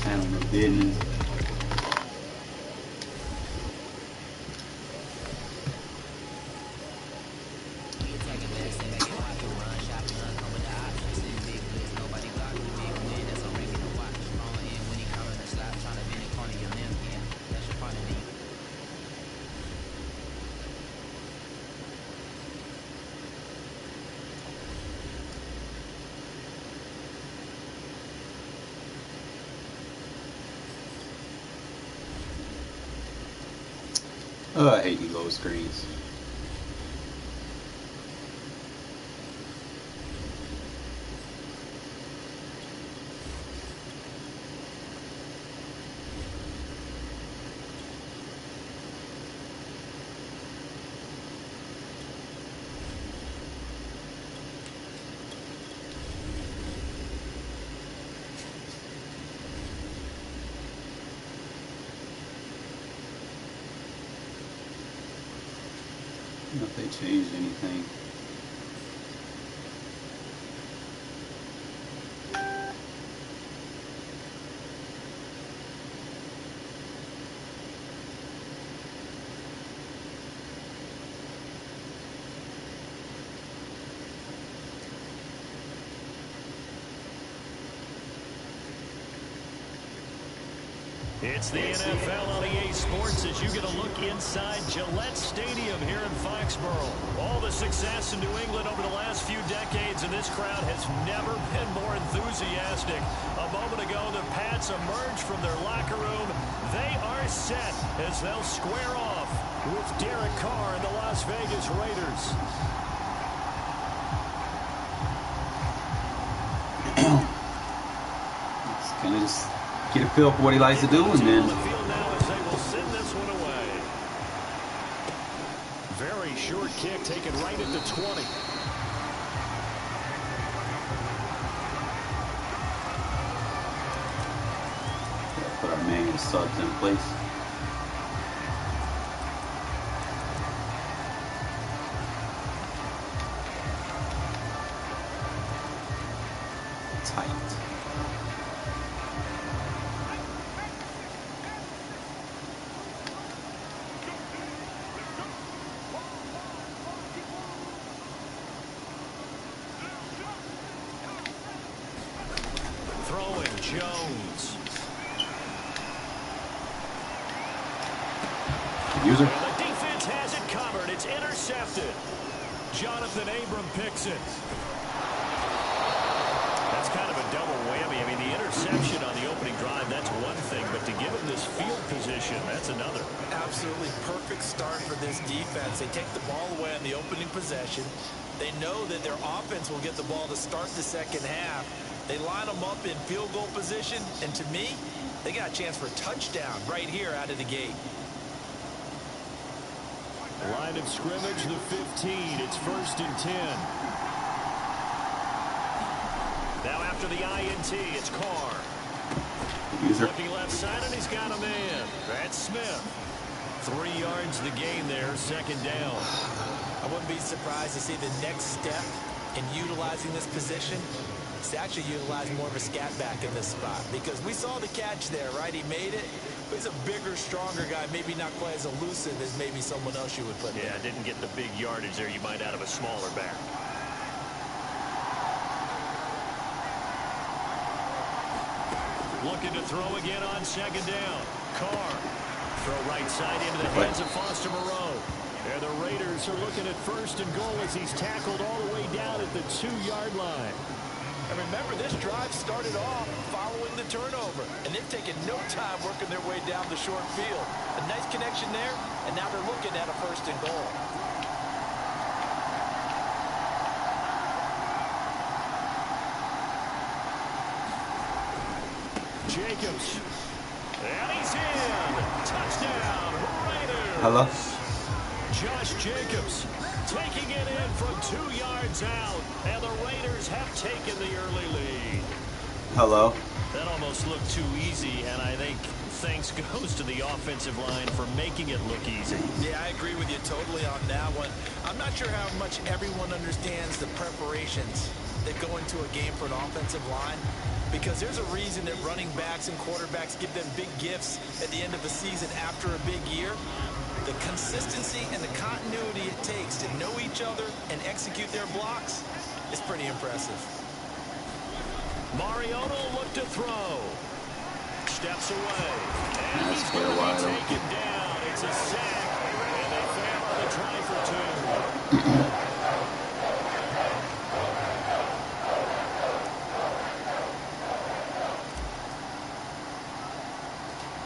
Handle my business. Oh, I hate these low screens. I don't know if they changed anything. It's the NFL on EA Sports as you get a look inside Gillette Stadium here in Foxborough. All the success in New England over the last few decades, and this crowd has never been more enthusiastic. A moment ago, the Pats emerged from their locker room. They are set as they'll square off with Derek Carr and the Las Vegas Raiders. It's kind of just get a feel for what he likes to do, and then very short kick taken right at the 20. put our main subs in place. Tight. Throwing Jones. User. And the defense has it covered. It's intercepted. Jonathan Abram picks it. That's kind of a double whammy. I mean, the interception on the opening drive, that's one thing, but to give him this field position, that's another. Absolutely perfect start for this defense. They take the ball away on the opening possession. They know that their offense will get the ball to start the second half. They line them up in field goal position, and to me, they got a chance for a touchdown right here out of the gate. Line of scrimmage, the 15. It's 1st and 10. Now after the INT, it's Carr. User. Looking left side, and he's got a man. That's Smith. 3 yards the gain there, 2nd down. I wouldn't be surprised to see the next step in utilizing this position. It's actually utilize more of a scat back in this spot, because we saw the catch there, right? He made it. He's a bigger, stronger guy, maybe not quite as elusive as maybe someone else you would put there. Yeah, didn't get the big yardage there you might out of a smaller back. Looking to throw again on 2nd down. Carr. Throw right side into the hands of Foster Moreau. And the Raiders are looking at 1st and goal as he's tackled all the way down at the 2-yard line. And remember, this drive started off following the turnover, and they've taken no time working their way down the short field. A nice connection there, and now they're looking at a 1st and goal. Jacobs. And he's in. Touchdown, Raiders. Hello. Josh Jacobs taking it in from 2 yards out, and the Raiders have taken the early lead. Hello. That almost looked too easy, and I think thanks goes to the offensive line for making it look easy. Yeah, I agree with you totally on that one. I'm not sure how much everyone understands the preparations that go into a game for an offensive line. because there's a reason that running backs and quarterbacks give them big gifts at the end of the season after a big year. The consistency and the continuity it takes to know each other and execute their blocks is pretty impressive. Mariota looked to throw. Steps away. And That's he's clear going to wide be open. taken down. It's a sack. And they fail on the try for 2.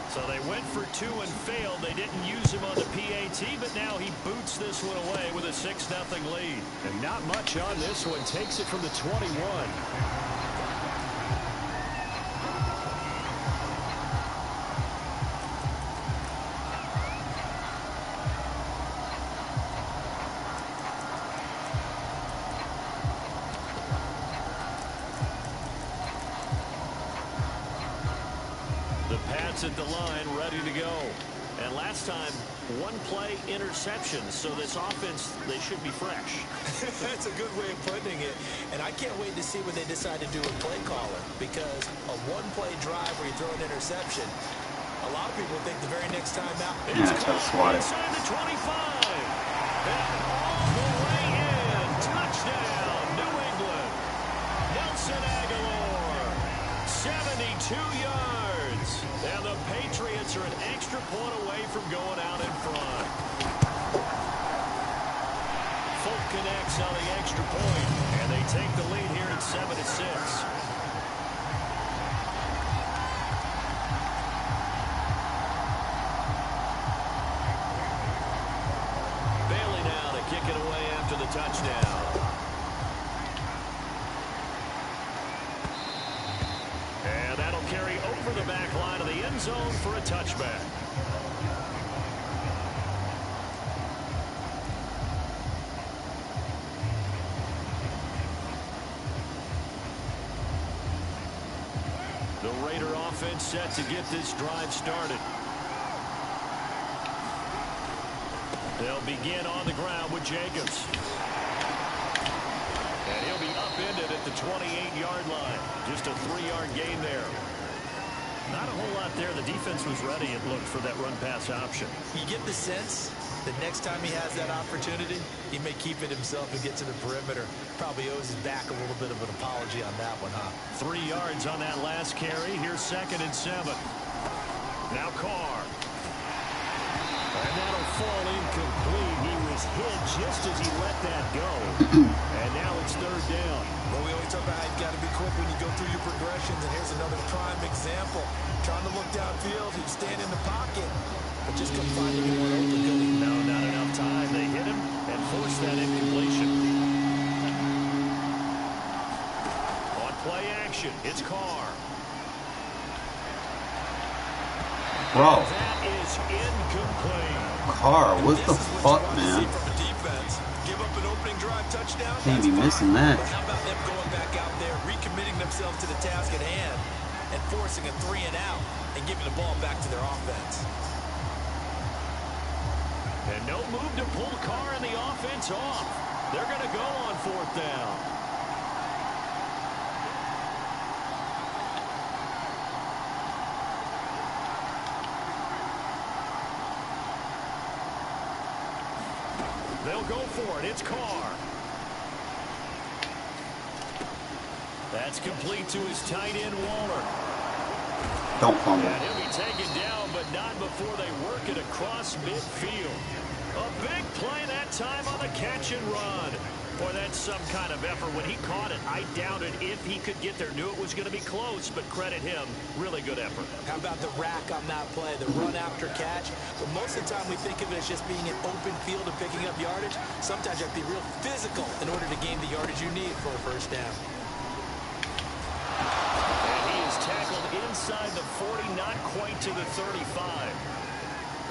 So they went for 2 and failed. They didn't use him on the PAT, but now he boots this one away with a 6-0 lead. And not much on this one. Takes it from the 21. At the line, ready to go. And last time, 1-play interception. So this offense, they should be fresh. That's a good way of putting it. And I can't wait to see what they decide to do with play calling, because a 1-play drive where you throw an interception, a lot of people think the very next time out, Yeah, that's why. Inside the 25. And all the way in. Touchdown, New England. Nelson Aguilar. 72 yards. And the Patriots are an extra point away from going out in front. Folk connects on the extra point, and they take the lead here at 7-6. Bailey now to kick it away after the touchdown. And that'll carry over the back line of the end zone for a touchback. The Raider offense set to get this drive started. They'll begin on the ground with Jacobs. And he'll be upended at the 28-yard line. Just a 3-yard gain there. Not a whole lot there. The defense was ready, it looked, for that run-pass option. You get the sense that next time he has that opportunity, he may keep it himself and get to the perimeter. Probably owes his back a little bit of an apology on that one, huh? 3 yards on that last carry. Here's 2nd and 7. Now Carr. And that'll fall incomplete. He was hit just as he let that go. And now it's 3rd down. Well, we always talk about how you've got to be quick when you go through your progressions, and here's another prime example. Trying to look downfield, he's staying in the pocket, but just couldn't find anyone open, did he? No, not enough time. They hit him and forced that incompletion. On play action, it's Carr. Bro. That is incomplete. Carr, what the fuck, man? Give up an opening drive touchdown. Can't be missing that. But how about them going back out there, recommitting themselves to the task at hand, and forcing a 3 and out, and giving the ball back to their offense? And no move to pull Carr and the offense off. They're going to go on 4th down. They'll go for it. It's Carr. That's complete to his tight end, Waller. Don't fumble. And he'll be taken down, but not before they work it across midfield. A big play that time on the catch and run. Boy, that's some kind of effort. When he caught it, I doubted if he could get there. Knew it was going to be close, but credit him. Really good effort. How about the rack on that play, the run after catch? But most of the time we think of it as just being an open field and picking up yardage. Sometimes you have to be real physical in order to gain the yardage you need for a 1st down. And he is tackled inside the 40, not quite to the 35.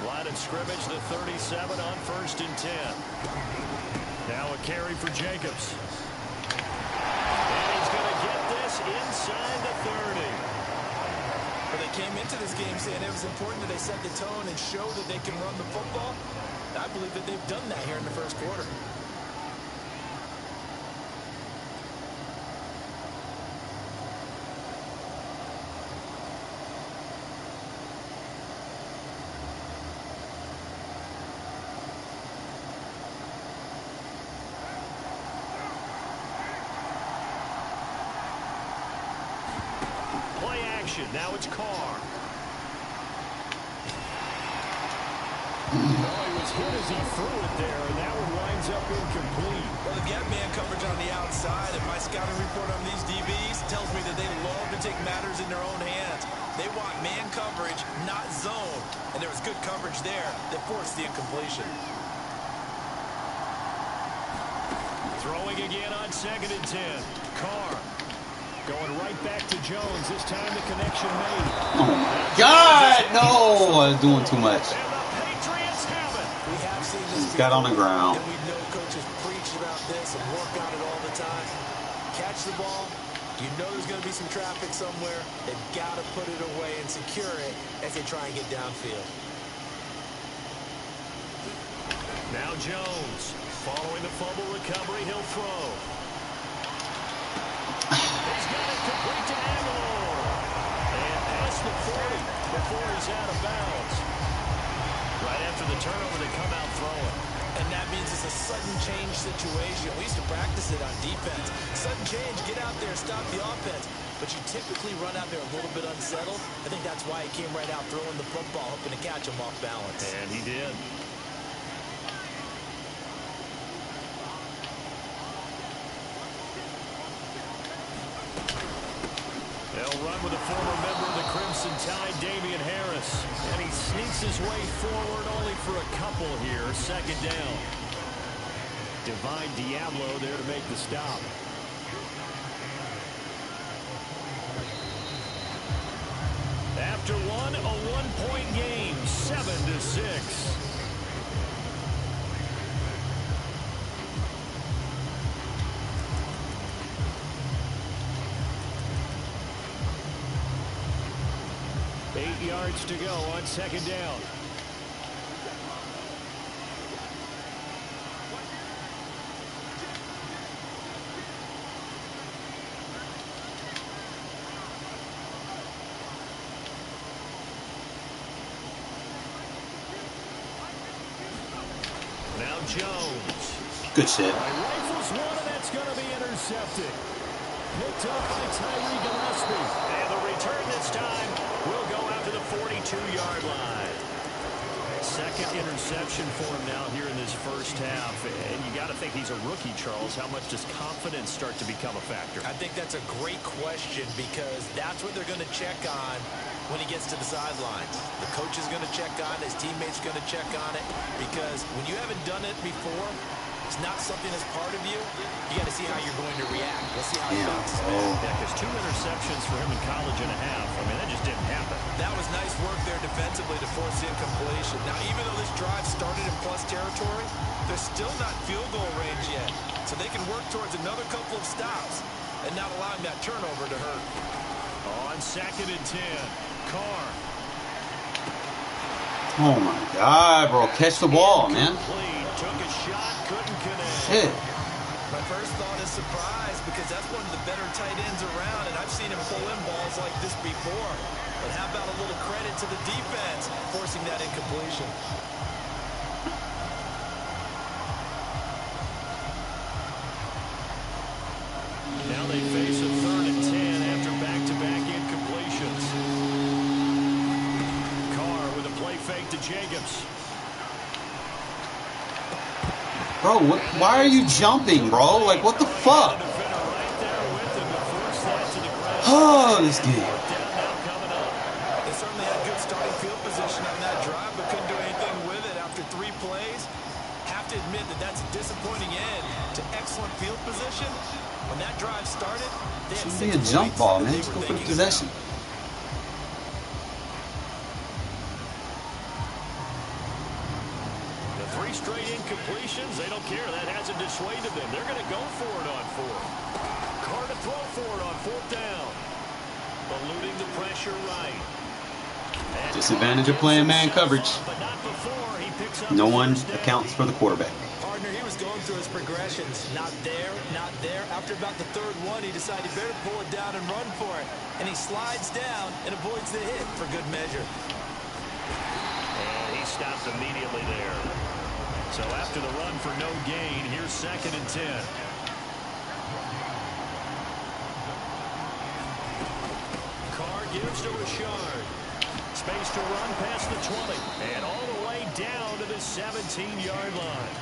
Line of scrimmage, the 37 on 1st and 10. Now a carry for Jacobs. And he's going to get this inside the 30. Well, they came into this game saying it was important that they set the tone and show that they can run the football. I believe that they've done that here in the 1st quarter. action. Now it's Carr. Oh, he was hit as he threw it there, and that one winds up incomplete. Well, they've got man coverage on the outside, and my scouting report on these DBs tells me that they love to take matters in their own hands. They want man coverage, not zone. And there was good coverage there that forced the incompletion. Throwing again on 2nd and 10. Carr going right back to Jones. This time the connection made. Oh, my God, no. I was doing too much. And the Patriots have it. We have seen this Got on the ground. and we know coaches preach about this and work on it all the time. Catch the ball. You know there's going to be some traffic somewhere. They've got to put it away and secure it as they try and get downfield. Now Jones. Following the fumble recovery, he'll throw. He's got it complete to Aguilar. And past the 40 before he's out of bounds. Right after the turnover, they come out throwing. And that means it's a sudden change situation. We used to practice it on defense. Sudden change, get out there, stop the offense. But you typically run out there a little bit unsettled. I think that's why he came right out throwing the football, hoping to catch him off balance. And he did. They'll run with a former member of the Crimson Tide, Damian Harris. And he sneaks his way forward only for a couple here. 2nd down. Divine Diablo there to make the stop. After one, a one-point game, 7-6. Yards to go on 2nd down. Now Jones. Good shit. Rifles one, and that's going to be intercepted. Picked up by Tyree Gillespie. And the return this time will go out to the 42-yard line. 2nd interception for him now here in this first half. And you got to think he's a rookie, Charles. How much does confidence start to become a factor? I think that's a great question because that's what they're going to check on when he gets to the sidelines. The coach is going to check on it. His teammates going to check on it because when you haven't done it before, it's not something that's part of you. You got to see how you're going to react. We'll see how he bounces back. Yeah, because 2 interceptions for him in college and a half. I mean, that just didn't happen. That was nice work there defensively to force the incompletion. Now, even though this drive started in plus territory, they're still not field goal range yet. So they can work towards another couple of stops and not allowing that turnover to hurt. On 2nd and 10, Carr. Oh, my God, bro. Catch the ball, man. Took a shot, couldn't connect. Shit. My first thought is surprise because that's one of the better tight ends around, and I've seen him pull in balls like this before. But how about a little credit to the defense forcing that incompletion? Now they face a 3rd and 10 after back-to-back incompletions. Carr with a play fake to Jacobs. Bro, why are you jumping, bro? Like, what the fuck? Oh, this game. They certainly had good starting field position on that drive, but couldn't do anything with it after 3 plays. Have to admit that that's a disappointing end to excellent field position. When that drive started, they had Should be a jump ball, man. Let's go for the possession. The 3 straight incompletions, they don't care. That hasn't dissuaded them. They're going to go for it on 4th. Carr to throw for it on 4th down. Eluding the pressure right. And Disadvantage of playing man coverage. But not before he picks up No one accounts for the quarterback. Partner, he was going through his progressions. Not there, not there. After about the 3rd one, he decided he better pull it down and run for it. And he slides down and avoids the hit for good measure. And he stopped immediately there. So after the run for no gain, here's 2nd and 10. Carr gives to Richard. Space to run past the 20. And all the way down to the 17-yard line.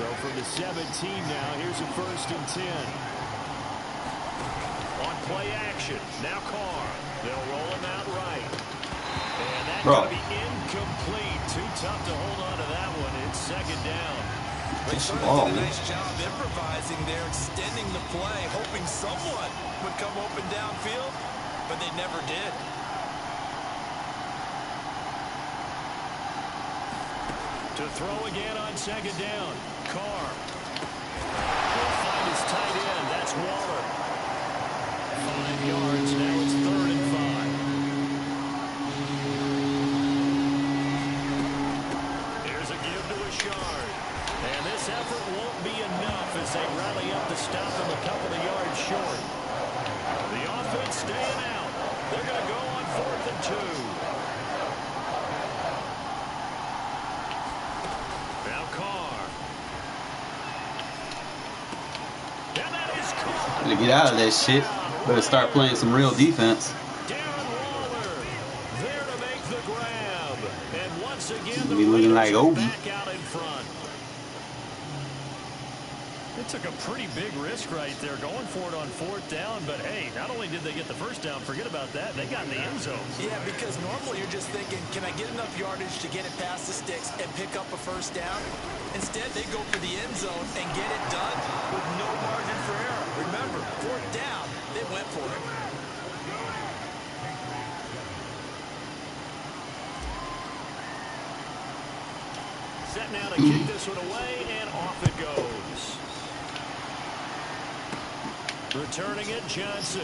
So from the 17 now, here's a 1st and 10. On play action. Now Carr. They'll roll him out right. And that's going to be incomplete. Too tough to hold on to that one. It's 2nd down. They did a nice job improvising there, extending the play, hoping someone would come open downfield, but they never did. To throw again on 2nd down. Carr. He'll find his tight end. That's Waller. 5 yards. Now it's 3rd and 5. Here's a give to Richard. And this effort won't be enough as they rally up to stop him a couple of yards short. The offense staying out. They're going to go on 4th and 2. Now Carr. And that is Carr. Better get out of that shit. Better start playing some real defense. Waller there to make the grab. And once again, the be looking like Obi. back out in front. It took a pretty big risk right there going for it on 4th down, but hey, not only did they get the 1st down, forget about that, they got in the end zone. Yeah, because normally you're just thinking, can I get enough yardage to get it past the sticks and pick up a 1st down? Instead, they go for the end zone and get it done with no margin for error. Remember, 4th down, they went for it. Set now to kick this one away, and off it goes. Returning it, Johnson.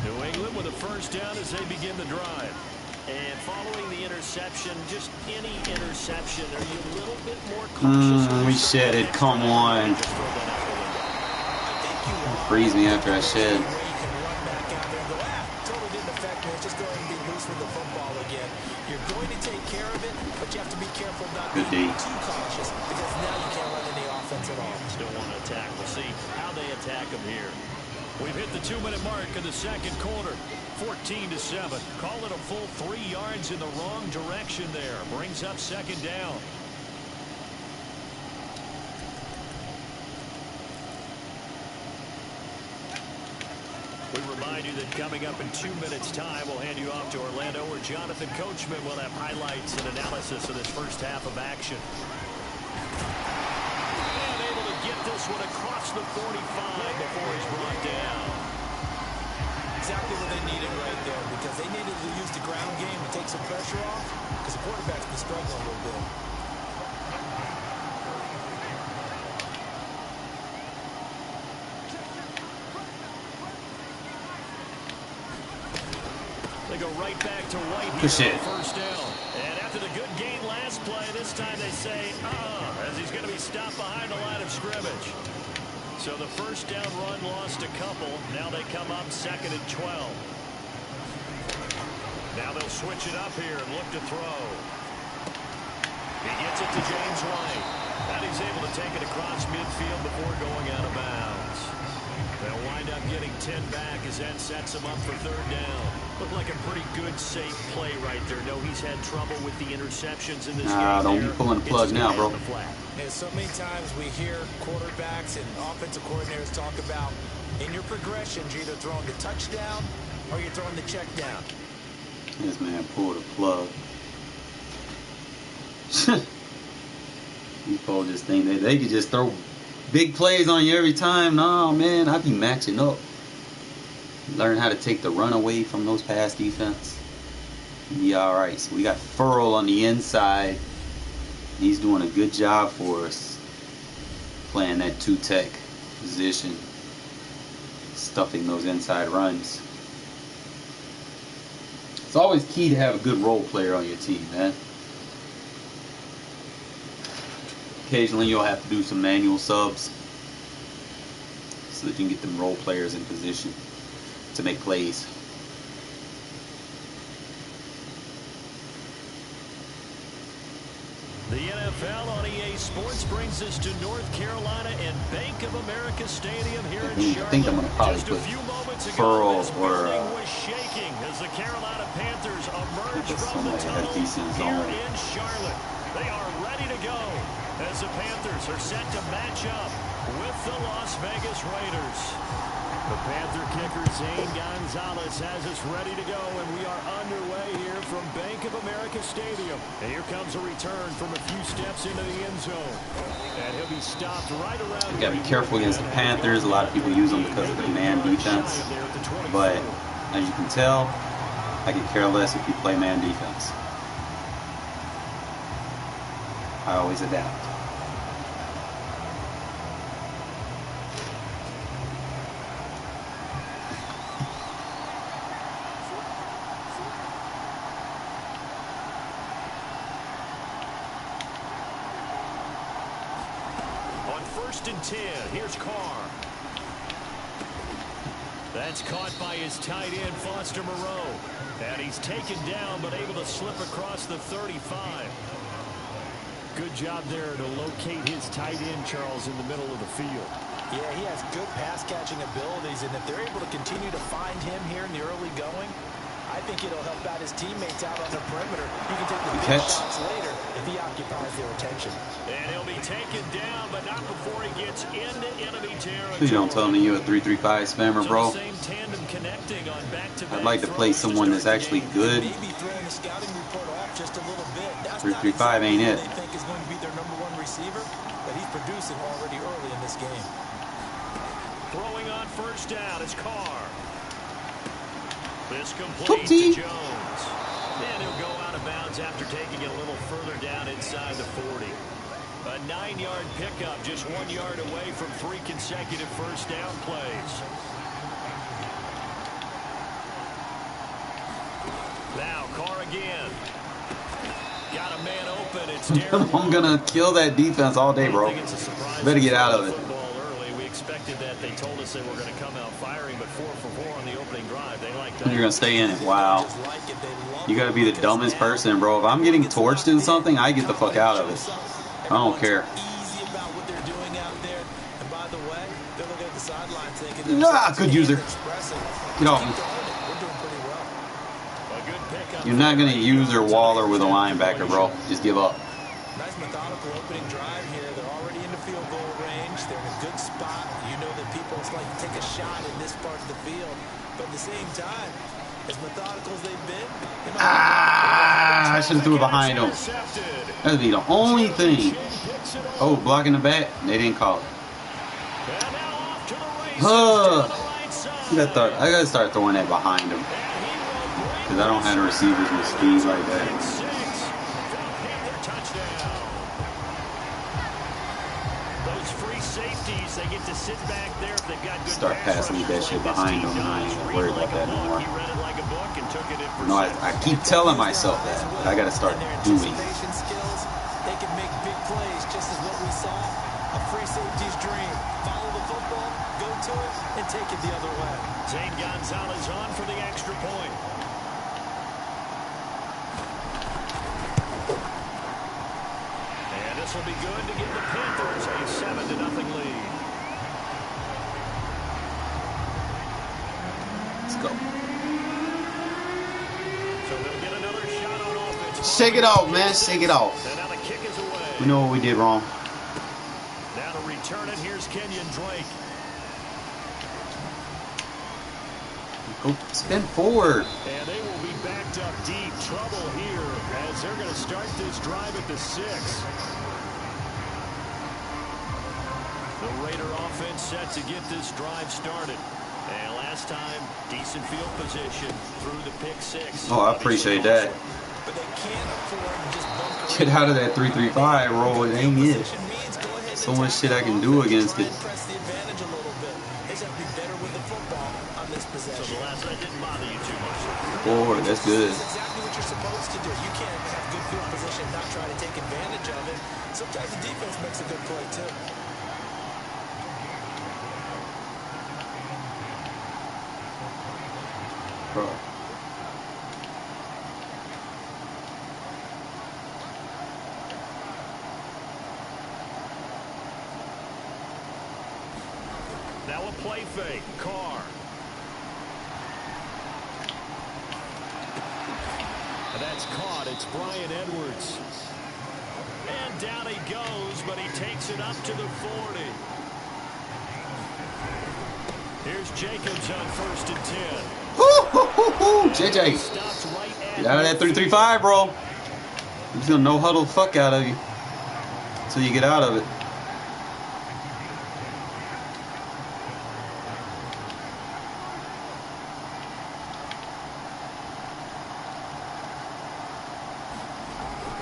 New England with a 1st down as they begin the drive. And following the interception, just any interception, are you a little bit more cautious? We said it. Come on. Freeze me after I said. Totally didn't affect me. It's just going to be loose with the football again. You're going to take care of it, but you have to be careful not to be too cautious because now you can't run any offense at all. Still want to attack. We'll see how they attack them here. We've hit the 2-minute mark in the 2nd quarter. 14-7. Call it a full 3 yards in the wrong direction there. Brings up 2nd down. We remind you that coming up in 2 minutes' time, we'll hand you off to Orlando, where Jonathan Coachman will have highlights and analysis of this 1st half of action. And able to get this one across the 45 before he's brought down. Exactly what they needed right there, because they needed to use the ground game to take some pressure off, because the quarterback's been struggling a little bit. They go right back to White here on 1st down. And after the good gain last play, this time they say, as he's going to be stopped behind the line of scrimmage. So the 1st down run lost a couple. Now they come up 2nd and 12. Now they'll switch it up here and look to throw. He gets it to James White. And he's able to take it across midfield before going out of bounds. They'll wind up getting 10 back as that sets him up for 3rd down. Looked like a pretty good, safe play right there. No, he's had trouble with the interceptions in this game. Don't be pulling the plug now, bro. And so many times we hear quarterbacks and offensive coordinators talk about in your progressions, you're either throwing the touchdown or you're throwing the check down. This man pulled the plug. You pulled this thing. They could just throw big plays on you every time. No, man, I be matching up. Learn how to take the run away from those pass defense. Be all right. So we got Furl on the inside. He's doing a good job for us playing that 2-tech. position, stuffing those inside runs. It's always key to have a good role player on your team, man. Occasionally you'll have to do some manual subs so that you can get them role players in position to make plays. The NFL on EA Sports brings us to North Carolina and Bank of America Stadium here in Charlotte. I think I'm gonna probably Just a put few moments ago, Furl this or building was shaking as the Carolina Panthers emerge from the tunnel here in Charlotte. They are ready to go as the Panthers are set to match up with the Las Vegas Raiders. The Panther kicker Zane Gonzalez has us ready to go, and we are underway here from Bank of America Stadium. And here comes a return from a few steps into the end zone. And he'll be stopped right around. You gotta be careful against the Panthers. A lot of people use them because of the man defense. But as you can tell, I could care less if you play man defense. I always adapt. First and 10. Here's Carr. That's caught by his tight end, Foster Moreau. And he's taken down, but able to slip across the 35. Good job there to locate his tight end, Charles, in the middle of the field. Yeah, he has good pass-catching abilities, and if they're able to continue to find him here in the early going, I think it'll help out his teammates out on the perimeter. He can take the big shots later if he occupies their attention. And he'll be taken down, but not before he gets into enemy territory. Please don't tell me you're a 3-3-5 spammer, bro. I'd like to play someone that's actually good. 3-3-5 ain't it. They think is going to be their #1 receiver, but he's producing already early in this game. Throwing on first down is Carr. This complete to Jones. And he'll go out of bounds after taking it a little further down inside the 40. A 9-yard pickup, just 1 yard away from 3 consecutive first down plays. Now Carr again. Got a man open. It's I'm gonna kill that defense all day, bro. Better get out of it. We expected that. They told us they were going to come out firing, but 4 for 4 on the opening drive. They like that. You're gonna stay in it. Wow. You gotta be the dumbest person, bro. If I'm getting torched in something, I get the fuck out of it. I don't care. Ah, good user. Get off me. You're not gonna use or Waller with a linebacker, bro. Just give up. Nice methodical opening drive here. They're already in the field goal range. They're in a good spot. You know that people like to take a shot in this part of the field. But at the same time, as methodical as they've been, I should have threw it behind him. That'd be the only thing. Oh, blocking the back. They didn't call it. I gotta start throwing that behind him. Because I don't have the receivers with speed like that. Those free safeties, they get to sit back there if they've got good. Start passing me that shit behind him, and I ain't gonna worry about that no more. No, I keep telling myself that, but I gotta start doing it. They can make big plays, just as what we saw. A free safety's dream. Follow the football, go to it, and take it the other way. Zane Gonzalez on for the extra point. And this will be good to give the Panthers a 7-0 lead. Let's go. So they'll get another shot on offense. Shake it off, man. Shake it off. And now the kick is away. We know what we did wrong. Now to return it, here's Kenyon Drake. Go spin forward. And they will be backed up deep. Trouble here as they're going to start this drive at the 6. The Raider offense set to get this drive started. And last time, decent field position through the pick 6. Oh, I appreciate that. But they can't afford to just bunker. Get out of that 3-3-5 roll. It ain't it. So much shit I can do against it. Press the advantage a just have to be better with the football on this possession. So the last night didn't bother you too much. Forward, that's good. That's exactly what you're supposed to do. You can't have good field position and not try to take advantage of it. Sometimes the defense makes a good play, too. Bro. Now a play fake. Carr. And that's caught. It's Brian Edwards. And down he goes, but he takes it up to the 40. Here's Jacobs on 1st and 10. JJ. Get out of that 3-3-5, bro. He's gonna no huddle the fuck out of you until you get out of it.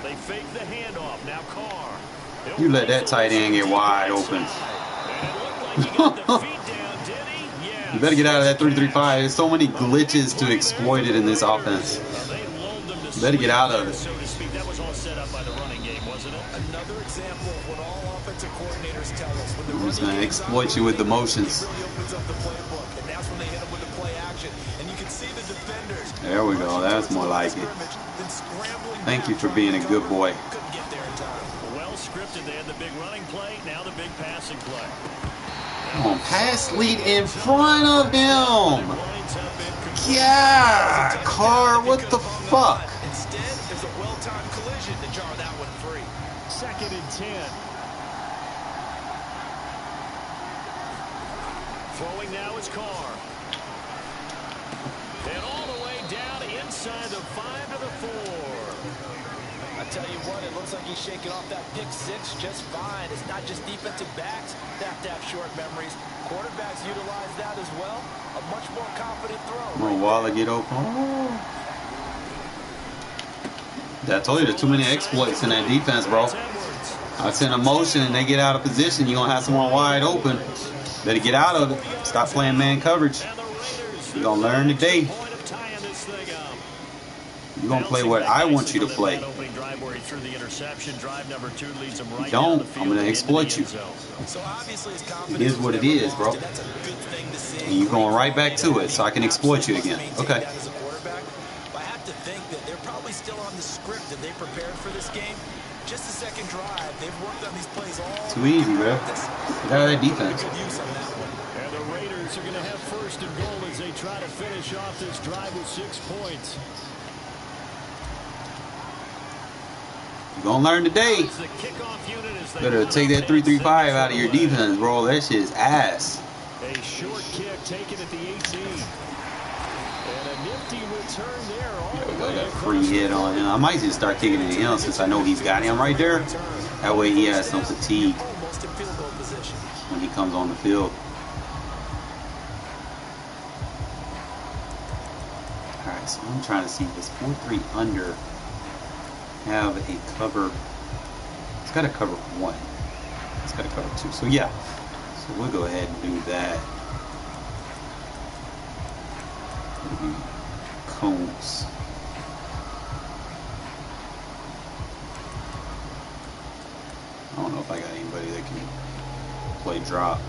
They fake the handoff. Now Carr. You let that tight end get wide open. You better get out of that 3-3-5. There's so many glitches to exploit it in this offense. You better get out of it. That was all set up by the running game, wasn't it? Another example of what all offensive coordinators tell us. When the I'm just going to exploit you with the motions. really opens up the playbook, and that's when they hit them with the play action. And you can see the defenders. There we go. That's more like it. Thank you for being a good boy. Couldn't get there in time. Well scripted. They had the big running play, now the big passing play. Come on, pass lead in front of him. Yeah, Carr, what the fuck? Instead, there's a well-timed collision to jar that one free. 2nd and 10. Throwing now is Carr. And all the way down inside the 5 to the 4. I tell you what, it looks like he's shaking off that pick six just fine. It's not just defensive backs that have to have short memories. Quarterbacks utilize that as well. A much more confident throw. Come on, Waller, get open. Oh. I told you there's too many exploits in that defense, bro. I send a motion and they get out of position. You're going to have someone wide open. Better get out of it. Stop playing man coverage. You're going to learn today. You're going to play what I want you to play. Don't. I'm going to exploit you. It is what it is, bro. And you're going right back to it so I can exploit you again. Okay. I have to think that they're probably still on the script that they prepared for this game. Just the second drive, they've worked on these plays all. Too easy, bro. Get out of that defense. And the Raiders are going to have 1st and goal as they try to finish off this drive with 6 points. You're going to learn today. Better take that 3-3-5 out of your defense, bro. That shit is ass. A short kick taken at the 18. And a nifty return there. Yeah, we got a free hit on him. I might just start kicking it to him since I know he's got him right there. That way he has some fatigue when he comes on the field. Alright, so I'm trying to see this 4-3 under have a cover. It's got to cover 1. It's got to cover 2. So yeah. So we'll go ahead and do that. It'll be Combs. I don't know if I got anybody that can play drop.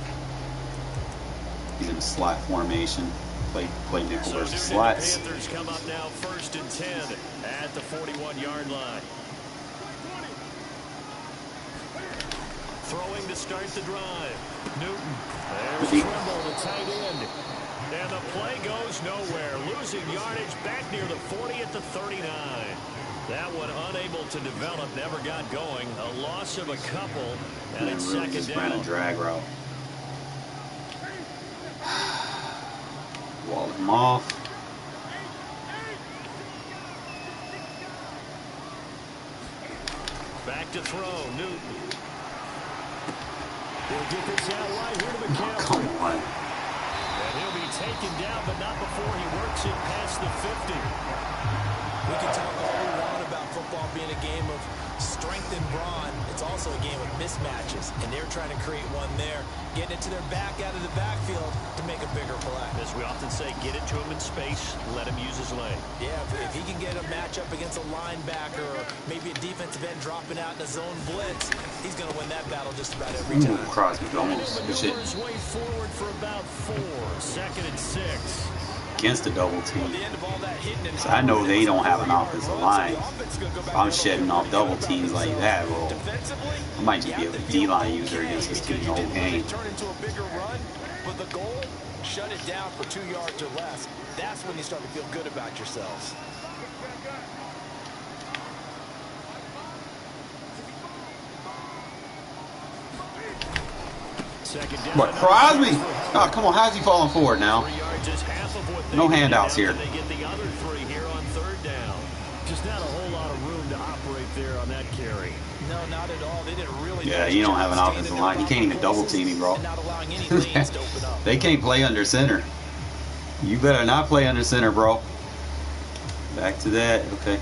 He's in a slot formation. Play nickel versus slots. Panthers come up now 1st and 10 at the 41-yard line. Throwing to start the drive. Newton. There's Trimble, the tight end. And the play goes nowhere. Losing yardage back near the 40 at the 39. That one unable to develop, never got going. A loss of a couple, and it's really 2nd just down. ran a drag route. Wall him off. Back to throw, Newton. He'll get this out right here to the Oh, come on. And he'll be taken down, but not before he works it past the 50. We can talk all we want about football being a game of strength and brawn. It's also a game of mismatches, and they're trying to create one there, getting it to their back out of the backfield to get it to him in space, let him use his leg. Yeah, if he can get a matchup against a linebacker or maybe a defensive end dropping out in a zone blitz, he's going to win that battle just about every time. Crosby almost shit. His way forward for about 4, 2nd and 6. Against the double team. So I know they don't have an offensive line. If I'm shedding off double teams like that, well, I might just be a D-line user against this team the whole game. But the goal, shut it down for 2 yards or less. That's when you start to feel good about yourselves. What, Crosby? Oh, come on, how's he falling forward now? No handouts here. They get the other 3 here on 3rd down. Just not a whole lot of room to operate there on that carry. No, not at all. They didn't really. Yeah, you don't have an offensive line. You can't even double team me, bro. They can't play under center. You better not play under center, bro. Back to that. Okay.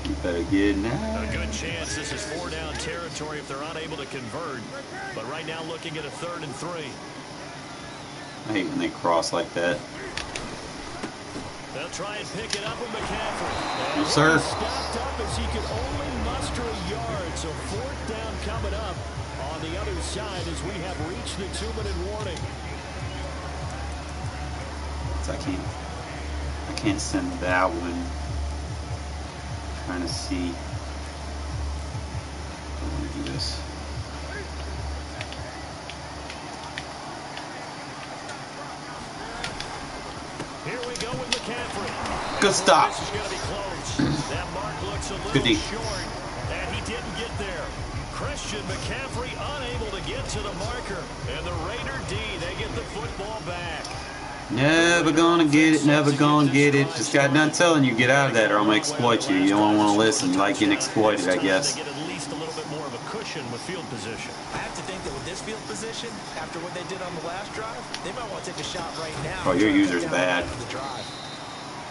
You better get now. A good chance this is 4-down territory if they're unable to convert. But right now looking at a 3rd and 3. I hate when they cross like that. They'll try and pick it up with McCaffrey. No, sir. Stopped up as he could only muster a yard. So 4th down coming up on the other side as we have reached the 2-minute warning. So I can't send that one. I'm trying to see. I want to do this. Here we go with McCaffrey. Good stop. This is going to be close. That mark looks a little Good D. short, and he didn't get there. Christian McCaffrey unable to get to the marker, and the Raider D, they get the football back. Never gonna get it, never gonna get it. Just got done telling you, get out of that or I'm gonna exploit you. You don't want to listen. You like getting exploited, I guess. They get at least a little bit more of a cushion with field position. I have to think that with this field position, after what they did on the last drive, they might want to take a shot right now. Oh, your user's bad.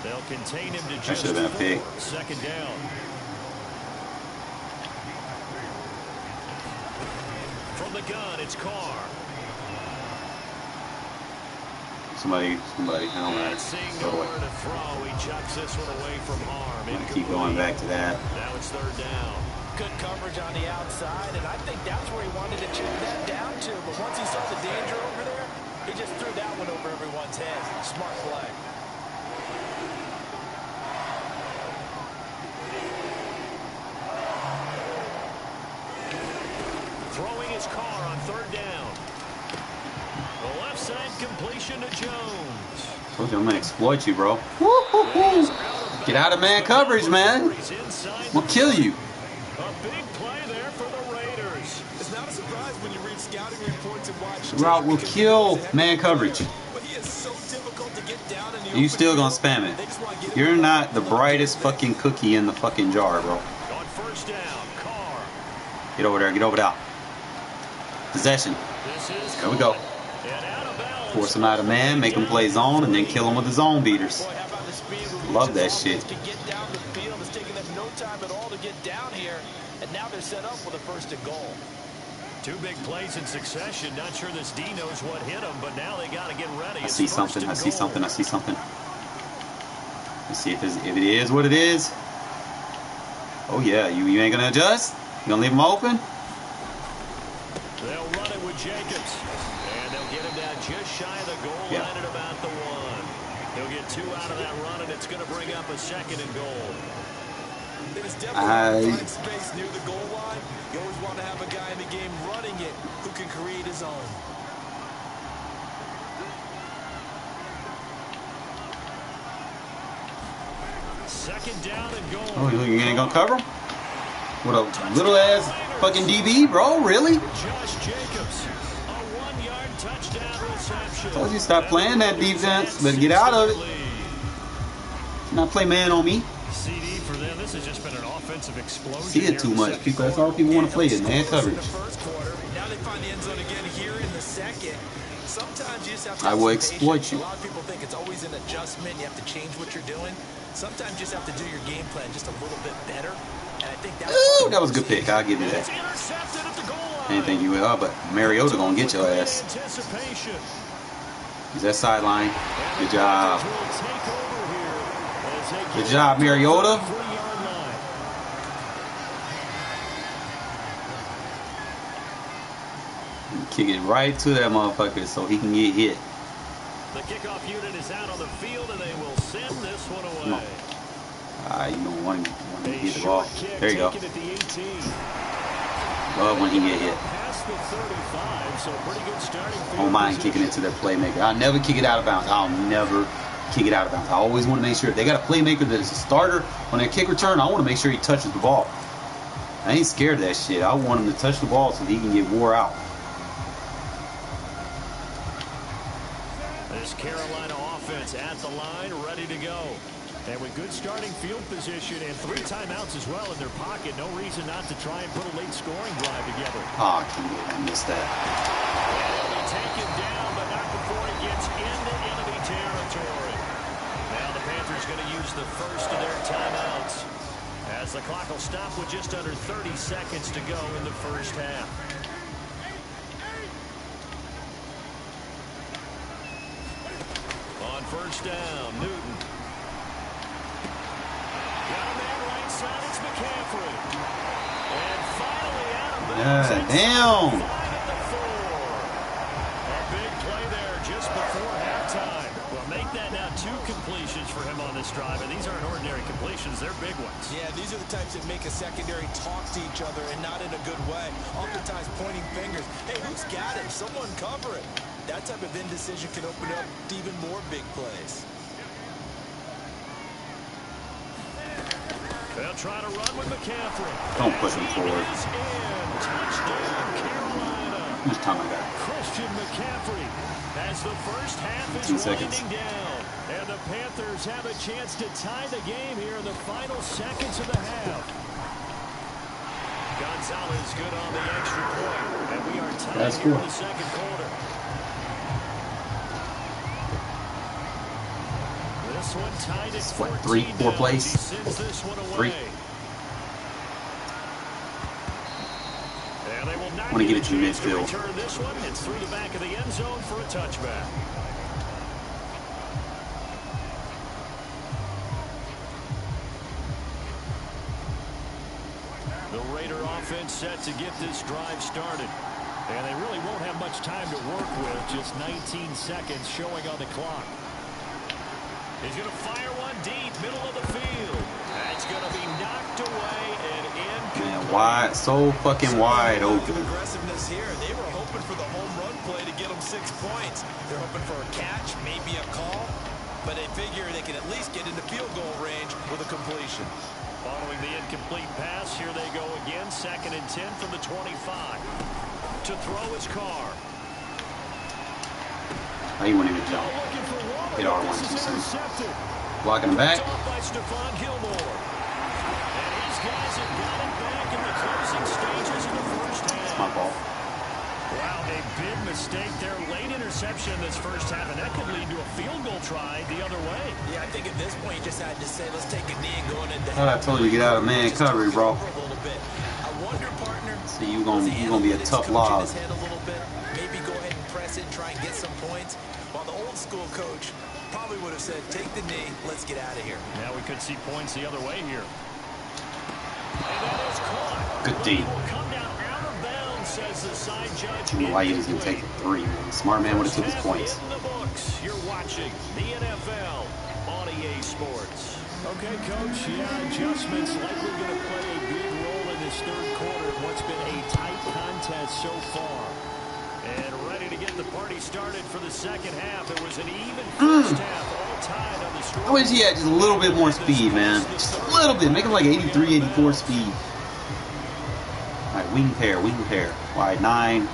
They'll contain him to That just should have been a pick. 2nd down. From the gun, it's Carr. Somebody, I don't know. Seeing Throw nowhere it. to throw, he chucks this one away from harm. I'm gonna keep going back to that. Now it's 3rd down. Good coverage on the outside, and I think that's where he wanted to check that down to. But once he saw the danger over there, he just threw that one over everyone's head. Smart play. Throwing his car on 3rd down. The left side completion to Jones. Told you I'm gonna exploit you, bro. Woo-hoo-hoo. Get out of man coverage, man. We'll kill you. A big play there for the Raiders. It's not a surprise when you read scouting reports and watch. Route will kill man coverage. But he is so difficult to get down in the You still gonna spam it. You're not the brightest fucking cookie in the fucking jar, bro. On 1st down, Carr. Get over there, get over there. Possession. There we go. Force him out of man, make him play zone, and then kill him with the zone beaters. Love that shit. To get down the field, it's taking them no time at all to get down here, and now they're set up with a 1st and goal. 2 big plays in succession. Not sure this D knows what hit him, but now they got to get ready. I see something. I see something. I see something. Let's see if it is what it is. Oh yeah, you ain't gonna adjust? You gonna leave him open? They'll run it with Jacobs, and they'll get him down just shy of the goal line at about the 1. He'll get 2 out of that run, and it's going to bring up a 2nd and goal. There's definitely space near the goal line. You always want to have a guy in the game running it who can create his own. Second down and goal. Oh, you ain't gonna cover him? What a little ass fucking DB, bro? Really? Josh Jacobs, a 1-yard touchdown reception. Told you stop playing that defense. Better get out of it. Not play man on me. CD for them. This has just been an offensive explosion. See it too much. People, that's all people want to play is man coverage. Now they find the end zone again here in the 2nd. Sometimes you just have to. I will exploit you. A lot of people think it's always an adjustment. You have to change what you're doing. Sometimes you just have to do your game plan just a little bit better. And I think that's. Ooh, that was a good pick. I'll give you that. Intercepted at the goal line. Anything you will, but Mariota gonna get your ass. Anticipation. Use that sideline. Good job. Good job, Mariota. Kick it right to that motherfucker so he can get hit. The kickoff unit is out on the field, and they will send this one away. You don't want to get the ball. There you go. Love when he get hit. Don't mind kicking it to their playmaker. I'll never kick it out of bounds. I'll never kick it out of bounds. I always want to make sure if they got a playmaker that is a starter on their kick return, I want to make sure he touches the ball. I ain't scared of that shit. I want him to touch the ball so he can get wore out. This Carolina offense at the line, ready to go. And with good starting field position and 3 timeouts as well in their pocket, no reason not to try and put a late scoring drive together. Oh, I missed that. And he'll be taken down, but not before he gets into enemy territory. Now the Panthers going to use the first of their timeouts, as the clock will stop with just under 30 seconds to go in the first half. On first down, Newton. Got a man right side, it's McCaffrey. And finally out of bounds. Damn. A big play there just before halftime. Well, make that now 2 completions for him on this drive, and these aren't ordinary completions, they're big ones. Yeah, these are the types that make a secondary talk to each other, and not in a good way. Oftentimes pointing fingers. Hey, who's got him? Someone cover it. That type of indecision can open up even more big plays. They'll try to run with McCaffrey. Don't push him forward. Touchdown, Carolina. How much time I got? Christian McCaffrey as the first half is winding down. And the Panthers have a chance to tie the game here in the final seconds of the half. Gonzalez good on the extra point. And we are tied here in the second quarter. This one tied at 14. What, 4 plays? 3. And they will not want to get it to midfield. Return this one. It's through the back of the end zone for a touchback. The Raider offense set to get this drive started. And they really won't have much time to work with. Just 19 seconds showing on the clock. He's going to fire one deep, middle of the field. That's going to be knocked away and in. Man, wide, so fucking wide open. Aggressiveness here. They were hoping for the home run play to get them 6 points. They're hoping for a catch, maybe a call, but they figure they can at least get into field goal range with a completion. Following the incomplete pass, here they go again. 2nd and 10 from the 25. To throw his car. How you wouldn't even jump? Hit R1 too soon. Blocking him back. By Stephon Gilmore. And these guys have got it back in the closing stages of the first half. It's my fault. Wow, a big mistake there. Late interception in this first half, and that could lead to a field goal try the other way. Yeah, I think at this point you just had to say, let's take a knee and go into. I told you to get out of man coverage, bro. I wonder, partner. See, you're gonna be a tough log. Maybe go ahead and press it, try and get some points. While the old school coach probably would have said, take the knee, let's get out of here. Now we could see points the other way here. And that is caught. Good D. Come down out of bounds, says the side judge. I don't know why he was gonna take the 3, man. Smart man would have took his points. In the books. You're watching the NFL on EA Sports. Okay, Coach. Yeah, adjustments likely going to play a big role in this third quarter of what's been a tight contest so far. And ready to get the party started for the second half. It was an even first half, all tied on the score. I wish he had just a little bit more speed, man. Just a little bit. Make him like 83, 84 speed. All right, wing pair. Wide 9.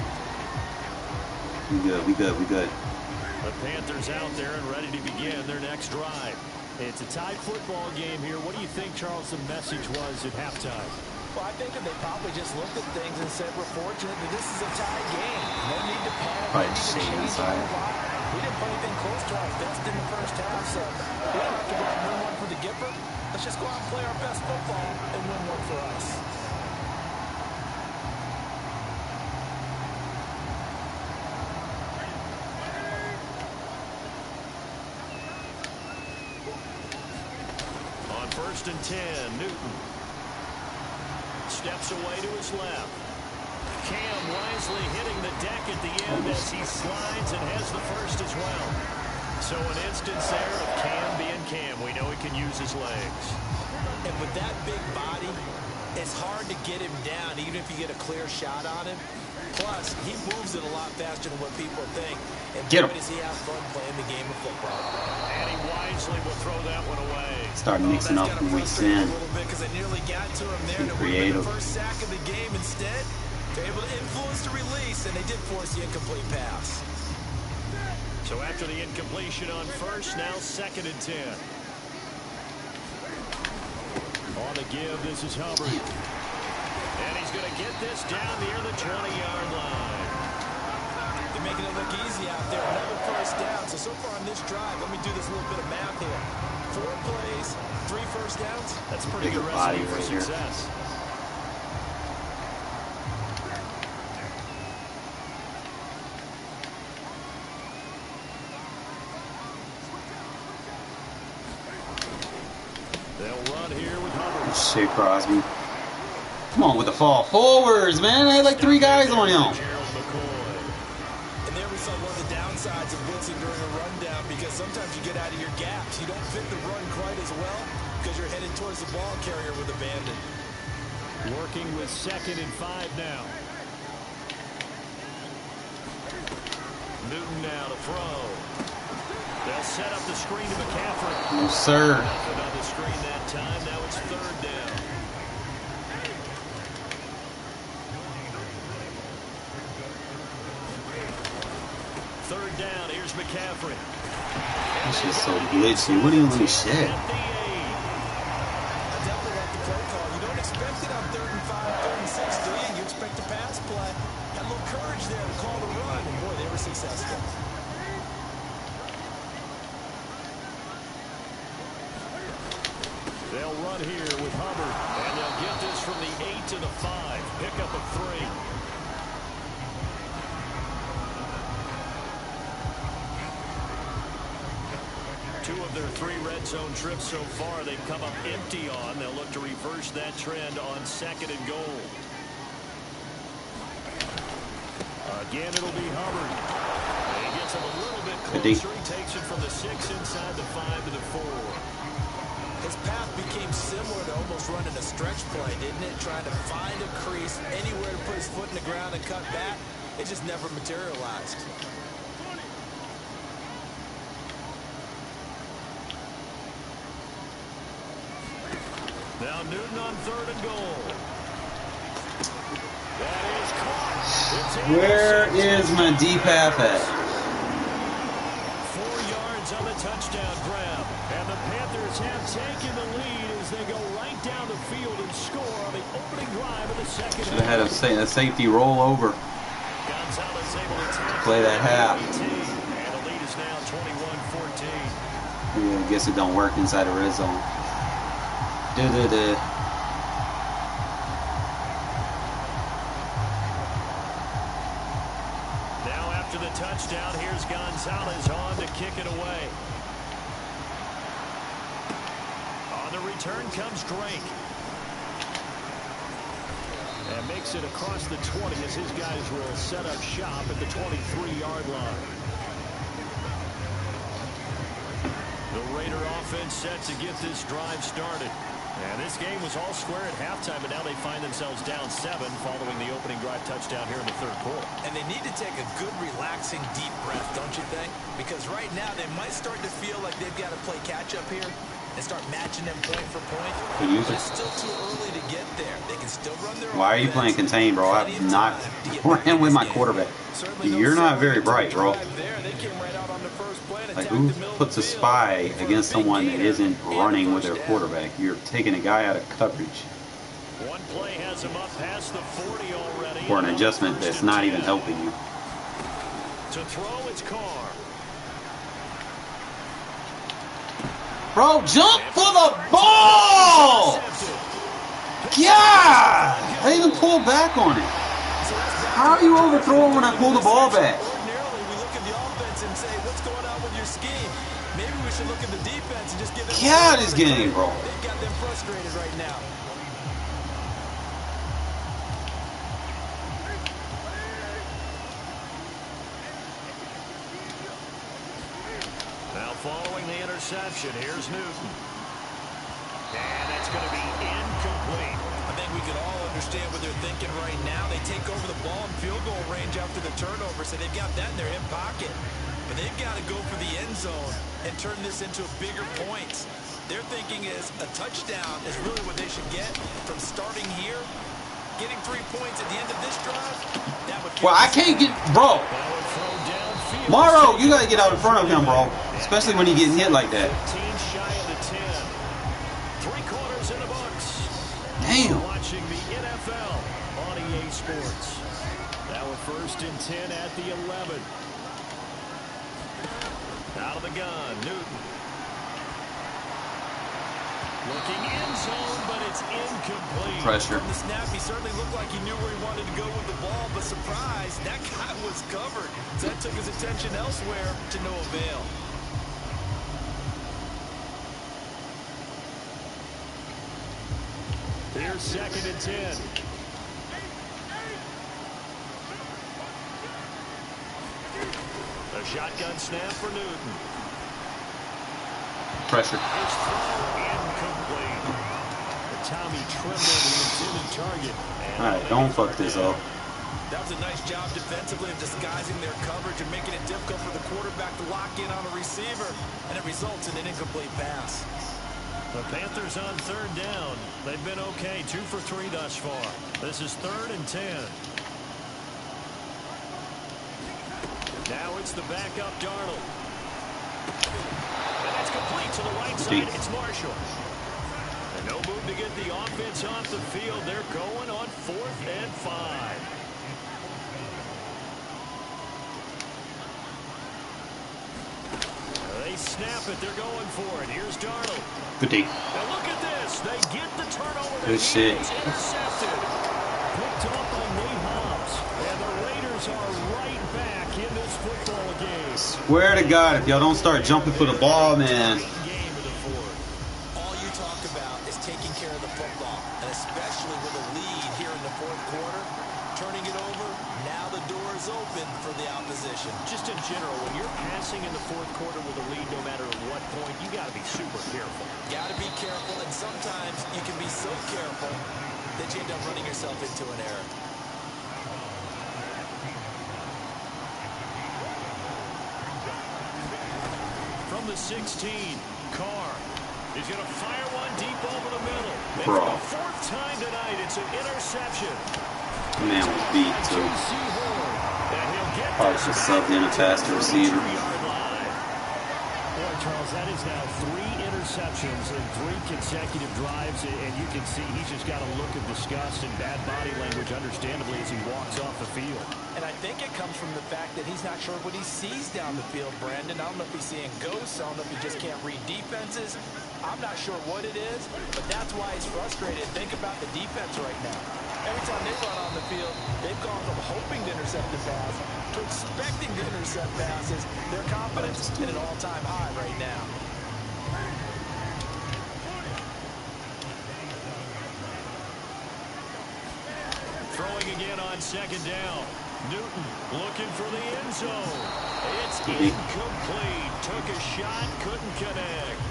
We good. The Panthers out there and ready to begin their next drive. It's a tied football game here. What do you think, Charles, the message was at halftime? Well, I think that they probably just looked at things and said, we're fortunate that this is a tie game. No need to panic. Probably just shake inside. We didn't play anything close to our best in the first half, so we don't have to go out and win one for the Gipper. Let's just go out and play our best football and win one for us. 1st and 10. Newton steps away to his left. Cam wisely hitting the deck at the end as he slides and has the first as well. So an instance there of Cam being Cam. We know he can use his legs. And with that big body, it's hard to get him down even if you get a clear shot on him. Plus, he moves it a lot faster than what people think. And get him. Does he have fun playing the game of football? And he wisely will throw that one away. Start mixing up and weeks in. Because I nearly got to him there. Be creative. The first sack of the game instead. They're able to influence the release, and they did force the incomplete pass. So after the incompletion on first, now 2nd and 10. On the give, this is Hubbard. And he's going to get this down near the 20-yard line. They're making it look easy out there. Another first down. So far on this drive, let me do this little bit of math here. 4 plays, 3 first downs. That's a pretty Bigger good body recipe for right here. success. They'll run here with Hubbard. Shit, Crosby. Come on with the fall forwards, man. I had like 3 guys on him. And there we saw one of the downsides of blitzing during a rundown, because sometimes you get out of your gaps. You don't fit the run quite as well because you're headed towards the ball carrier with abandon. Working with 2nd and 5 now. Newton now to throw. They'll set up the screen to McCaffrey. No, sir. Nothing on the screen that time. Now it's 3rd down. Third down. Here's McCaffrey. This is so glitchy. What do you want to shit? I definitely like the play call. You don't expect it on 3rd and 5, 3rd and 6, do you? You expect a pass play. Had a little courage there to call the run, and boy, they were successful. They'll run here with Hubbard, and they'll get this from the 8 to the 5. Pick up of 3. Two of their 3 red zone trips so far, they've come up empty on. They'll look to reverse that trend on 2nd and goal. Again, it'll be Hubbard. And he gets him a little bit closer. He takes it from the 6 inside the 5 to the 4. His path became similar to almost running a stretch play, didn't it? Trying to find a crease, anywhere to put his foot in the ground and cut back. It just never materialized. Now Newton on 3rd and goal. That is caught. Where is my deep half at? 4 yards on the touchdown grab. And the Panthers have taken the lead as they go right down the field and score on the opening drive of the 2nd Should have had a safety roll over. Gonzalez able to Play that half. And the lead is now 21-14. Yeah, I guess it don't work inside the red zone. Now after the touchdown, here's Gonzalez on to kick it away. On the return comes Drake. And makes it across the 20 as his guys will set up shop at the 23-yard line. The Raider offense set to get this drive started. And this game was all square at halftime, but now they find themselves down 7 following the opening drive touchdown here in the 3rd quarter. And they need to take a good, relaxing, deep breath, don't you think? Because right now they might start to feel like they've got to play catch-up here and start matching them point for point. But it's still too early to get there. They can still run their Why are you playing contain, bro? I've not ran with my quarterback. You're not very bright, bro. Like, who puts a spy against someone that isn't running with their quarterback? You're taking a guy out of coverage. One play has him up past the 40 already. For an adjustment that's not even helping you. To throw, it's Carr. Bro, jump for the ball! Yeah! I even pulled back on it. How are you overthrowing when I pull the ball back? Ordinarily, we look at the offense offense and say, what's going on with your scheme? Maybe we should look at the defense and just give them God, this game, bro. They've got them frustrated right now. Now following the interception, here's Newton. And that's going to be incomplete. I think we can all understand what they're thinking right now. They take over the ball in field goal range after the turnover, so they've got that in their hip pocket. But they've got to go for the end zone and turn this into bigger points. Their thinking is a touchdown is really what they should get from starting here. Getting 3 points at the end of this drive, that would Well, I can't get, bro. Morrow, you got to get out in front of him, bro. Especially when he getting hit like that. 15 shy of the 10. 3/4 in the books. Damn. Watching the NFL on EA Sports. Now a 1st and 10 at the 11. Out of the gun, Newton. Looking in zone, but it's incomplete. Pressure. From the snap, he certainly looked like he knew where he wanted to go with the ball, but surprise, that guy was covered. So that took his attention elsewhere to no avail. Here's 2nd and 10. A shotgun snap for Newton. Pressure. His throw incomplete. Tommy trimmed over the intended target. Alright, don't fuck this up. That was a nice job defensively of disguising their coverage and making it difficult for the quarterback to lock in on a receiver, and it results in an incomplete pass. The Panthers on 3rd down. They've been okay, 2 for 3 thus far. This is 3rd and 10. Now it's the backup Darnold. And that's complete to the right side. It's Marshall. And no move to get the offense off the field. They're going on 4th and 5. They snap it. They're going for it. Here's Darnold. Good D. And look at this. They get the turnover. Good shit. It's intercepted. Picked up on Nate Hobbs. And the Raiders are right back in this football game. Swear to God, if y'all don't start jumping for the ball, man. Game of the 4th. All you talk about is taking care of the football, and especially with a lead here in the 4th quarter, turning it over, now the door is open for the opposition. Just in general, when you're passing in the 4th quarter with a lead, no matter at what point, you got to be super careful. Got to be careful, and sometimes you can be so careful that you end up running yourself into an error. From the 16, Carr is going to fire one deep over the middle. And Bro. for the 4th time tonight, it's an interception. Man was beat too. Probably should sub in a faster receiver. Boy, Charles, that is now 3 interceptions in 3 consecutive drives, and you can see he's just got a look of disgust and bad body language, understandably, as he walks off the field. And I think it comes from the fact that he's not sure what he sees down the field, Brandon. I don't know if he's seeing ghosts. I don't know if he just can't read defenses. I'm not sure what it is, but that's why he's frustrated. Think about the defense right now. Every time they run on the field, they've gone from hoping to intercept the pass to expecting to intercept passes. Their confidence is at an all-time high right now. Throwing again on 2nd down. Newton looking for the end zone. It's incomplete. Took a shot, couldn't connect.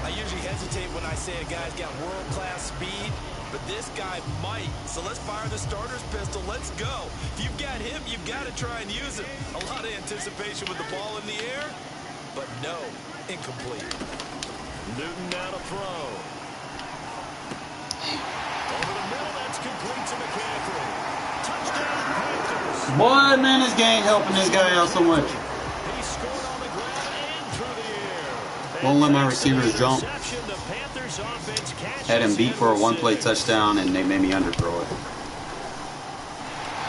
I usually hesitate when I say a guy's got world-class speed, but this guy might. So let's fire the starter's pistol. Let's go. If you've got him, you've got to try and use it. A lot of anticipation with the ball in the air, but no, incomplete. Newton now to throw. Over the middle, that's complete to McCaffrey. Touchdown, Panthers. Boy, man, this game helping this guy out so much. He scored on the ground and through the air. Won't let my receivers jump. The Panthers offense Had him beat for a 1-play touchdown, and they made me underthrow it.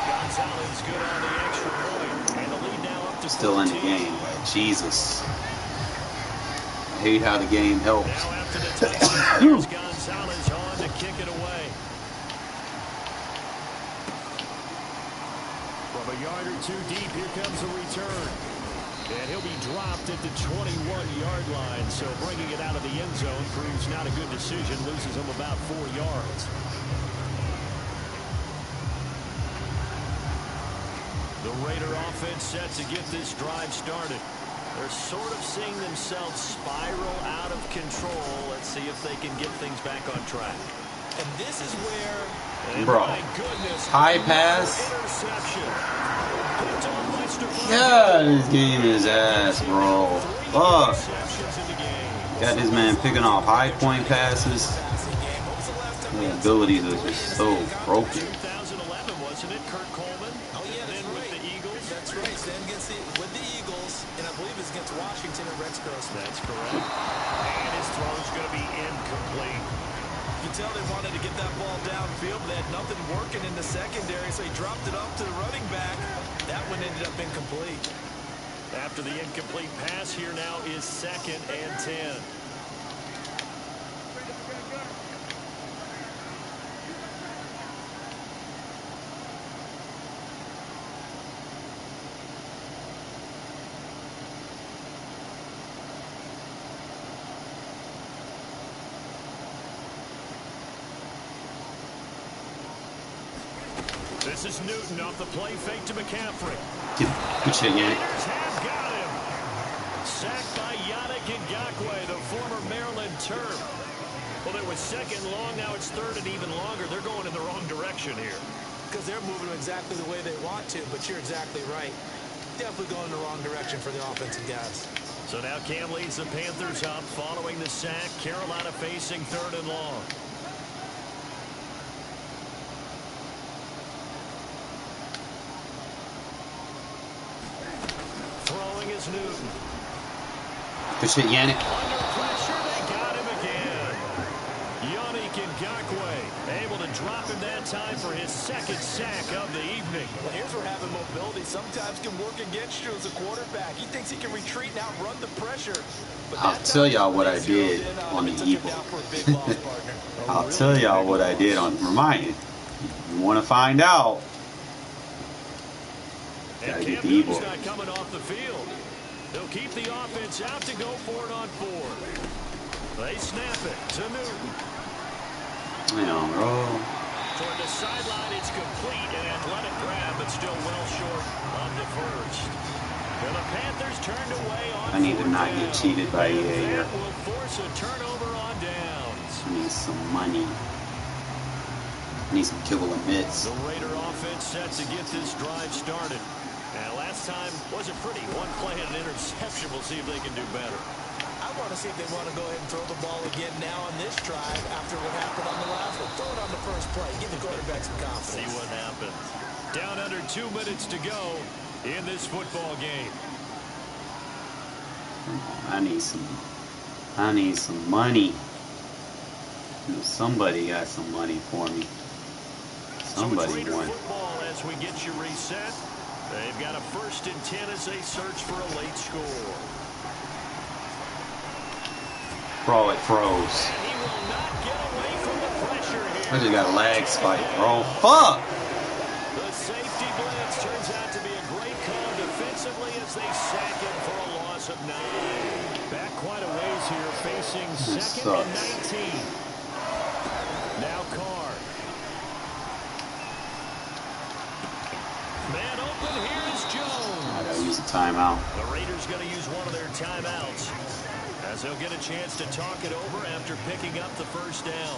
Gonzalez good on the extra point. And the lead now up to Still in the 14. game, but Jesus. I hate how the game helps. Now after the touchdown, here's Gonzalez on to kick it away. From a yard or 2 deep, here comes a return. And he'll be dropped at the 21-yard line. So bringing it out of the end zone proves not a good decision. Loses him about 4 yards. The Raider offense set to get this drive started. They're sort of seeing themselves spiral out of control. Let's see if they can get things back on track. And this is where, bro, my goodness, high pass. Interception. Picked off by Stephon. Yeah, this game is ass, bro. Fuck. Interceptions in the game. Got this man picking off high point passes. The abilities are just so broken. 2011, wasn't it, Kurt Coleman? Oh, yeah, that's Then with right. the Eagles. That's right. Stan gets it with the Eagles, and I believe it's against Washington and Rex Grossman. That's correct. And his throw's going to be incomplete. You can tell they wanted to get that ball downfield. They had nothing working in the secondary, so he dropped it up to the running back. That one ended up incomplete. After the incomplete pass, here now is 2nd and 10. This is Newton off the play fake to McCaffrey. Good shit, Yannick. Raiders have got him. Sacked by Yannick Ngakoue, the former Maryland Terp. Well, it was 2nd long, now it's 3rd and even longer. They're going in the wrong direction here. Because they're moving exactly the way they want to, but you're exactly right. Definitely going in the wrong direction for the offensive guys. So now Cam leads the Panthers up following the sack. Carolina facing 3rd and long. Throwing is Newton. Good shit, Yannick. Under pressure, they got him again. Yannick Ngakoue able to drop him that time for his 2nd sack of the evening. Well, here's where having mobility sometimes can work against you as a quarterback. He thinks he can retreat and outrun the pressure. But I'll tell y'all what I did on the Eagle. I'll tell y'all what I did on. Remind you. You want to find out? And Gotta get Cam the Eagle. Newton's not coming off the field. They'll keep the offense out to go for it on 4. They snap it to Newton. Damn, bro. Toward the sideline, it's complete. An athletic grab, but still well short of the first. And the Panthers turned away on I need to 4th not down. get cheated by EA here. That will force a turnover on downs. I need some money. I need some kibble and bits. The Raider offense set to get this drive started. And last time wasn't pretty. One play and an interception. We'll see if they can do better. I want to see if they want to go ahead and throw the ball again now on this drive after what happened on the last one. Throw it on the first play. Give the quarterback some confidence. See what happens. Down under 2 minutes to go in this football game. I need some money. You know, somebody got some money for me. So it's Somebody Raider won. football as we get you reset. They've got a 1st and 10 as they search for a late score. Bro, it froze. And he will not get away from the pressure here. I just got a lag spike, bro. Fuck! The safety blitz turns out to be a great call defensively as they sack him for a loss of 9. Back quite a ways here, facing This 2nd and sucks. 19. Now Carr. Man open, here is Jones. I gotta use a timeout. The Raiders going to use one of their timeouts as they'll get a chance to talk it over after picking up the 1st down.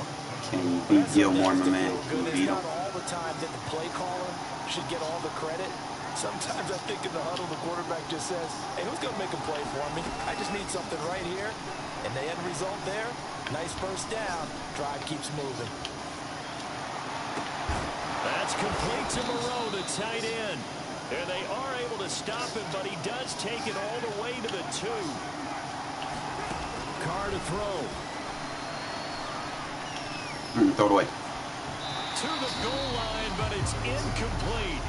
Can you beat Gilmore, my man? Can you It's beat him? not all the time that the play caller should get all the credit. Sometimes I think in the huddle, the quarterback just says, hey, who's going to make a play for me? I just need something right here. And the end result there, nice 1st down. Drive keeps moving. That's complete to Moreau, the tight end. And they are able to stop him, but he does take it all the way to the 2. Carr to throw. Throw it away. To the goal line, but it's incomplete.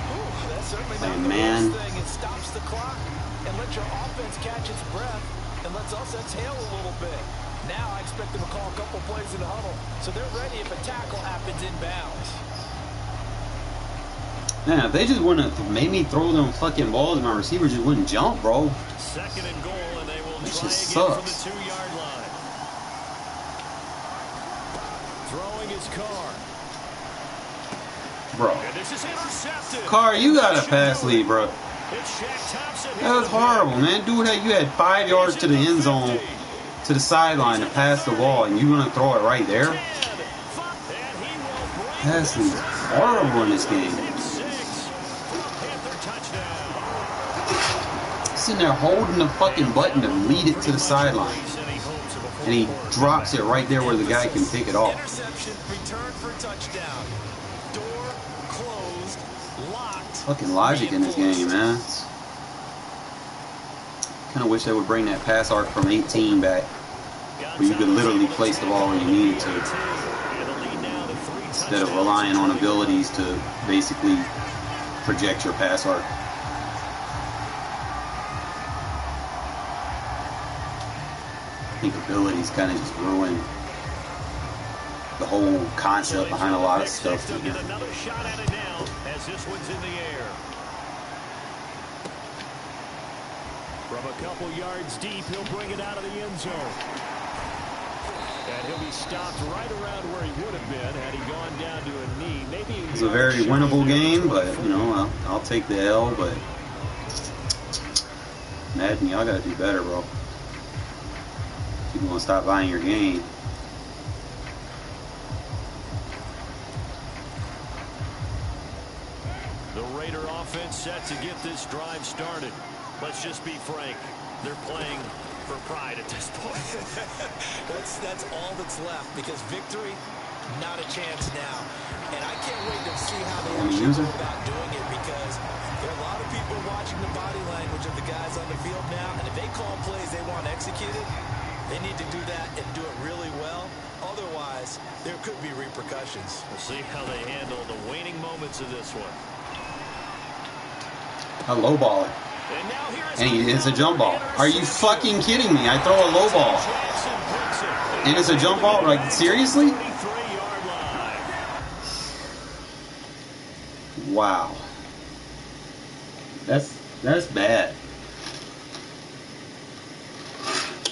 Ooh, that's certainly not Hey, the man. worst thing. It stops the clock and lets your offense catch its breath and lets us exhale a little bit. Now I expect them to call a couple plays in the huddle, so they're ready if a tackle happens inbounds. Man, if they just wouldn't have made me throw them fucking balls, my receiver just wouldn't jump, bro. Second and goal, and they will This try just again from sucks. the 2-yard line. Throwing his Carr. Bro. And this is intercepted. Carr, you got a pass lead, bro. It's Shaq Thompson. That was horrible, man. Dude, you had 5 yards to the end zone, to the sideline to pass the ball, and you gonna throw it right there? Pass lead horrible in this game. Sitting there holding the fucking button to lead it to the sideline. And he drops it right there where the guy can pick it off. Interception, return for touchdown. Door closed, locked. Fucking logic in this game, man. Kind of wish they would bring that pass arc from 18 back, where you could literally place the ball where you needed to, instead of relying on abilities to basically project your pass arc. I think abilities kind of just ruin the whole concept behind a lot of stuff. Get another shot at it now as this one's in the air. From a couple yards deep, he'll bring it out of the end zone. And he'll be stopped right around where he would have been had he gone down to a knee. Maybe it's a very winnable game, but you know, I'll take the L. But Madden, y'all gotta do better, bro. People gonna stop buying your game. The Raider offense set to get this drive started. Let's just be frank. They're playing for pride at this point. That's all that's left, because victory, not a chance now. And I can't wait to see how they actually go about doing it, because there are a lot of people watching the body language of the guys on the field now, and if they call plays they want executed, they need to do that and do it really well. Otherwise, there could be repercussions. We'll see how they handle the waning moments of this one. A low ball it. And it's a jump ball. Are you fucking kidding me? I throw a low ball. And it's a jump ball? Like, seriously? Wow. That's bad.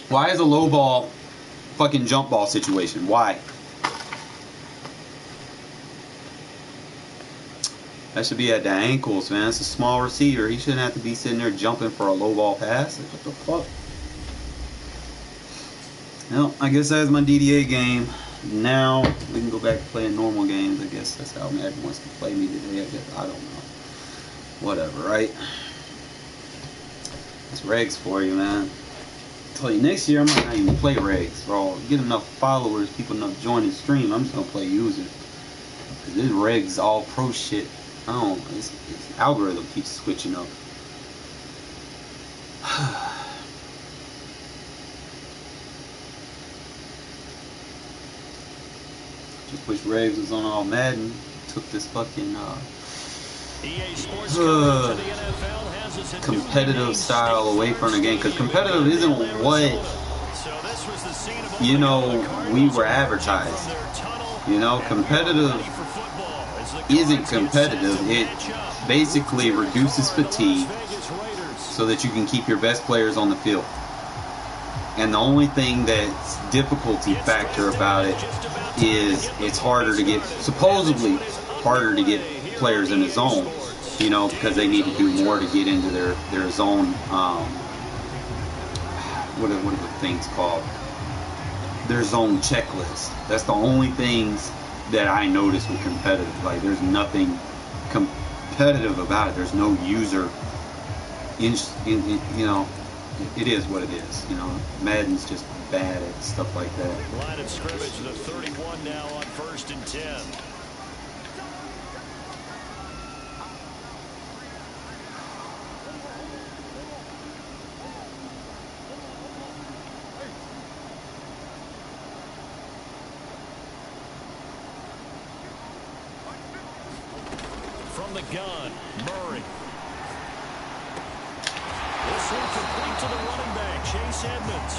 Why is a low ball fucking jump ball situation? Why? That should be at the ankles, man. It's a small receiver. He shouldn't have to be sitting there jumping for a low ball pass. What the fuck? Well, I guess that's my DDA game. Now we can go back to playing normal games. I guess that's how Madden wants to play me today. I guess I don't know. Whatever, right? It's regs for you, man. I tell you, next year I might not even play regs, bro. Get enough followers, people enough join the stream. I'm just gonna play user. Cause this regs all pro shit. I don't know. This algorithm keeps switching up. Just wish regs was on all Madden. Took this fucking competitive style away from the game, because competitive isn't what, you know, we were advertised. You know, competitive isn't competitive. It basically reduces fatigue so that you can keep your best players on the field. And the only thing that's difficulty factor about it is it's harder to get, supposedly harder to get players in the zone, you know, because they need to do more to get into their zone. What are the things called? Their zone checklist. That's the only things that I notice with competitive. Like, there's nothing competitive about it. There's no user in you know, it is what it is. You know, Madden's just bad at stuff like that. Line of scrimmage to the 31 now on 1st and 10. From the gun, Murray. This one complete to the running back, Chase Edmonds.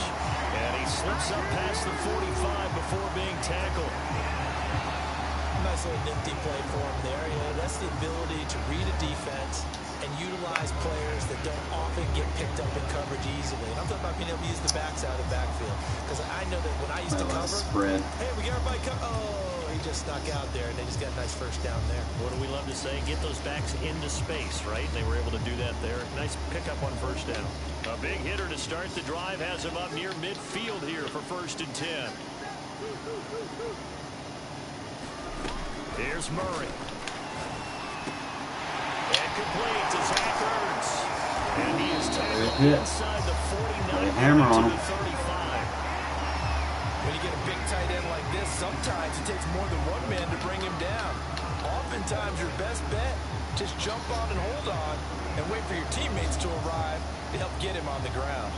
And he slips up past the 45 before being tackled. Nice little nifty play for him there. Yeah, that's the ability to read a defense and utilize players that don't often get picked up in coverage easily. And I'm talking about being able to use the backside of the backfield. Because I know that when I used to cover, spread. hey, we got everybody cover. Oh, he just snuck out there, and they just got a nice first down there. What do we love to say? Get those backs into space, right? They were able to do that there. Nice pickup on first down. A big hitter to start the drive has him up near midfield here for 1st and 10. Here's Murray. And complete to Zach Ertz. And he is tackled inside the 49 hammer on him. 35. When you get a big tight end like this, sometimes it takes more than one man to bring him down. Oftentimes, your best bet, just jump on and hold on and wait for your teammates to arrive to help get him on the ground.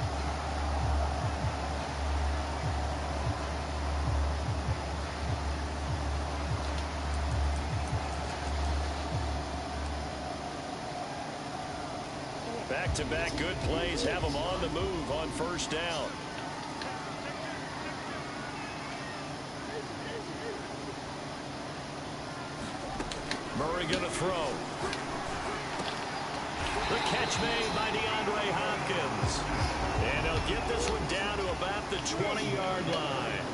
Back-to-back good plays have them on the move on first down. Murray going to throw. The catch made by DeAndre Hopkins. And he'll get this one down to about the 20-yard line.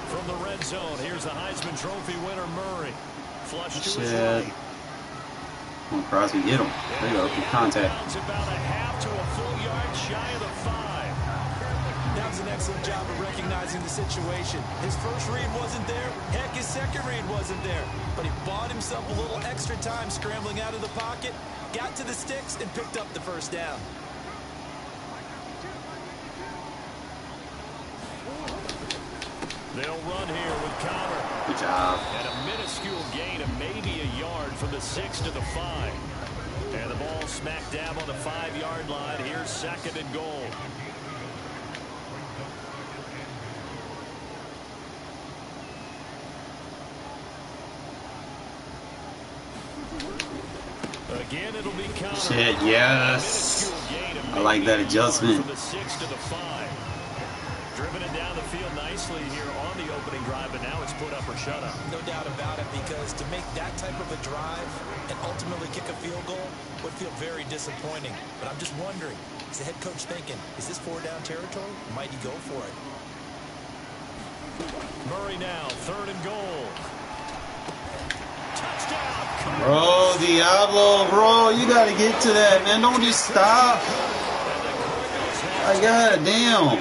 From the red zone, here's the Heisman Trophy winner, Murray. Flush to his right. Come on, Crosby, hit him. There you go, good contact. About a half to a full yard shy of the 5. That was an excellent job of recognizing the situation. His first read wasn't there. Heck, his second read wasn't there. But he bought himself a little extra time scrambling out of the pocket, got to the sticks, and picked up the first down. They'll run here with Connor. Good job. And a minuscule gain of maybe a yard from the 6 to the 5. And the ball smack dab on the 5-yard line. Here's 2nd and goal. Again, it'll be Connor. Shit, yes. I like that adjustment. From the 6 to the 5. Driven it down the field nicely here on the opening drive, but now it's put up or shut up. No doubt about it, because to make that type of a drive and ultimately kick a field goal would feel very disappointing. But I'm just wondering, is the head coach thinking, is this 4-down territory? Might he go for it? Murray now, 3rd and goal. Touchdown! Bro, Diablo, bro, you gotta get to that, man. Don't just stop. I got damn.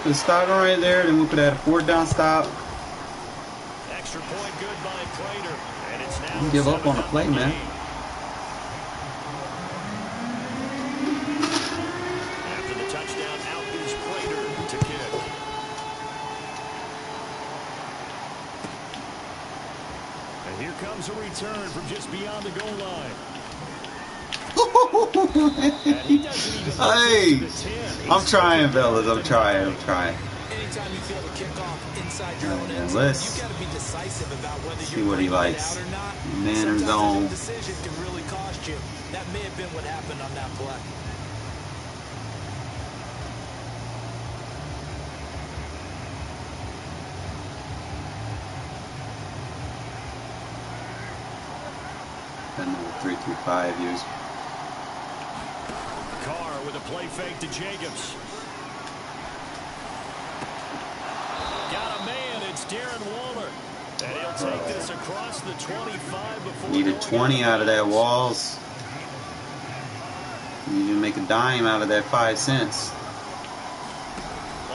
The stop right there, then we could have a 4th-down stop. Extra point good by Prater, and it's now You give up on the play, man. After the touchdown, out is Prater to kick. And here comes a return from just beyond the goal line. Hey, I'm trying, fellas. I'm trying. Anytime you feel the kickoff inside your own end zone, you got to be decisive about whether see what he likes. or not. Man or zone. Decision can really cost you. That may have been what happened on that play. That number 335 years. Carr with a play fake to Jacobs. Got a man. It's Darren Waller. And he'll take this across the 25 before Needed 20 out of that, Walls. You need to make a dime out of that 5 cents.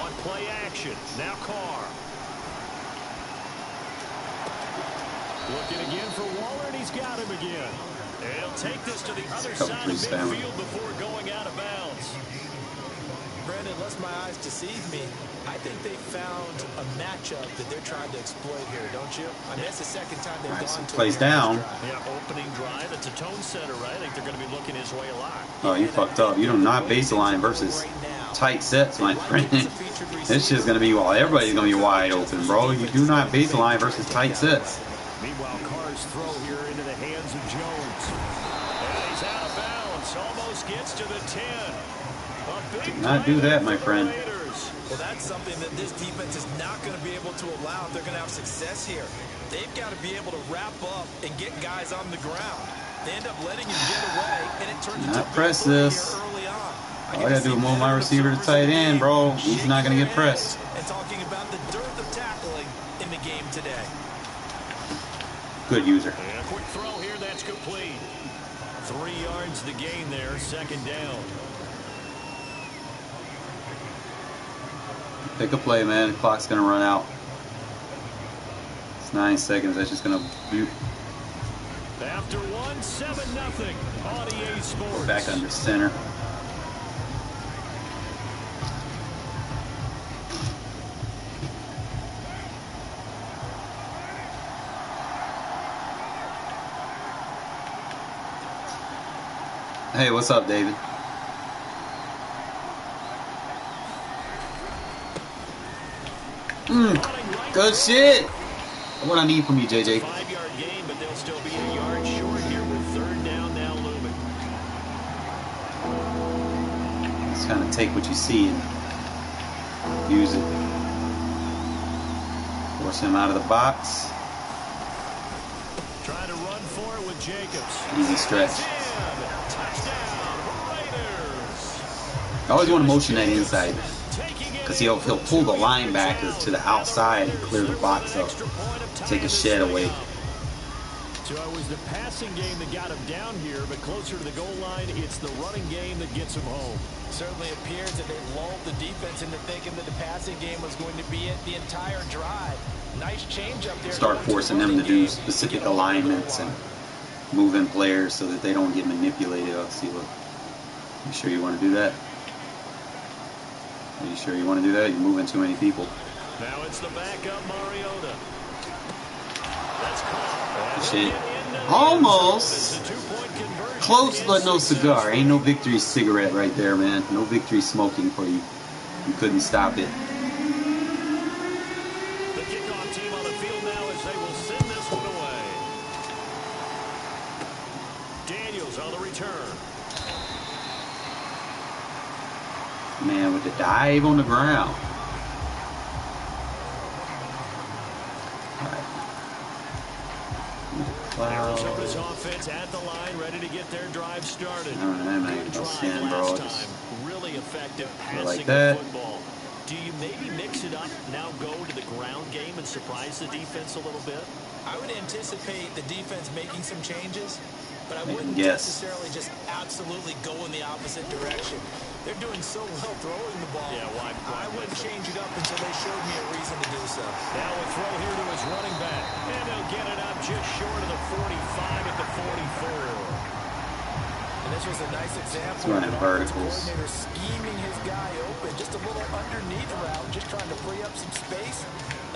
On play action. Now Carr. Looking again for Waller, and he's got him again. And he'll take this to the other side of midfield before going out of bounds. Brandon, lest my eyes deceive me, I think they found a matchup that they're trying to exploit here, don't you? I mean, that's the second time they've gone to plays down. Yeah, opening drive. It's a tone setter, right? I think they're going to be looking his way a lot. Oh, you fucked up. You do not baseline versus tight sets, my friend. This shit's going to be, well, everybody's going to be wide open, bro. You do not baseline versus tight sets. Meanwhile, Carr's throw here into the hands of Jones. And he's out of bounds. Almost gets to the 10. Did not do that, my friend. Well, that's something that this defense is not going to be able to allow if they're going to have success here. They've got to be able to wrap up and get guys on the ground. They end up letting him get away, and it turns into a big play here early on. All I got to do is move my receiver to tight end, bro. He's not going to get pressed. And talking about the dearth of tackling in the game today. Good user. And a quick throw here, that's complete. 3 yards to gain there, second down. Pick a play, man. The clock's going to run out. It's 9 seconds. That's just going to mute. After 1, 7-0 on EA Sports. Back under center. Hey, what's up, David? Good shit. What I need from you, JJ. 5-yard gain, but they'll still be a yard short here with third down now looming. Just kind of take what you see and use it. Force him out of the box. Trying to run for it with Jacobs. Easy stretch. Touchdown, Raiders. I always want to motion that inside, because he'll pull the linebacker to the outside and clear the box up, take a shed away. So it was the passing game that got him down here, but closer to the goal line, it's the running game that gets him home. Certainly appears that they lulled the defense into thinking that the passing game was going to be it the entire drive. Nice change up there. Start forcing them to do specific alignments and moving players so that they don't get manipulated. I'll see what. You sure you want to do that? Are you sure you want to do that? You're moving too many people. Now it's the backup Mariota. That's shit. Almost. Close, but no cigar. Ain't no victory cigarette right there, man. No victory smoking for you. You couldn't stop it. The kickoff team on the field now as they will send this one away. Daniels on the return. Man, with the dive on the ground. Arizona's offense at the line, ready to get their drive started. Good drive last time. Really effective passing football. Do you maybe mix it up, now go to the ground game and surprise the defense a little bit? I would anticipate the defense making some changes, but I wouldn't necessarily just absolutely go in the opposite direction. They're doing so well throwing the ball. Yeah, I wouldn't change it up until they showed me a reason to do so. Now a throw here to his running back. And they'll get it up just short of the 45 at the 44. And this was a nice example of an verticals. Coordinator scheming his guy open. Just a little underneath route, just trying to free up some space.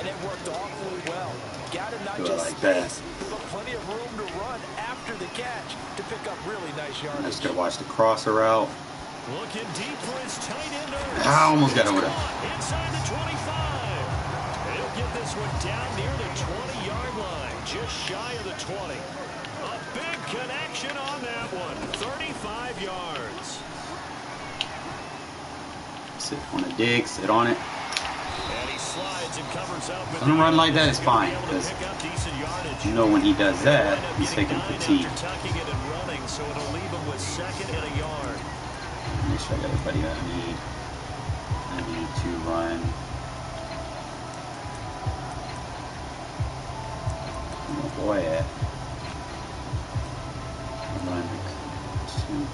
And it worked awfully well. Got him not just space, but plenty of room to run after the catch to pick up really nice yardage. Let's go watch the crosser route. Looking deep for his tight end. I almost got over there. Inside the 25. He'll get this one down near the 20-yard line, just shy of the 20. A big connection on that one. 35 yards. Sit on the dig, sit on it. And he slides and covers up. When run like that is fine, because you know when he does that, he's taking fatigue. Tucking it and running, so it'll leave him with second and a yard. Make sure I got everybody that I need to run. Oh boy, at run 2.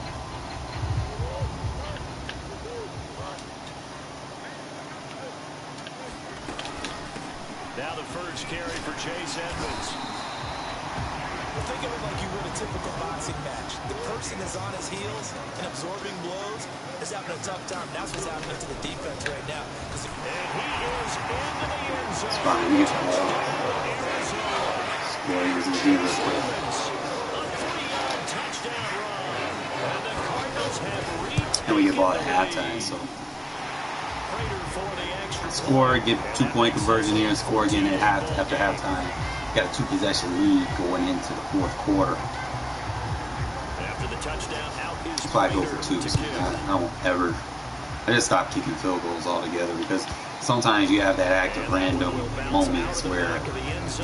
Now the first carry for Chase Edmonds. Well, think of it like you would a typical boxing match. The person is on his heels and absorbing blows, is having a tough time. That's what's happening to the defense right now. And he is into the end zone. It's fine. You can scoring is easy real quick. A 3-yard touchdown run. And the Cardinals have reached. And we get ball at halftime, so score, get 2-point conversion here, and score again at after halftime. Got a 2-possession lead going into the fourth quarter. After the touchdown, out is if I go for 2, I won't ever I just stopped kicking field goals altogether because sometimes you have that act of random moments where,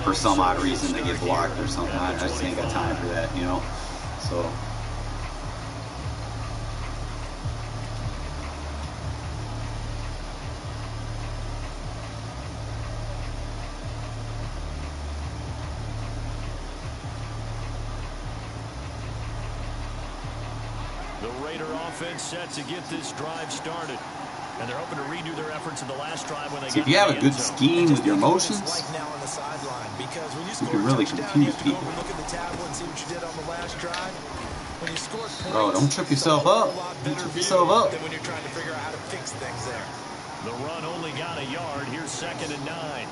for some odd reason, they get blocked or something. I just ain't got time for that, you know. So. The Raider offense set to get this drive started. And they're hoping to redo their efforts in the last drive when they So if you have a good scheme with your motions, you can really confuse people. Bro, don't trip yourself up. Don't trip yourself up. When you're trying to figure out how to fix things there. The run only got a yard. Here's 2nd and 9.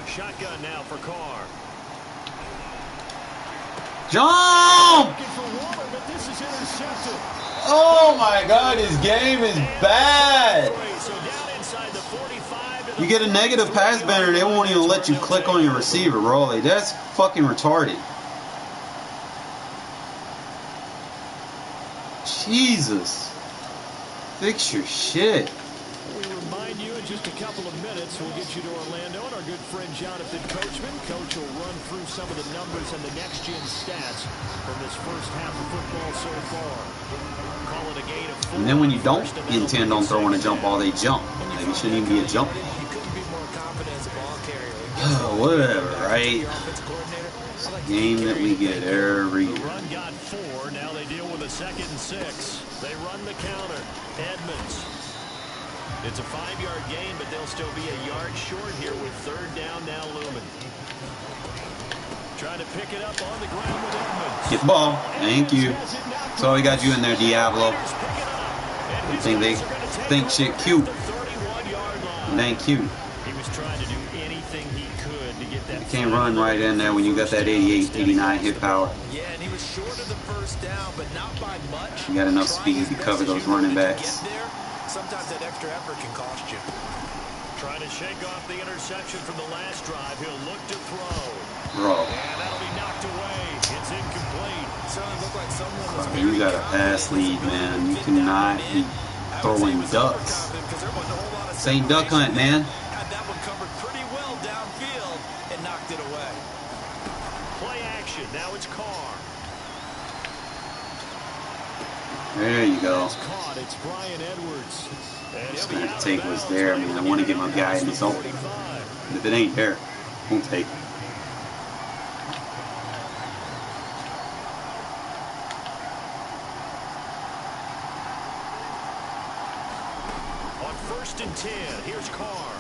Shotgun now for Carr. Jump! Looking for Waller, but this is intercepted. Oh my God, his game is bad. So down inside the 45. You get a negative pass banner, they won't even let you click on your receiver, bro. Like, that's fucking retarded. Jesus. Fix your shit. We remind you in just a couple of minutes, we'll get you to Orlando and our good friend Jonathan Coachman. Coach will run through some of the numbers and the next-gen stats from this first half of football so far. Call it a gain of 4. And then when you don't intend on throwing a jump ball, they jump. Like, it shouldn't even be a jump. You couldn't be more confident as a ball carrier. Whatever, right? It's a game that we get every The year. run got 4. Now they deal with a 2nd and 6. They run the counter. Edmonds. It's a 5-yard gain, but they'll still be a yard short here with 3rd down now looming. Trying to pick it up on the ground with Edmonds. Get the ball. Thank you. That's all we got you in there, Diablo. They think shit cute. It ain't cute. He was trying to do anything he could to get that. You can't run right in there when you got that 88, 89 hit power. Yeah, and he was short of the first down, but not by much. You got enough speed to cover those running backs. Sometimes that extra effort can cost you. Trying to shake off the interception from the last drive. He'll look to throw. Bro. And that'll be knocked away. It's incomplete. Certainly looked like someone was You got a pass lead, man. You cannot be throwing ducks. This ain't duck hunt, man. Had that one covered pretty well downfield and knocked it away. Play action. Now it's Carr. There you go. It's caught. It's Brian Edwards. And Just gonna have to take what's there. I mean, I want to get my guy in his open. But if it ain't there, won't take it. On 1st and 10, here's Carr.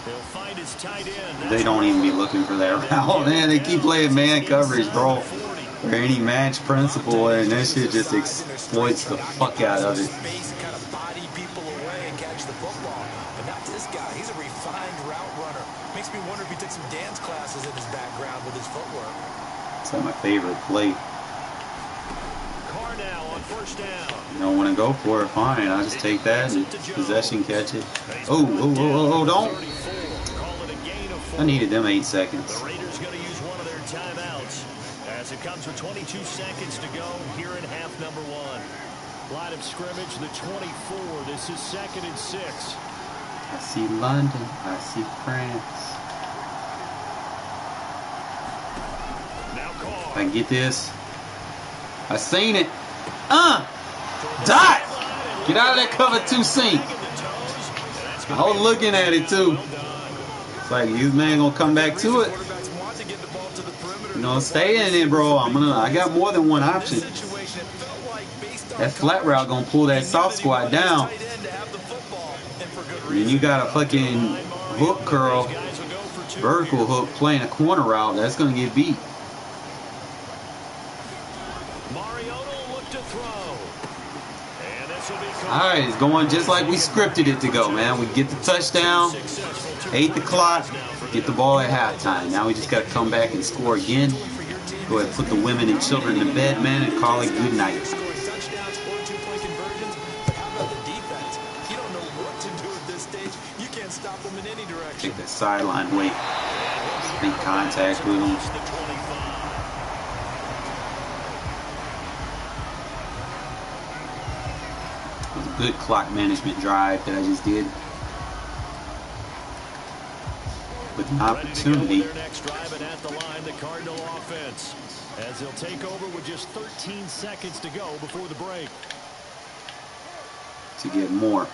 He'll find his tight end. They don't even be looking for that route. Man, they keep playing man coverage, bro. Or any match principle, and that shit just exploits the fuck out of it. Kind of body people away and catch the football. But not this guy. He's a refined route runner. Makes me wonder if he took some dance classes in his background with his footwork. It's like my favorite play. Carr now on 1st down. You don't want to go for it, fine. I'll just take that and possession catch it. Oh, don't. Call it a gain of 4. I needed them 8 seconds. The Raiders going to use one of their timeouts as it comes with 22 seconds to go here in half number 1. Line of scrimmage, the 24. This is 2nd and 6. I see London. I see France. Now Carr. If I can get this. I seen it. Dot! Get out of that cover 2 seam. I was looking at it too. It's like, this man gonna come back to it. You know, stay in it, bro. I got more than one option. That flat route gonna pull that soft squat down. And you got a fucking hook curl, vertical hook playing a corner route. That's gonna get beat. Alright, it's going just like we scripted it to go, man. We get the touchdown, 8 o'clock, get the ball at halftime. Now we just got to come back and score again. Go ahead and put the women and children to bed, man, and call it good night. stop him in any direction. Take that sideline away. Make contact with him. It was a good clock management drive that I just did. With an opportunity. Their next drive and at the line, the Cardinal offense, as they'll take over with just 13 seconds to go before the break. To get more.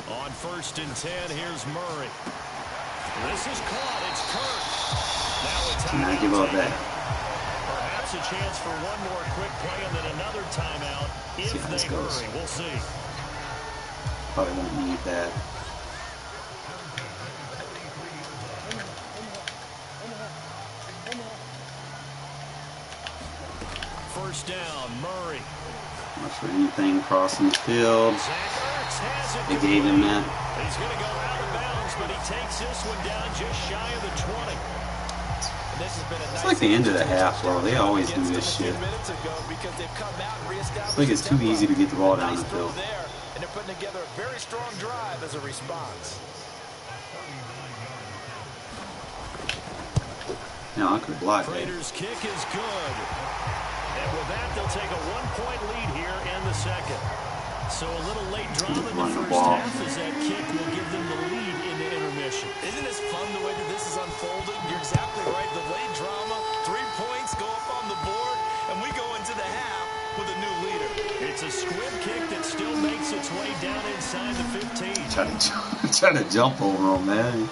On 1st and 10, here's Murray. This is caught. It's Kirk. Now it's Do not give up that. Perhaps a chance for one more quick play and then another timeout if they hurry. We'll see. Probably won't need that. First down, Murray. Not for anything crossing the field. They gave him that. He's going to go out of bounds, but he takes this one down just shy of the 20. It's like the end of the half, bro. They always do this shit. It's like it's too easy to get the ball down the field. And they're putting together a very strong drive as a response. Now I could block that. Raiders' kick is good. And with that, they'll take a 1-point lead here in the second. So a little late drama in the first half as that kick will give them the lead in the intermission. Isn't this fun the way that this is unfolding? You're exactly right. The late drama, 3 points go up on the board, and we go into the half with a new leader. It's a squib kick that still makes its way down inside the 15. Try to jump over them, man.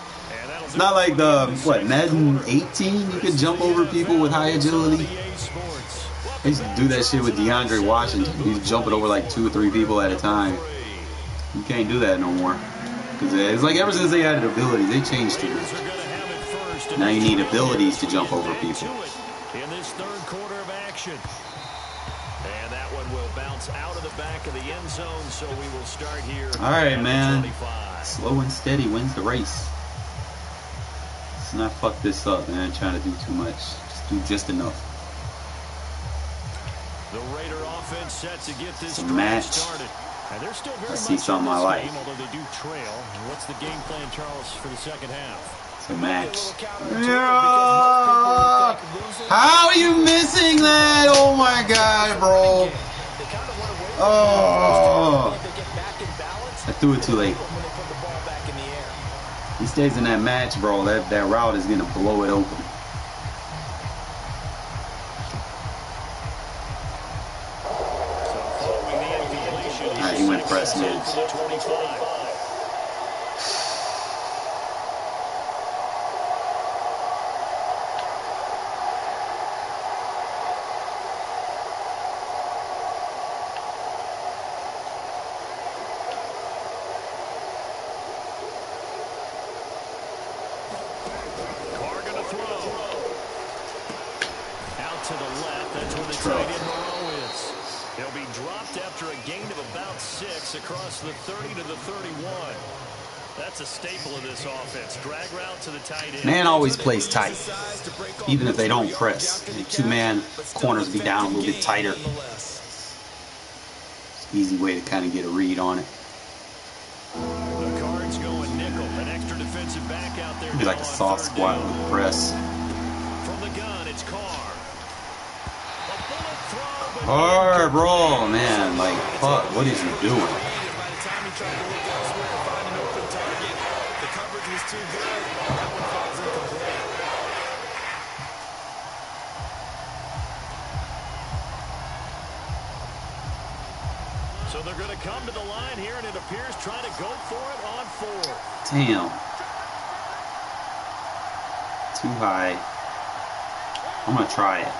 It's not like the, what, Madden 18? You could jump over people with high agility. I used to do that shit with DeAndre Washington. He's jumping over like 2 or 3 people at a time. You can't do that no more. Because it's like ever since they added abilities, they changed too much. Now you need abilities to jump over people. In this third quarter of action. And that one will bounce out of the back of the end zone, so we will start here. All right, man. Slow and steady wins the race. Let's not fuck this up, man. Trying to do too much. Just do just enough. The Raider offense set to get this match started. And they're still very see something I like. Game, although they do trail. What's the game plan, Charles, for the second half? It's a match. Yeah. How are you missing that? Oh my god, bro. Oh. I threw it too late. He stays in that match, bro. That route is gonna blow it open. Alright, he went press moves. Across the 30 to the 31. That's a staple of this offense. Drag route to the tight end. Man always plays tight, even if they don't press. The 2-man corners be down a little bit tighter. It's an easy way to kind of get a read on it. The Cards going nickel. An extra defensive back out there. Be like a soft squat with the press. From the gun, it's Carr. Hard, bro, man. Like, fuck, what is he doing? By the time he tried to look elsewhere and find an open target, the coverage was too good. That one falls incomplete. So they're going to come to the line here, and it appears trying to go for it on 4. Damn. Too high. I'm going to try it.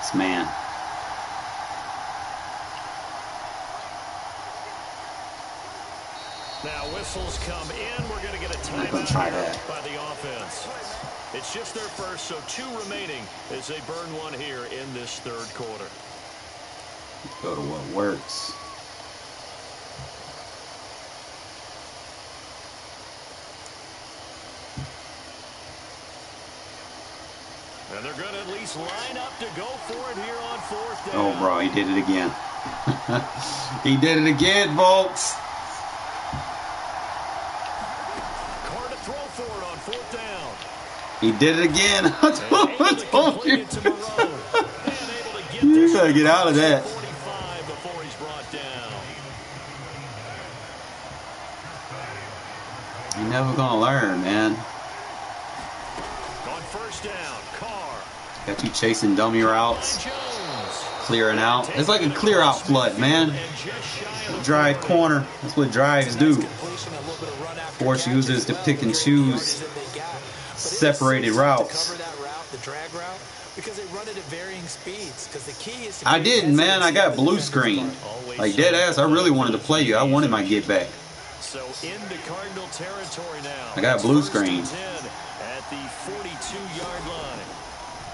This man. Now whistles come in. We're going to get a timeout by the offense. It's just their first, so 2 remaining as they burn one here in this third quarter. Let's go to what works. And they're going to at least line up to go for it here on 4th down. Oh, bro, he did it again. He did it again, folks. Carr to throw for it on 4th down. He did it again. I told you. You gotta get out of that. 45 before he's brought down. You're never gonna learn, man. On 1st down, Carr. Got you chasing dummy routes, clearing out. It's like a clear out flood, man. Drive corner. That's what drives do. Force users to pick and choose separated routes. I didn't, man. I got blue screen. Like dead ass. I really wanted to play you. I wanted my get back. So into Cardinal territory now. I got blue screen. At the 42-yard line.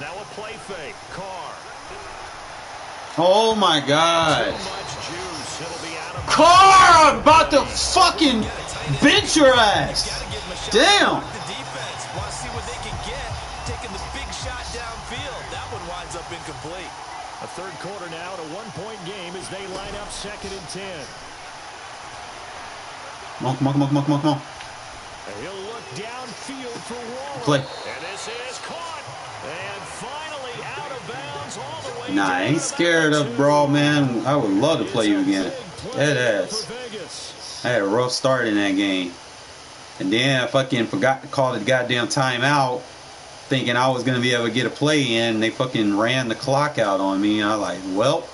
Now a play fake. Carr. Oh my God. Carr about to fucking bench your ass. Damn. Incomplete. A 3rd quarter now at a 1-point game as they line up 2nd and 10. Come on. And he'll look downfield for Waller. Play. And this is caught. And finally out of bounds all the way. Nah, I ain't scared of brawl, man. I would love to play you again. Dead ass. I had a rough start in that game. And then I fucking forgot to call the goddamn timeout, thinking I was going to be able to get a play in. They fucking ran the clock out on me. And I was like, well,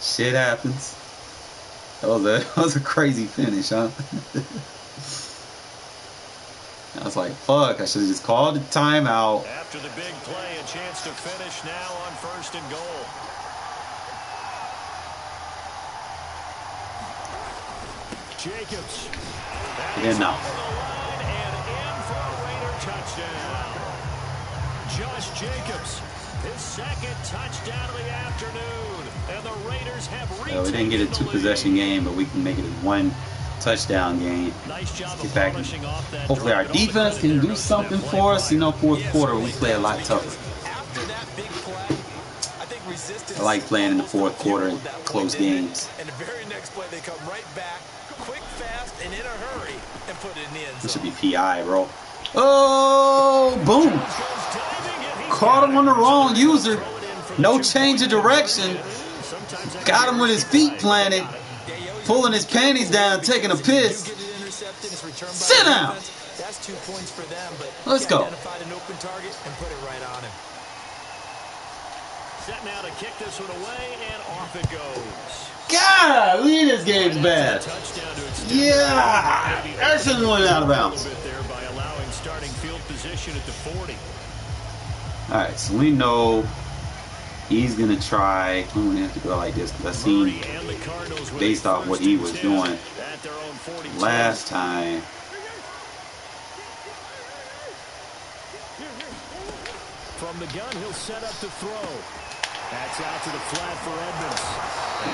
shit happens. That was a crazy finish, huh? I was like, fuck, I should have just called the timeout. After the big play, a chance to finish now on 1st and goal. Jacobs. Get in now. And in for a Raider touchdown. Josh Jacobs, his 2nd touchdown of the afternoon. And the Raiders have we didn't get a 2-possession game, but we can make it a 1 touchdown game. Nice job Get back. Hopefully our defense can do something for us. You know, 4th quarter we play a lot tougher. I like playing in the 4th quarter and close games. And the very next play they come right back, quick, fast, and in a hurry, and put it in the end zone. This should be PI, bro. Oh, boom. Caught him on the wrong user. No change of direction. Got him with his feet planted. Pulling his panties down, taking a piss. Sit down. That's 2 points for them, but let's go. Identified an open target and put it right on him. Set now to kick this one away, and off it goes. God, this game's bad. Yeah, that shouldn't went out of bounds. By allowing starting field position at the 40. All right, so we know he's gonna try. I'm gonna have to go like this because I seen based off what he was doing last time. From the gun, he'll set up to throw. That's out to the flat for Edmonds.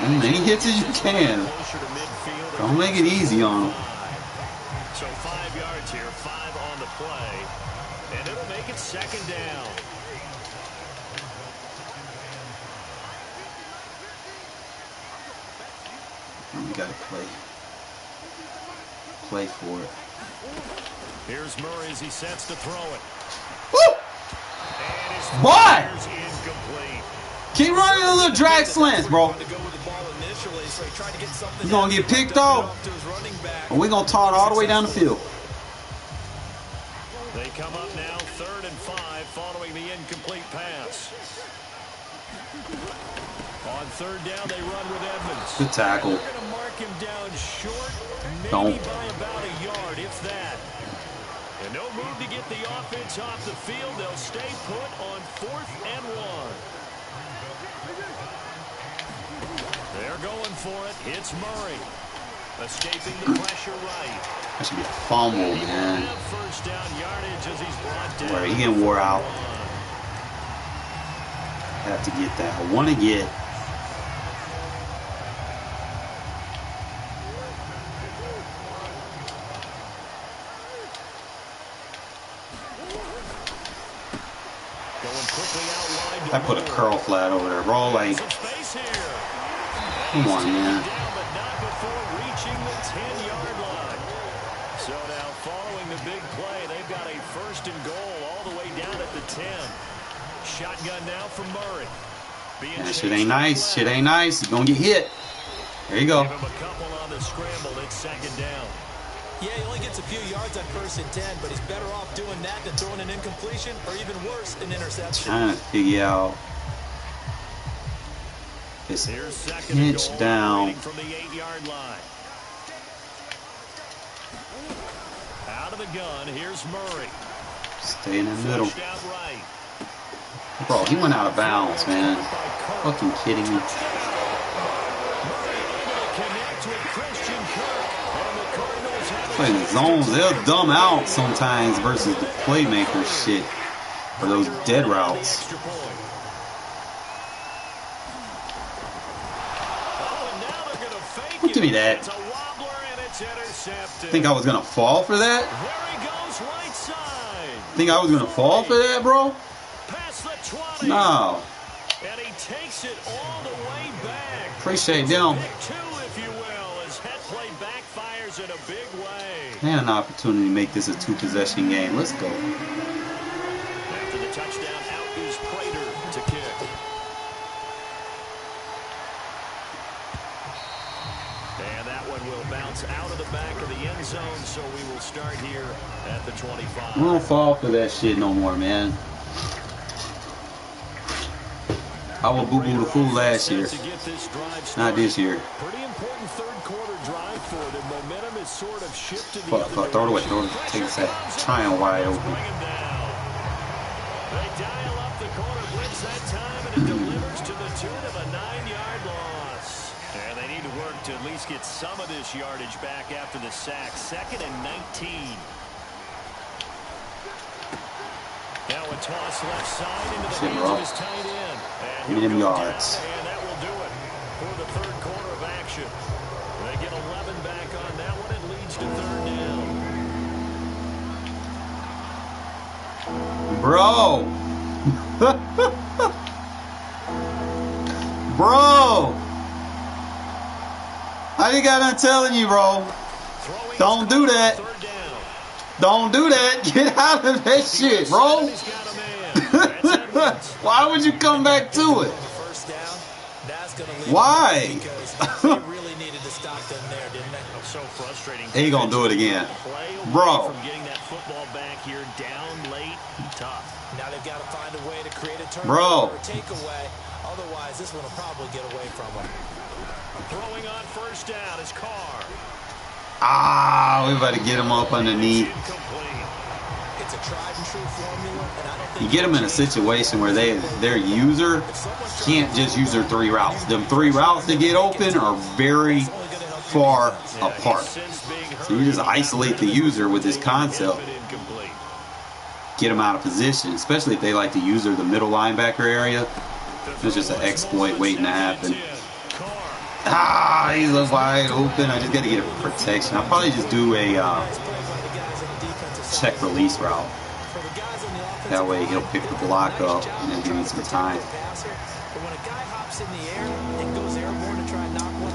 As many hits as you can. Don't make it easy on him. So 5 yards here, 5 on the play. And it'll make it 2nd down. We gotta play for it. Here's Murray as he sets to throw it. Woo! Why? Incomplete. Keep running a little drag slants, bro. He's gonna get picked off, and we're gonna toss it all the way down the field. They come up now 3rd and 5 following the incomplete pass. On 3rd down, they run with Edmonds. Good tackle. They're going to mark him down short, maybe Don't. by about a yard, if that. And no move to get the offense off the field. They'll stay put on 4th and 1. They're going for it. It's Murray. Escaping the pressure right. That should be a fumble, man. First down yardage as he's brought down. Where he getting wore out. I have to get that. I want to get. Going quickly out wide to I put a Moore. curl flat over there, bro. Like, Some space here. come on, man. Down, but not before reaching the 10-yard line. So now, following the big play, they've got a first and goal all the way down at the 10. Shotgun now from Murray. That shit ain't nice. Shit ain't nice. You're gonna get hit. There you go. Give him a couple on the scramble. It's second down. Yeah, he only gets a few yards on 1st and 10, but he's better off doing that than throwing an incompletion or even worse, an interception. Trying to figure out this pinch down. From the 8-yard line. Out of the gun, here's Murray. Stay in the middle. Out right. Bro, he went out of bounds, man. Fucking kidding me. Playing zones, they'll dumb out sometimes versus the playmaker shit for those dead routes. Give me that. Think I was gonna fall for that? Think I was gonna fall for that, bro? No. And he takes it all the way back. Appreciate them. If you will, as head play backfires in a big way. And an opportunity to make this a 2-possession game. Let's go. After the touchdown, out is Prater to kick. And that one will bounce out of the back of the end zone, so we will start here at the 25. We don't fall for that shit no more, man. I was boo-boo the fool last year. Not this year. Pretty important third quarter drive for them. Momentum is sort of shifted the Fuck, other throw it away, direction. throw it. Take that triangle wide open. Bring him down. They dial up the corner blitz that time, and it delivers to the tune of a 9-yard loss. And they need to work to at least get some of this yardage back after the sack. 2nd and 19. Now a toss left side into the hands of his tight end. Give me them yards. And that will do it for the third quarter of action. They get 11 back on that one. It leads to 3rd down. Bro. Bro. I ain't got nothing telling you, bro. Don't do that. Don't do that. Get out of that shit, bro. Why would you come back to it? Why? So frustrating. He gonna do it again, bro. From getting that football back here down late, tough. Now they've got to find a way to create a turnover Bro. or takeaway. Otherwise, this one will probably get away from them. Throwing on 1st down is Carr. Ah, we about to get him up underneath. It's a tried and true formula, and I don't think You get them in a situation where their user can't just use their 3 routes. Them 3 routes that get open are very far apart. So you just isolate the user with this concept. Get them out of position, especially if they like to use the middle linebacker area. It's just an exploit waiting to happen. Ah, he's wide open. I just got to get a protection. I'll probably just do a check release route. That way he'll pick the block up and then give me some time.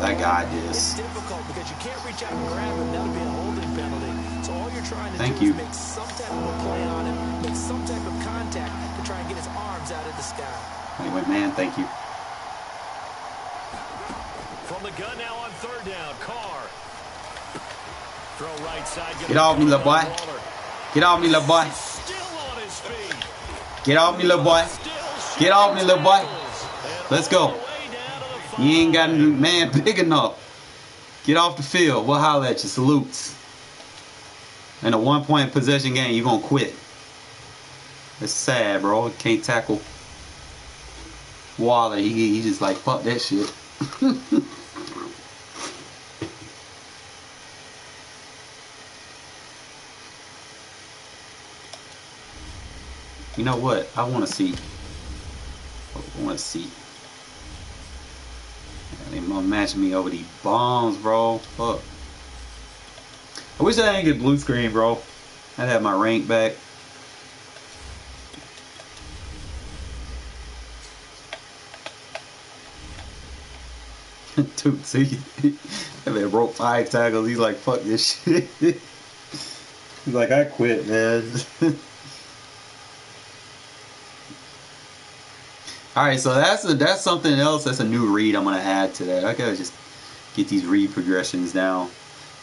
I got this. Thank you. Make some type of a play on him, make some type of contact to try and get his arms out of the sky. Anyway, man, thank you. From the gun now on 3rd down, Carr. Throw right side. Get off me, little boy. Get off me, little boy. Still on his feet. Get off me, little boy. Get off me, little boy. Let's go. You ain't got a man big enough. Get off the field. We'll holler at you. Salutes. In a 1-point possession game, you gonna quit. It's sad, bro. Can't tackle Waller. He just like, fuck that shit. You know what? I want to see. They gonna match me over these bombs, bro. Fuck. I wish I didn't get blue screen, bro. I'd have my rank back. Dude, see, they broke 5 tackles. He's like, fuck this shit. He's like, I quit, man. All right, so that's something else. That's a new read I'm gonna add to that. I gotta just get these read progressions down.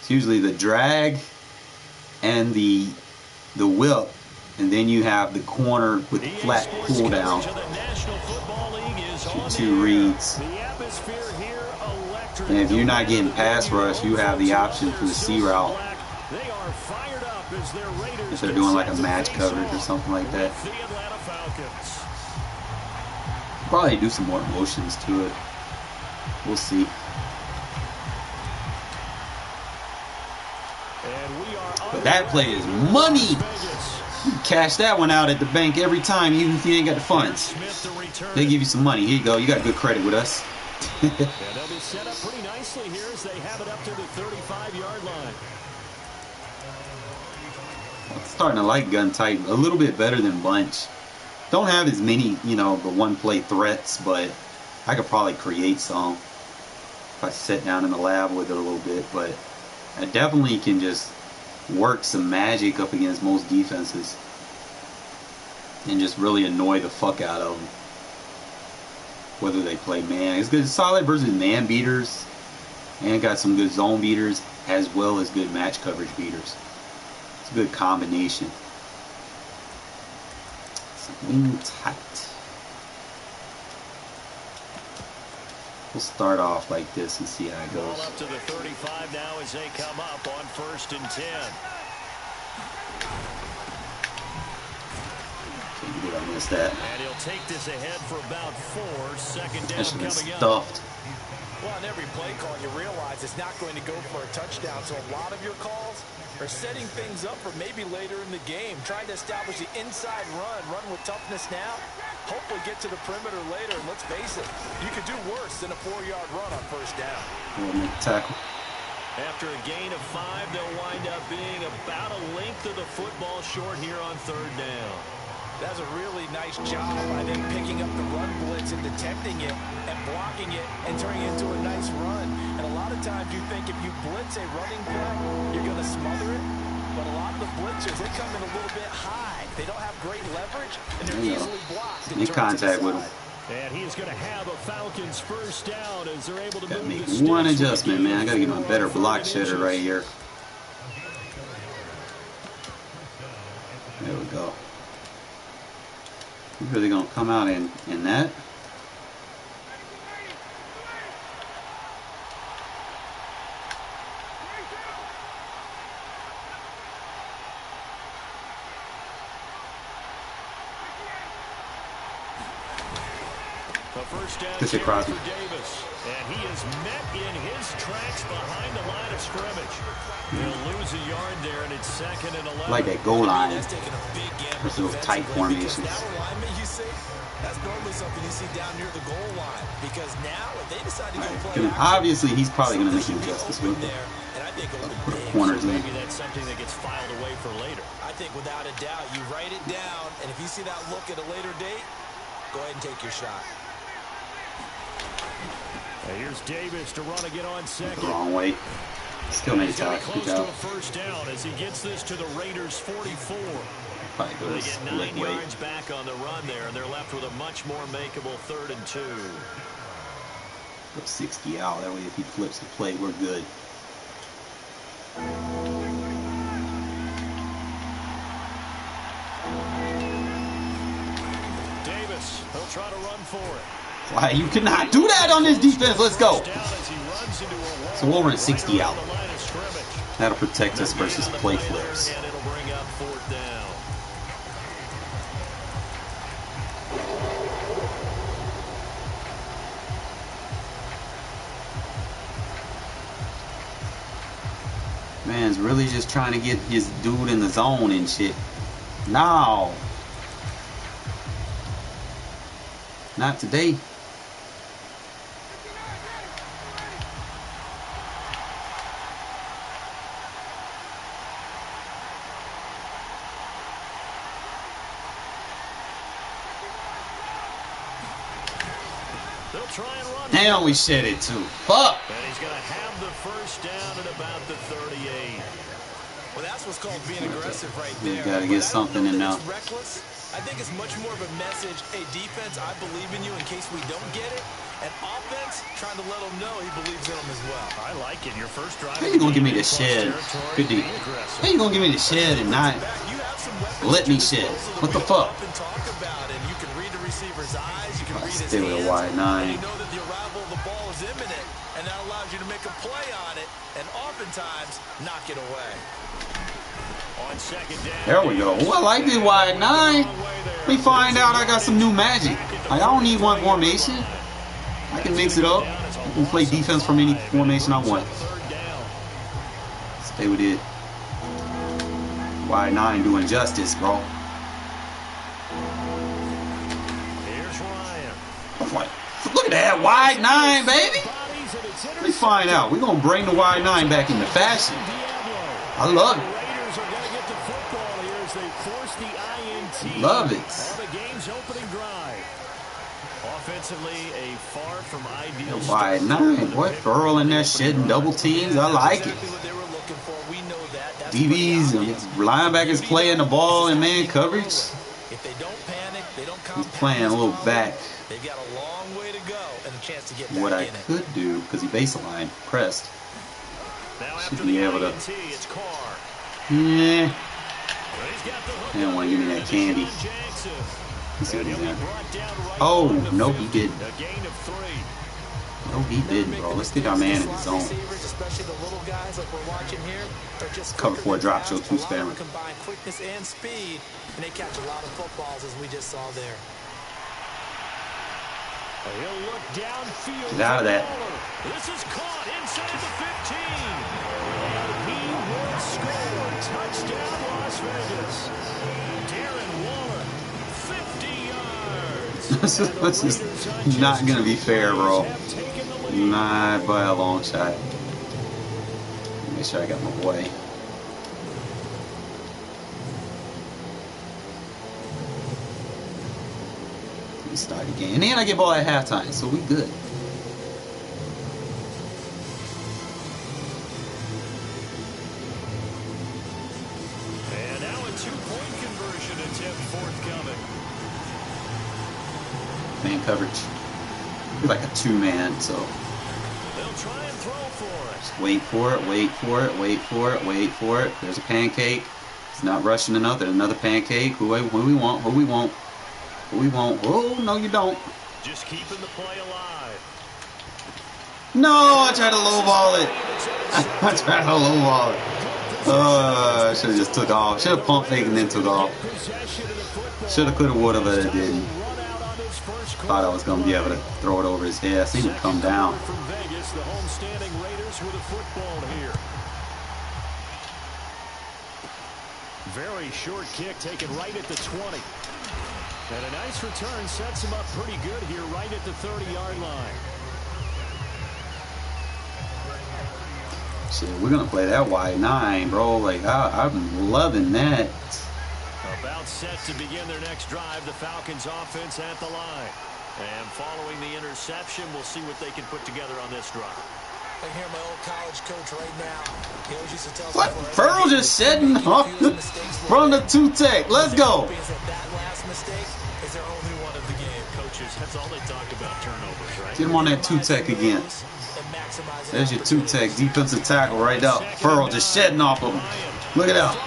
It's usually the drag and the whip, and then you have the corner with the flat pull down. 2 reads. And if you're not getting pass rush, you have the option for the C route. If they're doing like a match coverage or something like that. Probably do some more motions to it. We'll see. But that play is money. You cash that one out at the bank every time, even if you ain't got the funds. They give you some money. Here you go. You got good credit with us. And they'll be set up pretty nicely here as they have it up to the 35-yard line. I'm starting to like gun type a little bit better than bunch. Don't have as many, you know, the one-play threats, but I could probably create some if I sit down in the lab with it a little bit. But I definitely can just work some magic up against most defenses and just really annoy the fuck out of them. Whether they play man, it's good, solid versus man beaters, and got some good zone beaters as well as good match coverage beaters. It's a good combination. Wing tight. We'll start off like this and see how it goes. Ball up to the 35 now as they come up on 1st and 10. Can't believe I missed that. And he'll take this ahead for about 4. Second down That should have coming been up. stuffed. Well, on every play call, you realize it's not going to go for a touchdown, so a lot of your calls are setting things up for maybe later in the game, trying to establish the inside run with toughness now, hopefully get to the perimeter later, and let's face it, you could do worse than a 4-yard run on 1st down. We'll make a tackle. After a gain of 5, they'll wind up being about a length of the football short here on 3rd down. That's a really nice job by them picking up the run blitz and detecting it and blocking it and turning it into a nice run. And a lot of times you think if you blitz a running play, you're going to smother it. But a lot of the blitzers, they come in a little bit high. They don't have great leverage, and they're easily blocked. Make contact with him. And he's going to have a Falcons 1st down as they're able to Gotta move make one adjustment, man. I gotta get my better block shedder right here. There we go. You really gonna come out in that? Good shit, Crosby. Davis, and he is met in his tracks behind the line of scrimmage. He'll lose a yard there, and it's 2nd and 11. Like that goal line. That's taking a big gamble Versus those tight formations. that alignment you see, that's normally something you see down near the goal line. Because now, if they decide to go play action, obviously, he's probably gonna make an adjustments with it. and I think Put the corners in. Maybe that's something that gets filed away for later. I think without a doubt, you write it down, and if you see that look at a later date, go ahead and take your shot. Here's Davis to run again on 2nd. The wrong way. Still made a tackle. Close Good to job. a 1st down as he gets this to the Raiders 44. Probably They goes get 9 leg weight. yards back on the run there, and they're left with a much more makeable 3rd and 2. Go 60 out. That way, if he flips the play, we're good. Davis, he'll try to run for it. Why you cannot do that on this defense? Let's go. So we'll run 60 out. That'll protect us versus play flips. And it'll bring up 4th down. Man's really just trying to get his dude in the zone and shit. No. Not today. They'll try and run. Damn, we shed it too. Fuck. And he's going to have the first down at about the 38. Well, that's what's called being aggressive right there. You gotta get something in now. It's reckless. I think it's much more of a message. Hey, defense, I believe in you in case we don't get it. And offense, trying to let him know he believes in him as well. I like it. Your first drive. How you gonna give me the shed? Good D. How you gonna give me the shed and not let me shed? What the fuck? You can read the receiver's eyes. You can read his Stay with a wide nine. You know that the arrival of the ball is imminent, and that allows you to make a play on it, and oftentimes knock it away. On second down. There we go. Oh, I like this wide nine. Let me find out I got some new magic. I don't need one formation. I can mix it up. I can play defense from any formation I want. Stay with it. Wide nine doing justice, bro. Here's Ryan. Look at that wide nine, baby. Let me find out. We're gonna bring the wide nine back into fashion. I love it. Love it. The game's opening drive. Offensively, a far from ideal. Wide nine. What? Burrow in there shedding double teams. I like it. DBs and linebackers playing the ball in man coverage. If they don't panic, they don't He's playing a little back. They've got a long way to go and a chance to get back What I in it. could do, because he baseline pressed, should be able to. Yeah. He don't want to give me that candy. Let's see what he's doing. Oh, no, he didn't. No, he didn't, bro. Let's get our man in the zone. Cover 4 drop show 2 spammer. Combine quickness and speed, and they catch a lot of footballs as we just saw there. He'll look downfield. Get out of that. This is caught inside the 15. He will score. Touchdown, Las Vegas. Darren Waller, 50 yards. This is not going to be fair, bro. Not by a long shot. Make sure I got my boy. We start again. And then I get ball at halftime, so we good. And now a 2-point conversion attempt forthcoming. Man coverage. Be like a 2-man, so. They'll try and throw for it. Just wait for it, wait for it, wait for it, wait for it. There's a pancake. It's not rushing enough. There's another pancake. Who we want, who we want. Who we want. Oh, no, you don't. Just keeping the play alive. No, I tried to lowball it. I tried to lowball it. I should have just took off. Should have pump faked and then took off. Should have, could have, would have, but it didn't. Thought I was going to be able to throw it over his head. I seen him come down. From Vegas, the homestanding Raiders with a football here. Very short kick taken right at the 20. And a nice return sets him up pretty good here right at the 30-yard line. Shit, we're going to play that wide 9, bro. Like, I'm loving that. About set to begin their next drive, the Falcons offense at the line. And following the interception, we'll see what they can put together on this drive. I hear my old college coach right now. He always used to tell What? Farrell just setting off from the 2-tech. Let's go. That last mistake is their only one of the game. Coaches, that's all they talk about, turnovers, right? Get him on that 2-tech again. There's your 2-tech defensive tackle right up. Farrell just shedding off of him. Look at that.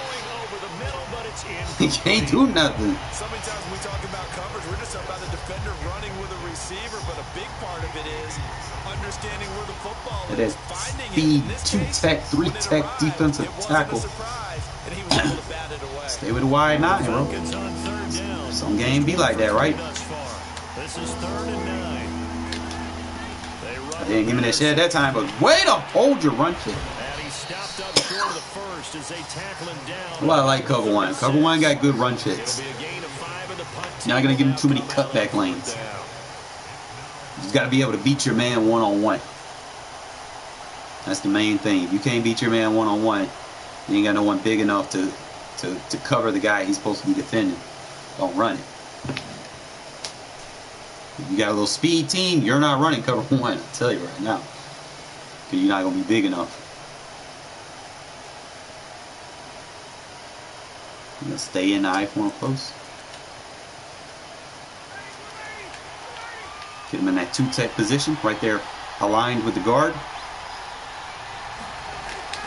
He can't do nothing. So many times when we talk about coverage, we're just about the defender running with a receiver, but a big part of it is understanding where the football is, finding speed, 2-tech, 3-tech defensive tackle. Stay with the wide 9, bro. Some game be like that, right? This is 3rd and 9. I didn't give me that shit at that time, but way to hold your run kick. And he stopped up short of the first as they tackle him down. Well, I like cover 1. Cover 1 got good run kicks. You're not going to give him too many cutback lanes. You just got to be able to beat your man one-on-one. That's the main thing. If you can't beat your man one-on-one, you ain't got no one big enough to cover the guy he's supposed to be defending. Don't run it. If you got a little speed team, you're not running cover one. I'll tell you right now. Because you're not going to be big enough. You're going to stay in the I-form post. Get him in that two-tech position right there, aligned with the guard.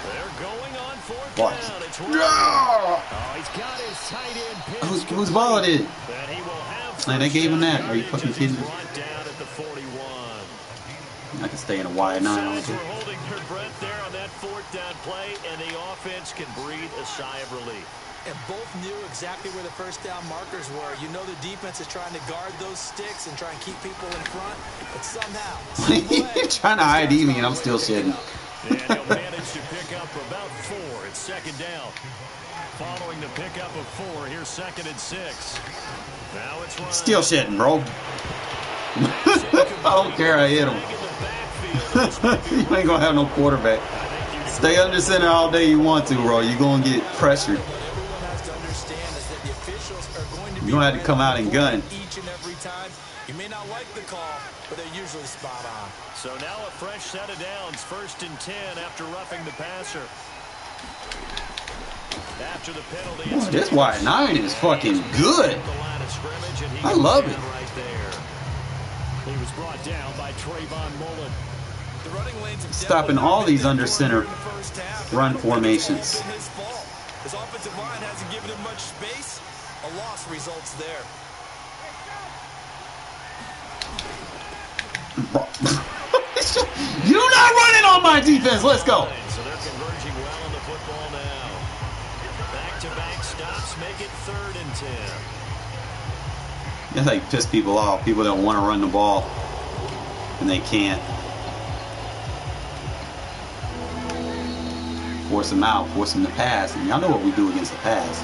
They're going on fourth Watch. down. It's Yeah! Oh, he's got his tight end Whose ball it is? And he will have Man, they gave him that. Are you yardage fucking as he's kidding me? brought down at the 41. I can stay in a wide nine. Sides were holding their breath there on that fourth down play, and the offense can breathe a sigh of relief. And both knew exactly where the first down markers were. You know the defense is trying to guard those sticks and try and keep people in front, but somehow, You're trying to ID me, and I'm still shedding. And he'll manage to pick up about 4. It's second down. Following the pickup of 4, here's 2nd and 6. Now it's Ryan. Still shedding, bro. I don't care. I hit him. You ain't gonna have no quarterback. Stay under center all day you want to, bro. You're gonna get pressured. You're gonna have to come out and gun. Each and every time. You may not like the call, but they're usually spot on. So now a fresh set of downs, 1st and 10 after roughing the passer. After the penalty, Oh, this wide nine is fucking good. I love it. Right there. He was brought down by Trayvon Mullen. The running lanes have Stopping all these under center run formations. His fault. His offensive line hasn't given him much space. A loss results there. You're not running on my defense. Let's go. So they're converging well on the football now. Back-to-back stops make it 3rd and 10. That's like piss people off. People don't want to run the ball, and they can't. Force them out, force them to pass. And y'all know what we do against the pass.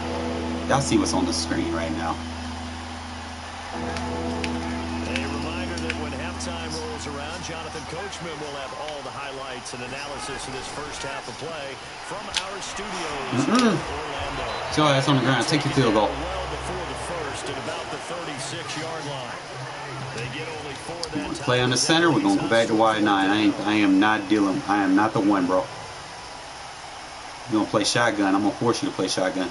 Y'all see what's on the screen right now. A reminder that when halftime rolls around, Jonathan Coachman will have all the highlights and analysis of this first half of play from our studios in Orlando. So that's on the ground. Take your field goal. Well before the first at about the 36-yard line. They get only 4 that time. Play on the center. We're gonna go back to wide nine. I am not dealing. I am not the one, bro. You're gonna play shotgun. I'm gonna force you to play shotgun.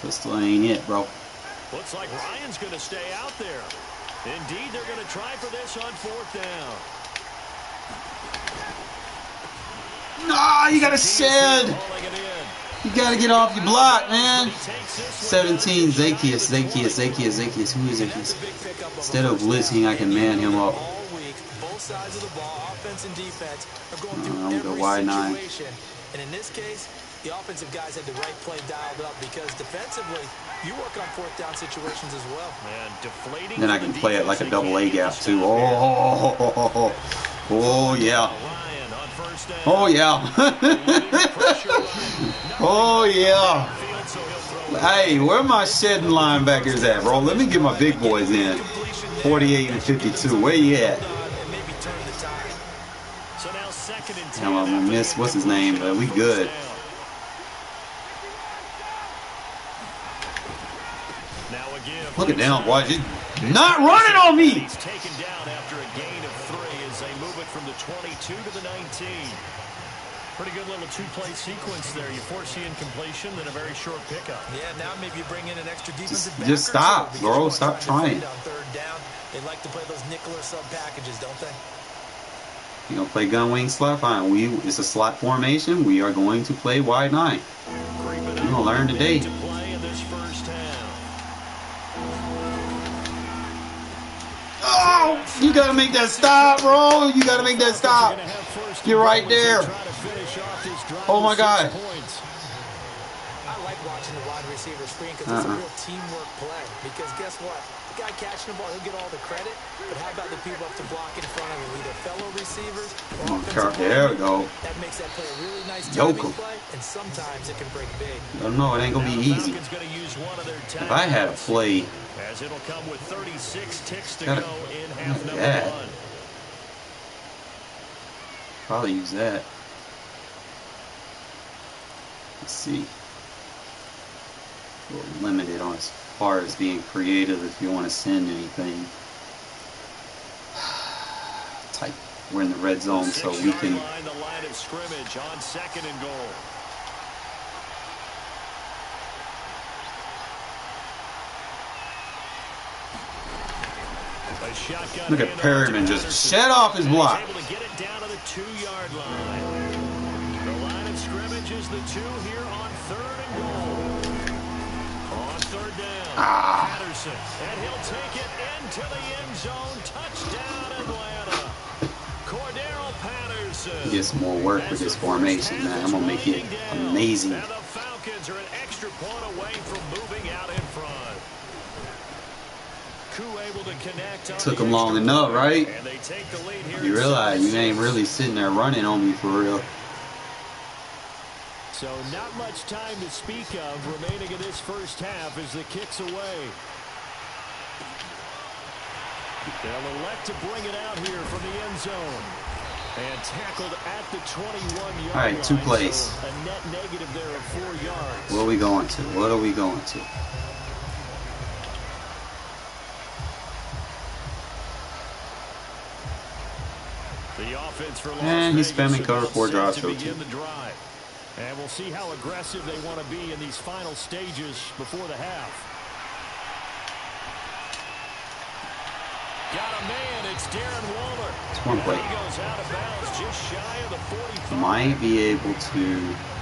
So still ain't it, bro. Looks like Ryan's going to stay out there. Indeed, they're going to try for this on 4th down. No, you gotta shed. You gotta get off your block, man. 17, Zacchaeus. Who is Zacchaeus? Instead of blitzing, I can man him up. Both sides of the ball, offense and defense, are going through I'm gonna go every wide nine. situation. And in this case, the offensive guys had the right play dialed up because defensively, you work on 4th down situations as well. And deflating. Then I can play it like a double A gap too. Oh yeah. Oh yeah. Oh yeah. Hey, where my shedding linebackers at, bro? Let me get my big boys in. 48 and 52. Where you at? So now 2nd and 10. Hell, I'm gonna miss what's his name, but we good. Now again, Look at them, boy. Just not running on me. he's taken down after a gain of 3 as they move it from the 22 to the 19. Pretty good little 2-play sequence there. You force the incompletion, then a very short pickup. Yeah, now maybe you bring in an extra defensive backer. Just stop, because bro. you Stop trying. On 3rd down, they like to play those nickel or sub packages, don't they? You gonna play gun wing slot? Fine. It's a slot formation. We are going to play wide nine. You're gonna learn today. To play in this first half. Oh, you gotta make that stop, bro. You gotta make that stop. You're right there. Oh my God. I like watching the wide receiver screen because it's a real teamwork play. Because guess what? The guy catching the ball, he'll get all the credit. But how about the people up to block in front of him? Either fellow receivers or offensive There we go. That makes that play a really nice timing play, and sometimes it can break big. I don't know. It ain't gonna be easy. If I had a play, as it'll come with 36 ticks to gotta, go in half number that. 1. Probably use that. Let's see. a little limited on as far as being creative if you want to send anything. Type. We're in the red zone, so we can. The line of scrimmage on 2nd and goal. Look at Perryman just shed off his block. Able to get it down to the 2-yard line. The line of scrimmage is the 2 here on 3rd and goal. On 3rd down, Patterson, and he'll take it into the end zone. Touchdown, Atlanta. Cordero Patterson. Get some more work with this formation, man. I'm gonna make it amazing. And the Falcons are an extra point away from moving out in front. Able to connect. Took him long enough, right? And they take the lead here. You realize you ain't really sitting there running on me for real. So not much time to speak of remaining in this first half as the kick's away. They'll elect to bring it out here from the end zone. And tackled at the 21-yard line. All right, 2 plays. So a net negative there of 4 yards. What are we going to? What are we going to? And he's spamming cover 4 drives to begin the drive. And we'll see how aggressive they want to be in these final stages before the half. Got a man, it's Darren Waller. It's 1 play. He goes out of bounds just shy of the 45. Might be able to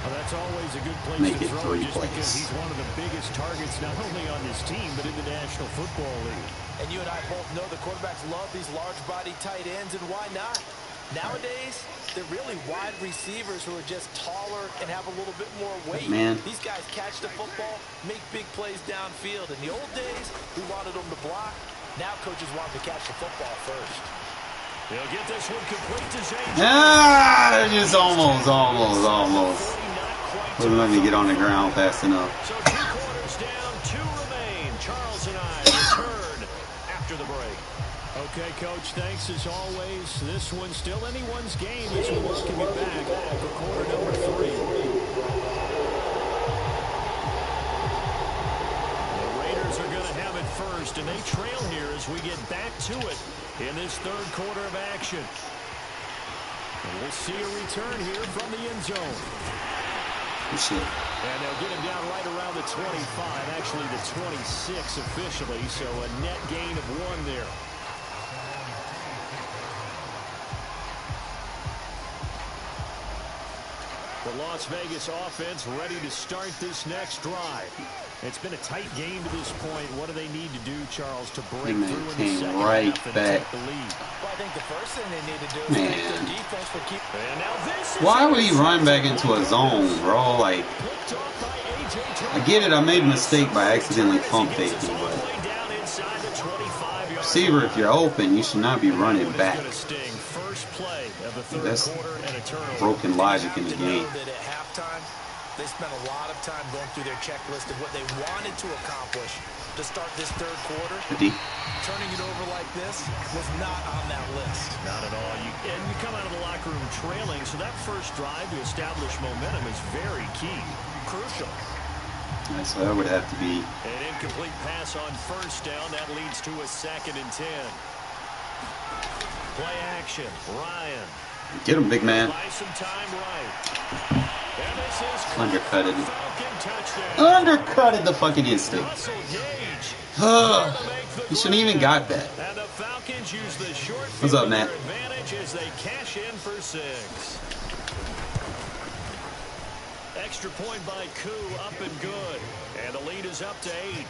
that's always a good place make to it throw 3 just because plays. he's one of the biggest targets not only on this team but in the National Football League. And you and I both know the quarterbacks love these large body tight ends, and why not? Nowadays, they're really wide receivers who are just taller and have a little bit more weight. Man. These guys catch the football, make big plays downfield. In the old days, we wanted them to block. Now coaches want them to catch the football first. They'll get this one complete to Zay. Just almost. Wouldn't let me get on the ground fast enough. So 2 quarters down, 2 remain. Charles and I return after the break. Okay, Coach, thanks as always. This one's still anyone's game as we welcome you back for quarter number 3. The Raiders are going to have it first, and they trail here as we get back to it in this 3rd quarter of action. And we'll see a return here from the end zone. And they'll get him down right around the 25, actually the 26 officially, so a net gain of 1 there. The Las Vegas offense ready to start this next drive. It's been a tight game to this point. What do they need to do, Charles, to break through in the second half and take the lead? Well, I think the first thing they need to do is make their defense for keep. And now this is Why would he run back into a zone, bro? Like, I get it. I made a mistake by accidentally pump faking, but receiver, if you're open, you should not be running back. That's broken logic in the game. At halftime, they spent a lot of time going through their checklist of what they wanted to accomplish to start this 3rd quarter. Turning it over like this was not on that list. Not at all. And you come out of the locker room trailing, so that first drive to establish momentum is very key. Crucial. So that would have to be an incomplete pass on 1st down. That leads to a 2nd and 10. Play action. Ryan. Get him, big man. Buy some time right. And this is Undercutted. Undercutted the fucking instinct. You shouldn't even got that. And the Falcons use the short What's up, Matt? advantage as they cash in for 6. Extra point by Koo, up and good. And the lead is up to 8.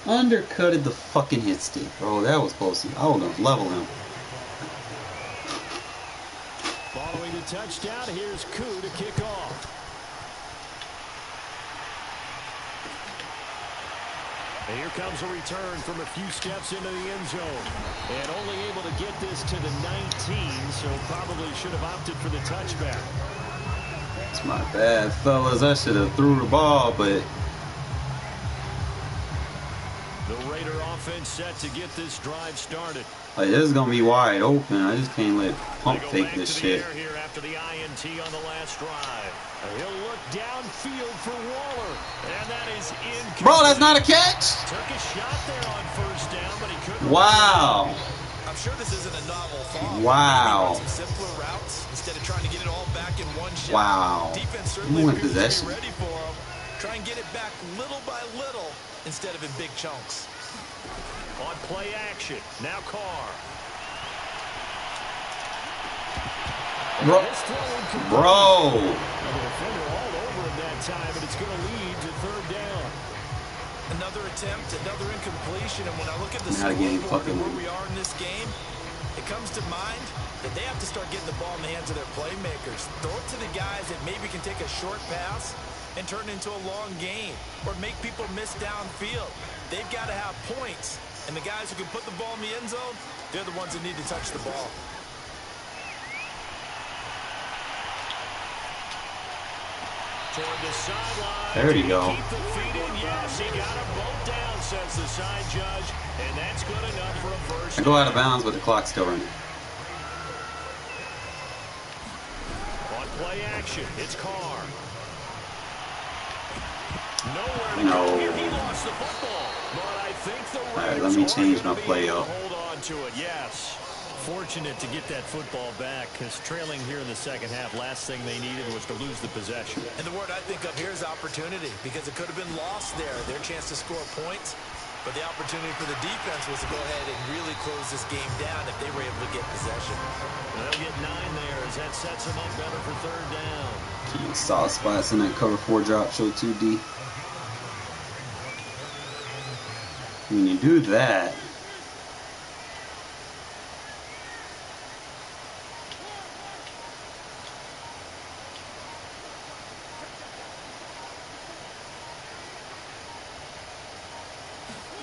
Undercutted the fucking hit stick, bro. That was close. I was gonna level him. Following the touchdown, here's Koo to kick off. And here comes a return from a few steps into the end zone. And only able to get this to the 19, so probably should have opted for the touchback. It's my bad, fellas. I should have threw the ball, but the Raider offense set to get this drive started. Like, this is gonna be wide open. I just can't let pump They go fake back this to the shit. air here after the INT on the last drive. He'll look downfield for Waller, and that is incomplete. Bro, that's not a catch. Took a shot there on first down, but he couldn't. Wow. I'm sure this isn't a novel thought. Wow. Maybe run some simpler routes instead of trying to get it all back in one shot. Wow. Defense You certainly want appears possession. to be ready for him. Try and get it back little by little instead of in big chunks. On play action, now Carr. Bro. Bro. The defender all over him that time, but it's going to lead to third down. Another attempt, another incompletion, and when I look at the Not again, scoreboard and fucking where we are in this game, it comes to mind that they have to start getting the ball in the hands of their playmakers. Throw it to the guys that maybe can take a short pass and turn it into a long gain or make people miss downfield. They've got to have points, and the guys who can put the ball in the end zone, they're the ones that need to touch the ball. Toward the sideline. There you go. Keep the feet in. Yes, he got them both down, says the side judge, and that's good enough for a first. I go out of bounds, but the clock's still running. On play action, it's Carr. Nowhere to No. go here. He lost the football, but I think the Alright, let me Raiders change are my gonna be play able up. to hold on to it. Yes. Fortunate to get that football back, because trailing here in the second half, last thing they needed was to lose the possession. And the word I think of here is opportunity, because it could have been lost there, their chance to score points. But the opportunity for the defense was to go ahead and really close this game down if they were able to get possession. They'll get 9 there as that sets them up better for third down. Keep solid spots in that cover 4 drop, show 2D. When you do that,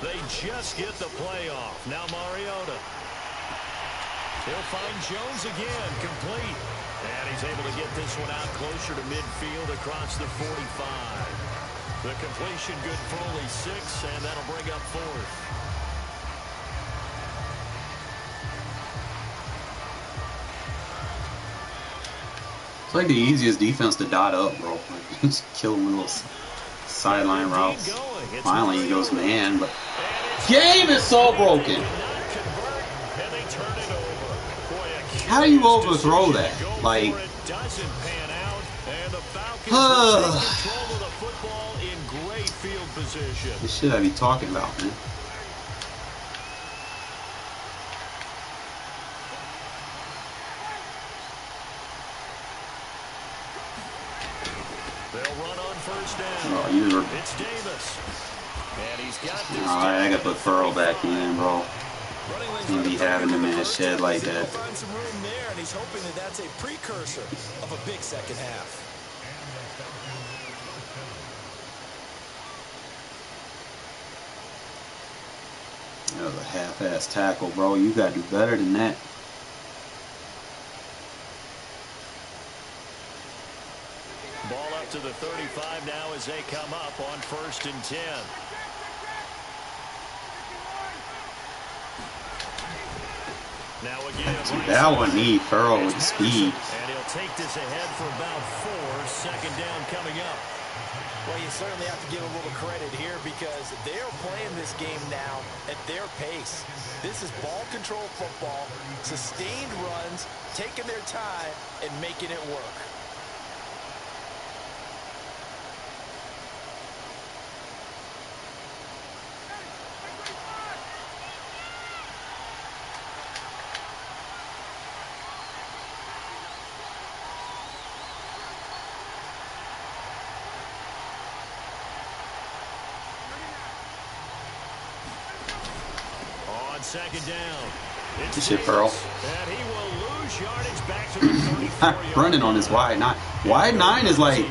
they just get the play off. Now Mariota. He'll find Jones again, complete. And he's able to get this one out closer to midfield across the 45. The completion good for only 6, and that'll bring up 4th. it's like the easiest defense to dot up, bro. Just kill them with little sideline routes. Finally, he goes man, but game is so broken. How do you overthrow that? Like, this shit I be talking about, man. They'll run on first down. Oh, you were... It's Davis. And he's got this. Alright, I gotta put Furrow back in, bro. Can't be having him in a shed like that. Find some room there, and he's hoping that that's a precursor of a big second half. That was a half-ass tackle, bro. You gotta do better than that. Ball up to the 35 now as they come up on 1st and 10. Now again, That one need Furrow with the speed. and he'll take this ahead for about 4. Second down coming up. Well, you certainly have to give a little credit here because they're playing this game now at their pace. This is ball control football, sustained runs, taking their time and making it work. On second down. Good shit, Pearl. And he will lose yardage back to the 34-yard Running on his wide 9. Wide 9 is like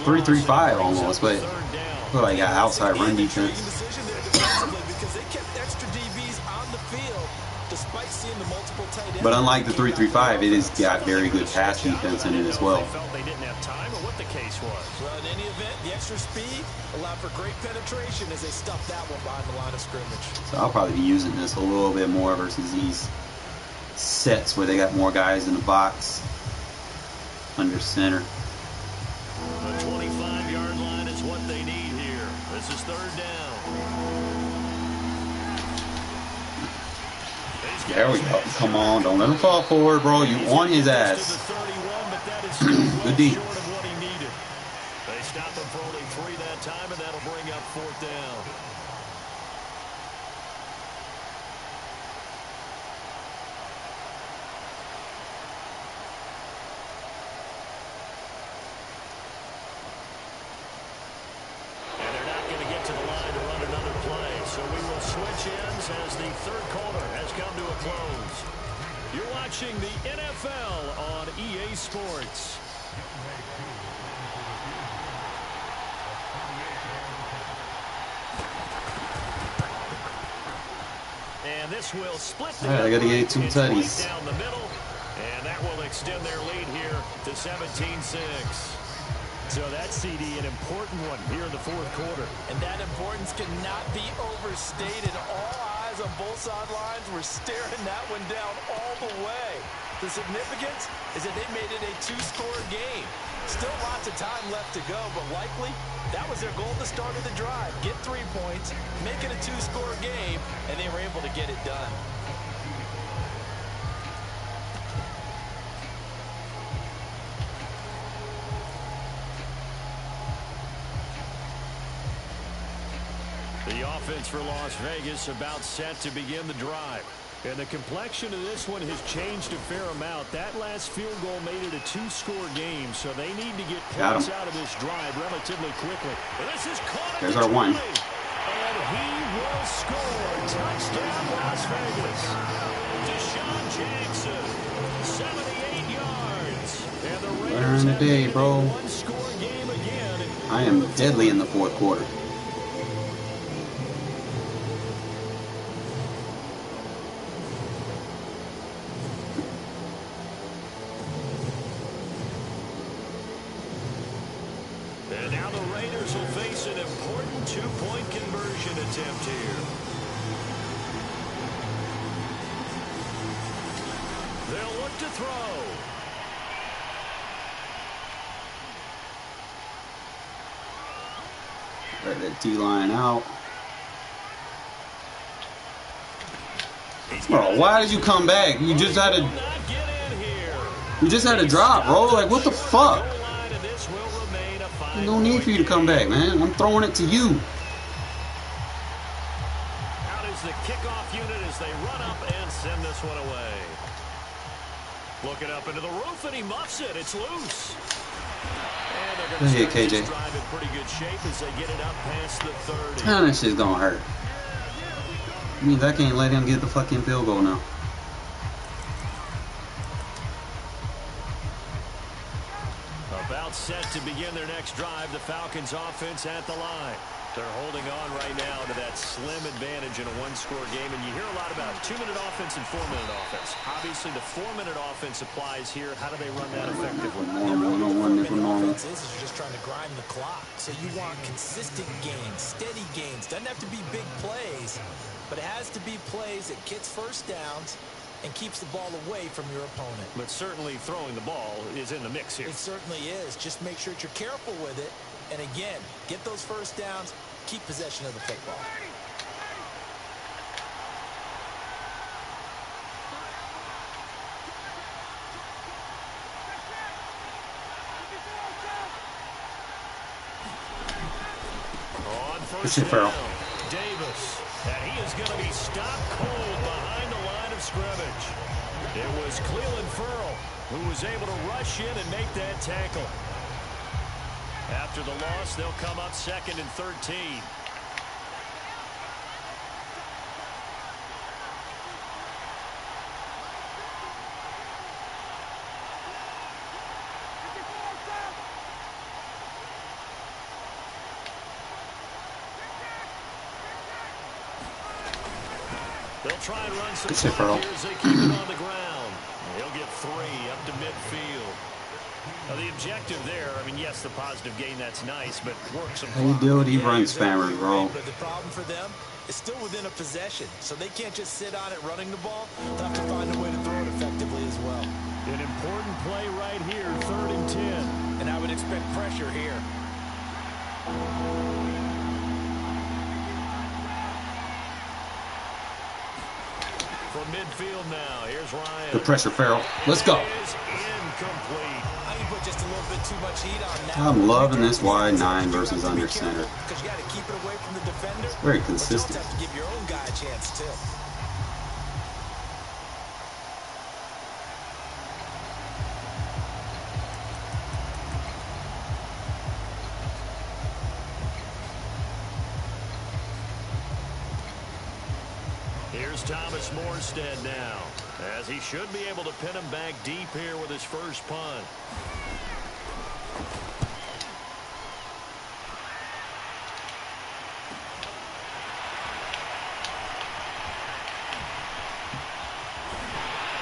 3-3-5 almost, but I feel like outside run defense. Decision there defensively because they kept extra DBs on the field despite seeing the multiple tight But unlike the 3-3-5, it has got very good pass defense in it as well. They felt they didn't have time or what the case was. Well, in any event, the extra speed allowed for great penetration as they stuffed that one behind the line of scrimmage. So I'll probably be using this a little bit more versus these sets where they got more guys in the box under center. The 25-yard line is what they need here. This is third down. There we go. Come on, don't let him fall forward, bro. You on his ass. Good D. They stop him for only 3 that time, and that'll bring up fourth down. And they're not going to get to the line to run another play, so we will switch ends as the third quarter has come to a close. You're watching the NFL on EA Sports. And this will split the I got to get 2 tutties. down the middle, and that will extend their lead here to 17-6. So that CD, an important one here in the fourth quarter. And that importance cannot be overstated. All eyes on both sidelines were staring that one down all the way. The significance is that they made it a 2-score game. Still lots of time left to go, but likely that was their goal at the start of the drive. Get 3 points, make it a 2-score game, and they were able to get it done. The offense for Las Vegas about set to begin the drive. And the complexion of this one has changed a fair amount. That last field goal made it a 2-score game, so they need to get points out of this drive relatively quickly. And this is caught. There's our 1. And he will score. Touchdown, Las Vegas. Deshaun Jackson, 78 yards. And the Raiders Learn today, bro. one-score game again. I am deadly in the fourth quarter. And now the Raiders will face an important 2-point conversion attempt here. They'll look to throw. Right, that D-line out. Bro, why did you come back? You just had to drop, bro. Like, what the fuck? No need for you to come back, man. I'm throwing it to you. Out is the kickoff unit as they run up and send this one away. Looking up into the roof, and he muffs it. It's loose. And they're going to start this drive in pretty good shape as they get it up past the 30. Man, that shit's gonna hurt. Means I can't let him get the fucking field goal now. About set to begin their next drive, the Falcons offense at the line. They're holding on right now to that slim advantage in a 1-score game, and you hear a lot about 2-minute offense and 4-minute offense. Obviously, the 4-minute offense applies here. How do they run that effectively? Offense is you're just trying to grind the clock. So you want consistent gains, steady gains. Doesn't have to be big plays, but it has to be plays that gets first downs and keeps the ball away from your opponent. But certainly throwing the ball is in the mix here. It certainly is. Just make sure that you're careful with it. And again, get those first downs, keep possession of the football. On first down, Davis. And he is going to be stopped cold behind the line of scrimmage. It was Cleveland Ferrell who was able to rush in and make that tackle. After the loss, they'll come up 2nd and 13. They'll try and run some clock here as they keep it on the ground. 3 up to midfield. Now the objective there, I mean, yes, the positive gain, that's nice, but work some How you deal with these run spammers, exactly bro? right, but the problem for them is still within a possession, so they can't just sit on it running the ball. They'll have to find a way to throw it effectively as well. An important play right here, 3rd and 10. And I would expect pressure here. From midfield now, here's Ryan. The pressure, Farrell. Let's go. Is incomplete. I can put just a little bit too much heat on that. I'm loving this wide 9 versus under center. Because you got to keep it away from the defender. It's very But you consistent. also have to give your own guy a chance too. Here's Thomas Morstead now, as he should be able to pin him back deep here with his first punt.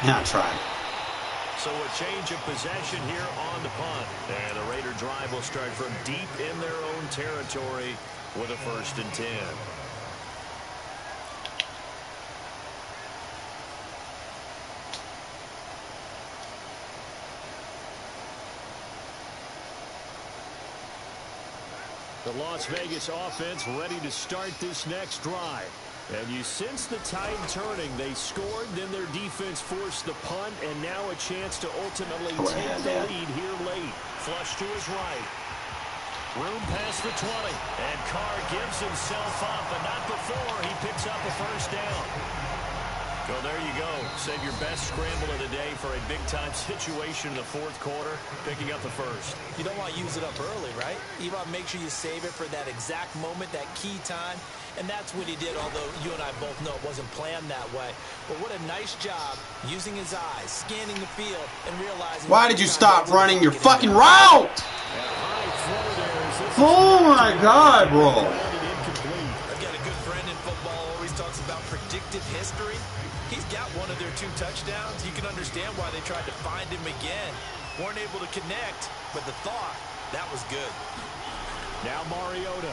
Yeah, try. So a change of possession here on the punt. And the Raider drive will start from deep in their own territory with a 1st and 10. The Las Vegas offense ready to start this next drive. And you sense the tide turning. They scored, then their defense forced the punt, and now a chance to ultimately take the lead here late. Flush to his right. Room past the 20. And Carr gives himself up, but not before he picks up a 1st down. Well, there you go. Save your best scramble of the day for a big-time situation in the 4th quarter, picking up the 1st. You don't want to use it up early, right? You want to make sure you save it for that exact moment, that key time. And that's what he did, although you and I both know it wasn't planned that way. But what a nice job using his eyes, scanning the field, and realizing... Why did you stop running your fucking route? Oh my God, bro. I've got a good friend in football, always talks about predictive history. He's got one of their 2 touchdowns. You can understand why they tried to find him again. Weren't able to connect, but the thought, that was good. Now Mariota.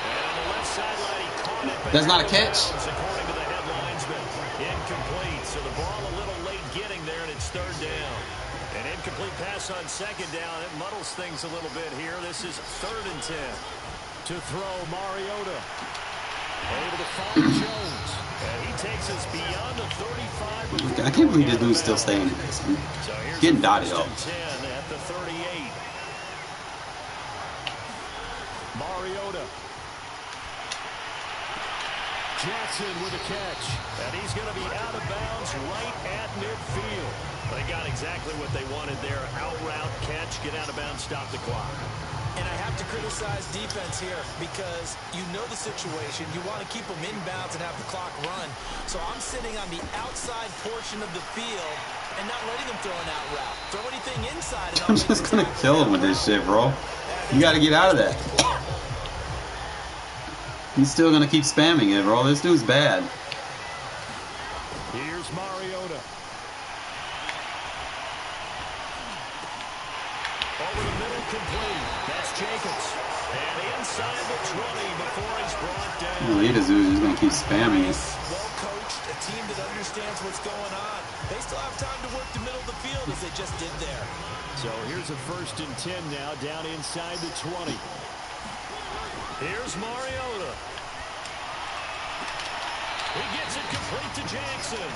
And on the left sideline, he caught it. That's not a catch. According to the head linesman, incomplete. So the ball a little late getting there, and it's 3rd down. An incomplete pass on 2nd down. It muddles things a little bit here. This is 3rd and 10. To throw, Mariota. Able to find Jones. And he takes us beyond the 35. I can't believe this dude's still staying in this. So here's Getting dotted up. 10 at the 38. Mariota. Jackson with a catch. And he's going to be out of bounds right at midfield. They got exactly what they wanted there. Out route, catch, get out of bounds, stop the clock. And I have to criticize defense here because you know the situation. You want to keep them inbounds and have the clock run. So I'm sitting on the outside portion of the field and not letting them throw an out route. Throw anything inside. And I'm just going to kill him with this shit, bro. You got to get out of that. He's still going to keep spamming it, bro. This dude's bad. Here's Mariota. Over the middle, complete. That's Jacobs. And inside the 20 before he's brought down. Later, dude's just going to keep spamming it. Well coached, a team that understands what's going on. They still have time to work the middle of the field as they just did there. So here's a 1st and 10 now, down inside the 20. Here's Mariota. He gets it complete to Jackson.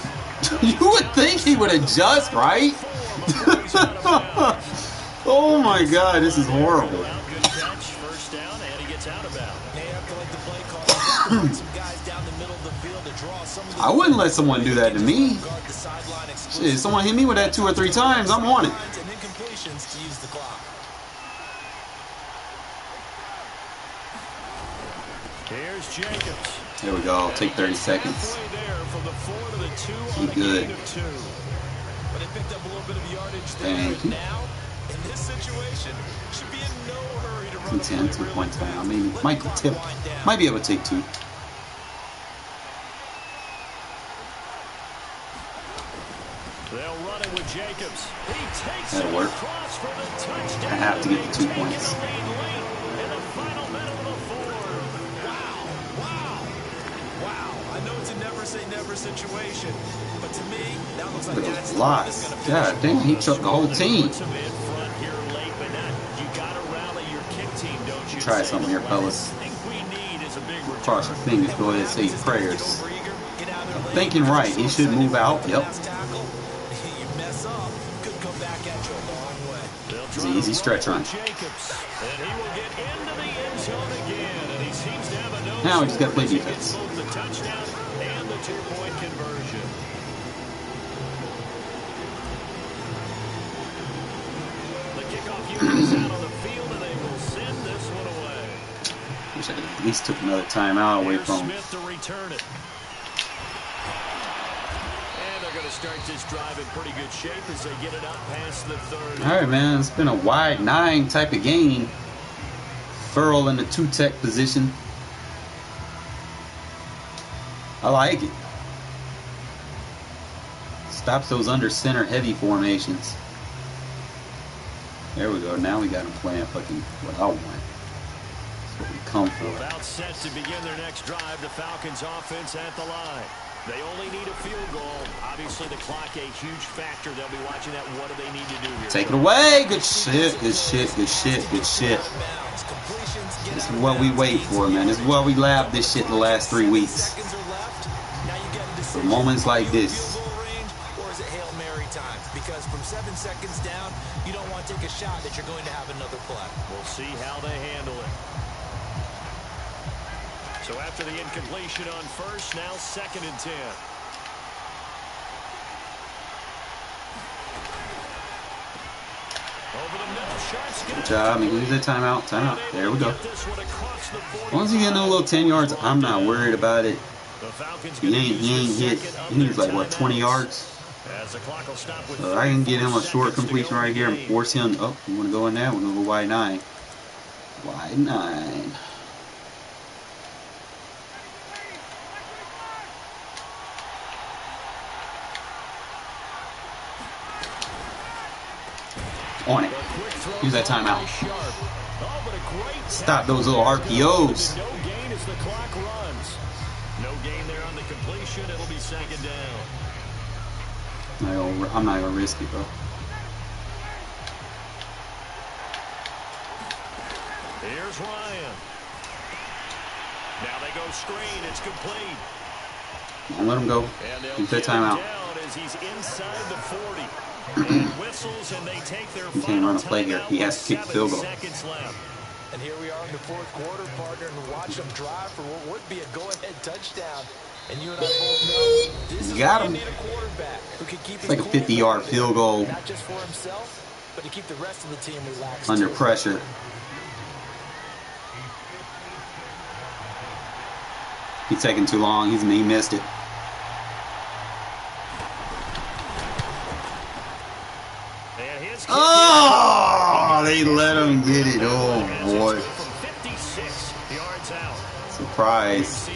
You would think he would adjust, right? Oh my God, this is horrible. Good catch, 1st down, and he gets out of bounds. They have to let the play call. Some guys down the middle of the field to draw some of the... I wouldn't let someone do that to me. Shit, someone hit me with that 2 or 3 times, I'm on it. And incompletions to use the clock. Here's Jacobs. There we go. Take 30 seconds. Be good. But they picked up a little bit of yardage there. Thank you. Now, in this situation, should be in no hurry to run 10, 2.10. I mean, might be able to take 2. Jacobs. He takes That'll it work. across for the touchdown. I have to get the 2 Taking points. the lead late in the final minute of the fourth. Wow. I know it's a never say never situation, but to me, that looks like Look at that's those the one that's lots. going to God damn, he took the whole team. Puts him in front here late, but you got to rally your kick team, don't you? Try something here, fellas. I think we need is a big return. Cross your fingers, go ahead and say your prayers. I'm thinking right, he should move out. Yep. You mess up, could come back at you a long way. It's an easy stretch run. Jacobs, and he will get into the end zone again, and he seems to have a nose. Now we just got to play as he gets defense. both the touchdown and the 2-point conversion. The kickoff unit is out on the field, and they will send this one away. Wish I could at least took another timeout away Here's from him. Smith to return it. And they're going to start this drive in pretty good shape as they get it up past the 30. All right, man. It's been a wide 9 type of game. Furl in the 2-tech position. I like it. Stops those under center heavy formations. There we go. Now we got them playing fucking what I want. That's what we come for. About set to begin their next drive. The Falcons offense at the line. They only need a field goal. Obviously, the clock a huge factor. They'll be watching that. What do they need to do here? Take it away. Good shit. Good shit. Good shit. Good shit. This is what we wait for, man. This is why we lab this shit the last 3 weeks. For moments like this. Or is it Hail Mary time? Because from 7 seconds down, you don't want to take a shot that you're going to have another play. We'll see how they handle it. So after the incompletion on first, now 2nd and 10. Over the middle, Sharps got Good job. Make use that timeout. Timeout. There we go. As long as you get a little 10 yards, I'm not worried about it. He ain't hit. He needs like, what, 20 yards? So I can get him a short completion right here and force him. Oh, you want to go in there? We're going to go wide 9. Wide 9. On it. Use that timeout. Stop those little RPOs. No gain as the clock runs. No gain there on the completion. It'll be 2nd down. I'm not gonna risk it, bro. Here's Ryan. Now they go screen. It's complete. Don't let him go. Use that timeout. As he's inside the 40. And whistles, and they take their He can't run a play here. He has to kick the field goal. Seconds left. And here we are in the 4th quarter, partner, and watch them drive for what would be a go-ahead touchdown. And you and I both know this is got where him. you need a quarterback who can keep It's like a 50-yard field goal not just for himself, but to keep the rest of the team relaxed. under too. pressure. He's taking too long. He missed it. Oh, they let him get it. Oh, boy. Surprise.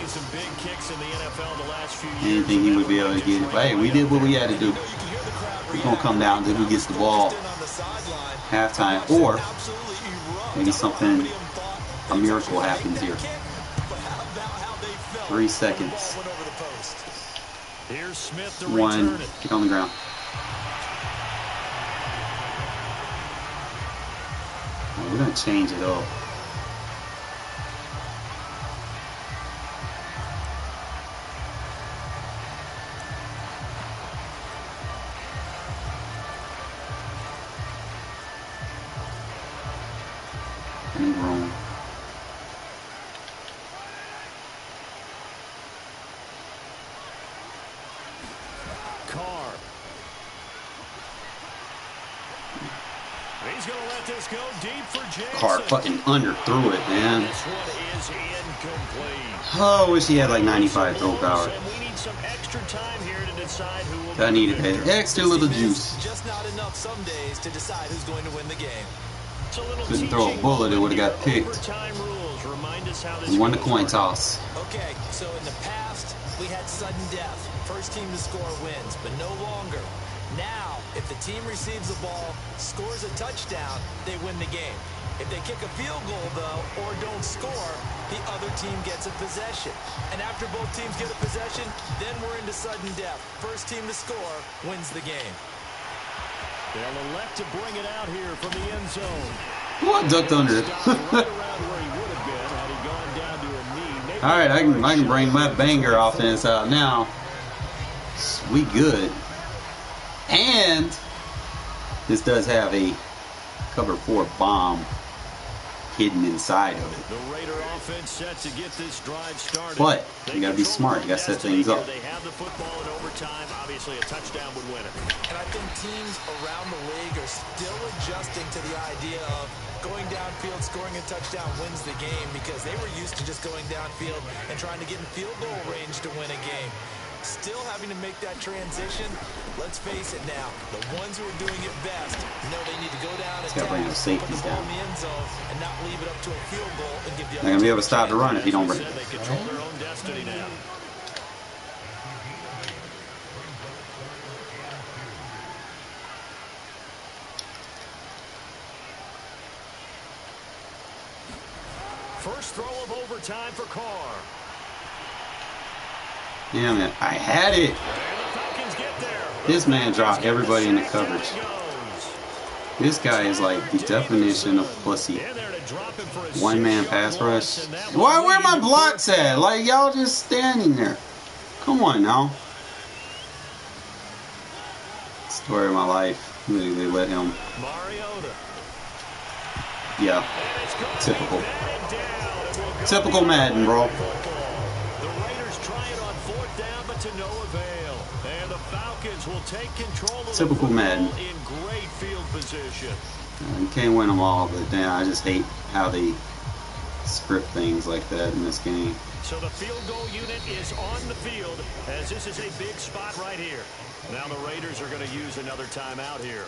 Didn't think he would be able to get it. But hey, we did what we had to do. We're going to come down until he gets the ball. Halftime. Or maybe a miracle happens here. 3 seconds. 1. Kick on the ground. We're going to change it up. Any room. Carr. He's going to let this go deep for Jackson. Carr fucking underthrew it, man. This one is incomplete. Oh, I wish he had like 95 throw power. And we need some extra time here to decide who will I needed that extra little juice. Just not enough some days to decide who's going to win the game. Couldn't throw a bullet, it would have got picked. And won the coin toss. Okay, so in the past, we had sudden death. First team to score wins, but no longer. Now, If the team receives the ball, scores a touchdown, they win the game. If they kick a field goal, though, or don't score, the other team gets a possession. And after both teams get a possession, then we're into sudden death. First team to score wins the game. They'll elect to bring it out here from the end zone. Oh, I ducked under it. All right, I can bring my banger offense out now. We good. And this does have a cover 4 bomb hidden inside of it. The Raider offense set to get this drive started. But you gotta be smart. You gotta set things up. They have the football in overtime. Obviously, a touchdown would win it. And I think teams around the league are still adjusting to the idea of going downfield, scoring a touchdown wins the game, because they were used to just going downfield and trying to get in field goal range to win a game. Still having to make that transition. Let's face it now, the ones who are doing it best know they need to go down and bring those safeties down. in the end zone and not leave it up to a field goal and give the They're gonna be able to stop the run if you don't bring it. They control their own destiny now. First throw of overtime for Carr. Damn it, I had it. This man dropped everybody in the coverage. This guy is like the definition of pussy. One man pass rush. Why? Where my blocks at? Like, y'all just standing there. Come on now. Story of my life. They let him. Yeah. Typical. Typical Madden, bro. To no avail, and the Falcons will take control of typical Madden. In great field position. You can't win them all, but damn, I just hate how they script things like that in this game. So the field goal unit is on the field, as this is a big spot right here. Now the Raiders are going to use another timeout here.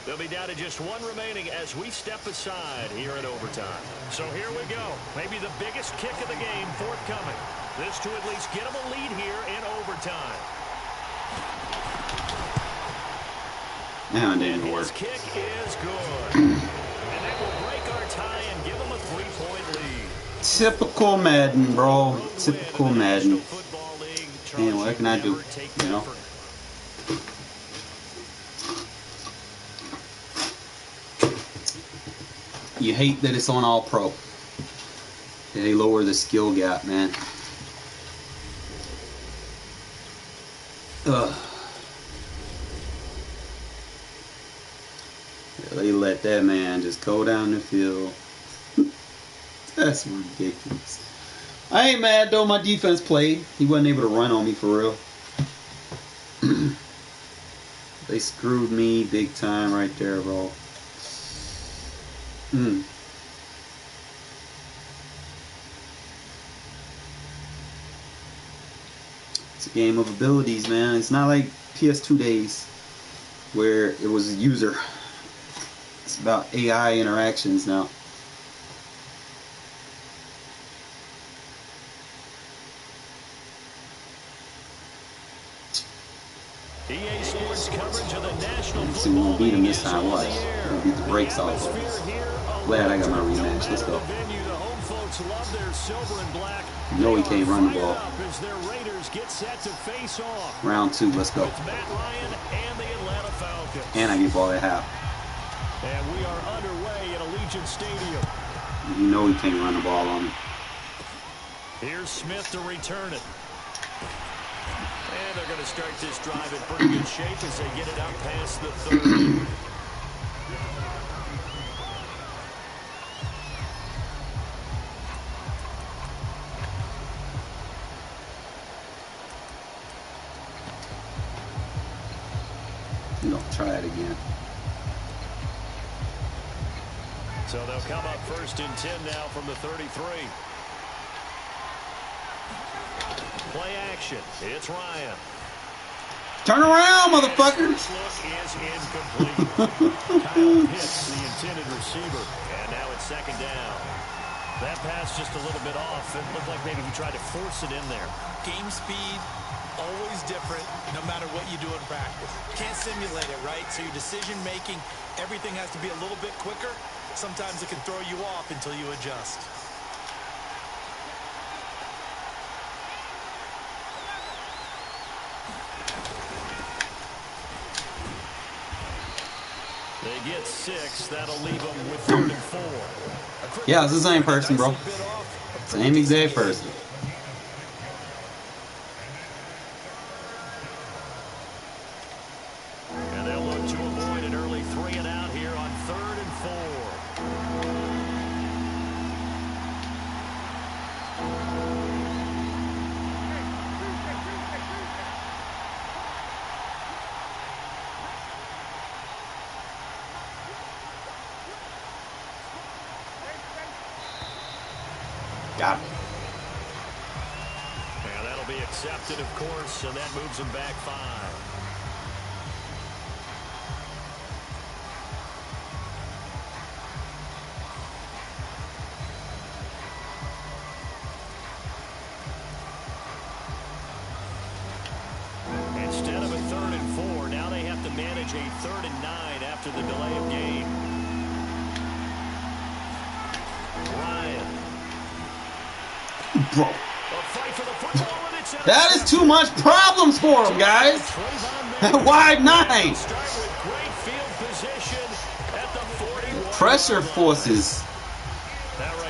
They'll be down to just one remaining as we step aside here in overtime. So here we go. Maybe the biggest kick of the game forthcoming. This to at least get them a lead here in overtime. Yeah, it didn't work. His kick is good. And that will break our tie and give them a 3-point lead. Typical Madden, bro. Typical Madden. Man, what can I do? You know? You hate that it's on All Pro. They lower the skill gap, man. Ugh. They let that man just go down the field. That's ridiculous. I ain't mad though. My defense played. He wasn't able to run on me for real. They screwed me big time right there, bro. It's a game of abilities, man. It's not like PS2 days where it was a user. It's about AI interactions now. EA Sports coverage of the National Let's see, we're gonna beat him this time. Watch. We're gonna beat the brakes off of him. Glad I got my rematch. Let's go. You know he can't run the ball. Round 2, let's go. And I get ball at half. And we are underway at Allegiant Stadium. You know he can't run the ball on me. Here's Smith to return it. And they're going to start this drive in pretty good shape as they get it out past the 30. You know, try it again. So they'll come up 1st and 10 now from the 33. Play action. It's Ryan. Turn around, motherfucker. This look is incomplete. Kyle hits the intended receiver. And now it's 2nd down. That pass just a little bit off. It looked like maybe he tried to force it in there. Game speed, always different, no matter what you do in practice. Can't simulate it, right? So your decision-making, everything has to be a little bit quicker. Sometimes it can throw you off until you adjust. They get 6. That'll leave them with 3rd and 4. Yeah, it's the same person, bro. Same exact person. And they'll look to avoid an early 3 and out here on 3rd and 4. Got him. And that'll be accepted, of course, and that moves them back 5. Instead of a 3rd and 4, now they have to manage a 3rd and 9 after the delay of game. Ryan. Bro. That is too much problems for him, guys. Wide 9. Pressure forces.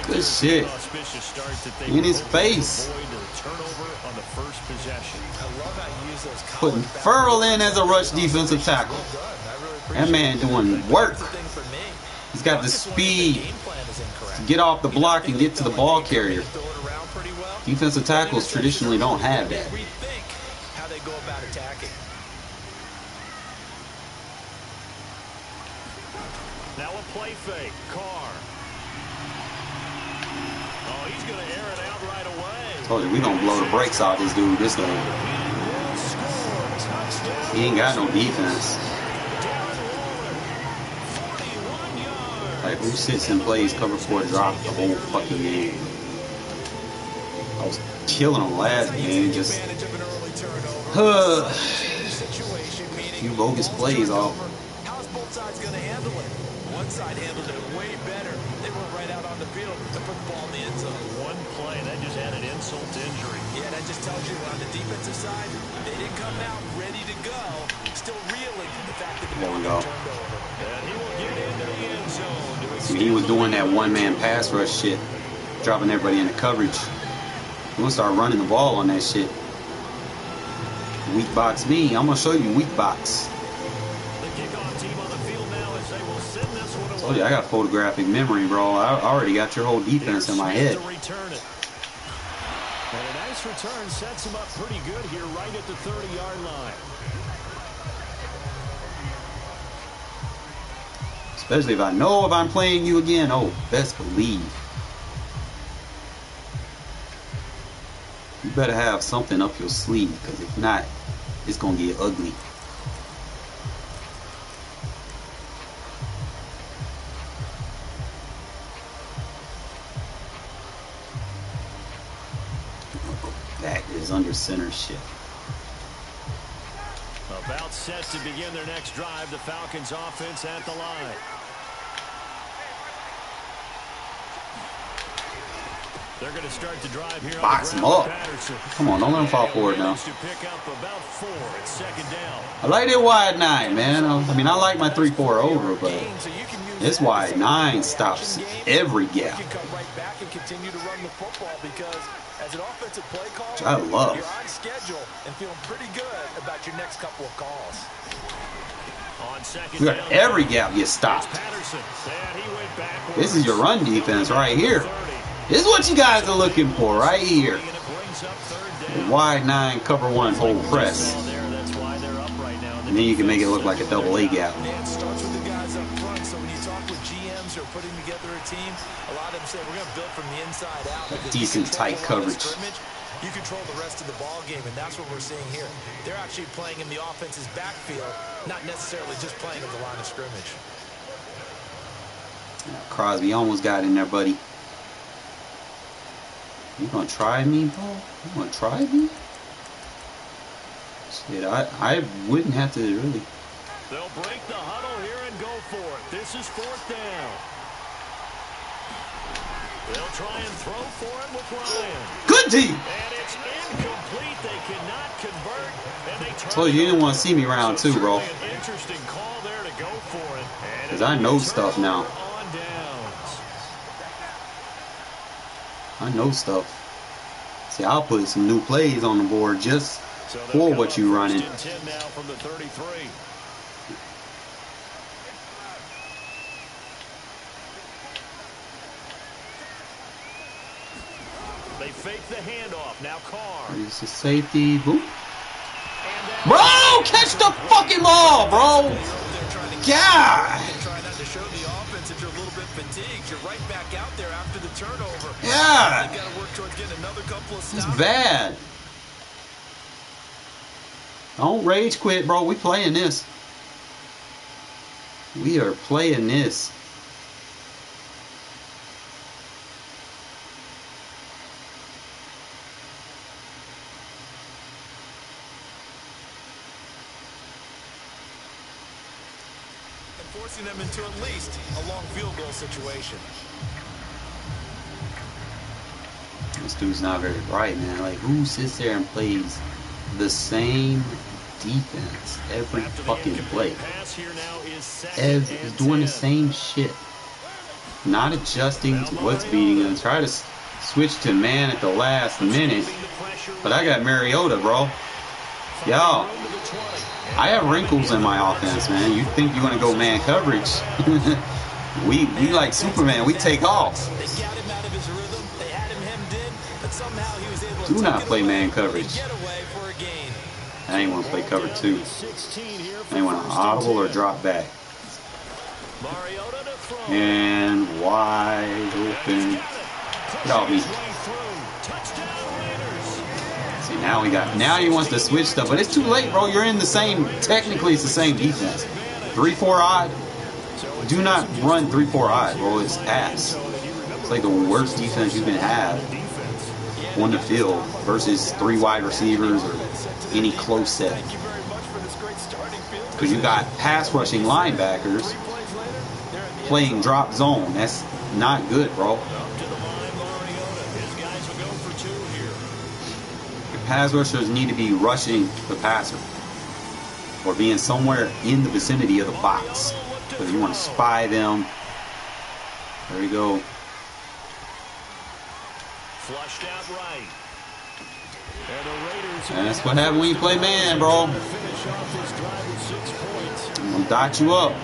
Good shit. In his face. Putting Furl in as a rush defensive tackle. That man doing work. He's got the speed to get off the block and get to the ball carrier. Defensive tackles traditionally don't have that. How they go about attacking. Now a play fake. Carr. Oh, he's going to air it out right away. Told you, we going to blow the brakes off this dude this game. He ain't got no defense. Like, who sits and plays cover 4 drop the whole fucking game? I was killing him last game, just few bogus plays off. How's both sides going to handle it? One side handled it way better. They went right out on the field to put the ball in the end zone. One play, that just added insult to injury. Yeah, that just tells you on the defensive side, they didn't come out ready to go. Still reeling from the fact that the ball got turned over. And he will get into the end zone. He was doing that one-man pass rush shit, dropping everybody into coverage. I'm gonna start running the ball on that shit. Weak box me. I'm gonna show you weak box. The kickoff team on the field now as they will send this one away. Told you I got photographic memory, bro. I already got your whole defense in my head. And a nice return sets him up pretty good here right at the 30-yard line. Especially if I know if I'm playing you again. Oh, best believe. You better have something up your sleeve, because if not, it's going to get ugly. That is under center shift. About set to begin their next drive, the Falcons offense at the line. They're going to start to drive here. Box him up. Come on, don't let him fall forward now. I like it wide 9, man. I mean, I like my 3-4 over, but this wide 9 stops every gap. Which I love. You're on schedule and feeling pretty good about your next couple of calls. We got every gap get stopped. This is your run defense right here. This is what you guys are looking for right here. The wide 9 cover 1 hold press. And then you can make it look like a double A gap. It starts with the guys up front. So when you talk with GMs who are putting together a team, a lot of them say we're going to build from the inside out. Decent tight coverage. You control the rest of the ball game, and that's what we're seeing here. They're actually playing in the offense's backfield, not necessarily just playing at the line of scrimmage. Crosby almost got in there, buddy. You gonna try me, bro? You gonna try me? Shit, I wouldn't have to really. They'll break the huddle here and go for it. This is 4th down. They'll try and throw for it with Ryan. Good D! And it's incomplete. They cannot convert. And they turn. Told you didn't want to see me round 2, bro. An interesting call there to go for it. Because I know stuff now. On downs. I know stuff. See, I'll put some new plays on the board just for what you running. 10 now from the 33. They fake the handoff. Now Carr. It's a safety. Boop. Bro, catch the fucking ball, bro. God. Try not to show the offense if you're a little bit fatigued. You're right back out there after the turnover. Yeah. They've got to work towards getting another couple of It's stops. bad. Don't rage quit, bro. We playing this. We are playing this. Forcing them into at least a long field goal situation. This dude's not very bright, man. Like, who sits there and plays the same defense every fucking play? He's doing the same shit. Not adjusting to what's beating him. Try to switch to man at the last minute. But I got Mariota, bro. Y'all, I have wrinkles in my offense, man. You think you're going to go man coverage. we like Superman. We take off. Do not play man coverage. I ain't want to play cover 2. I ain't want to audible or drop back. And wide open. Get off me. See, now he wants to switch stuff, but it's too late, bro. You're in the same, technically it's the same defense. 3-4 odd. Do not run 3-4 odd, bro. It's ass. It's like the worst defense you can have on the field versus 3 wide receivers or any close set. Because you got pass rushing linebackers playing drop zone. That's not good, bro. Your pass rushers need to be rushing the passer or being somewhere in the vicinity of the box. Because you want to spy them. There you go. Flushed out right. And that's what happens when you play man, bro. I'm gonna dot you up.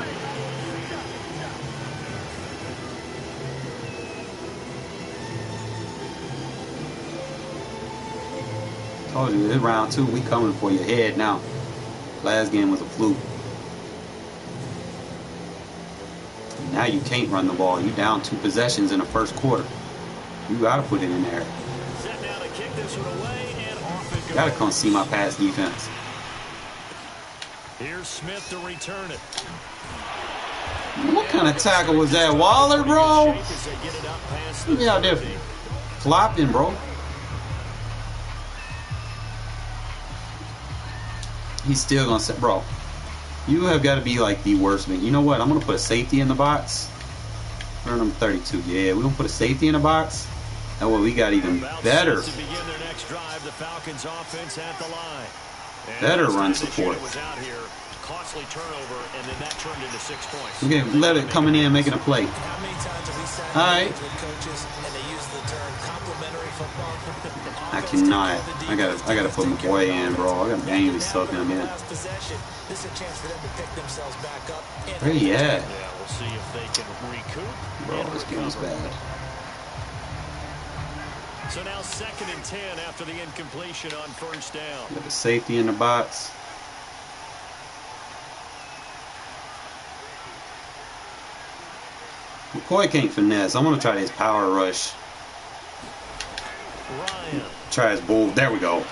Told you, this round 2, we coming for your head now. Last game was a fluke. Now you can't run the ball. You down 2 possessions in the first quarter. You gotta put it in there. You gotta come see my pass defense. Here's Smith to return it. What kind of tackle was that? Waller, bro? Look out there flopping, bro. He's still gonna say, bro, you have got to be like the worst man. You know what? I'm gonna put a safety in the box. We're number 32. Yeah, we're gonna put a safety in the box. And what we got even better. Better run support. Costly turnover, and then that turned into 6 points. Okay, let it coming in, making a play. All right. I cannot. I gotta put my boy in, bro. I gotta bang this stuff in, man. Where he at? Yeah, we'll see if they can recoup. Bro, this game's bad. So now 2nd and 10 after the incompletion on 1st down. Got the safety in the box. McCoy can't finesse. I'm gonna try his power rush. Ryan. Try his bull. There we go.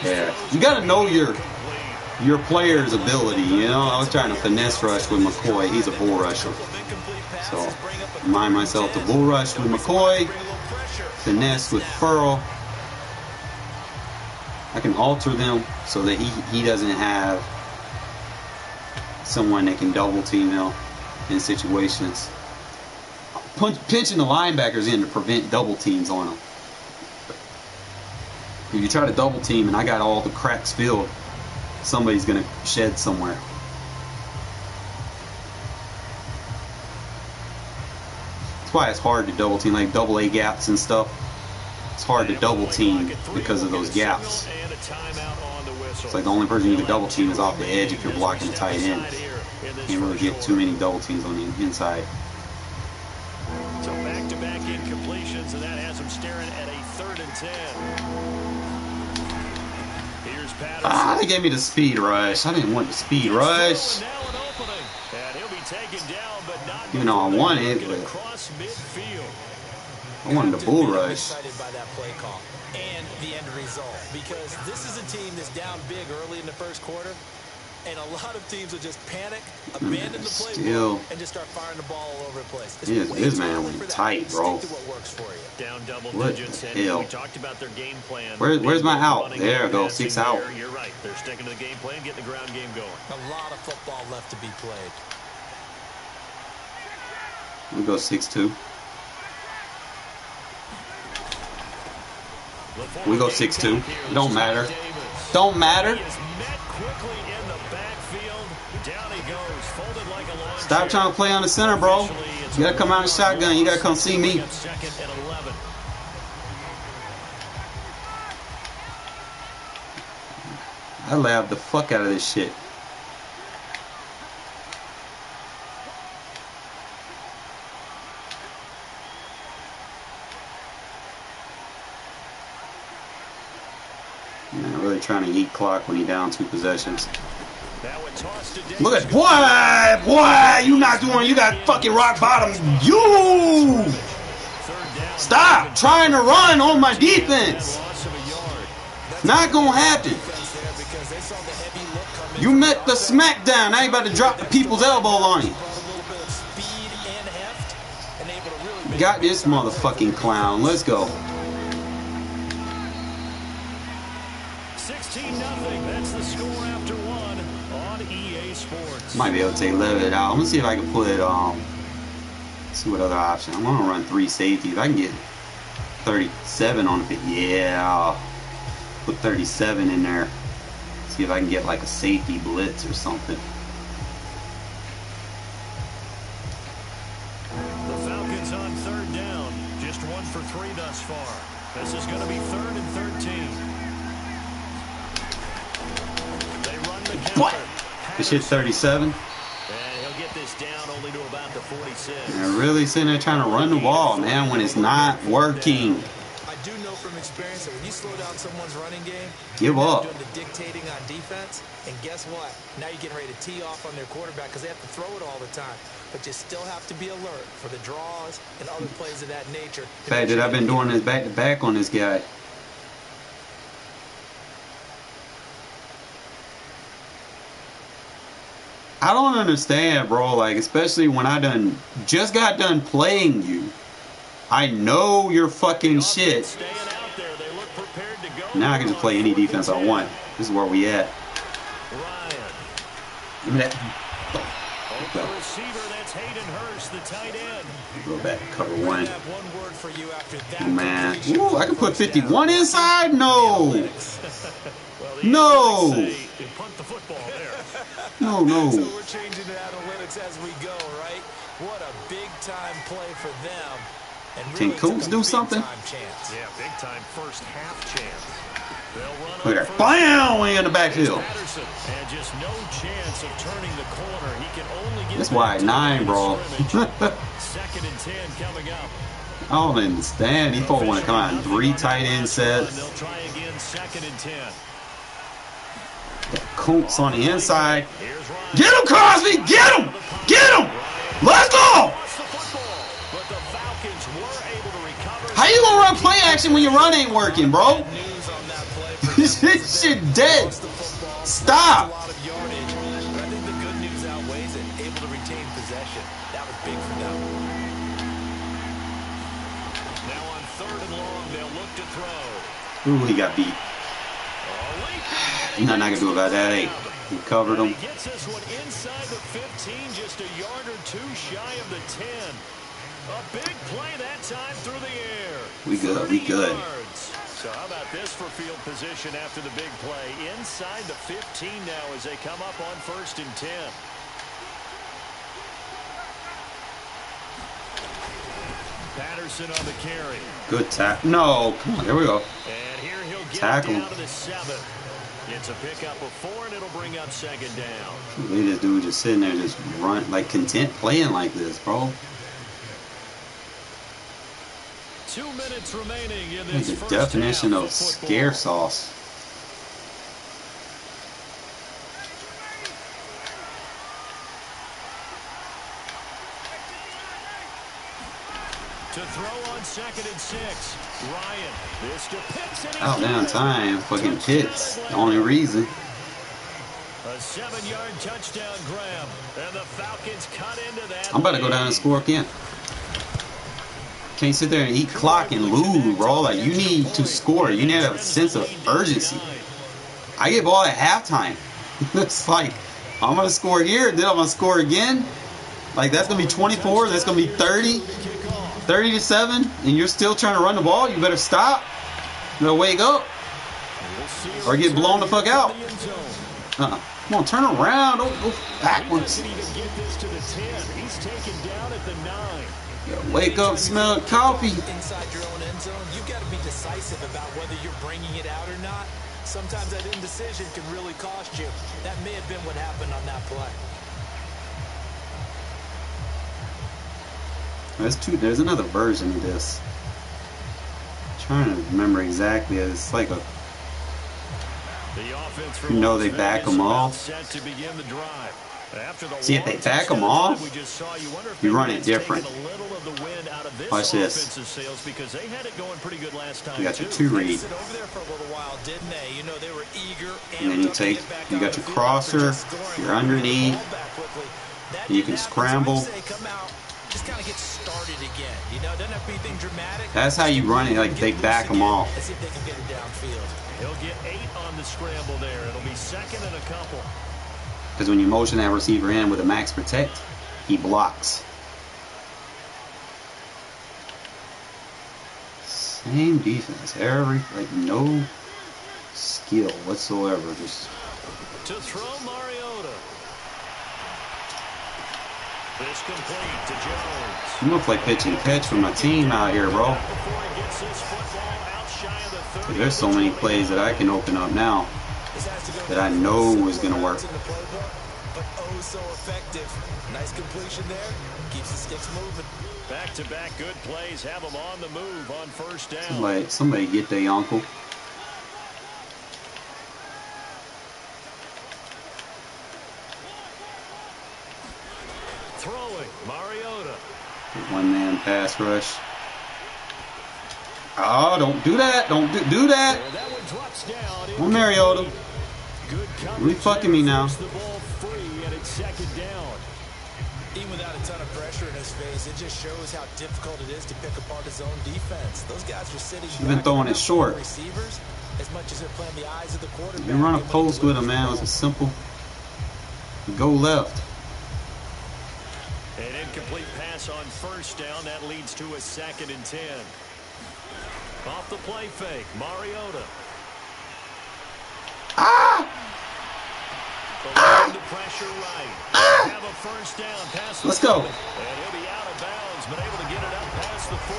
Yeah, you gotta know your your player's ability. You know, I was trying to finesse rush with McCoy. He's a bull rusher. So, remind myself to bull rush with McCoy, finesse with Furl. I can alter them so that he doesn't have someone that can double team him in situations. Pinching the linebackers in to prevent double teams on them. If you try to double team and I got all the cracks filled, somebody's going to shed somewhere. That's why it's hard to double team, like double A gaps and stuff. It's hard to double team because of those gaps. It's like the only person you can double team is off the edge if you're blocking the tight end. You can't really get too many double teams on the inside. So back-to-back incompletions, and that has him staring at a 3rd and 10. Here's Patterson. They gave me the speed rush. I didn't want the speed rush. Even though I wanted it, but I wanted the bull rush. Excited by that play call and the end result, because this is a team that's down big early in the first quarter. And a lot of teams will just panic, abandon the playbook, and just start firing the ball all over the place. This man went tight, bro. Down double What digits, the and hell? we talked about their game plan. Where's my out? There we go, 6 out. You're right. They're sticking to the game plan, getting the ground game going. A lot of football left to be played. We go 6-2. We go 6-2. It don't matter. Don't matter. Stop trying to play on the center, bro. You gotta come out of the shotgun. You gotta come see me. I laughed the fuck out of this shit. Man, really trying to eat clock when he down 2 possessions. Look at boy, you not doing. You got fucking rock bottom. You stop trying to run on my defense. Not gonna happen. You met the smackdown. I ain't about to drop the people's elbow on you. Got this motherfucking clown. Let's go. 16-0. That's the score after one on EA Sports. Might be able to take 11 out. I'm gonna see if I can put see what other option. I'm gonna run 3 safeties. I can get 37 on it. Yeah, put 37 in there. See if I can get like a safety blitz or something. The Falcons on 3rd down. Just 1 for 3 thus far. This is going to be 3rd and 13. They run the counter. What? This shit 37. And he'll get this down only to about the 46. They're really sitting there trying to run the ball, man, when it's not working. I do know from experience that when you slow down someone's running game, give up. doing the dictating on defense, and guess what? Now you're getting ready to tee off on their quarterback because they have to throw it all the time. But you still have to be alert for the draws and other plays of that nature. In fact, that I've been doing this back-to-back on this guy. I don't understand, bro. Like, especially when I just got done playing you. I know your fucking shit. Now I can just play any defense I want. This is where we at. Give me that. Go back, cover 1. Oh, man. Ooh, I can put 51 inside? No. No. No. So we're changing the analytics as we go, right? What a big-time play for them. And really can Coombs do something? Yeah, big-time first half chance. Look at that. Bam! Way in the backfield. And just no chance of turning the corner. He can only get that's wide 9, bro. 2nd and 10 coming up. I don't understand. These folks want to come out in 3 tight end sets. They'll try again 2nd and 10. Got Coombs on the inside. Get him, Crosby! Get him! Get him! Let's go! How you gonna run play action when your run ain't working, bro? This shit dead. Stop. possession. That was big for them. Now on 3rd and long, they'll look to throw. Ooh, he got beat. Nothing I can do about that. Hey, he covered him. He gets this one inside the 15, just a yard or two shy of the 10. A big play that time through the air. We good, we good. Yards. So how about this for field position after the big play? Inside the 15 now as they come up on 1st and 10. Patterson on the carry. Good tackle. No, come on, there we go. And here he'll get Tackle. down to the 7. It's a pickup of 4, and it'll bring up 2nd down. Look at this dude just sitting there, just run like content playing like this, bro. 2 minutes remaining in Like this the first definition half of scare sauce. To throw on 2nd and 6. Ryan. This to Pitts, and he's Out down good. time, fucking Pitts. The only reason. A 7-yard touchdown grab. And the Falcons cut into that. I'm about to go down and score again. Can't sit there and eat clock and lose, bro. Like, you need to score. You need to have a sense of urgency. I get ball at halftime. It's like, I'm going to score here, then I'm going to score again. Like, that's going to be 24. That's going to be 30. 30 to 7. And you're still trying to run the ball. You better stop. You better wake up. Or get blown the fuck out. Come on, turn around. Don't go backwards. Wake up, smell coffee. Inside your own end zone, you've got to be decisive about whether you're bringing it out or not. Sometimes that indecision can really cost you. That may have been what happened on that play. There's another version of this. I'm trying to remember exactly. It's like a. You know they back them off. See, if they back them off, you run it different. Watch this. You got your 2 read. And then you got your crosser, you're underneath, and you can scramble. Just kind of get started again. You know, doesn't have to be anything dramatic. That's how you run it, like they back them off. Let's see if they can get it downfield. He'll get 8 on the scramble there. It'll be 2nd and a couple. Because when you motion that receiver in with a max protect, he blocks. Same defense. Like no skill whatsoever. Just to throw Mariota. This complete to Jones. you look like pitch and catch for my team out here, bro. There's so many plays that I can open up now that I know is gonna work. But oh, so effective. Nice completion there. Keeps the sticks moving. Back-to-back good plays have them on the move on 1st down. Somebody get their uncle. Throwing Mariota. 1-man pass rush. Oh, don't do that. Don't do that. Oh, Mariota. You fucking me now. Even without a ton of pressure in his face, it just shows how difficult it is to pick apart his own defense. Those guys are sitting You've been throwing it short. Receivers, as much as they're playing the eyes of the quarterback. You run a post with him, man. It's a simple go left. An incomplete pass on 1st down. That leads to a 2nd and 10. Off the play fake, Mariota. The pressure right. Have a 1st down. Pass. Let's go. And he'll be out of bounds, but able to get it up past the 45.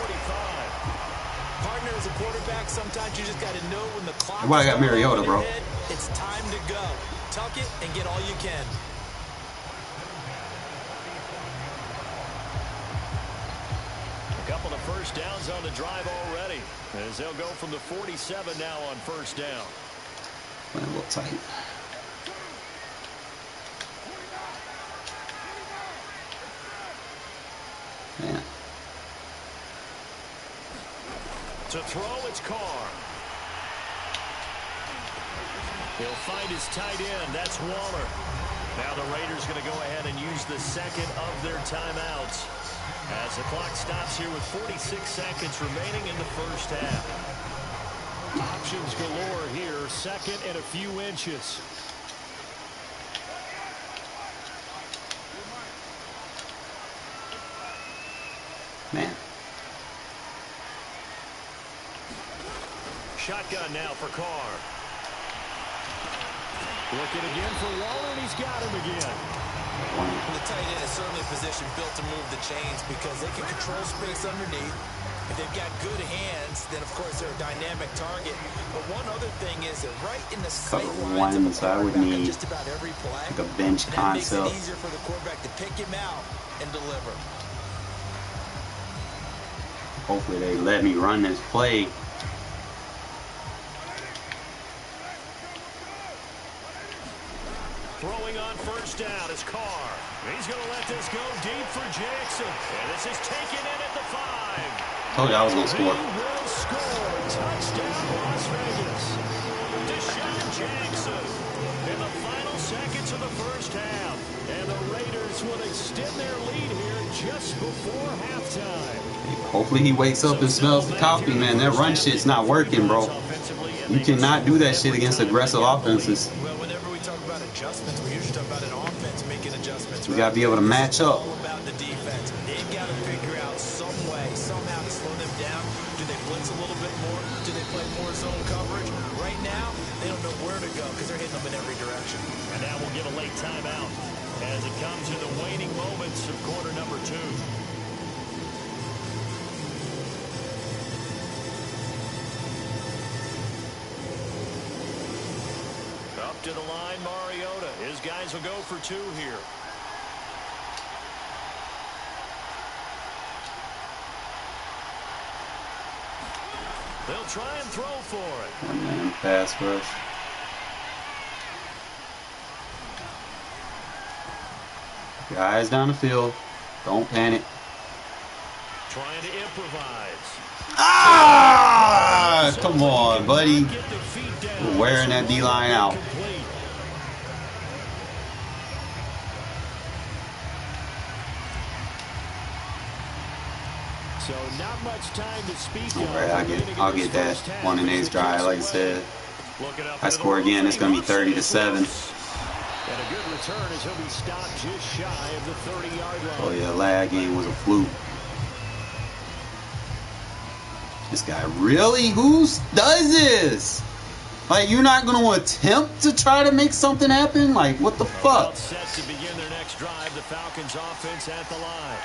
Partner, as a quarterback, sometimes you just got to know when the clock. Why I got Mariota, bro? It's time to go. Tuck it and get all you can. A couple of 1st downs on the drive already, as they'll go from the 47 now on 1st down. Playing a little tight. Man. To throw, it's Carr. He'll find his tight end. That's Waller. Now the Raiders going to go ahead and use the second of their timeouts as the clock stops here with 46 seconds remaining in the first half. Options galore here, second and a few inches. Man. Shotgun now for Carr. Looking again for Waller, and he's got him again. The tight end is certainly a position built to move the chains because they can control space underneath. If they've got good hands, then, of course, they're a dynamic target. But one other thing is that right in the sight lines of the so I would need just about every play, like a bench that makes it concept. easier for the quarterback to pick him out and deliver. Hopefully they let me run this play. Throwing on first down is Carr. He's going to let this go deep for Jackson. And this is taken in at the 5. Told you I was going to score. He will score. Touchdown, Las Vegas. Deshaun Jackson in the final seconds of the first half. And the Raiders will extend their lead here just before halftime. Hopefully he wakes up and smells the coffee, man. That run shit's not working, bro. You cannot do that shit against aggressive offenses. Well, whenever we talk about adjustments, we usually talk about an offense making adjustments. We got to be able to match up. It's all about the defense. They've got to figure out some way, somehow to slow them down. Do they blitz a little bit more? Do they play more zone coverage? Right now, they don't know where to go because they're hitting them in every direction. And now we'll give a late timeout as it comes in the waning moments of quarter number 2. Up to the line, Mariota. His guys will go for 2 here. They'll try and throw for it. One man pass rush. Your eyes down the field. Don't panic. Trying to improvise. Ah! Come on, buddy. We're wearing that D-line out. So not much time to speak All right, I'll get that one in A's drive, like I said. I score again, it's gonna be 30-7. And a good return as he'll be stopped just shy of the 30-yard line. Oh yeah, lag game was a fluke. This guy really? Who does this? Like, you're not gonna attempt to try to make something happen? Like, what the fuck? Set to begin their next drive, the Falcons offense at the line.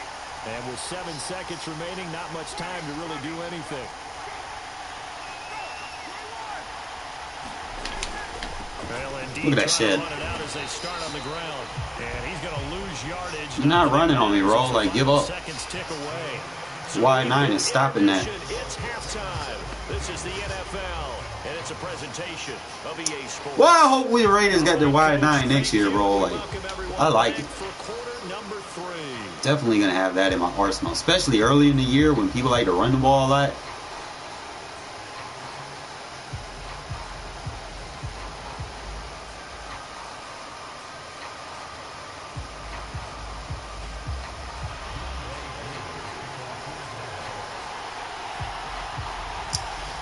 And with 7 seconds remaining, not much time to really do anything. Look at that shit. You're not running on me, bro. Like, give up. Wide 9 is stopping that. It's halftime. This is the NFL, and it's a presentation of EA Sports. Well, I hope we Raiders got their wide 9 next year, bro. Like, I like it. Definitely gonna have that in my arsenal, especially early in the year when people like to run the ball a lot.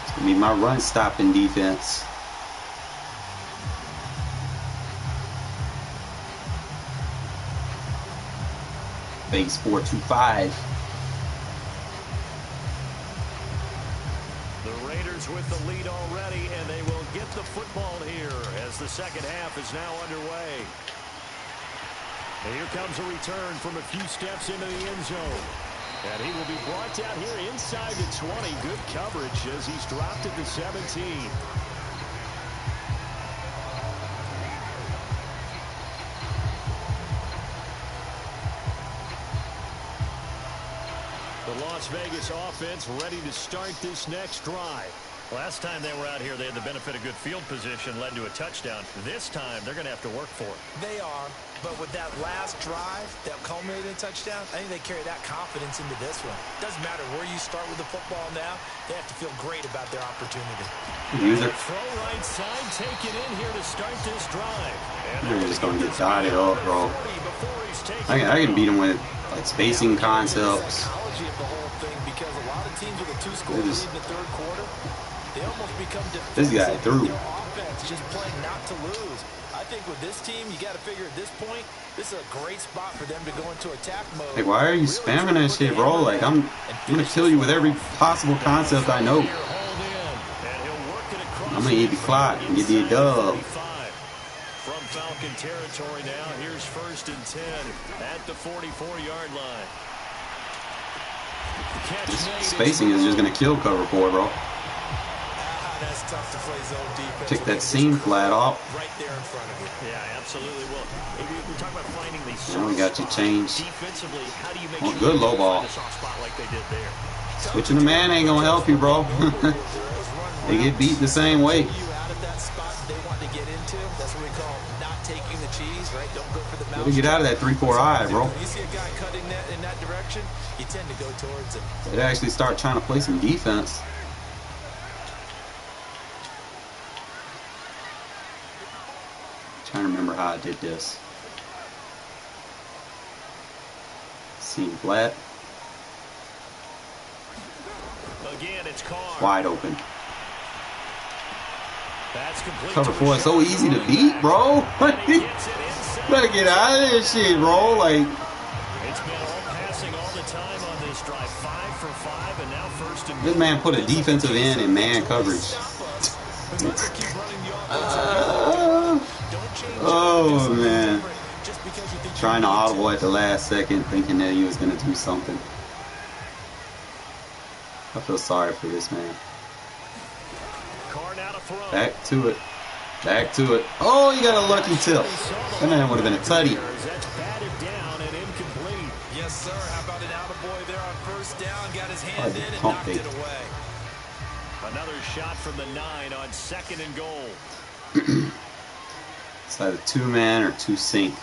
It's gonna be my run stopping defense. Base 4-2-5. The Raiders with the lead already, and they will get the football here as the second half is now underway. And here comes a return from a few steps into the end zone. And he will be brought down here inside the 20. Good coverage as he's dropped at the 17. The Las Vegas offense ready to start this next drive. Last time they were out here, they had the benefit of good field position, led to a touchdown. This time, they're going to have to work for it. They are, but with that last drive that culminated in a touchdown, I think they carry that confidence into this one. Doesn't matter where you start with the football now, they have to feel great about their opportunity. User. Throw right side, take it in here to start this drive. They're just going to get dotted up, bro. I can beat them with like spacing concepts. Psychology of the whole thing, because a lot of teams with a two-score lead in the third quarter, they almost become this guy threw. their offense, just playing not to lose. I think with this team, you got to figure at this point, this is a great spot for them to go into attack mode. Like, why are you spamming that shit, bro? Like, I'm gonna kill you with every possible concept I know. I'm gonna eat the clock and get the dub. From Falcon territory now, here's 1st and 10 at the 44-yard line. This spacing is just gonna kill cover 4, bro. That's tough to play zone defense. Take that seam flat off. Right there in front of you. Yeah, absolutely. Well, we talk about finding these now we got you changed. defensively. How do you make sure good low ball. A soft spot like they did there? Switching the man ain't gonna help you, bro. They get beat the same way. You out of that spot they want to get into. That's what we call not taking the cheese, right? Don't go for the mouse. Let me get out of that 3-4 eye, bro. You see a guy cutting that in that direction, you tend to go towards him. They actually start trying to play some defense. Trying to remember how I did this. Seam flat. Again, it's Carr. Wide open. That's complete. Cover 4 is so easy to beat, bro. Better get out of this shit, bro. Like, It's been all passing all the time on this drive. 5 for 5, and now 1st and this man put a defensive end in man coverage. Oh man. Trying to audible at the last second, thinking that he was gonna do something. I feel sorry for this man. Back to it. Back to it. Oh, he got a lucky tip. That man would have been a tutty. That's batted down and incomplete. Yes, sir. How about an attaboy there on 1st down? Got his hand in and knocked it away. Another shot from the 9 on 2nd and goal. It's either 2-man or 2-sink.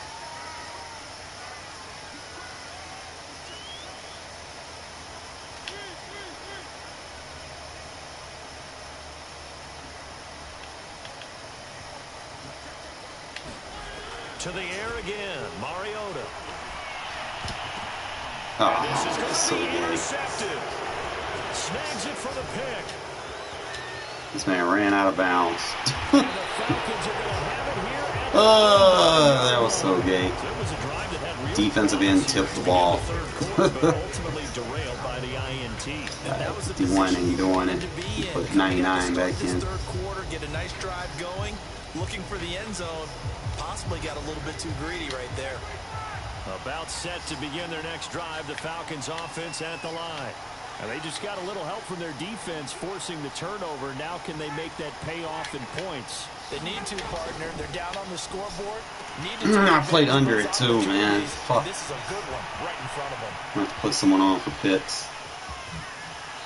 To the air again, Mariota. Oh, This is that's going so to be good. intercepted. Snags it for the pick. This man ran out of bounds. The Falcons are going to have it here. Oh, that was so gay. It was a drive that had real Defensive end tipped the ball. but ultimately derailed by the INT. And that was the 51 ain't doing it. to be He in. put 99 back This in. third quarter, get a nice drive going, looking for the end zone. Possibly got a little bit too greedy right there. About set to begin their next drive, the Falcons offense at the line. And they just got a little help from their defense forcing the turnover. Now can they make that pay off in points? They need to, partner. They're down on the scoreboard. Need to I played under it too, man. Fuck. This is a good one right in front of them. I'm gonna have to put someone on for Pitts.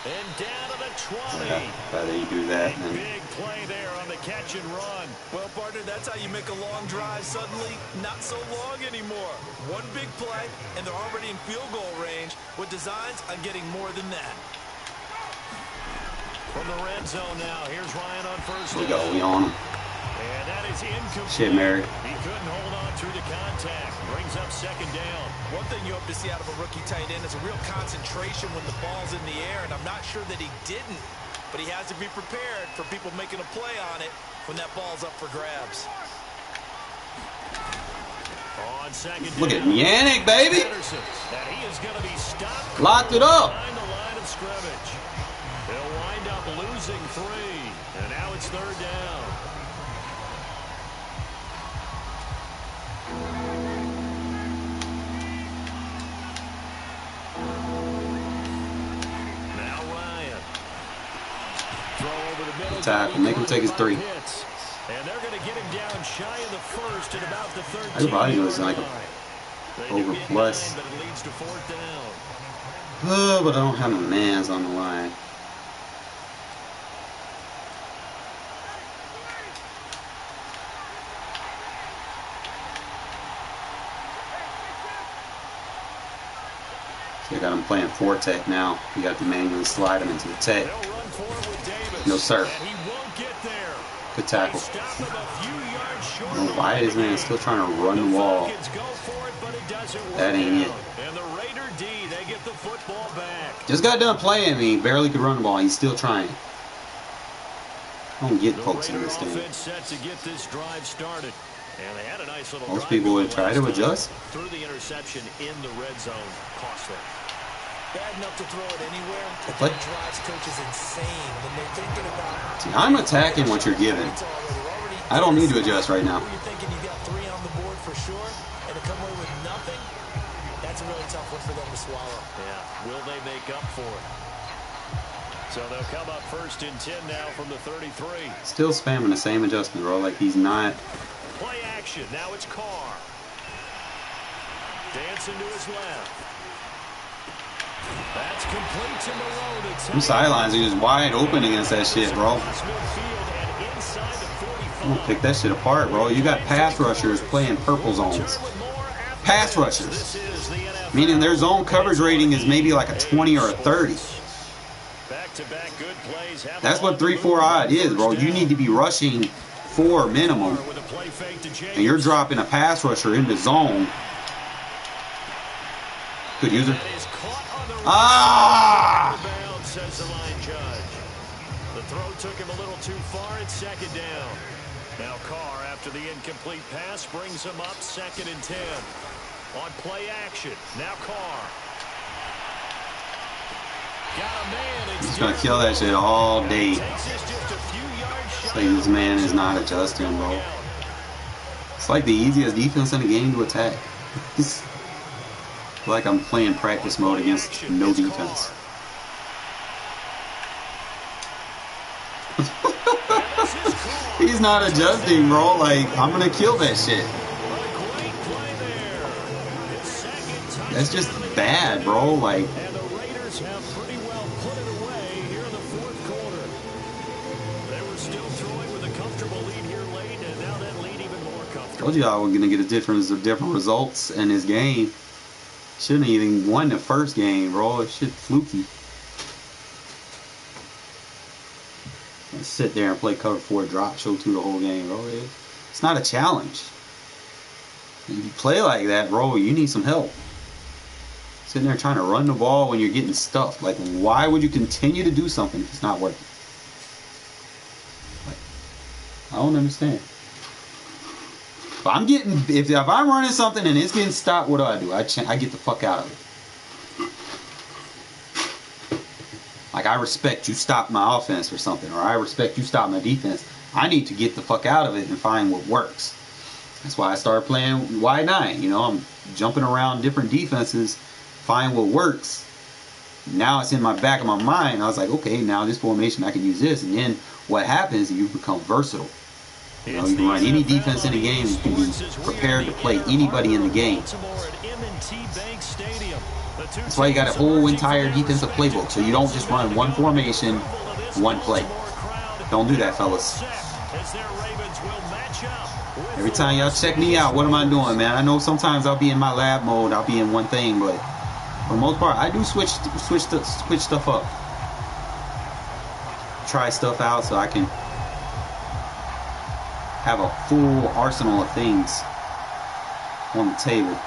And down to the 20. Yeah, rather you do that than Big play there on the catch and run. Well, partner, that's how you make a long drive suddenly not so long anymore. One big play, and they're already in field goal range with designs on getting more than that. From the red zone now, here's Ryan on 1st. we go. We on him. And that is incomplete. Shit, Mary. He couldn't hold on through the contact. Brings up 2nd down. One thing you hope to see out of a rookie tight end is a real concentration when the ball's in the air, and I'm not sure that he didn't, but he has to be prepared for people making a play on it when that ball's up for grabs. On 2nd Look at down, Yannick, baby. Anderson, and he is going to be stopped Locked it up. behind the line of scrimmage. They'll wind up losing 3, and now it's 3rd down. Now Ryan. Throw over the middle. Tackle. Make him take his 3. And they're going to get him down shy of the 1st at about the 13. Everybody was like over plus. But it leads to 4th down. Oh, but I don't have my mans on the line. They got him playing 4 tech now. You got to manually slide him into the tech. No, sir. Good tackle. I don't know why this man is still trying to run the wall. That ain't it. Just got done playing me. Barely could run the ball. He's still trying. I don't get folks in this game. Most people would try to adjust. Through the interception in the red zone, costly. Bad enough to throw it anywhere. What? Drives coaches insane when they're thinking about. See, I'm attacking what you're giving. I don't need to adjust right now. You're thinking you got 3 on the board for sure, and to come away with nothing. That's a really tough one for them to swallow. Yeah. Will they make up for it? So they'll come up 1st and 10 now from the 33. Still spamming the same adjustment, bro. Like he's not. Play action. Now it's Carr. Dancing to his left. That's complete to Malone. Them sidelines are just wide open against that shit, bro. I'm gonna pick that shit apart, bro. You got pass rushers playing purple zones. Pass rushers. Meaning their zone coverage rating is maybe like a 20 or a 30. That's what 3-4 odd is, bro. You need to be rushing 4 minimum. And you're dropping a pass rusher into zone. Good user. Ah! The throw took him a little too far. It's 2nd down. Now Carr, after the incomplete pass, brings him up 2nd and 10. On play action. Now Carr. Got a man. He's gonna kill that shit all day. It's like this man is not adjusting, bro. It's like the easiest defense in the game to attack. It's like I'm playing practice mode against no defense. He's not adjusting, bro. Like, I'm gonna kill that shit. That's just bad, bro. Like, told you I was gonna get a difference of different results in this game. Shouldn't have even won the first game, bro. It's shit fluky. Let's sit there and play cover 4 drop show 2 the whole game, bro. It's not a challenge. If you play like that, bro, you need some help. Sitting there trying to run the ball when you're getting stuffed. Like, why would you continue to do something if it's not working? Like, I don't understand. If I'm running something and it's getting stopped, what do? I get the fuck out of it. Like, I respect you stop my offense or something, or I respect you stop my defense. I need to get the fuck out of it and find what works. That's why I started playing wide 9. You know, I'm jumping around different defenses, find what works. Now it's in my back of my mind. I was like, okay, now this formation, I can use this. And then what happens, you become versatile. You know, you can run any defense in the game. You can be prepared to play anybody in the game. That's why you got a whole entire defensive playbook. So you don't just run one formation, one play. Don't do that, fellas. Every time y'all check me out, what am I doing, man? I know sometimes I'll be in my lab mode. I'll be in one thing, but for the most part, I do switch stuff up. Try stuff out so I can have a full arsenal of things on the table.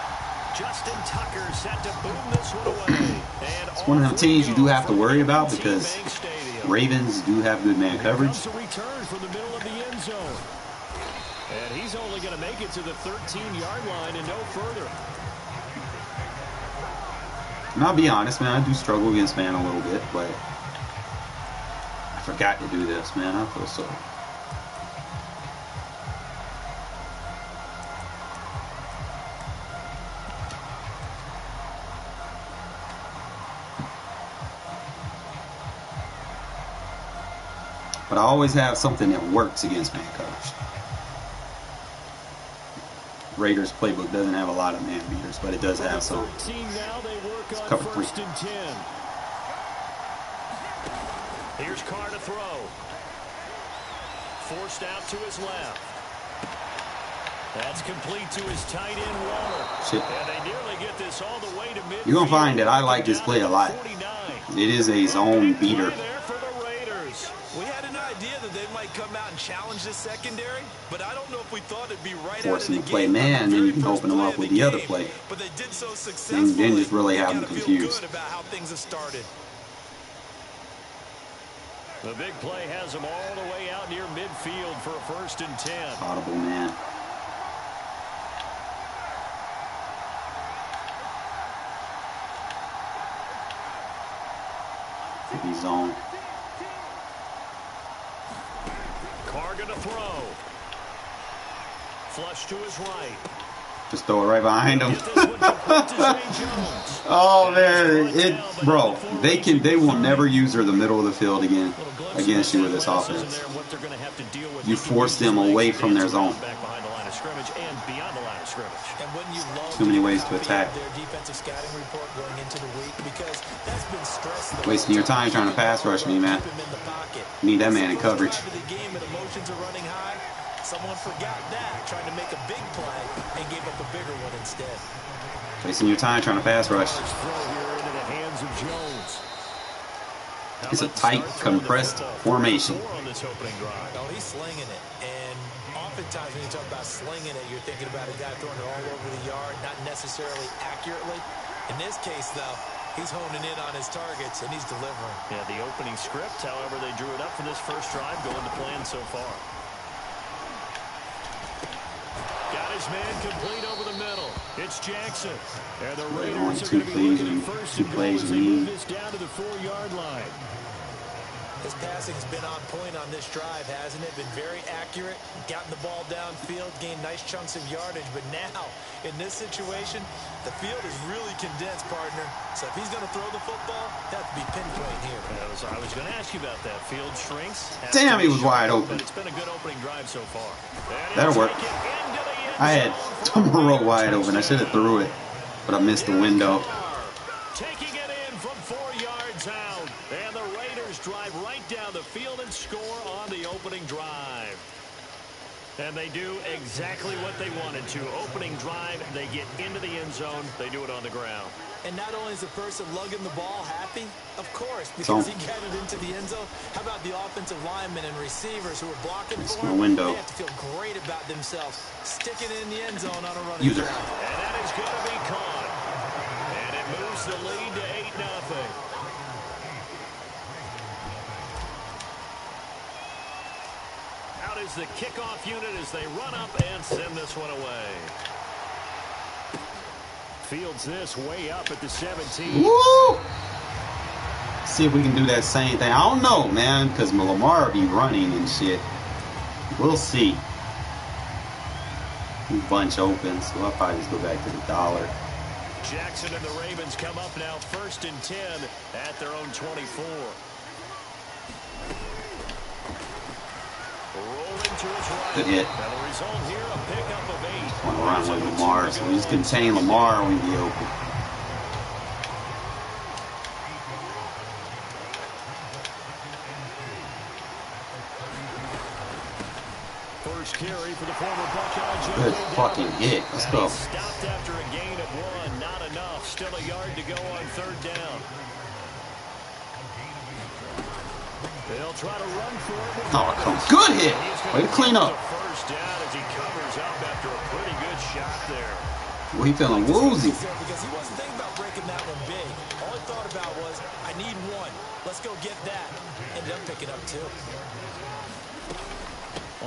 Justin Tucker set to boom this one away. It's one of them teams you do have to worry about because Ravens do have good man coverage. A return from the middle of the end zone. And he's only going to make it to the 13-yard line and no further. And I'll be honest, man, I do struggle against man a little bit, but I forgot to do this, man. I feel so. But I always have something that works against man coverage. Raiders playbook doesn't have a lot of man beaters, but it does have some. It's cover 3. Here's Carr to throw. Forced out to his left. That's complete to his tight end, Waller. Shit. And they nearly get this all the way to midfield. You're gonna find that I like this play a lot. It is a zone beater. There for the Raiders. We had an idea that they might come out and challenge this secondary, but I don't know if we thought it'd be right Force out of them the to play game. man, then you can open them up with the other play. But they did so successfully. Then just really have them You gotta feel confused. good about how things have started. The big play has them all the way out near midfield for a 1st and 10. Audible, man. Heavy zone. Carr gonna throw. Flush to his right. Just throw it right behind him. Oh man, bro, they will never use her the middle of the field again against you with this offense. You force them away from their zone. Too many ways to attack. Wasting your time trying to pass rush me, man. You need that man in coverage. Someone forgot that, trying to make a big play and gave up a bigger one instead. Wasting your time trying to pass rush. It's a tight, compressed formation. Oh, he's slinging it. And oftentimes when you talk about slinging it, you're thinking about a guy throwing it all over the yard, not necessarily accurately. In this case, though, he's honing in on his targets, and he's delivering. Yeah, the opening script, however, they drew it up for this first drive, going to plan so far. Got his man complete over the middle. It's Jackson. And the Raiders are going to be looking at 1st and goal as they move this down to the 4-yard line. His passing has been on point on this drive, hasn't it? Been very accurate, gotten the ball downfield, gained nice chunks of yardage. But now, in this situation, the field is really condensed, partner. So if he's going to throw the football, that has to be pinpoint here. I was going to ask you about that. Field shrinks. Damn, he was wide open. But it's been a good opening drive so far. That'll work. I had Moreau wide open. I should have threw it, but I missed the window. Taking it in from 4 yards out. And the Raiders drive right down the field and score on the opening drive. And they do exactly what they wanted to. Opening drive, they get into the end zone. They do it on the ground. And not only is the person lugging the ball happy, of course, because he got it into the end zone. How about the offensive linemen and receivers who are blocking for him? Window. They have to feel great about themselves, sticking in the end zone on a running User. drive. And that is going to be caught. And it moves the lead to 8-0. Out is the kickoff unit as they run up and send this one away. Fields this way up at the 17. Woo! See if we can do that same thing. I don't know, man, because Lamar will be running and shit. We'll see. Bunch open, so I'll probably just go back to the dollar. Jackson and the Ravens come up now 1st and 10 at their own 24. Good hit. Now the result here, a pickup of 8. Want to run with Lamar, so we just contain Lamar when we open. First carry for the former Buckeye. Good fucking hit. Let's go. Stopped after a gain of 1. Not enough. Still a yard to go on 3rd down. They'll try to run for it. Oh, come on. Good hit. Way to clean up. First down as he covers up after a pretty good shot there. Well, he feeling woozy. Because he wasn't thinking about breaking that one big. All he thought about was, I need 1. Let's go get that. Ended up picking up 2.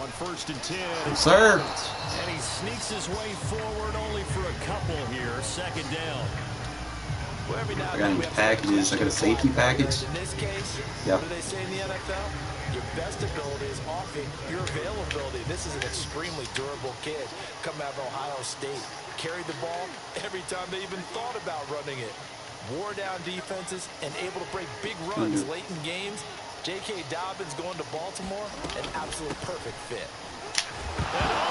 On 1st and 10. Yes, sir. And he sneaks his way forward only for a couple here. 2nd down. I got any packages. I got a safety package. In this case, yeah. What do they say in the NFL? Your best ability is often your availability. This is an extremely durable kid coming out of Ohio State. Carried the ball every time they even thought about running it. Wore down defenses and able to break big runs late in games. J.K. Dobbins going to Baltimore, an absolute perfect fit.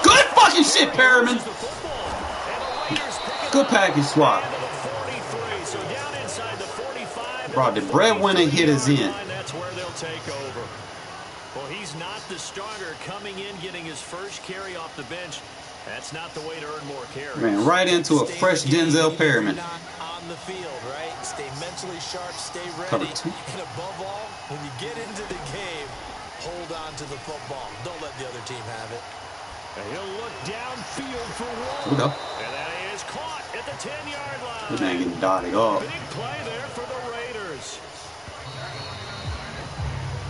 Good fucking shit, Perriman. Good package swap. Bro, the breadwinner hit us in. That's where they'll take over. Well, he's not the starter coming in, getting his first carry off the bench. That's not the way to earn more carries. Ran right into a fresh Denzel Perryman. Not on the field, right? Stay mentally sharp, stay Cover ready, 2. and above all, when you get into the game, hold on to the football. Don't let the other team have it. And he'll look downfield for one. Here we go. And that is caught at the 10-yard line. This man getting dotted up. Big play there for the Raiders.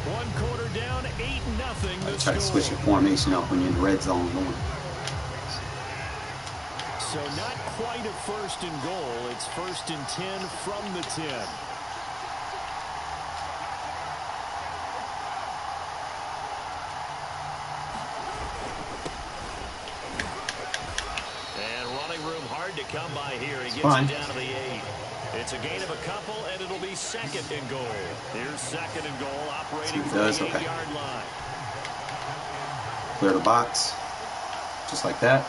One quarter down, 8-0. Try to switch your formation up when you're in the red zone going. So not quite a 1st and goal. It's 1st and 10 from the 10. And running room hard to come by here. He gets it down to the 8. It's a gain of a couple, and it'll be 2nd and goal. Here's 2nd and goal, operating from the 8-yard line. Clear the box, just like that.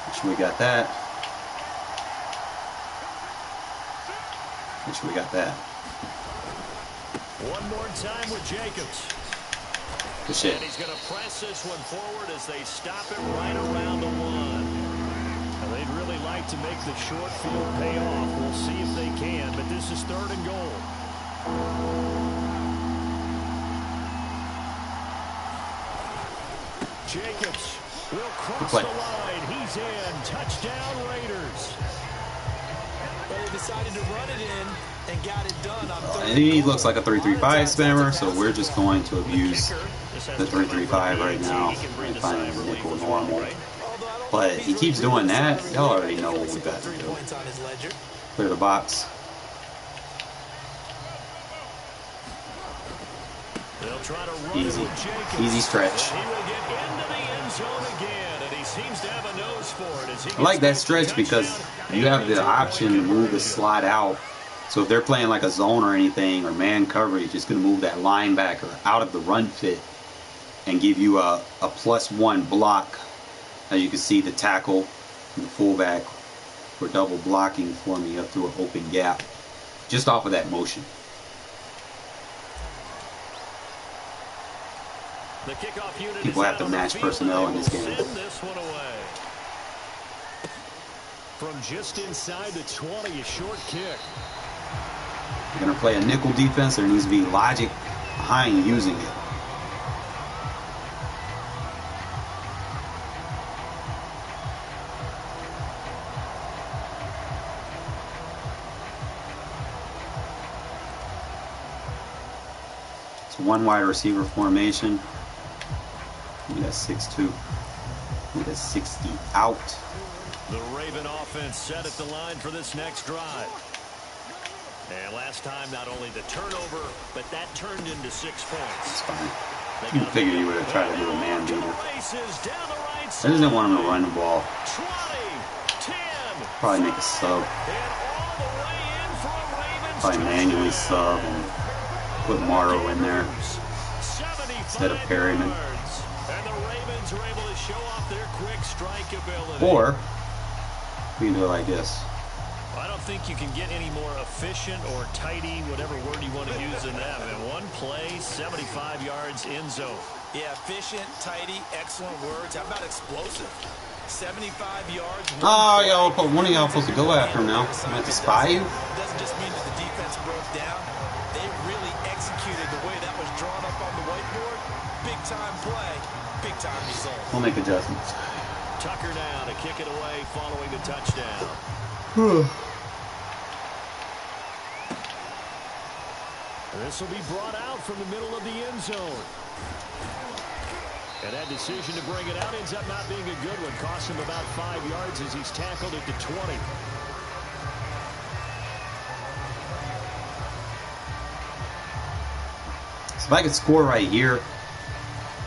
Make sure we got that. Make sure we got that. One more time with Jacobs. Good shit. And he's going to press this one forward as they stop it right around the 1. Now, they'd really like to make the short field pay off. We'll see if they can, but this is 3rd and goal. Jacobs will cross the line. He's in. Touchdown, Raiders. Well, they decided to run it in and got it done on 3rd. He looks like a 3-3-5 spammer, so we're just going to abuse the 3-3-5 right now and find a nickel normal. But he keeps doing that. Y'all already know what we got to do. Clear the box. Easy. Easy stretch. I like that stretch because you have the option to move the slot out. So if they're playing like a zone or anything or man coverage, it's going to move that linebacker out of the run fit and give you a +1 block. As you can see, the tackle and the fullback were double blocking for me up through an open gap just off of that motion. People have to match personnel in this game. From just inside the 20, a short kick. You're going to play a nickel defense. There needs to be logic behind using it. It's one wide receiver formation. We got 6-2. We got 60 out. The Raven offense set at the line for this next drive. And last time, not only the turnover, but that turned into 6 points. It's fine. You figured you would have tried to do a man beater. I just didn't want him to run the ball. Probably make a sub. Probably manually sub and put Morrow in there instead of Perryman. Or we can do it like this. I don't think you can get any more efficient or tidy, whatever word you want to use in that. In one play, 75 yards in zone. Yeah, efficient, tidy, excellent words. How about explosive? 75 yards. Oh, y'all, one of y'all supposed to go after him now. I'm going to spy you. It doesn't just mean that the defense broke down. They really executed the way that was drawn up on the whiteboard. Big time play, big time result. We'll make adjustments. Tucker now to kick it away following the touchdown. This will be brought out from the middle of the end zone. And that decision to bring it out ends up not being a good one. Costs him about 5 yards as he's tackled at the 20. So if I could score right here,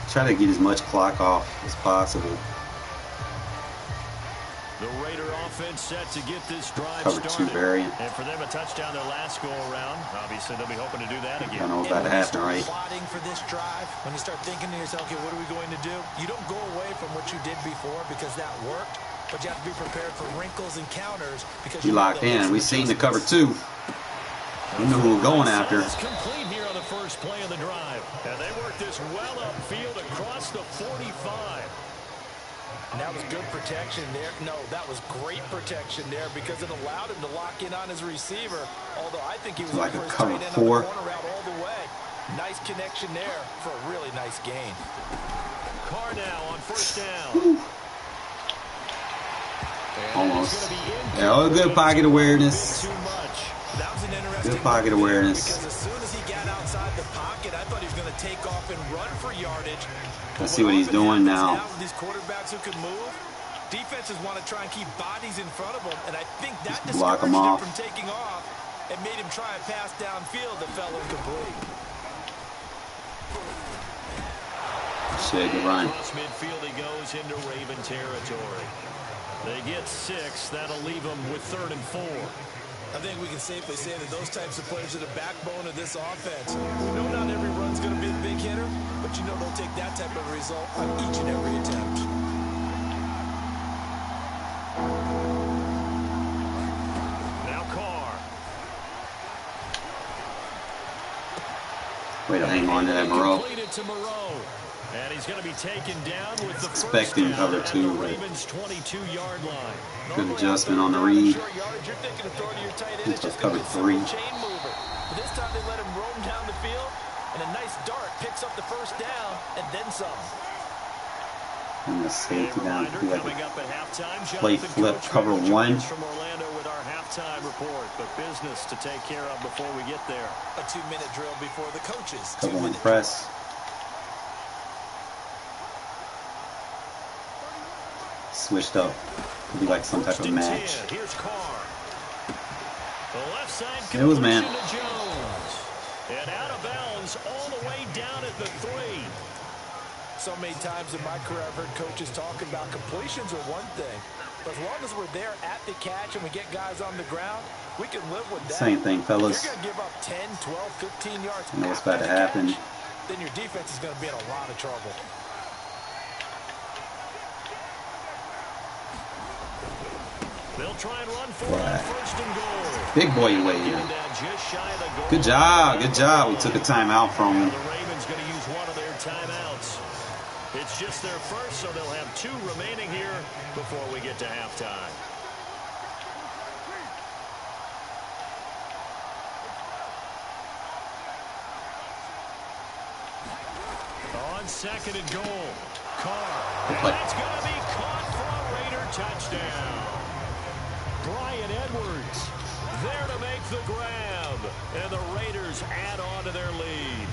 try to get as much clock off as possible. The Raider offense set to get this drive Cover started. 2 variant. And for them a touchdown their last go around. Obviously they'll be hoping to do that again. I know what's about to happen, right? Plotting for this drive, when you start thinking to yourself, okay, what are we going to do? You don't go away from what you did before because that worked, but you have to be prepared for wrinkles and counters because We locked in. We seen the cover 2. We knew who we were going after. It's complete here on the first play of the drive. And they work this well upfield across the 45. And that was good protection there. No, that was great protection there because it allowed him to lock in on his receiver. Although I think he was Like looking a for his cover tight end on the 4. corner route all the way. Nice connection there for a really nice gain. Carr now on first down. Almost. Yeah, good pocket awareness. That was an interesting Good pocket awareness. because as soon as he got outside the pocket, I thought he was going to take off and run for yardage. Let's see what he's doing now. With these quarterbacks who can move, defenses want to try and keep bodies in front of them, and I think that Block discouraged him him off. from taking off and made him try a pass downfield that fell incomplete. Shit, good run. Across midfield he goes into Raven territory. They get 6. That'll leave them with 3rd and 4. I think we can safely say that those types of players are the backbone of this offense. We know not every run's going to be a big hitter, but you know they'll take that type of result on each and every attempt. Now Carr. Way to hang on to that Moreau. Completed to Moreau. And he's going to be taken down with the Expecting first down cover at 2, the but Ravens' 22-yard line. good adjustment on the read. It's just cover 3. Chain mover. But this time they let him roam down the field, and a nice dart picks up the first down, and then some. And the safety down. Coming up at halftime, Play flip cover 1. From Orlando with our halftime report, but business to take care of before we get there. A 2-minute drill before the coaches. Cover 1 press. Switched up. It'll be like some type of match. Here's Carr. The left side It was man. to Jones. And out of bounds all the way down at the 3. So many times in my career I've heard coaches talking about completions are one thing. But as long as we're there at the catch and we get guys on the ground, we can live with that. Same thing, fellas. If you're going to give up 10, 12, 15 yards I know what's about to happen. then your defense is going to be in a lot of trouble. They'll try and run for it. First and goal. Big boy way. Good job. Good job. We took a timeout from him. The Ravens going to use one of their timeouts. It's just their first, so they'll have 2 remaining here before we get to halftime. On 2nd and goal, Carr. And that's going to be caught for a Raider touchdown. Brian Edwards there to make the grab, and the Raiders add on to their lead.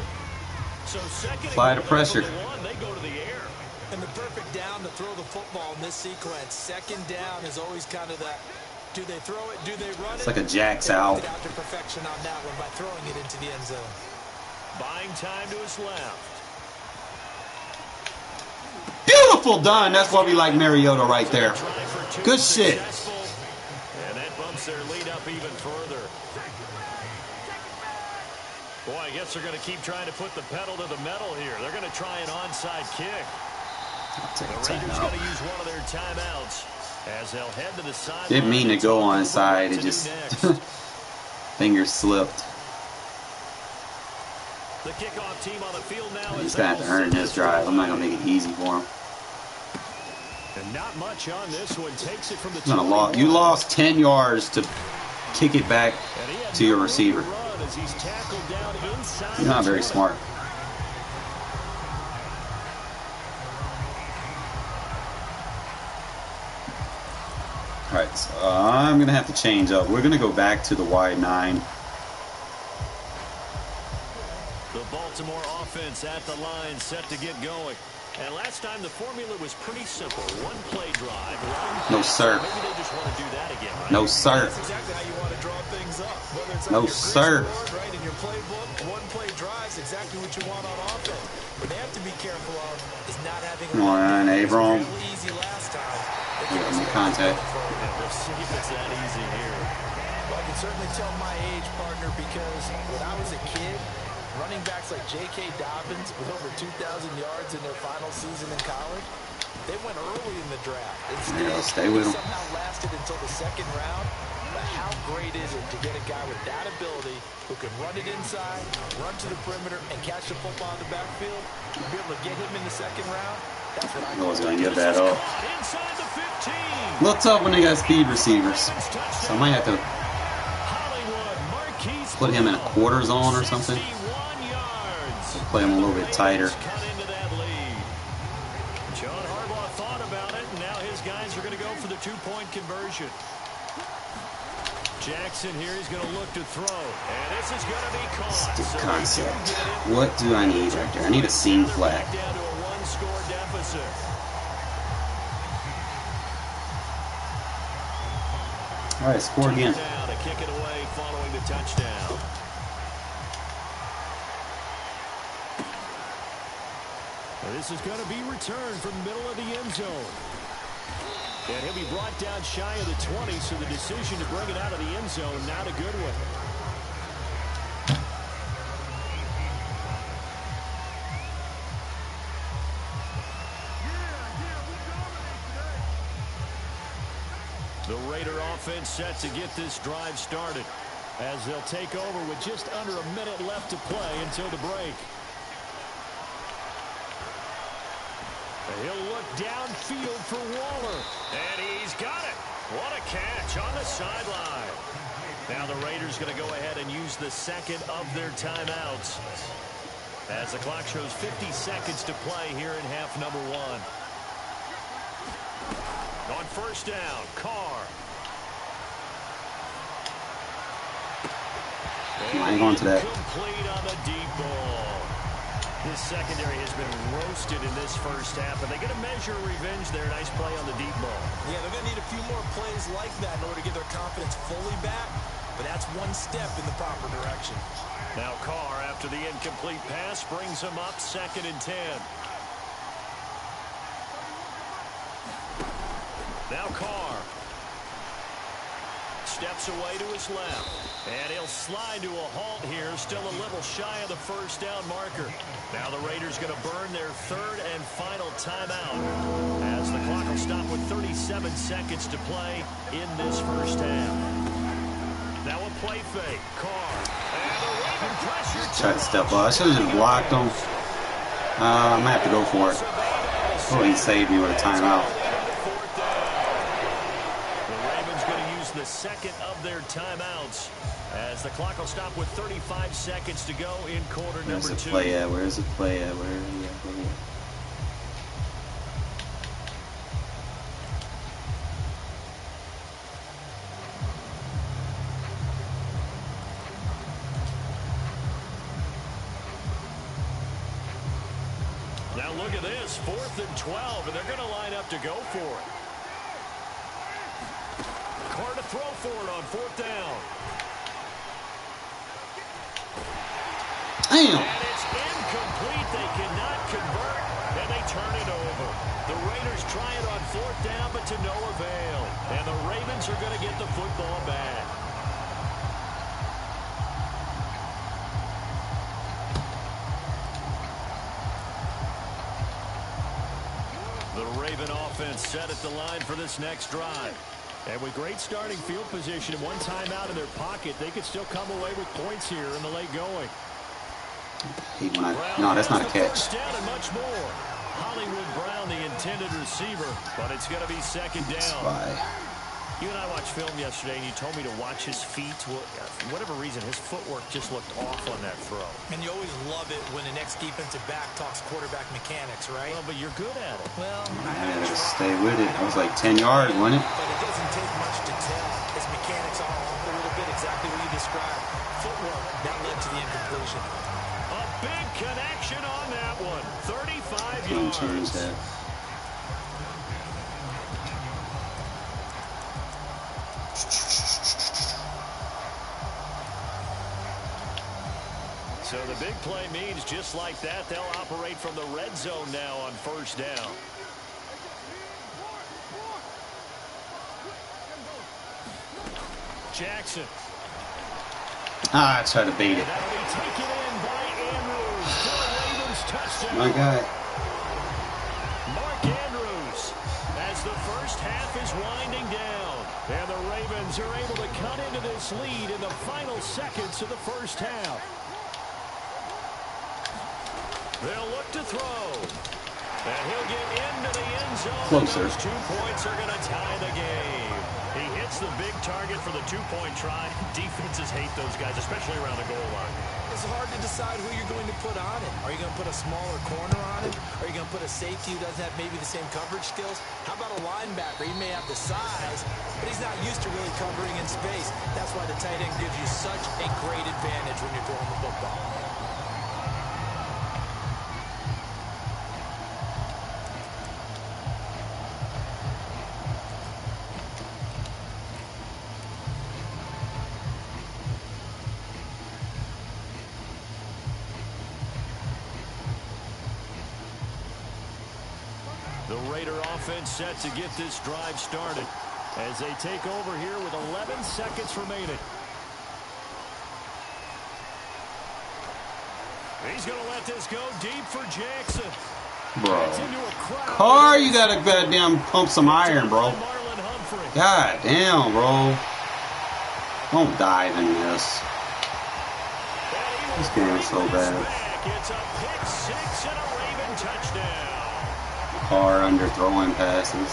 So second, apply the pressure. They go to the air. And the perfect down to throw the football in this sequence. Second down is always kind of that. Do they throw it? Do they run it? It's like a jacks out. Out to perfection on that one by throwing it into the end zone. Buying time to his left. Beautiful done. That's why we like Mariota right there. Good shit. And that bumps their lead up even further. Boy, I guess they're going to keep trying to put the pedal to the metal here. They're going to try an onside kick. The Raiders going to use one of their timeouts as they'll head to the side. Didn't mean to go onside. It just fingers slipped. The kickoff team on the field now. He's going to have to earn this drive. I'm not going to make it easy for him. And not much on this one. Takes it from the you lost 10 yards to kick it back to your receiver. You're not very smart. All right, so I'm going to have to change up. We're going to go back to the wide 9. The Baltimore offense at the line, set to get going. And last time the formula was pretty simple. One play drive. No, sir. Maybe they just want to do that again, right? No, sir. That's exactly how you want to draw things up. Whether it's No, sir. Board, right, in your playbook, one play drive is exactly what you want on offense. What they have to be careful of is not having a Come on, Abram. really easy last time. Yeah, no contact. We'll see if it's that easy here. Well, I can certainly tell my age, partner, because when I was a kid, running backs like J.K. Dobbins with over 2,000 yards in their final season in college, they went early in the draft. Instead, stay with them. Somehow lasted until the 2nd round. But how great is it to get a guy with that ability who can run it inside, run to the perimeter, and catch the football in the backfield? To be able to get him in the 2nd round, I was going to give that up. Inside the 15. A little tough when they got speed receivers. So I might have to put him in a quarter zone or something. Play him a little bit tighter. John Harbaugh thought about it, and now his guys are going to go for the two-point conversion. Jackson here, he's going to look to throw, and this is going to be caught. Stick concept. What do I need right there? I need a seam flat. Down to a one-score deficit. All right, score again. Now to kick it away following the touchdown. This is going to be returned from the middle of the end zone. And he'll be brought down shy of the 20, so the decision to bring it out of the end zone, not a good one. The Raider offense set to get this drive started as they'll take over with just under a minute left to play until the break. He'll look downfield for Waller. And he's got it. What a catch on the sideline. Now the Raiders going to go ahead and use the second of their timeouts as the clock shows 50 seconds to play here in half number one. On first down, Carr. I ain't going to that. Complete on the deep ball. This secondary has been roasted in this first half, but they get a measure of revenge there. Nice play on the deep ball. Yeah, they're going to need a few more plays like that in order to get their confidence fully back, but that's one step in the proper direction. Now Carr, after the incomplete pass, brings him up 2nd and 10. Now Carr steps away to his left, and he'll slide to a halt here, still a little shy of the first down marker. Now the Raiders going to burn their third and final timeout as the clock will stop with 37 seconds to play in this first half. Now a play fake, Carr, and the Raven pressure. Tried to step up. I should have just blocked him. I'm going to have to go for it. Oh, he saved me with a timeout. The second of their timeouts as the clock will stop with 35 seconds to go in quarter number 2. Where's the play at? Where's the play at? Where? Now look at this, 4th and 12, and they're going to line up to go for it. Carr to throw for it on 4th down. Damn. And it's incomplete. They cannot convert, and they turn it over. The Raiders try it on 4th down, but to no avail. And the Ravens are going to get the football back. The Raven offense set at the line for this next drive. And with great starting field position and one timeout in their pocket, they could still come away with points here in the late going. No, that's not a catch. Down and much more. Hollywood Brown, the intended receiver, but it's going to be 2nd down. You and I watched film yesterday, and you told me to watch his feet. Well, for whatever reason, his footwork just looked off on that throw. And you always love it when the next defensive back talks quarterback mechanics, right? Well, but you're good at it. Well, I had to stay with it. I was like 10 yards, wasn't it? But it doesn't take much to tell. His mechanics are off a little bit, exactly what you described. Footwork, that led to the incompletion. A big connection on that one. 35 Can't yards. change that. So the big play means just like that, they'll operate from the red zone now on 1st down. Jackson. I tried to bait it. That'll be taken in by Andrews for a Ravens touchdown. My guy. Mark Andrews as the first half is winding down. And the Ravens are able to cut into this lead in the final seconds of the first half. They'll look to throw. And he'll get into the end zone. Closer. Those 2 points are going to tie the game. He hits the big target for the 2-point try. Defenses hate those guys, especially around the goal line. It's hard to decide who you're going to put on it. Are you going to put a smaller corner on it? Are you going to put a safety who doesn't have maybe the same coverage skills? How about a linebacker? He may have the size, but he's not used to really covering in space. That's why the tight end gives you such a great advantage when you're throwing the football. The Raider offense set to get this drive started as they take over here with 11 seconds remaining. He's going to let this go deep for Jackson. Bro. Carr, you gotta goddamn pump some iron, bro. God damn, bro. Don't dive in this. This game is so bad. It's a pick six and a Raven touchdown. Carr underthrowing passes.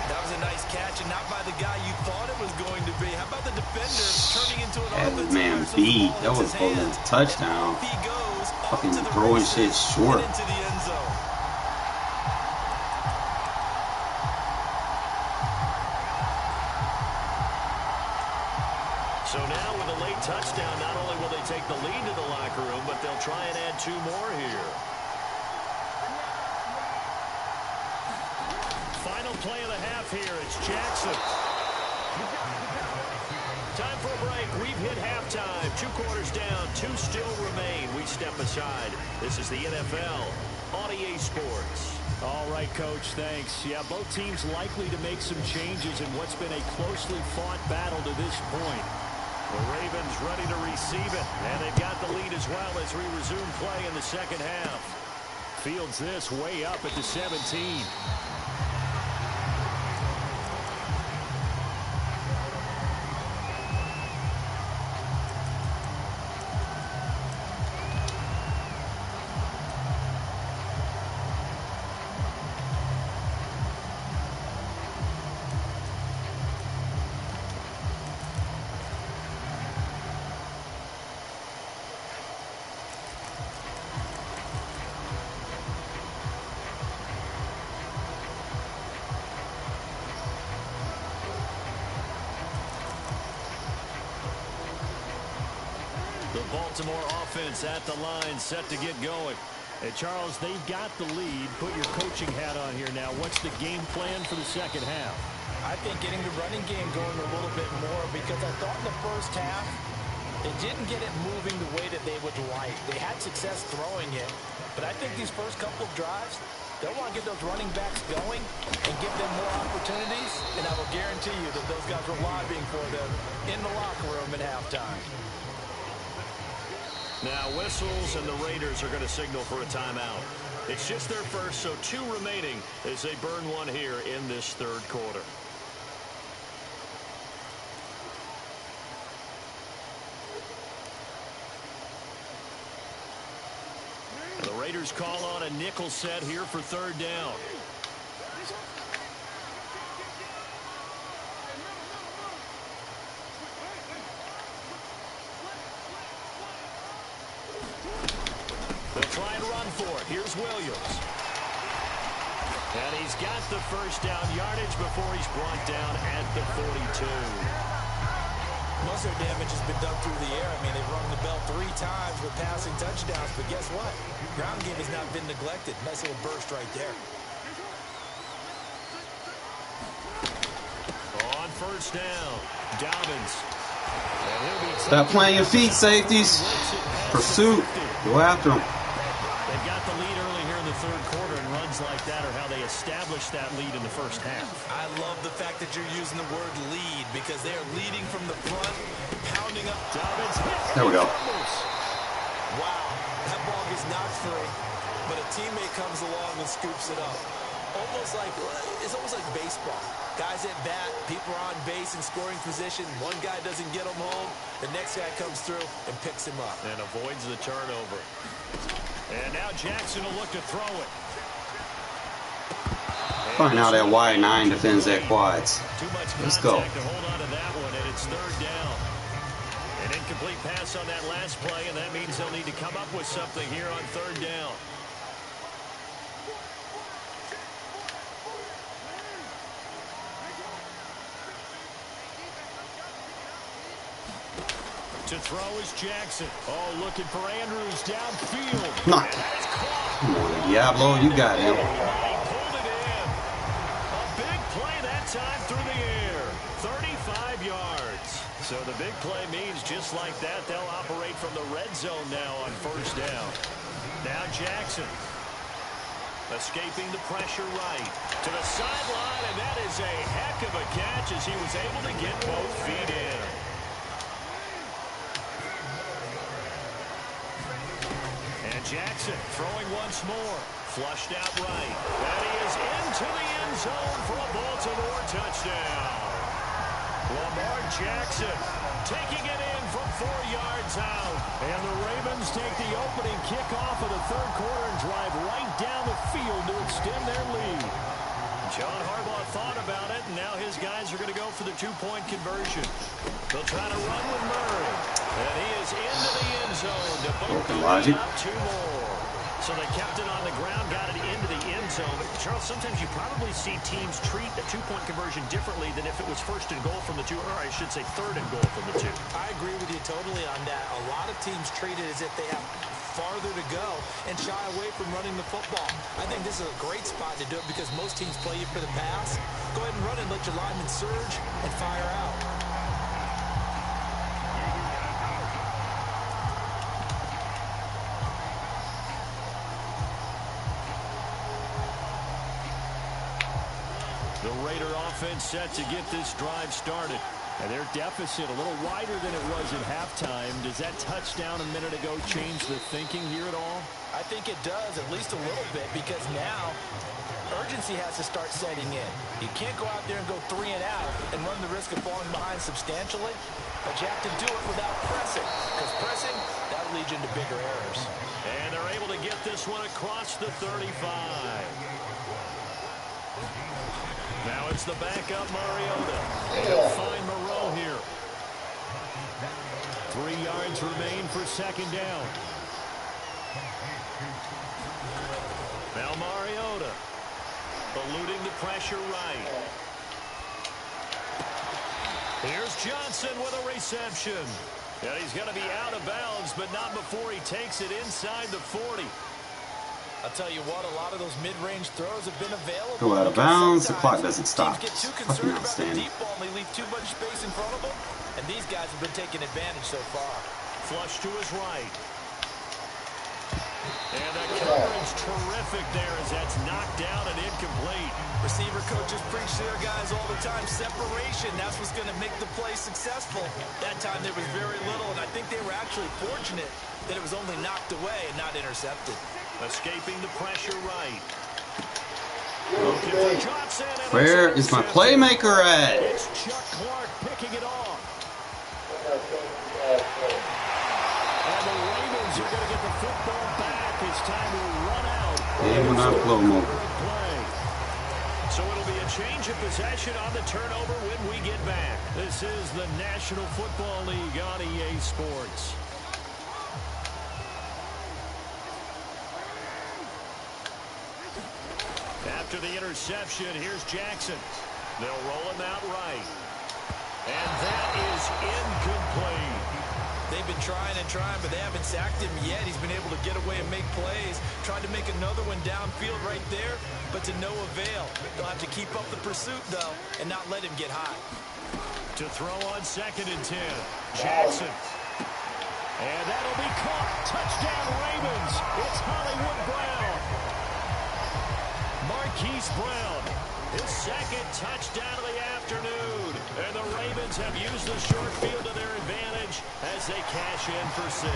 That was a nice catch, and not by the guy you thought it was going to be. How about the defender turning into an offensive man beat. That was supposed to be a touchdown. Fucking throwing shit short. Into the end zone. So now with a late touchdown, not only will they take the lead to the locker room, but they'll try and add 2 more here. Final play of the half here. It's Jackson. Time for a break. We've hit halftime. 2 quarters down. 2 still remain. We step aside. This is the NFL on EA Sports. All right, Coach, thanks. Yeah, both teams likely to make some changes in what's been a closely fought battle to this point. The Ravens ready to receive it, and they've got the lead as well as we resume play in the second half. Fields this way up at the 17. Baltimore offense at the line, set to get going. And Charles, they've got the lead. Put your coaching hat on here now. What's the game plan for the second half? I think getting the running game going a little bit more, because I thought in the first half they didn't get it moving the way that they would like. They had success throwing it, but I think these first couple of drives, they'll want to get those running backs going and give them more opportunities, and I will guarantee you that those guys were lobbying for them in the locker room at halftime. Now whistles, and the Raiders are going to signal for a timeout. It's just their first, so 2 remaining as they burn one here in this third quarter. The Raiders call on a nickel set here for third down. They'll try and run for it. Here's Williams. And he's got the first down yardage before he's brought down at the 42. Most of their damage has been done through the air. I mean, they've rung the bell 3 times with passing touchdowns, but guess what? Ground game has not been neglected. Nice little burst right there. On first down, Dobbins. Stop playing your feet, safeties. Pursuit. Go after them. They've got the lead early here in the third quarter, and runs like that are how they established that lead in the first half. I love the fact that you're using the word lead, because they are leading from the front, pounding up. Dobbins. There we go. Wow, that ball gets knocked free, but a teammate comes along and scoops it up. It's almost like baseball. Guys at bat, people are on base in scoring position. One guy doesn't get him home. The next guy comes through and picks him up. And avoids the turnover. And now Jackson will look to throw it. Find out that wide 9 defends that quads. Too much Let's go. contact to hold on to that one, and it's third down. An incomplete pass on that last play, and that means they'll need to come up with something here on third down. To throw is Jackson. Oh, looking for Andrews downfield. No. Come on, Diablo, you got him. He pulled it in. A big play that time through the air. 35 yards. So the big play means just like that, they'll operate from the red zone now on first down. Now Jackson. Escaping the pressure right. To the sideline, and that is a heck of a catch as he was able to get both feet in. And Jackson throwing once more. Flushed out right. And he is into the end zone for a Baltimore touchdown. Lamar Jackson taking it in from 4 yards out. And the Ravens take the opening kickoff of the third quarter and drive right down the field to extend their lead. John Harbaugh thought about it, and now his guys are going to go for the two-point conversion. They'll try to run with Murray. And he is into the end zone to both logic. up 2 more. So they kept it on the ground, got it into the end zone. But Charles, sometimes you probably see teams treat a two-point conversion differently than if it was first and goal from the two, or I should say third and goal from the two. I agree with you totally on that. A lot of teams treat it as if they have farther to go and shy away from running the football. I think this is a great spot to do it because most teams play you for the pass. Go ahead and run it, let your linemen surge and fire out. The Raider offense set to get this drive started. And their deficit a little wider than it was at halftime. Does that touchdown a minute ago change the thinking here at all? I think it does, at least a little bit, because now urgency has to start setting in. You can't go out there and go 3 and out and run the risk of falling behind substantially, but you have to do it without pressing, because pressing, that'll lead you into bigger errors. And they're able to get this one across the 35. Now it's the backup Mariota. And he'll find Moreau here. 3 yards remain for second down. Now Mariota eluding the pressure right. Here's Johnson with a reception. And he's going to be out of bounds, but not before he takes it inside the 40. I'll tell you what, a lot of those mid-range throws have been available. Go out of bounds, the clock doesn't stop. Teams get too Fucking concerned about the outstanding. deep ball and they leave too much space in front of them, and these guys have been taking advantage so far. Flush to his right. And that coverage terrific there as that's knocked down and incomplete. Receiver coaches preach to their guys all the time. Separation, that's what's going to make the play successful. That time there was very little, and I think they were actually fortunate that it was only knocked away and not intercepted. Escaping the pressure right. Looking for Johnson. Where is my playmaker at? It's Chuck Clark picking it off. And the Ravens are going to get the football back. It's time to run out. Game will not flow more. So it'll be a change of possession on the turnover when we get back. This is the National Football League on EA Sports. After the interception, here's Jackson. They'll roll him out right. And that is incomplete. They've been trying and trying, but they haven't sacked him yet. He's been able to get away and make plays. Tried to make another one downfield right there, but to no avail. They'll have to keep up the pursuit, though, and not let him get hot. To throw on 2nd and 10. Jackson. And that'll be caught. Touchdown Ravens. It's Hollywood Brown. Marquise Brown. His second touchdown of the afternoon. And the Ravens have used the short field to their advantage as they cash in for 6.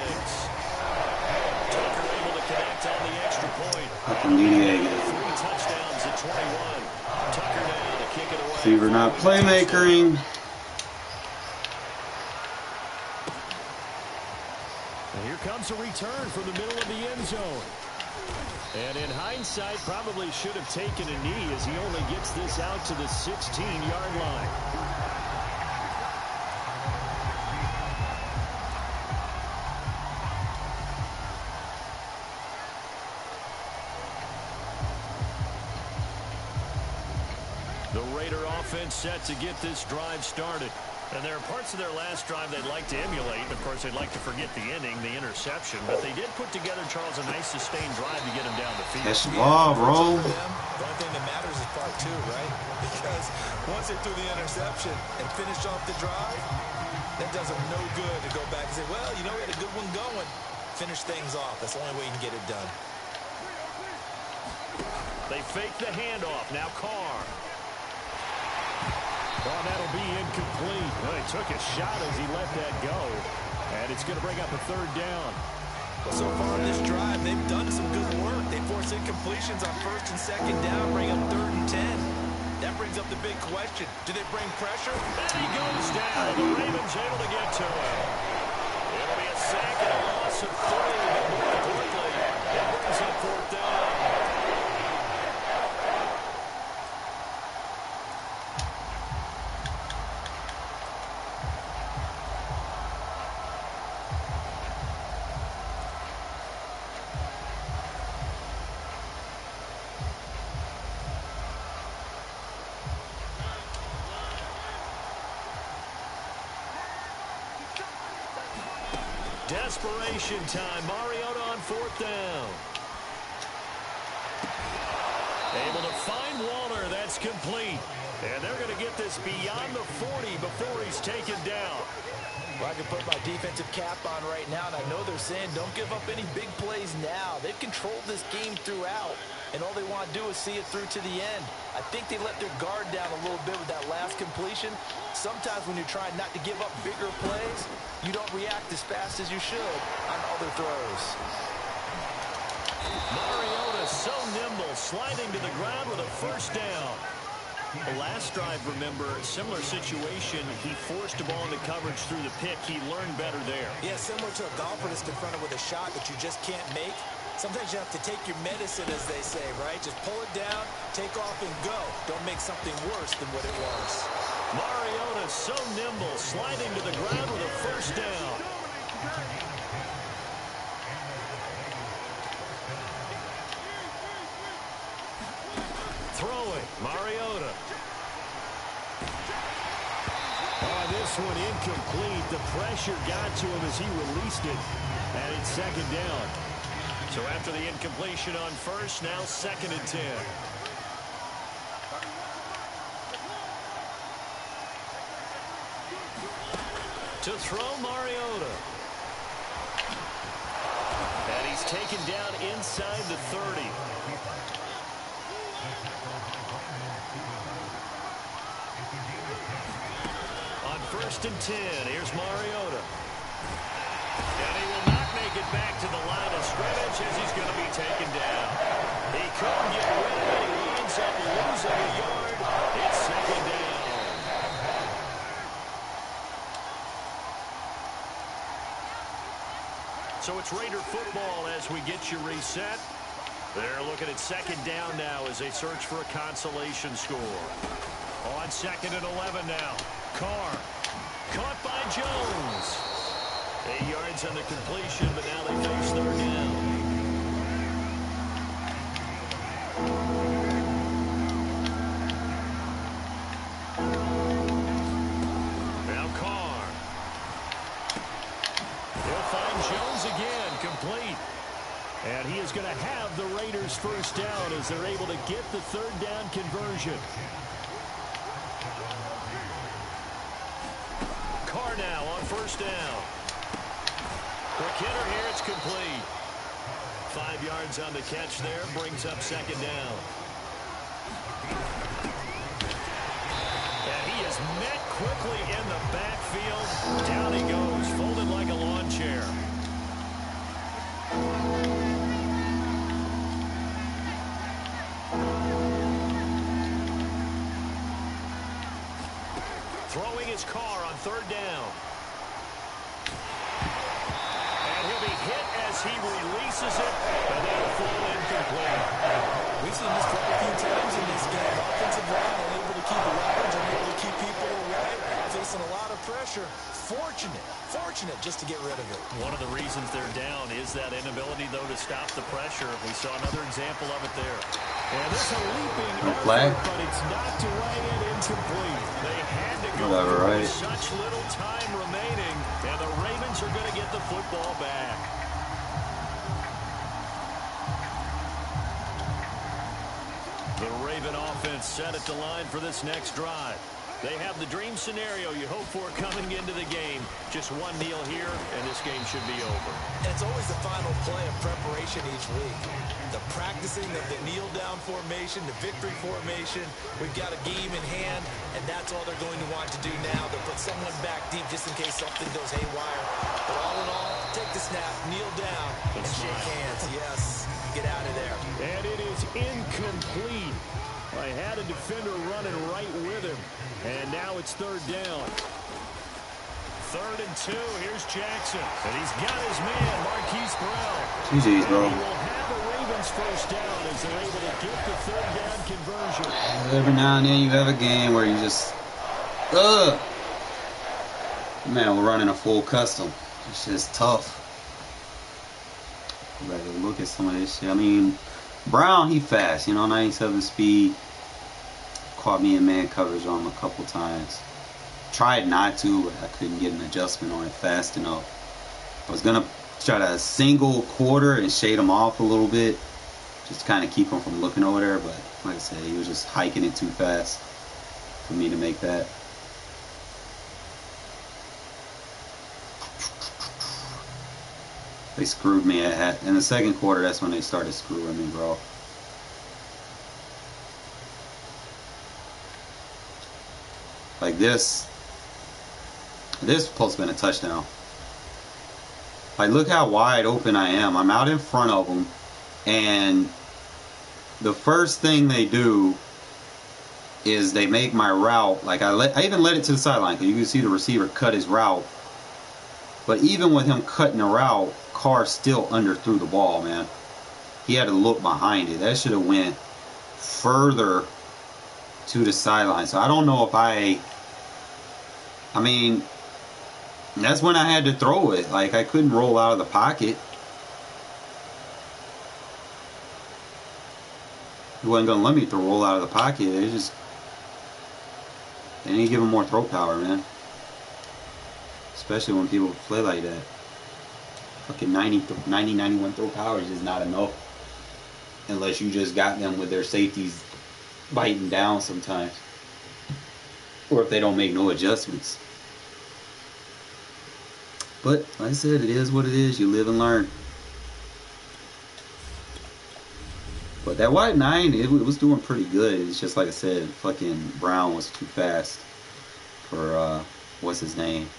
Tucker able to connect on the extra point. 3 touchdowns at 21. Tucker now to kick it away. Receiver not playmakering. And here comes a return from the middle of the end zone. And in hindsight, probably should have taken a knee as he only gets this out to the 16-yard line. The Raider offense set to get this drive started. And there are parts of their last drive they'd like to emulate. Of course, they'd like to forget the ending, the interception. But they did put together, Charles, a nice sustained drive to get him down the field. Catch the ball, bro. The only thing that matters is part two, right? Because once they threw the interception and finished off the drive, that does them no good to go back and say, well, you know, we had a good one going. Finish things off. That's the only way you can get it done. They fake the handoff. Now Carr. Oh, that'll be incomplete. Well, he took a shot as he let that go. And it's going to bring up a third down. Well, so far in this drive, they've done some good work. They force incompletions on first and second down, bring up 3rd and 10. That brings up the big question. Do they bring pressure? And he goes down. The Ravens able to get to him. It'll be a sack and a loss of 3. But more importantly, it brings up 4th down. Desperation time. Mariota on 4th down. Able to find Waller. That's complete. And they're going to get this beyond the 40 before he's taken down. Well, I can put my defensive cap on right now, and I know they're saying don't give up any big plays now. They've controlled this game throughout, and all they want to do is see it through to the end. I think they let their guard down a little bit with that last completion. Sometimes when you're trying not to give up bigger plays, you don't react as fast as you should on other throws. Mariota so nimble, sliding to the ground with a 1st down. The last drive, remember, similar situation. He forced a ball into coverage through the pick. He learned better there. Yeah, similar to a golfer that's confronted with a shot that you just can't make. Sometimes you have to take your medicine, as they say, right? Just pull it down, take off, and go. Don't make something worse than what it was. Mariota so nimble, sliding to the ground with a 1st down. Throwing, Mariota. Oh, this one incomplete. The pressure got to him as he released it. And it's 2nd down. So after the incompletion on 1st, now 2nd and 10. To throw, Mariota. And he's taken down inside the 30. On 1st and 10, here's Mariota. And he will not make it back to the line of scrimmage as he's going to be taken down. He couldn't get rid of it. He ends up losing a yard. It's 2nd down. So it's Raider football as we get you reset. They're looking at 2nd down now as they search for a consolation score. On 2nd and 11 now. Carr. Caught by Jones. 8 yards on the completion, but now they face 3rd down. Now Carr. He'll find Jones again, complete. And he is going to have the Raiders' 1st down as they're able to get the 3rd down conversion. Carr now on 1st down. Quick hitter here, it's complete. 5 yards on the catch there, brings up 2nd down. And he is met quickly in the backfield. Down he goes, folded like a lawn chair. Throwing his Carr on 3rd down. And he'll be hit as he releases it. And that'll fall We've seen this quite a few times in this game. Offensive line unable to keep yards, unable to keep people away, facing a lot of pressure. Fortunate just to get rid of it. One of the reasons they're down is that inability, though, to stop the pressure. We saw another example of it there. And there's a leaping flag, but it's knocked away and incomplete. They had to go right. with such little time remaining, and the Ravens are going to get the football back. The Raven offense set it to line for this next drive. They have the dream scenario you hope for coming into the game. Just one kneel here, and this game should be over. And it's always the final play of preparation each week. The practicing of the kneel-down formation, the victory formation. We've got a game in hand, and that's all they're going to want to do now. They'll put someone back deep just in case something goes haywire. But all in all, take the snap, kneel down, and shake hands. Yes, get out of there. And it is incomplete. I had a defender running right with him. And now it's third down. 3rd and 2. Here's Jackson. And he's got his man, Marquise Brown. GG's, bro. And he will have the Ravens first down as they're able to get the 3rd down conversion. Every now and then you have a game where you just, man, we're running a full custom. It's just tough. Go back and look at some of this shit. I mean, Brown, he fast, 97 speed. Caught me in man coverage on him a couple times. Tried not to, but I couldn't get an adjustment on it fast enough. I was going to try to single quarter and shade him off a little bit. Just kind of keep him from looking over there. But like I said, he was just hiking it too fast for me to make that. They screwed me in the second quarter. That's when they started screwing me, bro. Like this is supposed to be a touchdown. Like, look how wide open I am. I'm out in front of them, and the first thing they do is they make my route. Like, I even let it to the sideline because you can see the receiver cut his route. But even with him cutting the route, Carr still underthrew the ball, man. He had to look behind it. That should have went further to the sideline. So I don't know if I mean, that's when I had to throw it. Like, I couldn't roll out of the pocket. He wasn't going to let me roll out of the pocket. They need to give him more throw power, man. Especially when people play like that. Fucking 91 throw power is just not enough. Unless you just got them with their safeties biting down sometimes. Or if they don't make no adjustments. But, like I said, it is what it is. You live and learn. But that wide 9, it was doing pretty good. It's just like I said, fucking Brown was too fast for, what's his name?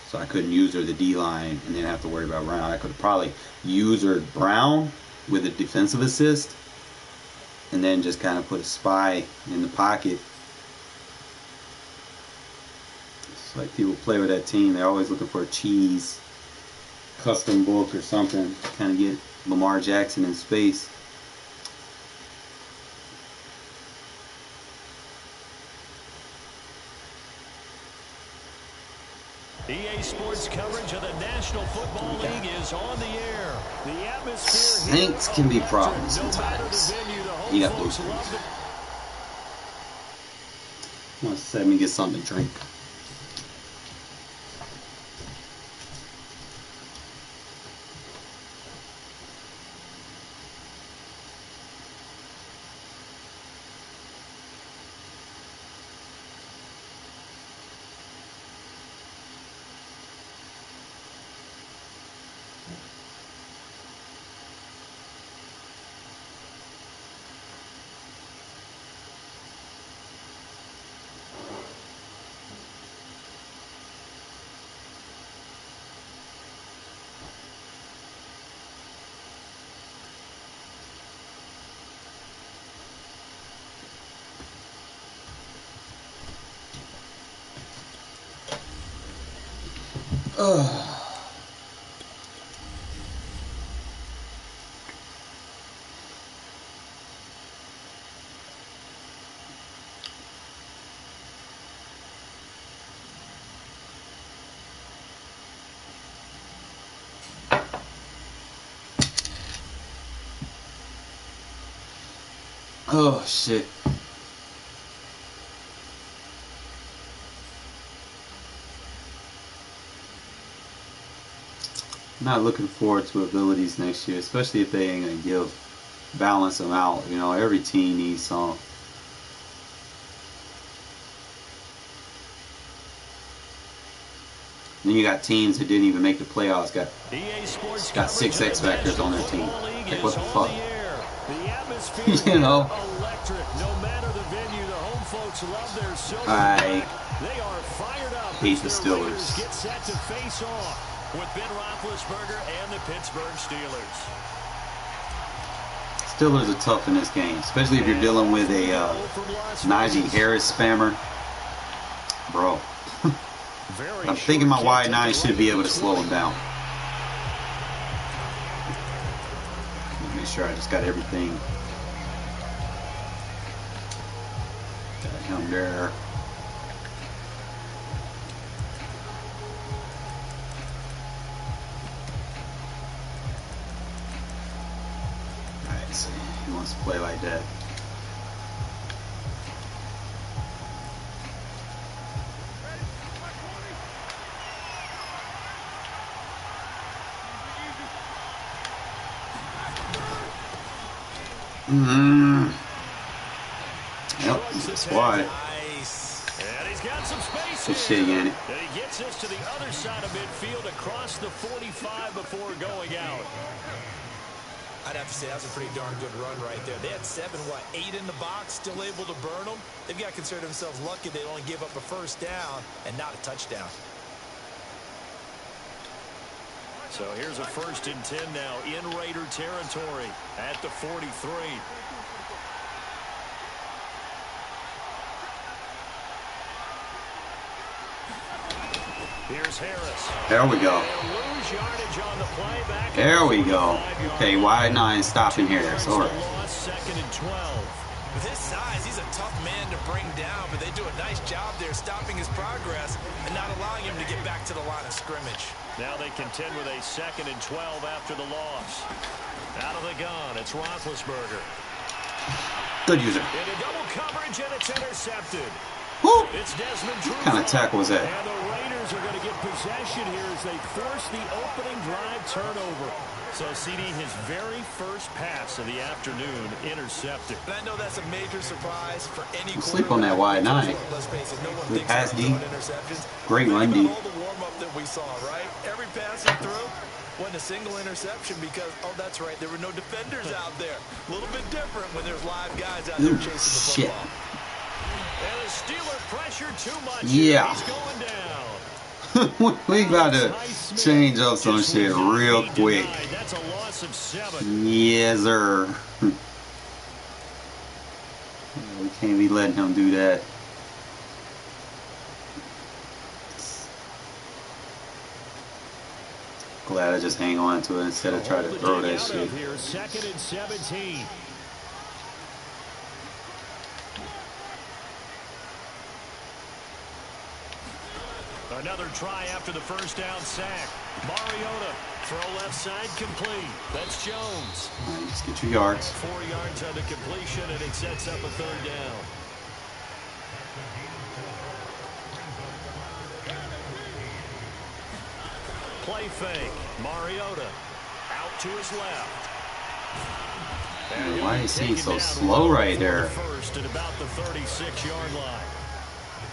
So I couldn't use her the D-line and then have to worry about Brown. I could have probably used her Brown with a defensive assist and then just kind of put a spy in the pocket. It's like people play with that team. They're always looking for a cheese custom book or something to kind of get Lamar Jackson in space. EA Sports coverage of the National Football League is on the air. The atmosphere Saints can be problems sometimes. You got those. Let's let me get something to drink. Oh, shit. Not looking forward to abilities next year, especially if they ain't gonna balance them out. You know, every team needs some. Then you got teams that didn't even make the playoffs, got 6 X Factors on their team. Like, what the fuck? You know? I hate the Steelers. Get set to face off with Ben Roethlisberger and the Pittsburgh Steelers. Steelers are tough in this game, especially if you're dealing with a Najee Harris spammer. Bro. I'm thinking my wide 9 should be able to slow him down. Make sure I just got everything. Got him there. Alright, so he wants to play like that. Yep, that's why. And he's got some space. Good shit, Yannick. And he gets us to the other side of midfield across the 45 before going out. I'd have to say that was a pretty darn good run right there. They had 8 in the box, still able to burn them. They've got to consider themselves lucky they only gave up a first down and not a touchdown. So here's a 1st and 10 now in Raider territory at the 43. Here's Harris. There we go. There we go. Okay, wide 9 stopping Harris. All right. 2nd and 12. With his size, he's a tough man to bring down, but they do a nice job there stopping his progress and not allowing him to get back to the line of scrimmage. Now they contend with a 2nd and 12 after the loss. Out of the gun, it's Roethlisberger. Good user. Into double coverage, and it's intercepted. Woo! It's Desmond What kind of tackle was that? And the Raiders are going to get possession here as they force the opening drive turnover. So, CD, his very first pass of the afternoon intercepted. And I know that's a major surprise for any Sleep on that wide 9. Good pass D. Great run D. All the warm-up that we saw, right? Every pass he threw wasn't a single interception because, oh, that's right, there were no defenders out there. A little bit different when there's live guys out there chasing the football. And the Steeler pressure too much. Yeah. He's going down. We got to change up some shit real quick. That's a loss of 7. Yes, sir. We can't be letting him do that. Glad I just hang on to it instead of try to throw that shit. Here, 2nd and 17. Another try after the first down sack. Mariota, throw left side, complete. That's Jones. All right, just get your yards. 4 yards on the completion, and it sets up a 3rd down. Play fake. Mariota out to his left. Why is he so slow right there? First at about the 36-yard line.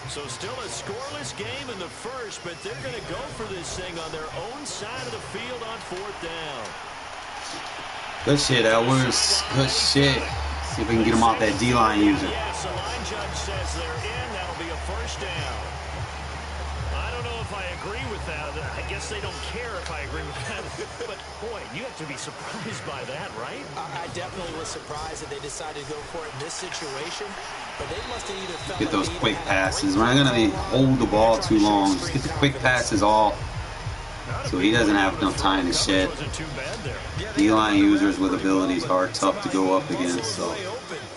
So still a scoreless game in the first, but they're going to go for this thing on their own side of the field on 4th down. Good shit, Edwards. Good shit. See if we can get him off that D-line user. Yes, the line judge says they're in. That'll be a 1st down. I don't know if I agree with that. I guess they don't care if I agree with that. But, boy, you have to be surprised by that, right? I definitely was surprised that they decided to go for it in this situation. But they must have either felt Get those quick passes. We're not going to hold the ball too long. Just get the quick passes off so he doesn't have enough time to shed. D-line users with abilities are tough to go up against. So.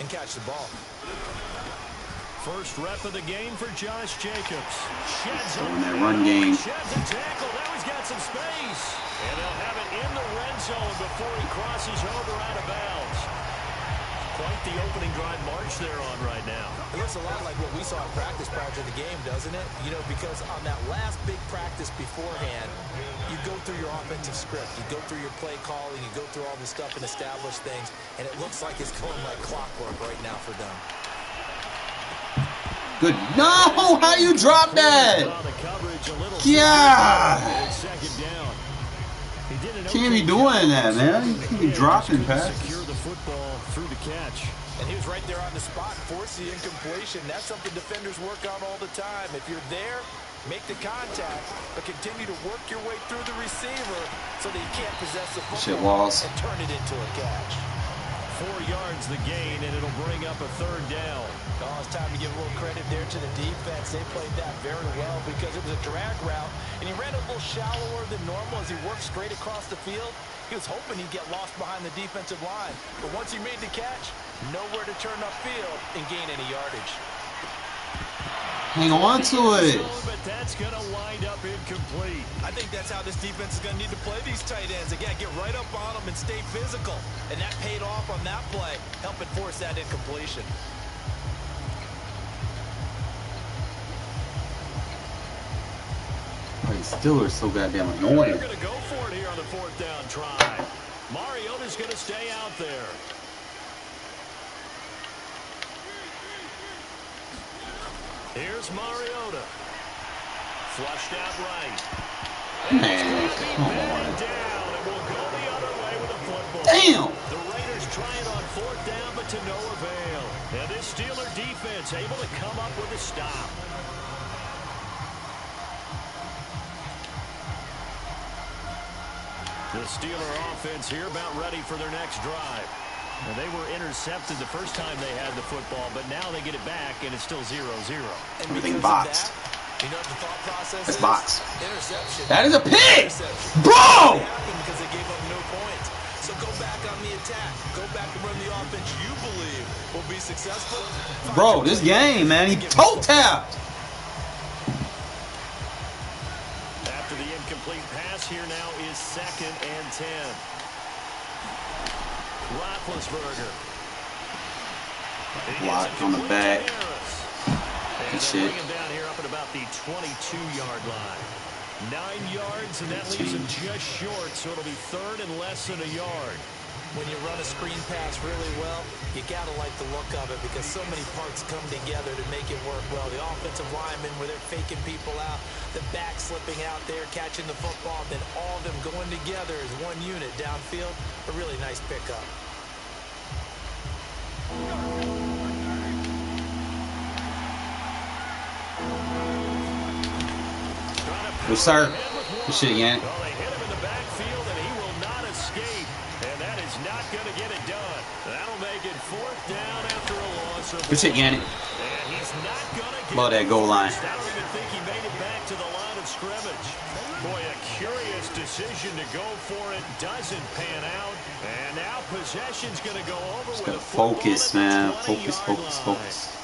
And catch the ball. First rep of the game for Josh Jacobs. In that run game. Sheds a tackle. Now he's got some space. And they'll have it in the red zone before he crosses over out of bounds. Quite the opening drive march they're on right now. It looks a lot like what we saw in practice prior to the game, doesn't it? You know, because on that last big practice beforehand, you go through your offensive script, you go through your play calling, you go through all the stuff and establish things, and it looks like it's going like clockwork right now for them. Good. No, how you drop that? Yeah. Can't be doing that, man. You can't be dropping passes. Secure the football through the catch. And he was right there on the spot, force the incompletion. That's something defenders work on all the time. If you're there, make the contact, but continue to work your way through the receiver so that you can't possess the football and turn it into a catch. 4 yards the gain, and it'll bring up a third down. Oh, it's time to give a little credit there to the defense. They played that very well because it was a drag route, and he ran a little shallower than normal as he worked straight across the field. He was hoping he'd get lost behind the defensive line, but once he made the catch, nowhere to turn upfield and gain any yardage. Hang on to it. But that's going to wind up incomplete. I think that's how this defense is going to need to play these tight ends. Again, get right up on them and stay physical. And that paid off on that play, helping force that incompletion. Oh, these Steelers so goddamn annoying. They're going to go for it here on the 4th down try. Mariota's going to stay out there. Here's Mariota. Flushed out right. Man, come on. Down, and we'll go the other way with the football. Damn. The Raiders trying on 4th down, but to no avail. And this Steeler defense able to come up with a stop. The Steeler offense here about ready for their next drive. Now, they were intercepted the first time they had the football, but now they get it back, and it's still 0-0. Everything boxed. You know what the thought process That's is? boxed. Interception. That is a pick! Interception. Bro! Because they gave up no points. So go back on the attack. Go back and run the offense you believe will be successful. Bro, this game, man, he toe tapped. After the incomplete pass, here now is 2nd and 10. Roethlisberger. Block on the back. And shit. bring him down here up at about the 22-yard line. 9 yards, and that leaves him just short, so it'll be 3rd and less than a yard. When you run a screen pass really well, you got to like the look of it because so many parts come together to make it work well. The offensive linemen, where they're faking people out, the back slipping out there, catching the football, then all of them going together as one unit downfield. A really nice pickup. Yes, sir. Good shit, Yannick. Well, they hit him in the backfield, and he will not escape. And that is not going to get it done. That'll make it 4th down after a loss of 1. Good shit, Yannick. And he's not going to get Love that goal line. I don't even think he made it back to the line of scrimmage. Boy, a curious decision to go for it. Doesn't pan out. And now possession's going to go over Just with gotta a football focus, at the man. 20-yard Focus, line. focus.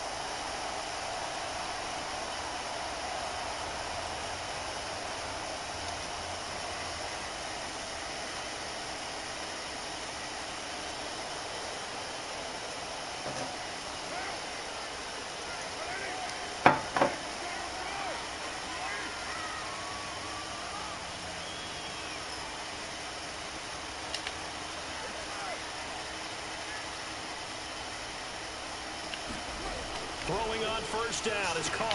Throwing on 1st down is Carr.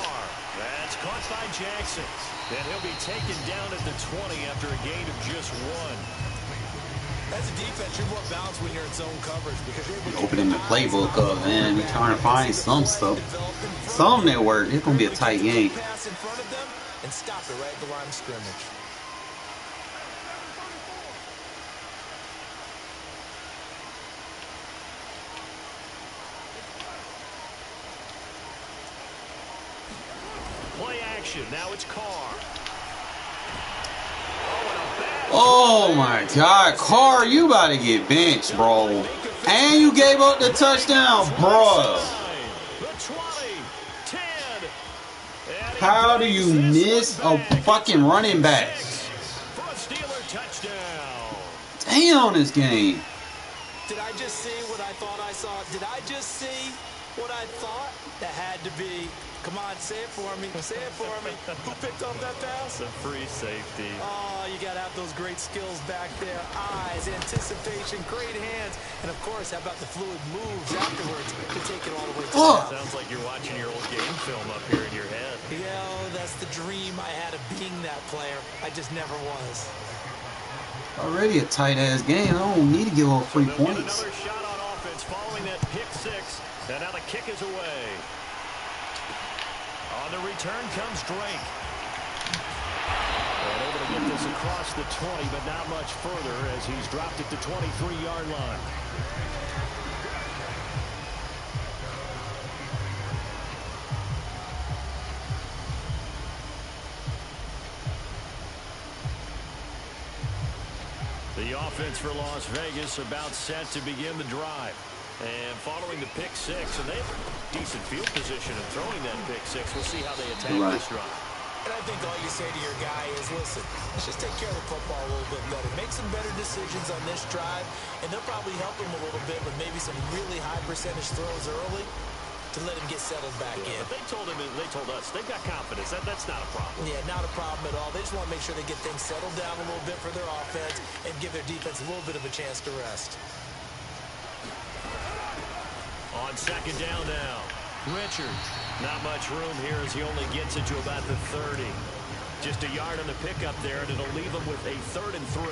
That's caught by Jackson. And he'll be taken down at the 20 after a gain of just 1. As a defense, you're more balanced when you're in zone coverage because you're able to Opening the playbook up, man. We're trying to find some stuff. Some that work. It's gonna be a tight game. Pass in front of them and stop it right at the line of scrimmage. Play action. Now it's Carr. Oh my God, Carr, you about to get benched, bro. And you gave up the touchdown, bro. How do you miss a fucking running back? Damn, this game. Did I just see what I thought I saw? Did I just see what I thought? That had to be. Come on, say it for me. Say it for me. Who picked off that pass? The free safety. Oh, you got to have those great skills back there. Eyes, anticipation, great hands. And, of course, how about the fluid moves afterwards to take it all the way to the house? Sounds like you're watching your old game film up here in your head. That's the dream I had of being that player. I just never was. Already a tight-ass game. I don't need to give up 3 points. Another shot on offense following that pick six. And now the kick is away. On the return comes Drake. And able to get this across the 20, but not much further as he's dropped it to 23-yard line. The offense for Las Vegas about set to begin the drive. And following the pick six, and they have a decent field position of throwing that pick six. We'll see how they attack this drive. And I think all you say to your guy is, listen, let's just take care of the football a little bit better. Make some better decisions on this drive, and they'll probably help him a little bit with maybe some really high percentage throws early to let him get settled back in. But they told us, they've got confidence. That's not a problem. Yeah, not a problem at all. They just want to make sure they get things settled down a little bit for their offense and give their defense a little bit of a chance to rest. On second down now, Richard. Not much room here as he only gets it to about the 30. Just a yard on the pickup there, and it'll leave him with a 3rd and 3.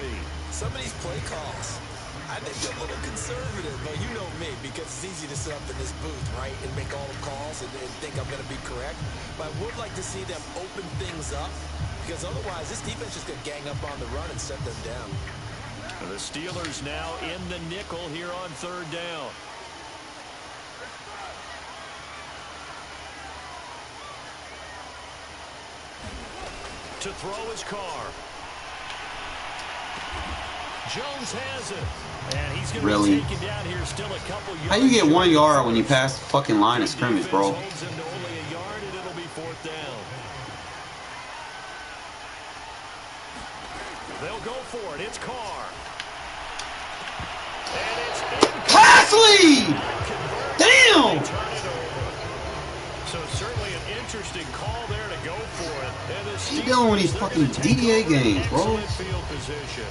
Some of these play calls, I think they're a little conservative, but you know me, because it's easy to sit up in this booth, right, and make all the calls and think I'm going to be correct. But I would like to see them open things up, because otherwise this defense just going to gang up on the run and set them down. The Steelers now in the nickel here on 3rd down. To throw his car. Jones has it. And he's going to be taken down here still a couple yards. How you get 1 yard when you pass the fucking line of scrimmage, bro? Only a yard, and it'll be 4th down. They'll go for it. It's Carr. And it's pass lead! Damn! So certainly an interesting call there to go for it. And the you dealing with these fucking DDA games, bro. Field position.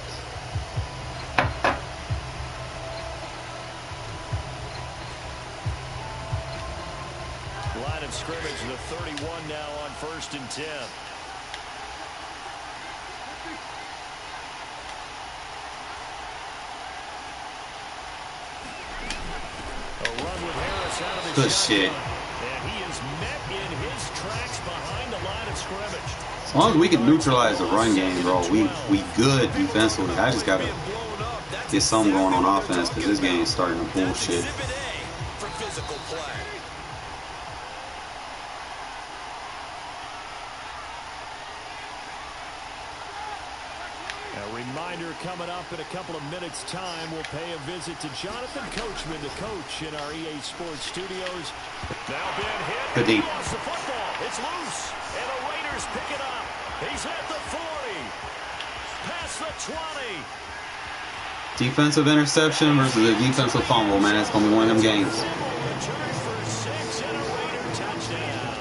Line of scrimmage, the 31 now on 1st and 10. A run with Harris out of the good shit. And he is met in his tracks behind the line of scrimmage. As long as we can neutralize the run game, bro, we good defensively. I just gotta get something going on offense because this game is starting to bullshit. For physical play. A reminder coming up in a couple of minutes' time. We'll pay a visit to Jonathan Coachman, the coach in our EA Sports studios. Now Ben hit. Good deep. He lost the football. It's loose. And the Raiders pick it up. He's at the 40. Past the 20. Defensive interception versus a defensive fumble, man. It's going to be one of them games. Return for 6 and a Raider touchdown.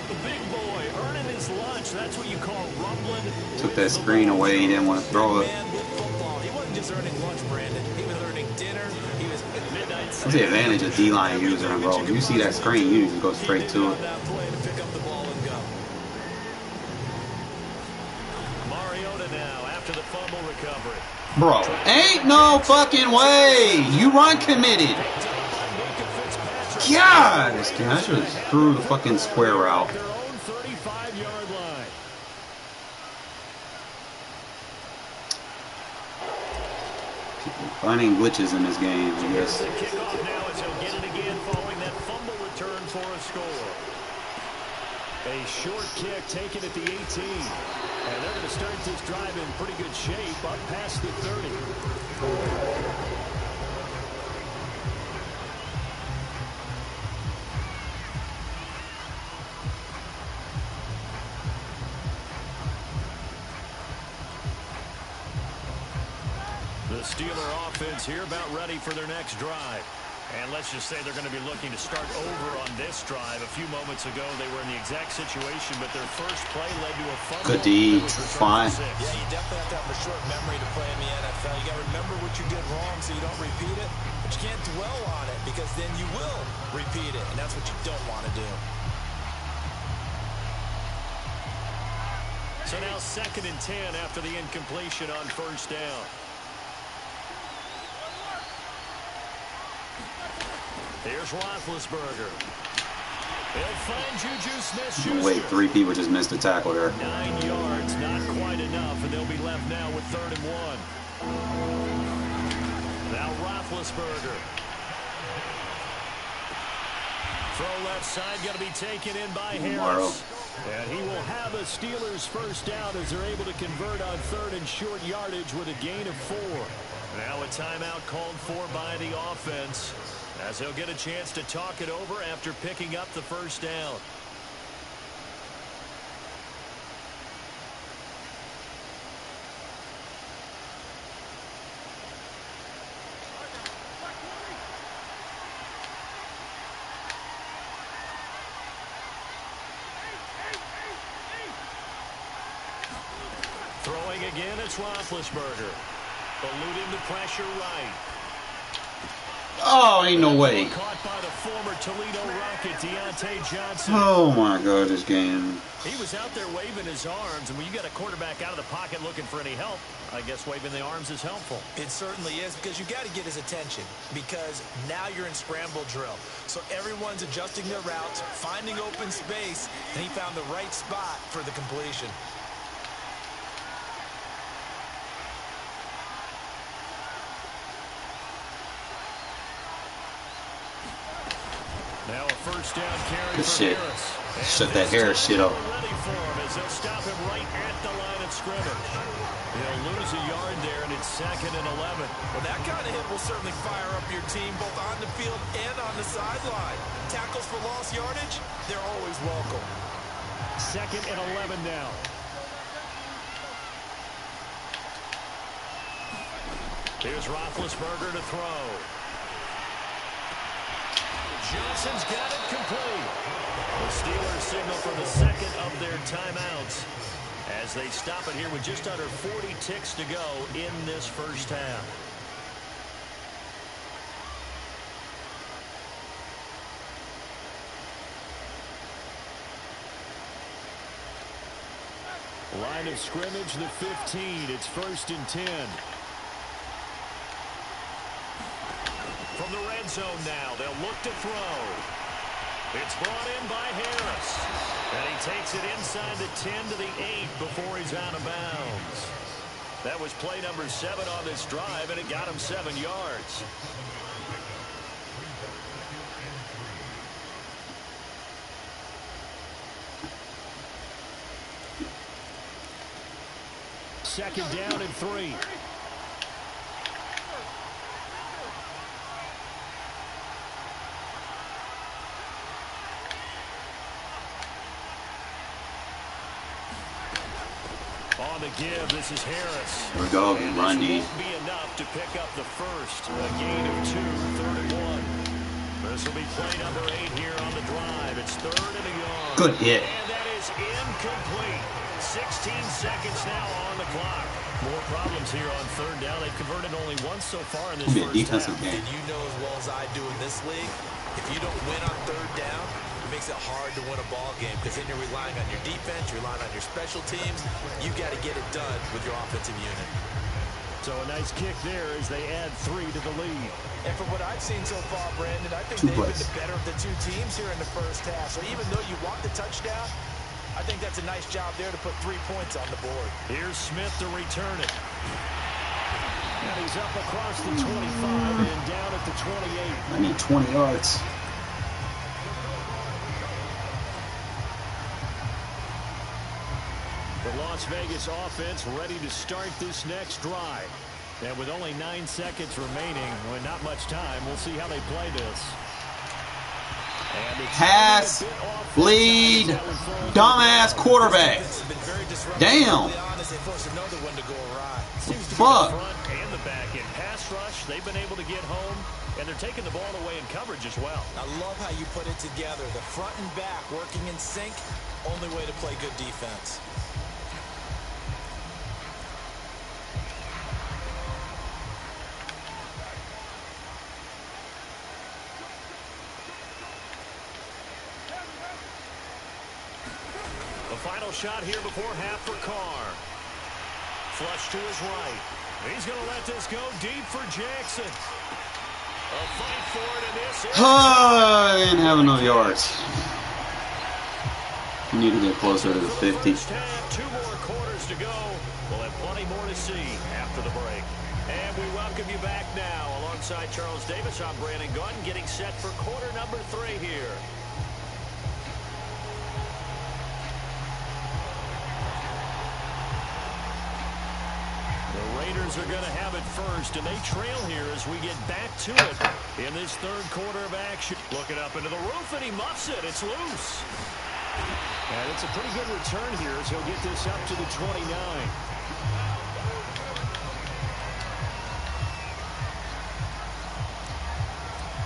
The big boy earning his lunch. That's what you call rumbling. Took that screen away. He didn't want to throw it. He wasn't just earning lunch, Brandon. He was earning dinner. He was midnight. That's the advantage of D-line using, bro. If you see that screen, you just go straight to it. Mariota now after the fumble recovery. Bro, ain't no fucking way. You run committed. God, this game. I should have threw the fucking square route. Their own 35-yard line. Finding glitches in this game, I guess. The kickoff now as he'll get it again following that fumble return for a score. A short kick taken at the 18. And they're going to start this drive in pretty good shape up past the 30. The Steeler offense here about ready for their next drive. And let's just say they're going to be looking to start over on this drive. A few moments ago, they were in the exact situation, but their first play led to a fumble. Good D. Fine. Yeah, you definitely have to have a short memory to play in the NFL. You got to remember what you did wrong so you don't repeat it. But you can't dwell on it because then you will repeat it, and that's what you don't want to do. So now 2nd and 10 after the incompletion on first down. Here's Roethlisberger. He'll find Juju Smith-Schuster. Wait, 3 people just missed the tackle there. 9 yards, not quite enough, and they'll be left now with 3rd and 1. Now Roethlisberger. Throw left side, going to be taken in by Harris. And he will have a Steelers first down as they're able to convert on 3rd and short yardage with a gain of 4. Now a timeout called for by the offense, as he'll get a chance to talk it over after picking up the first down. Throwing again, it's Roethlisberger. Eluding the pressure right. Oh, ain't no way. Caught by the former Toledo Rocket, Deontay Johnson. Oh my God, this game. He was out there waving his arms, and when you got a quarterback out of the pocket looking for any help, I guess waving the arms is helpful. It certainly is, because you got to get his attention, because now you're in scramble drill. So everyone's adjusting their routes, finding open space, and he found the right spot for the completion. Now a first down carry Good for shit. Harris. Shut that Harris shit up. Ready for him as they'll stop him right at the line of scrimmage. They'll lose a yard there, and it's 2nd and 11. Well, that kind of hit will certainly fire up your team both on the field and on the sideline. Tackles for lost yardage, they're always welcome. 2nd and 11 now. Here's Roethlisberger to throw. Johnson's got it complete. The Steelers signal for the 2nd of their timeouts as they stop it here with just under 40 ticks to go in this first half. Line of scrimmage, the 15. It's 1st and 10. From the red zone now, they'll look to throw. It's brought in by Harris. And he takes it inside the 10 to the 8 before he's out of bounds. That was play number 7 on this drive, and it got him 7 yards. Second down and 3. On the give, this is Harris. Here we go, run D. Won't be enough to pick up the first. A gain of 2, 3rd and 1. This will be play number 8 here on the drive. It's 3rd and a yard. Good hit. And that is incomplete. 16 seconds now on the clock. More problems here on 3rd down. They've converted only once so far in this first half. And you know as well as I do in this league, if you don't win on 3rd down, it makes it hard to win a ball game because then you're relying on your defense, you're relying on your special teams. You got to get it done with your offensive unit. So a nice kick there as they add 3 to the lead. And from what I've seen so far, Brandon, I think they've been the better of the two teams here in the first half. So even though you want the touchdown, I think that's a nice job there to put 3 points on the board. Here's Smith to return it. And he's up across the 25 and down at the 28. I need 20 yards. The Las Vegas offense ready to start this next drive. And with only 9 seconds remaining, well, not much time, we'll see how they play this. Pass, lead, dumbass quarterback. Damn. Fuck. Seems to be the front and the back end stretch, they've been able to get home, and they're taking the ball away in coverage as well. I love how you put it together. The front and back working in sync, only way to play good defense. The final shot here before half for Carr. Flush to his right. He's going to let this go deep for Jackson. A fight for it, and this is... I didn't have enough yards. We need to get closer to the 50. First half, 2 more quarters to go. We'll have plenty more to see after the break. And we welcome you back now. Alongside Charles Davis, I'm Brandon Gunn, getting set for quarter number 3 here. Raiders are going to have it first, and they trail here as we get back to it in this third quarter of action. Looking up into the roof, and he muffs it. It's loose. And it's a pretty good return here as he'll get this up to the 29.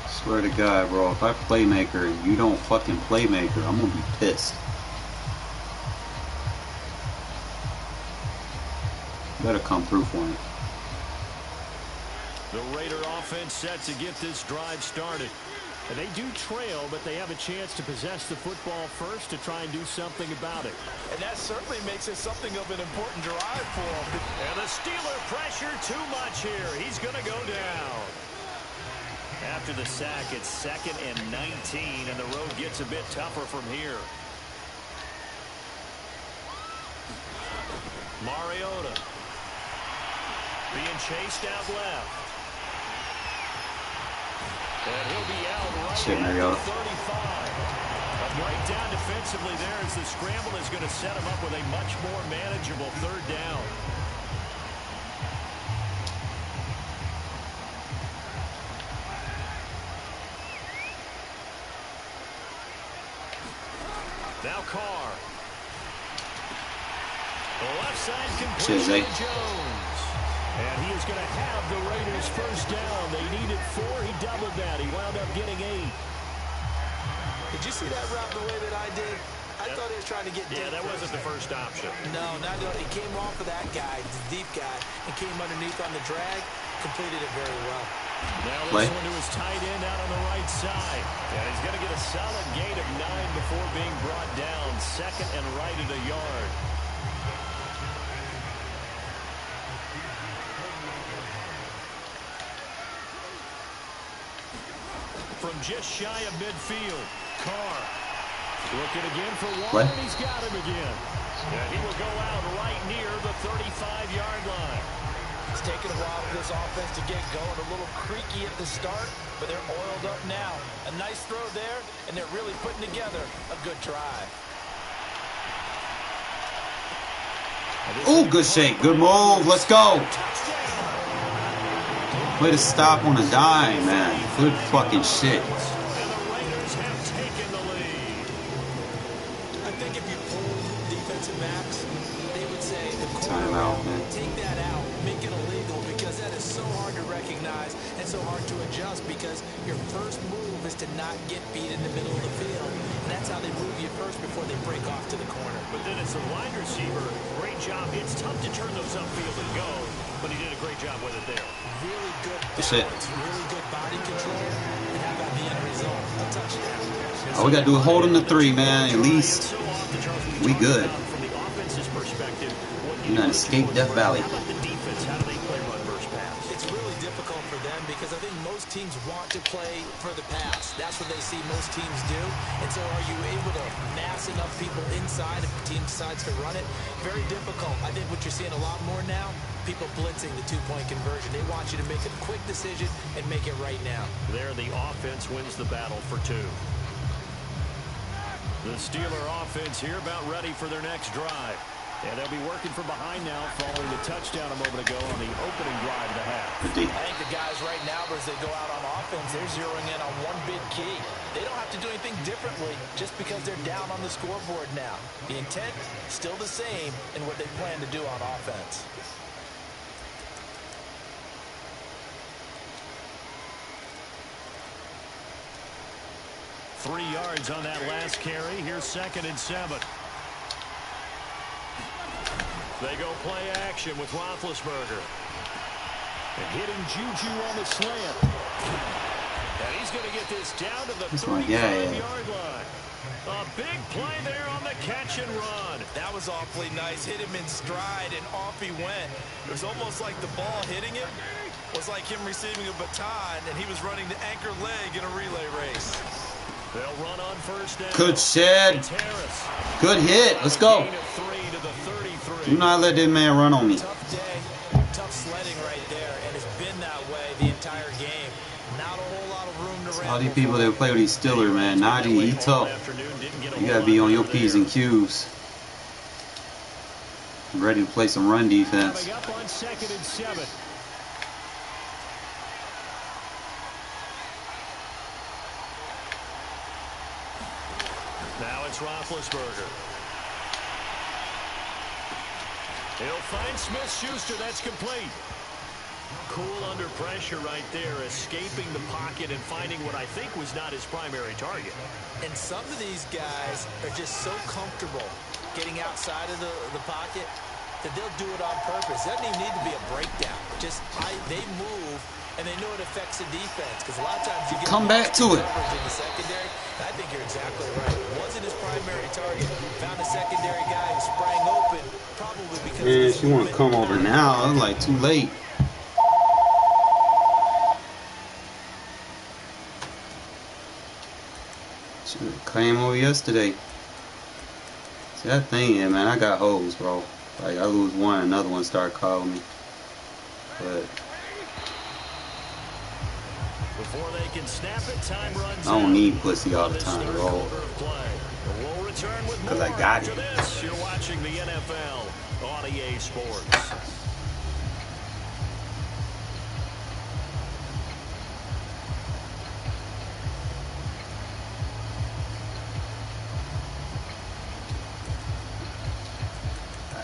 Swear to God, bro, if I playmaker and you don't fucking playmaker, I'm gonna be pissed. Better come through for me. The Raider offense set to get this drive started. And they do trail, but they have a chance to possess the football first to try and do something about it. And that certainly makes it something of an important drive for them. And the Steeler pressure too much here. He's going to go down. After the sack, it's 2nd and 19, and the road gets a bit tougher from here. Mariota being chased out left. And he'll be out right at the 35. A breakdown defensively there as the scramble is going to set him up with a much more manageable 3rd down. Now Carr. The left side completion to Jones. And he is going to have the Raiders first down. They needed 4. He doubled that. He wound up getting 8. Did you see that route the way that I did? I thought he was trying to get deep. Yeah, that wasn't the first option. No, not at all. He came off of that guy, the deep guy, and came underneath on the drag. Completed it very well. Now this one to his tight end out on the right side. And he's going to get a solid gain of 9 before being brought down. 2nd and right at a yard. From just shy of midfield, Carr looking again for one, and he's got him again. And he will go out right near the 35-yard line. It's taken a while for this offense to get going. A little creaky at the start, but they're oiled up now. A nice throw there, and they're really putting together a good drive. Oh, good shake. Good move. Let's go. Way to stop on a dime, man. Good fucking shit. And the Raiders have taken the lead. I think if you pull defensive backs, they would say the Timeout, man. take that out, make it illegal, because that is so hard to recognize and so hard to adjust, because your first move is to not get beat in the middle of the field. And that's how they move you first before they break off to the corner. But then as a wide receiver, great job. It's tough to turn those upfield and go, but he did a great job with it there. Really good balance, Shit. really good body control, and how about the end result? A touchdown. All we got to do is hold him to 3, man. At least we good. From the offense's perspective, You know, escape Death Valley. how about the defense? How do they play run versus pass? It's really difficult for them because I think most teams want to play for the pass. That's what they see most teams do. And so are you able to mass enough people inside if the team decides to run it? Very difficult. I think what you're seeing a lot more now, people blitzing the 2-point conversion. They want you to make a quick decision and make it right now. There, the offense wins the battle for 2. The Steeler offense here about ready for their next drive. And they'll be working from behind now following the touchdown a moment ago on the opening drive of the half. I think the guys right now, as they go out on offense, they're zeroing in on one big key. They don't have to do anything differently just because they're down on the scoreboard now. The intent, still the same in what they plan to do on offense. 3 yards on that last carry. Here's 2nd and 7. They go play action with Roethlisberger. And hitting Juju on the slant. And he's going to get this down to the 35-yard line. A big play there on the catch and run. That was awfully nice. Hit him in stride, and off he went. It was almost like the ball hitting him was like him receiving a baton, and he was running the anchor leg in a relay race. They'll run on 1st down. Good shed. Good hit. Let's go. Do not let that man run on me. Tough day, tough sledding right there, and it's been that way the entire game. Not a whole lot of room to run. All these people that play with these Steelers, man, Najee, he tough. You gotta be on your P's and Q's. Ready to play some run defense. Coming up on 2nd and 7. Now it's Roethlisberger. He'll find Smith-Schuster. That's complete. Cool under pressure right there, escaping the pocket and finding what I think was not his primary target. And some of these guys are just so comfortable getting outside of the pocket that they'll do it on purpose. It doesn't even need to be a breakdown. Just they move, and they know it affects the defense. Because a lot of times you get come back to it in the secondary. I think you're exactly right. Wasn't his primary target. Found a secondary guy who sprang open, probably because. Man, she want to come over now. I'm like too late. Should have came over yesterday. See that thing, yeah, man. I got hoes, bro. Like I lose one, another one start calling me. But before they can snap it, time runs I don't need pussy all the time, bro. Because I got it. You're watching the NFL on EA Sports.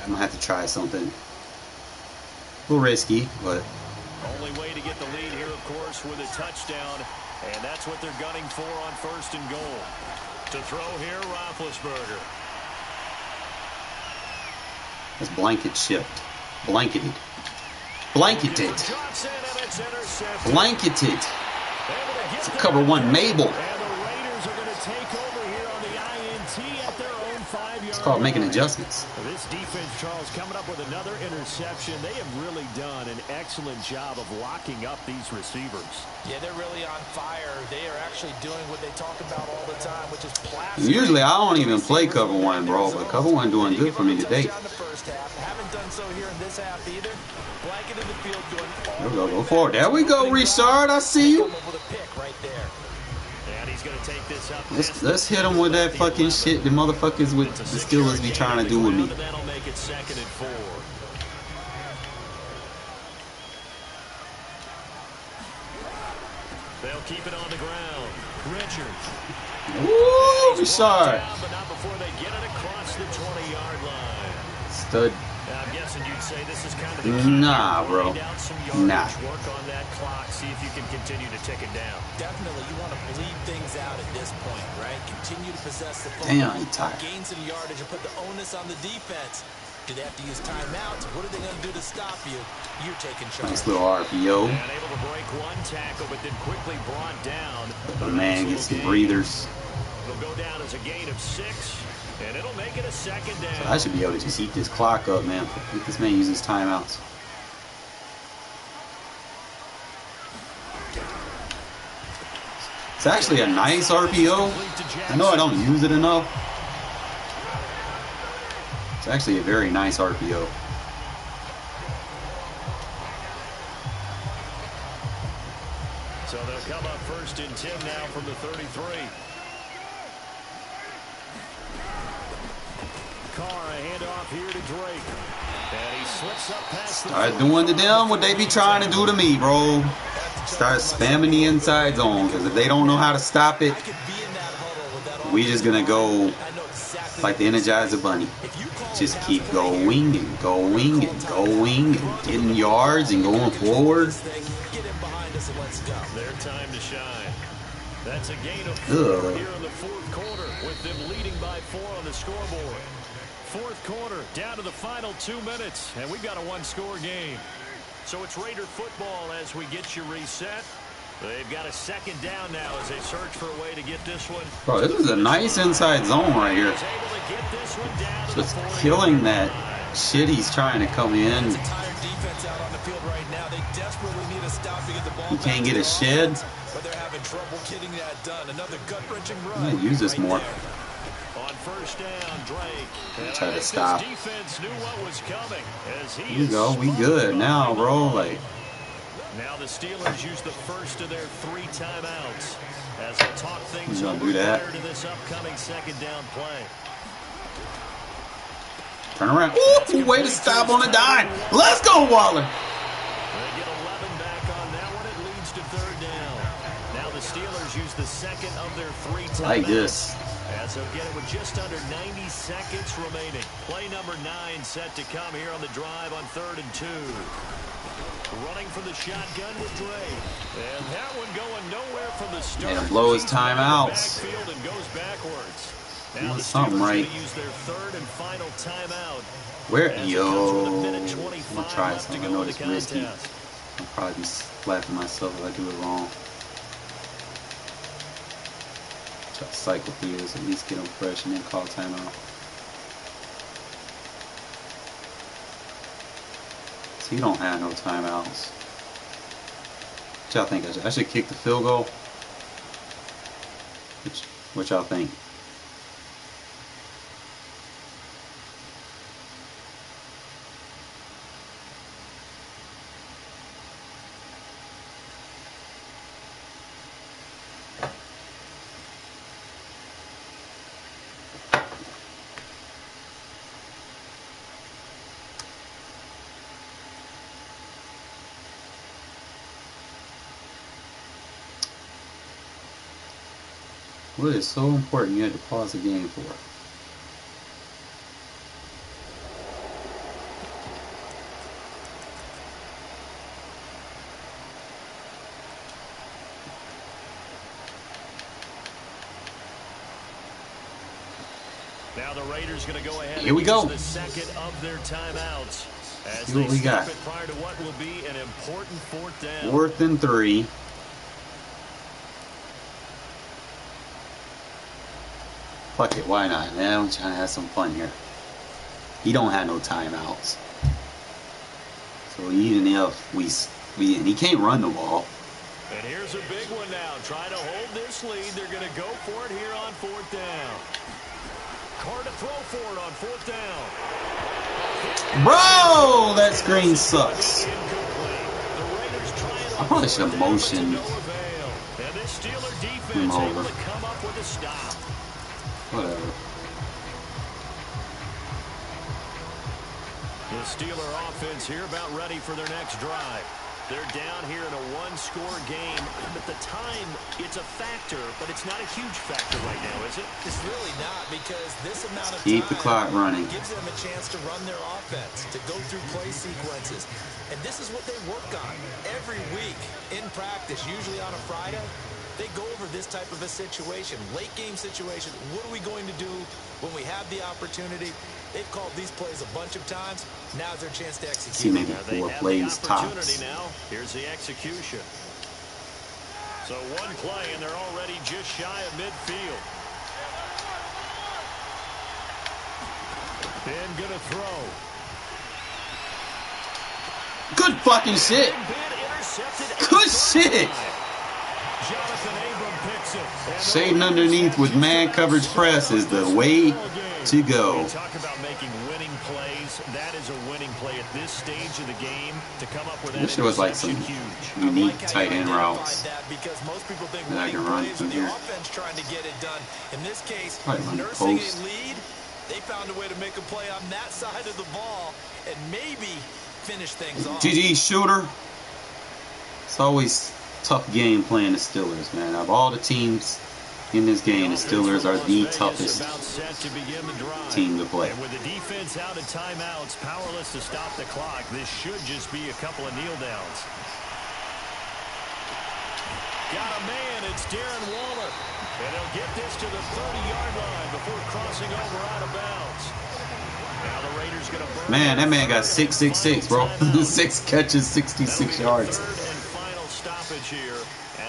I'm gonna have to try something. A little risky, but only way to get the lead here, of course, with a touchdown, and that's what they're gunning for on 1st and goal. To throw here, Roethlisberger. it's blanket shift. Blanketed. Blanketed. Blanketed. It's a cover one Mabel. And the Raiders are going to take over here on the INT at their own 5-yard It's called making adjustments. This defense, Charles, coming up with another interception. They have really done an excellent job of locking up these receivers. Yeah, they're really on fire. They are actually doing what they talk about all the time, which is plastic. Usually I don't even play cover one, bro, but cover one doing good for me today. Haven't done so here in this half either. Blanket in the field doing There we go, go forward. There we go, Richard. I see you. Let's hit him with that fucking shit the motherfuckers with the Steelers be trying to do with me. That'll make it 2nd and 4. They'll keep it on the ground. Richards. Woo, Richard. But not before they get it across the 20-yard line. Stud. I'm guessing you'd say this is kind of the key. Nah, bro. Nah. Work on that clock. See if you can continue to tick it down. Definitely, you want to bleed things out at this point, right? Continue to possess the ball. Damn, he tired. Gain some yardage and put the onus on the defense. Do they have to use timeouts? What are they going to do to stop you? You're taking charge. Nice little RPO. And able to break one tackle, but then quickly brought down. The man gets the breathers. It'll go down as a gain of 6, and it'll make it a 2nd down. So I should be able to just eat this clock up, man. Let this man use his timeouts. It's actually a nice RPO. I know I don't use it enough. It's actually a very nice RPO. So they'll come up 1st and 10 now from the 33. Carr, a handoff here to Drake. And he slips up past Start doing to them what they be trying to do to me, bro. Start spamming the inside zone, because if they don't know how to stop it, we just gonna go like the Energizer Bunny. Just keep going and going and going and getting yards and going forward. their time to shine. That's a gain of 4 Ugh. here in the fourth quarter, with them leading by 4 on the scoreboard. Fourth quarter, down to the final 2 minutes, and we've got a one-score game. So it's Raider football as we get you reset. They've got a second down now as they search for a way to get this one. Bro, this is a nice inside zone right here. Just killing that shit he's trying to come in. He can't get a shed. But they're having trouble getting that done. Another gut-wrenching run. I'm gonna use this more. On first down, Drake. Try to stop. Defense knew what was coming as he Here you go. We good now, bro. Like. Now the Steelers use the first of their 3 timeouts as they talk things over that. prior to this upcoming second down play. Turn around. Ooh, way to stop on a dime. Let's go, Waller. They get 11 back on that one. It leads to third down. Now the Steelers use the second of their 3 timeouts. Like this. As they'll get it with just under 90 seconds remaining. Play number 9 set to come here on the drive on 3rd and 2. Running from the shotgun with Dre. And that one going nowhere from the start. And blow his timeouts. Backfield and goes backwards. Now the Something Steelers right. going to use their 3rd and final timeout. Where? As it Yo. comes with a minute I'm 25 gonna try left to something. I go know in it's the risky. contest. I'll probably be slapping myself if I do it wrong. Try to cycle through this, at least get them fresh and then call timeout. So you don't have no timeouts. What y'all think? I should kick the field goal? What y'all think? What is so important you had to pause the game for? Now the Raiders going to go ahead. Here we go. The second of their timeouts. As See what we got. Prior to what will be an important 4th down. 4th and 3. Fuck it, why not, man? I'm trying to have some fun here. He don't have no timeouts. So even if we and he can't run the ball. And here's a big one now. Trying to hold this lead. They're going to go for it here on 4th down. Hard to throw for it on 4th down. Bro, that screen sucks. I probably should have motioned him over. Whatever. The Steeler offense here about ready for their next drive. They're down here in a one-score game. At the time, it's a factor, but it's not a huge factor right now, is it? It's really not, because this amount of Keep time the clock running. gives them a chance to run their offense, to go through play sequences. And this is what they work on every week in practice, usually on a Friday. They go over this type of a situation, late game situation. What are we going to do when we have the opportunity? They've called these plays a bunch of times. Now's their chance to execute. See, maybe They 4 have plays the opportunity tops. now. Here's the execution. So one play, and they're already just shy of midfield. And gonna throw. Good fucking shit. Good shit. Shading underneath with man coverage press is the way to go. Talk about making winning plays. That is a winning play at this stage of the game to come up with that. Wish there was like some unique tight end routes because most people think that I can run through the here. offense trying to get it done. In this case, Probably run the nursing post. a lead, they found a way to make a play on that side of the ball and maybe finish things off. GG shooter. It's always tough game playing the Steelers, man. Of all the teams in this game, the Steelers are the toughest team to play. And with the defense out of timeouts, powerless to stop the clock, this should just be a couple of kneel downs. Got a man. It's Darren Waller. And he'll get this to the 30-yard line before crossing over out of bounds. Now the Raiders going to burn. Man, that man got 666, bro. 6 catches, 66 yards. Third and final stoppage here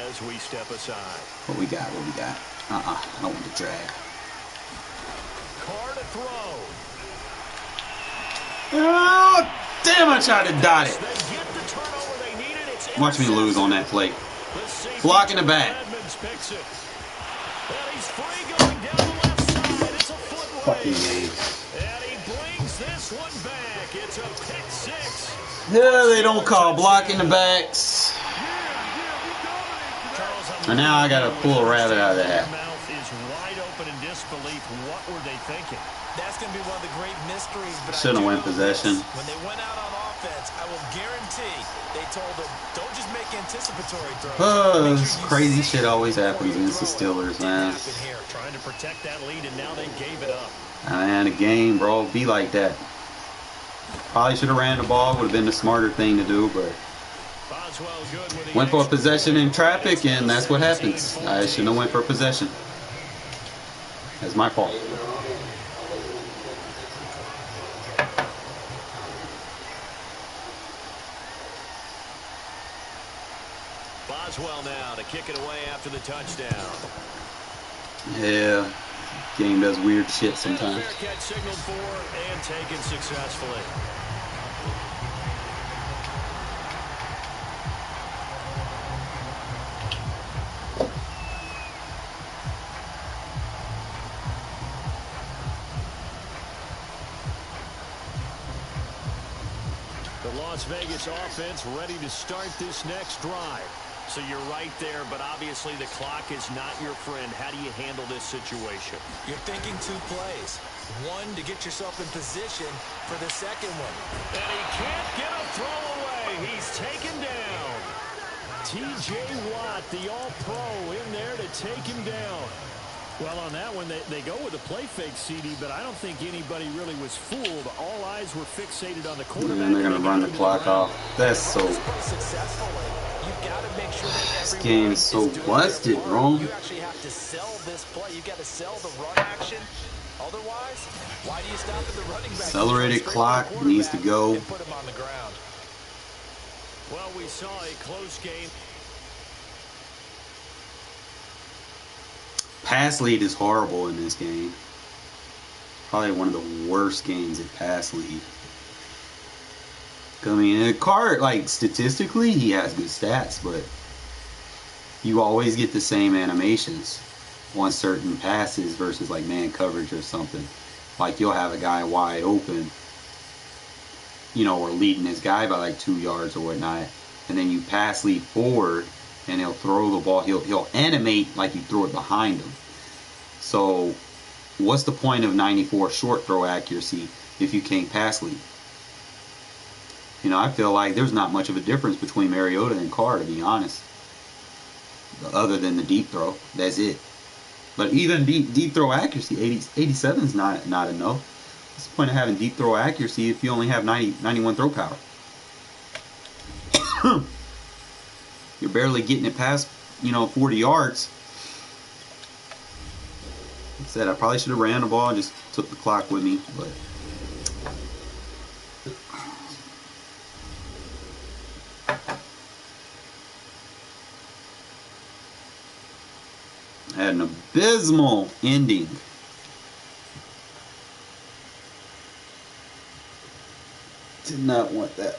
as we step aside. What we got? What we got? I don't want to drag. Carr to throw. Oh, damn, I tried to dot it. They get the turnover they needed. It's Watch me lose on that play. Block in the back. Edmonds picks it. And he's free going down the left side. It's a foot Fucking race. game. And he brings this one back. It's a pick six. Yeah, they don't call blocking the backs. And now I got to pull a rabbit out of the hat. Mouth is wide open in disbelief. What were they thinking? That's going to be one of the great mysteries. But Shouldn't have went possession. When they went out on offense, I will guarantee they told them, don't just make anticipatory throws. Crazy shit always happens against the Steelers, man. Trying to protect that lead, and now they gave it up. Man, a game, bro, be like that. Probably should have ran the ball. Would have been the smarter thing to do, but went for a possession in traffic, and that's what happens. I shouldn't have went for a possession. That's my fault. Boswell now to kick it away after the touchdown. Yeah, game does weird shit sometimes. Fair catch signaled for and taken successfully. The Las Vegas offense ready to start this next drive. So you're right there, but obviously the clock is not your friend. How do you handle this situation? You're thinking 2 plays. One, to get yourself in position for the second one. And he can't get a throw away. He's taken down. T.J. Watt, the all-pro, in there to take him down. Well, on that one, they go with a play fake, CD, but I don't think anybody really was fooled. All eyes were fixated on the quarterback. And they're going to run the clock off. That's so... This game is so busted, bro. You actually have to sell this play. You got to sell the run action. Otherwise, why do you stop at the running back? Accelerated clock needs to go. Put him on the ground. Well, we saw a close game. Pass lead is horrible in this game. Probably one of the worst games at pass lead. I mean, Carr, like, statistically, he has good stats, but you always get the same animations on certain passes versus, like, man coverage or something. Like, you'll have a guy wide open, you know, or leading his guy by, like, 2 yards or whatnot, and then you pass lead forward, and he'll throw the ball. He'll animate like you throw it behind him. So, what's the point of 94 short throw accuracy if you can't pass lead? You know, I feel like there's not much of a difference between Mariota and Carr, to be honest. Other than the deep throw. That's it. But even deep throw accuracy, 87 is not enough. What's the point of having deep throw accuracy if you only have 91 throw power? You're barely getting it past, 40 yards. Like I said, I probably should have ran the ball and just took the clock with me, but... Had an abysmal ending. Did not want that.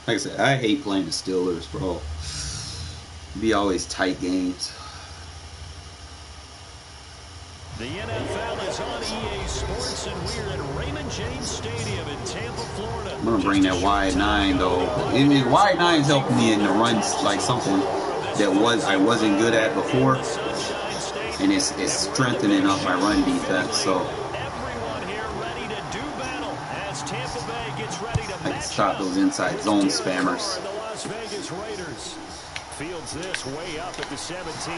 Like I said, I hate playing the Steelers, bro. Be always tight games. The NFL is on EA Sports, and we're at Raymond James Stadium in Tampa, Florida. I'm gonna bring that wide 9 though. Wide 9's helping me in the runs, like something that I wasn't good at before, and it's strengthening up my run defense. So Everyone here ready to do battle as Tampa Bay gets ready to I can stop those inside zone spammers. The Las Vegas Raiders fields this way up at the 17.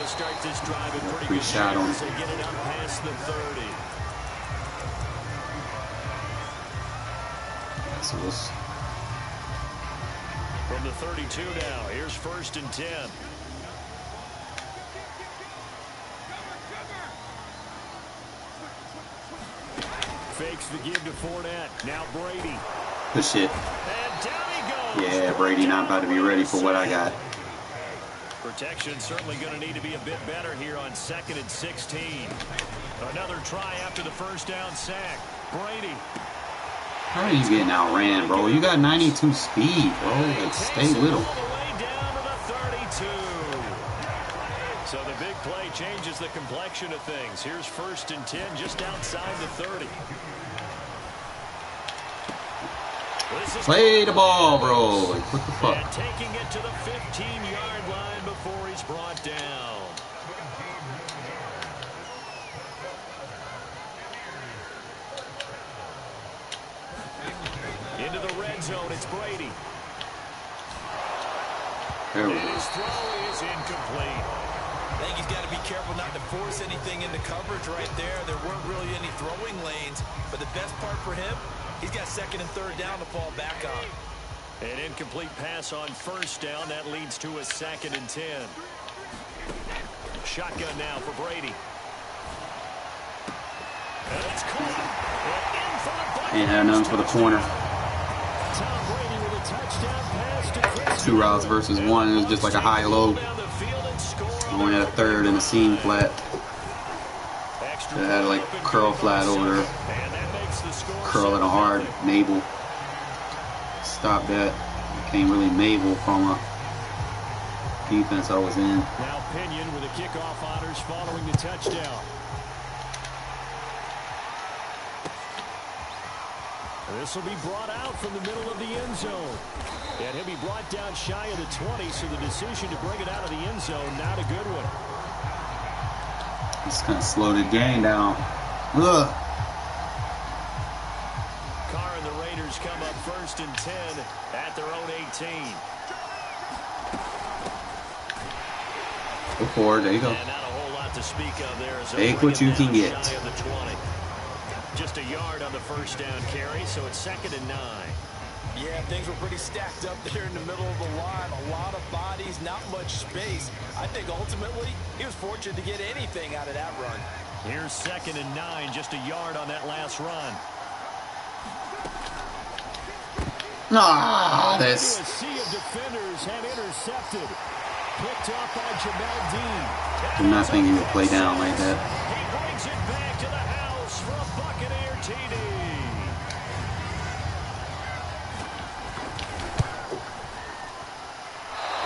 Start this drive in pretty good shape as they get it up past the 30. assholes. From the 32 now, here's 1st and 10. Fakes the give to Fournette. Now Brady. Good shit. And down he goes. Yeah, Brady not about to be ready for what I got. Protection certainly going to need to be a bit better here on 2nd and 16. Another try after the first down sack. Brady. How are you getting outran, bro? You got 92 speed, bro. Like, stay little. All the way down to the 32. So the big play changes the complexion of things. Here's 1st and 10 just outside the 30. Play the ball, bro. Like, what the fuck? And taking it to the 15-yard line before he's brought down. Into the red zone, it's Brady. There we And go. his throw is incomplete. I think he's got to be careful not to force anything into coverage right there. There weren't really any throwing lanes, but the best part for him, he's got 2nd and 3rd down to fall back on. An incomplete pass on 1st down. That leads to a 2nd and 10. Shotgun now for Brady. And it's caught. Ain't had nothing for the corner. Tom Brady with a touchdown pass to Chris. 2 routes versus 1. It was just like a high-low. Down the field and score. Only had a 3rd and a seam flat. Extra It had like point curl flat over there. And that makes the score Curl and a hard navel. Stop that. Can't really navel from a defense I was in. Now Pinion with a kickoff honors following the touchdown. This will be brought out from the middle of the end zone. And he'll be brought down shy of the 20, so the decision to bring it out of the end zone, not a good one. Just kind of slowed the game down. Ugh. Carr and the Raiders come up 1st and 10 at their own 18. Go forward. There you go. And not a whole lot to speak of there. Take what you can get. Shy of the 20. Just a yard on the first down carry, so it's 2nd and 9. Yeah, things were pretty stacked up there in the middle of the line. A lot of bodies, not much space. I think ultimately he was fortunate to get anything out of that run. Here's 2nd and 9, just a yard on that last run. Ah, A this. sea of defenders have intercepted. Picked off by Jamel Dean. I'm not thinking he would play down like that. He brings it back to the house for a Buccaneer TD.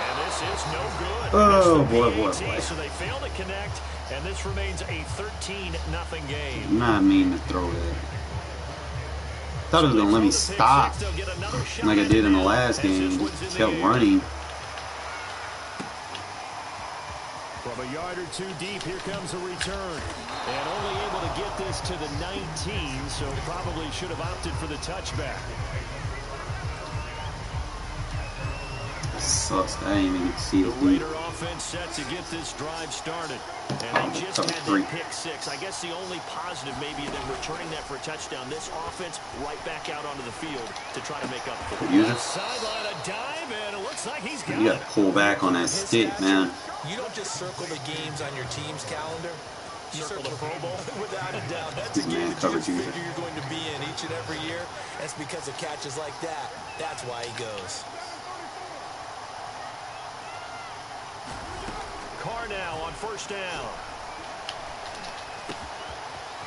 And this is no good. Oh, Missed the boy, PAT, boy, boy. So they fail to connect, and this remains a 13-0 game. I'm not mean to throw that. Thought it was gonna let me stop like I did in the last game. Just kept running. From a yard or two deep, here comes a return. And only able to get this to the 19, so probably should have opted for the touchback. Sucks. I didn't even see The it. Raider offense set to get this drive started. And they just had Three. that pick six. I guess the only positive maybe in them returning that for a touchdown. This offense right back out onto the field to try to make up for it. User. Sideline a dive, and it looks like he's got You it. gotta pull back on that stick, man. You don't just circle the games on your team's calendar. You Circle the Pro Bowl. Without a doubt. That's This a game man that you coverage user. figure you're going to be in each and every year. That's because of catches like that. That's why he goes. Carr now on first down.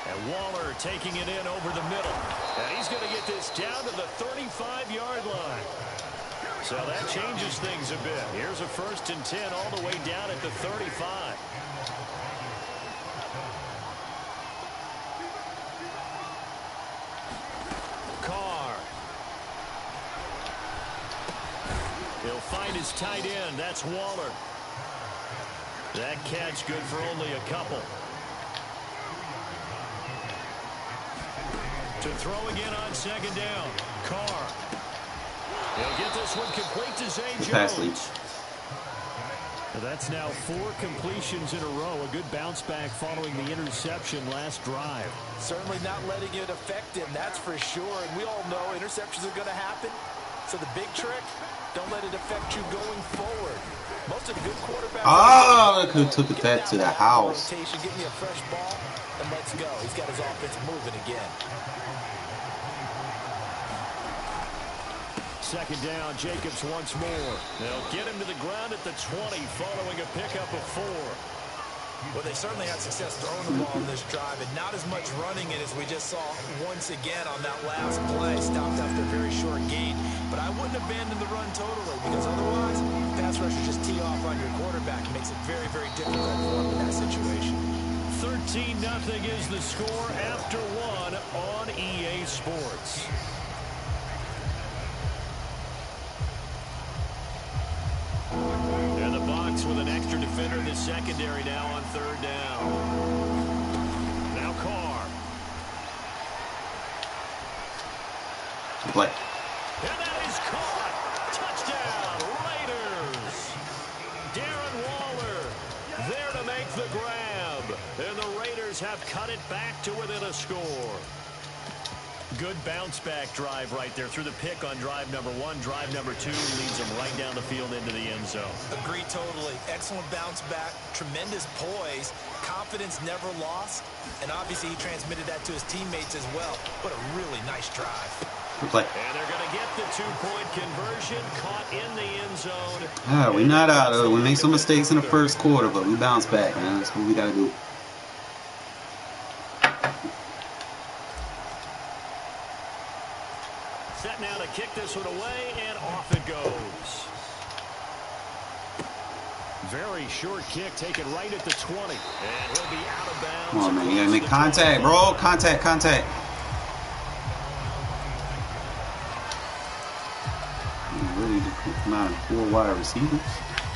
And Waller taking it in over the middle. And he's going to get this down to the 35-yard line. So that changes things a bit. Here's a 1st and 10 all the way down at the 35. Carr. He'll find his tight end. That's Waller. That catch good for only a couple. To throw again on 2nd down. Carr. He'll get this one complete to Zay Pass lead. Jones. That's now 4 completions in a row. A good bounce back following the interception last drive. Certainly not letting it affect him, that's for sure. And we all know interceptions are going to happen. So the big trick, don't let it affect you going forward. Most of the good quarterbacks... Oh, could have took it back to the house. Rotation, give me a fresh ball, and let's go. He's got his offense moving again. Second down, Jacobs once more. They'll get him to the ground at the 20 following a pickup of 4. Well, they certainly had success throwing the ball in this drive, and not as much running it as we just saw once again on that last play. Stopped after a very short gain. But I wouldn't abandon the run totally, because otherwise, pass rushers just tee off on your quarterback. It makes it very, very difficult for him in that situation. 13-0 is the score after 1 on EA Sports. And the box with an extra defender in the secondary now on 3rd down. Now Carr. Play. And that is caught. Touchdown, Raiders. Darren Waller there to make the grab. And the Raiders have cut it back to within a score. Good bounce-back drive right there through the pick on drive number 1. Drive number 2 leads them right down the field into the end zone. Agree totally. Excellent bounce back. Tremendous poise. Confidence never lost. And obviously he transmitted that to his teammates as well. What a really nice drive. Good play. And they're going to get the 2-point conversion. Caught in the end zone. We're not out of it. We make some mistakes in the first quarter, but we bounce back, man. That's what we got to do. Set now to kick this one away, and off it goes. Very short kick, taken right at the 20. And he'll be out of bounds. Come on, man. You got to make contact, bro. Contact. Really come out of 4 wide receivers.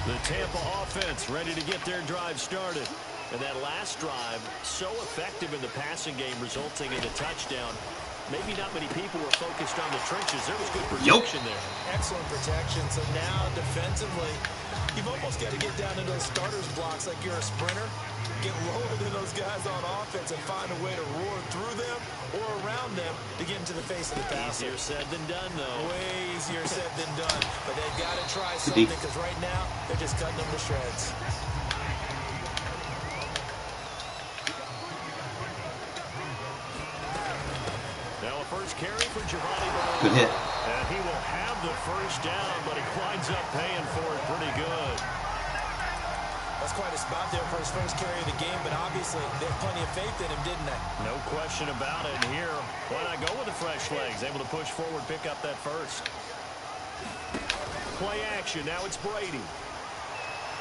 The Tampa offense ready to get their drive started. And that last drive, so effective in the passing game, resulting in a touchdown. Maybe not many people were focused on the trenches. There was good protection there. Excellent protection. So now defensively, you've almost got to get down to those starters blocks like you're a sprinter. Get lower than those guys on offense and find a way to roar through them or around them to get into the face of the passer. Easier said than done, though. Way easier said than done. But they've got to try something because right now they're just cutting them to shreds. Now a first carry for Giovanni. Good hit. And he will have the first down, but he winds up paying for it pretty good. That's quite a spot there for his first carry of the game, but obviously they had plenty of faith in him, didn't they? No question about it. And here, why not go with the fresh legs? Able to push forward, pick up that first. Play action. Now it's Brady.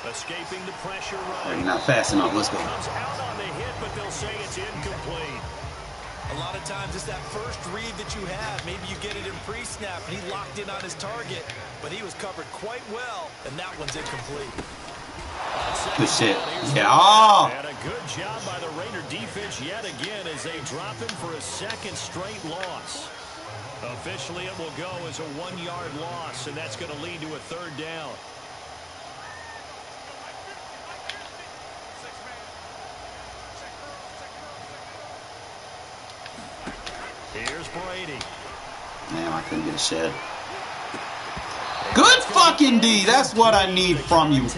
Escaping the pressure run. Not fast enough. Let's go. Comes out on the hit, but they'll say it's incomplete. A lot of times it's that first read that you have. Maybe you get it in pre-snap, and he locked in on his target, but he was covered quite well, and that one's incomplete. Good shit. Yeah. Oh. And a good job by the Raider defense yet again as they drop him for a second straight loss. Officially, it will go as a 1-yard loss, and that's going to lead to a 3rd down. Here's Brady. Man, I couldn't get a shed. Good fucking D. That's what I need from you.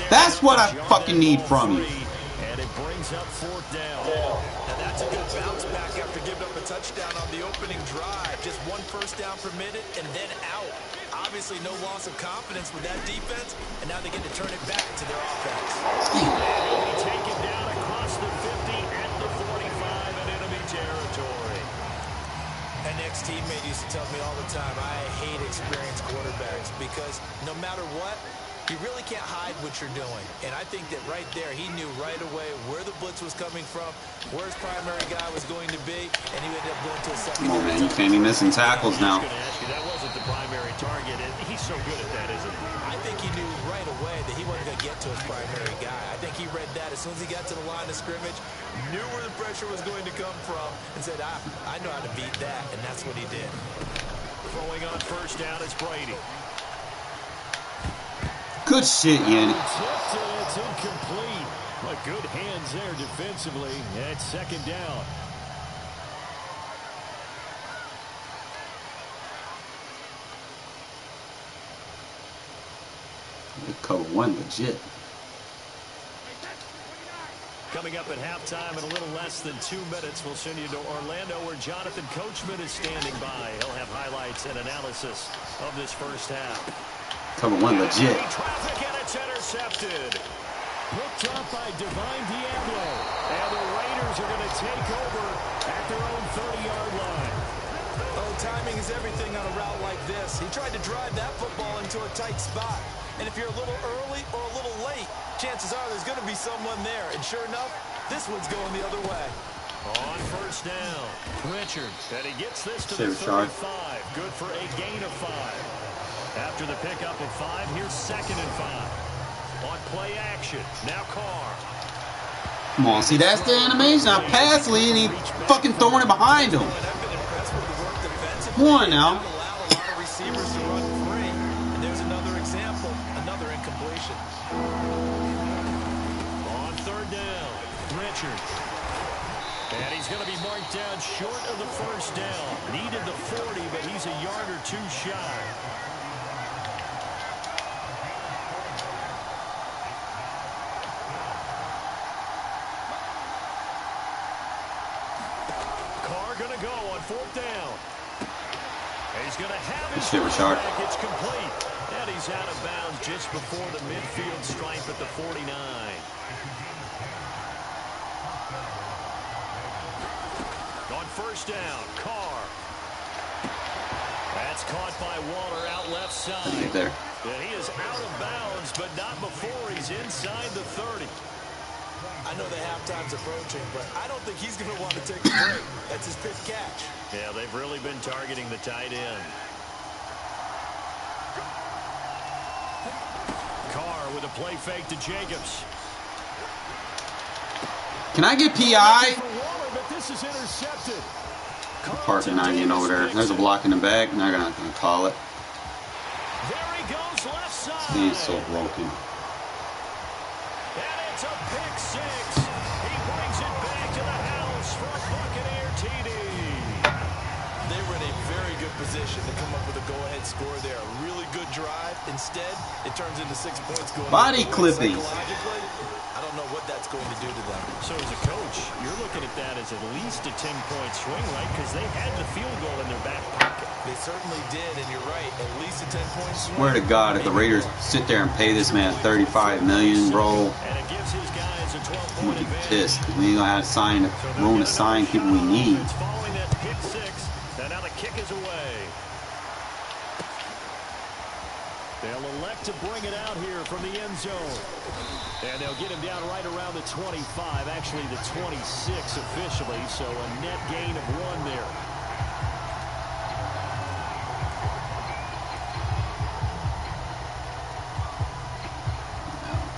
That's what I fucking need from you. And it brings up 4th down. And that's a good bounce back after giving up a touchdown on the opening drive. Just 1 first down permitted and then out. Obviously no loss of confidence with that defense, and now they get to turn it back to their offense. He'll be taken down across the 50 at the 45 in enemy territory. An ex-teammate used to tell me all the time, I hate experienced quarterbacks because no matter what, you really can't hide what you're doing. And I think that right there, he knew right away where the blitz was coming from, where his primary guy was going to be, and he ended up going to a secondary. Come on, man. You can't be missing tackles now. I was going to ask you, that wasn't the primary target, and he's so good at that, isn't he? I think he knew right away that he wasn't going to get to his primary guy. I think he read that as soon as he got to the line of scrimmage, knew where the pressure was going to come from, and said, I know how to beat that, and that's what he did. Throwing on first down is Brady. Good shit, Yannick. Tipped and it's incomplete. But good hands there defensively. And it's second down. Cover one legit. Coming up at halftime in a little less than 2 minutes, we'll send you to Orlando where Jonathan Coachman is standing by. He'll have highlights and analysis of this first half. Cover one legit. Traffic and it's intercepted. Picked up by Divine Diablo. And the Raiders are going to take over at their own 30-yard line. Oh, timing is everything on a route like this. He tried to drive that football into a tight spot. And if you're a little early or a little late, chances are there's going to be someone there. And sure enough, this one's going the other way. On first down, Richard. And he gets this to the Richard. 35. Good for a gain of 5. After the pickup of 5, here's 2nd and 5. On play action, now Carr. Come on, see, that's the animation. I pass lead and he fucking throwing it behind him. Come on now. Receivers to run free. And there's another example, another incompletion. On third down, Richard. And he's going to be marked down short of the first down. Needed the 40, but he's a yard or 2 shy. Carr going to go on 4th down. He's going to have his back. It's complete. And he's out of bounds just before the midfield stripe at the 49. On first down, Carr. That's caught by Waller out left side. There. And he is out of bounds, but not before he's inside the 30. I know the halftime's approaching, but I don't think he's going to want to take a break. That's his fifth catch. Yeah, they've really been targeting the tight end. Carr with a play fake to Jacobs. Can I get PI? Waller, but this is intercepted. Parker not getting over there. There's a block in the back, and they're not going to call it. There he goes left side. He's so broken. And it's a pick 6. He brings it back to the house for a Buccaneer TD. They were in a very good position to come up with a go-ahead score there. A really good drive. Instead, it turns into 6 points going. Body clipping. I don't know what that's going to do to them. So as a coach, you're looking at that as at least a 10-point swing, right? Because they had the field goal in their back pocket. They certainly did, and you're right. At least a 10-point swing. Swear to God, if the Raiders sit there and pay this man $35 million, bro, And it gives his guys a 12-point I'm gonna be advantage. pissed because we ain't gonna have room to sign people we need. Following that pick 6, and now the kick is away. They'll elect to bring it out here from the end zone. And they'll get him down right around the 25, actually the 26 officially, so a net gain of 1 there.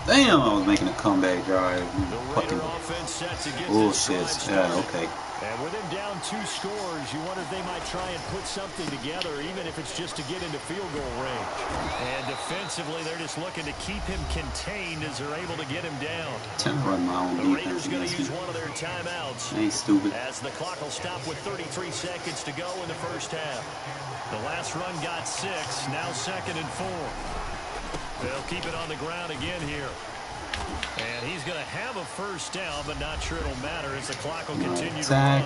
Damn, I was making a comeback drive. The Fucking Raider offense set to get bullshit. this drive Yeah, started. okay. And with him down 2 scores, you wonder if they might try and put something together, even if it's just to get into field goal range. And defensively, they're just looking to keep him contained as they're able to get him down. Can't run my own The defense Raiders going to against use me. one of their timeouts. Ain't stupid. As the clock will stop with 33 seconds to go in the first half. The last run got 6, now 2nd and 4. They'll keep it on the ground again here. And he's going to have a first down, but not sure it'll matter as the clock will continue to run.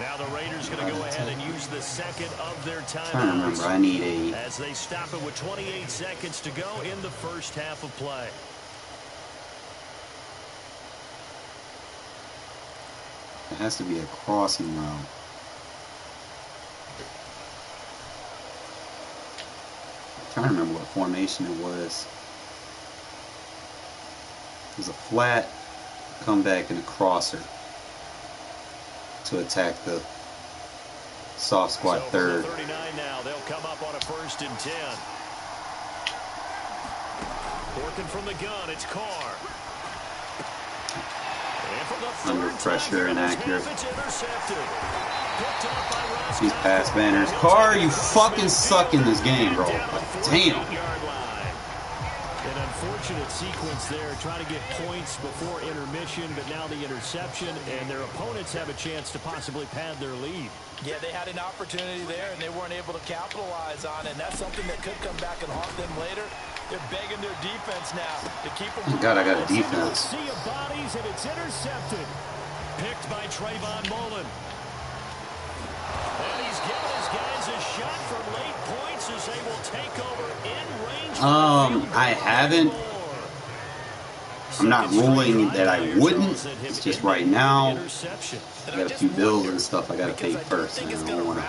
Now the Raiders going to go ahead and use the second of their timeouts. I remember, I need a... As they stop it with 28 seconds to go in the first half of play. It has to be a crossing route. I'm trying to remember what formation it was. It was a flat comeback and a crosser to attack the soft squat So third. 39 now. They'll come up on a 1st and 10. Working from the gun, it's Carr. Under pressure, inaccurate. It's intercepted. Picked up by Ross. These pass banners. Carr, you fucking suck in this game, bro. Like, damn. An unfortunate sequence there, trying to get points before intermission, but now the interception, and their opponents have a chance to possibly pad their lead. Yeah, they had an opportunity there, and they weren't able to capitalize on it, and that's something that could come back and haunt them later. They're begging their defense now to keep them. Thank God I got a defense. Sea of bodies, and it's intercepted. Picked by Trayvon Mullen. And he's giving his guys a shot for late points as they will take over in range. I haven't. I'm not ruling that I wouldn't. It's just right now, I got a few bills and stuff I got to pay first, and I don't want to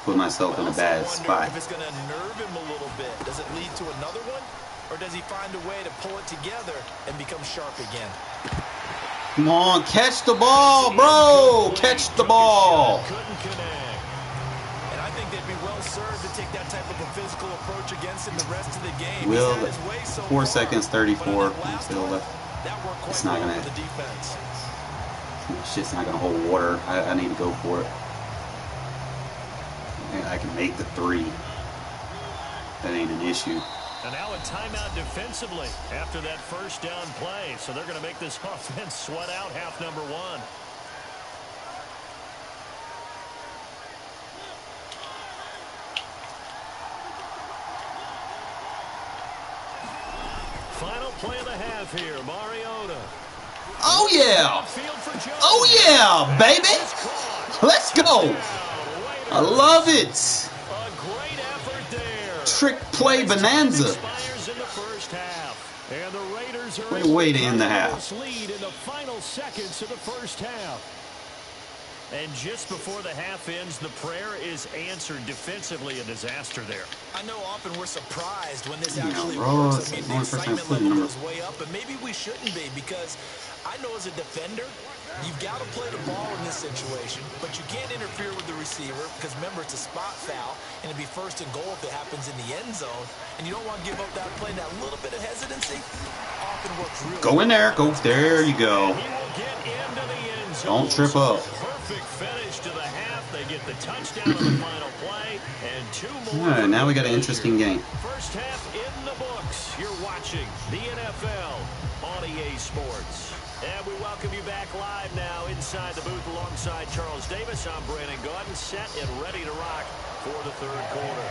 put myself in a bad spot. If it's going to nerve him a little bit, does it lead to another one? Or does he find a way to pull it together and become sharp again? Come on, catch the ball, bro! Catch the ball! And I think they'd be well served to take that type of a physical approach against him the rest of the game. Will, 4 seconds, 34. Still left. It's not gonna. Shit's not gonna hold water. I need to go for it. I can make the 3. That ain't an issue. And now a timeout defensively after that first down play. So they're going to make this offense sweat out half number 1. Final play of the half here, Mariota. Oh, yeah. Oh, yeah, baby. Let's go. I love it. Trick play bonanza. What a way to end the half. Lead in the final seconds of the first half. And just before the half ends, the prayer is answered defensively. A disaster there. I know often we're surprised when this actually works. I mean, the excitement level goes way up, but maybe we shouldn't be, because I know as a defender, you've got to play the ball in this situation, but you can't interfere with the receiver because, remember, it's a spot foul, and it'd be first and goal if it happens in the end zone, and you don't want to give up that play. That little bit of hesitancy often works really well. Go in there. Go. There you go. He will get into the end zone. Don't trip up. Perfect finish to the half. They get the touchdown on the final play, and 2 more. All right, now we got an interesting game. First half in the books. You're watching the NFL on EA Sports. And we welcome you back live now inside the booth alongside Charles Davis. I'm Brandon Gaudin, set and ready to rock for the third quarter.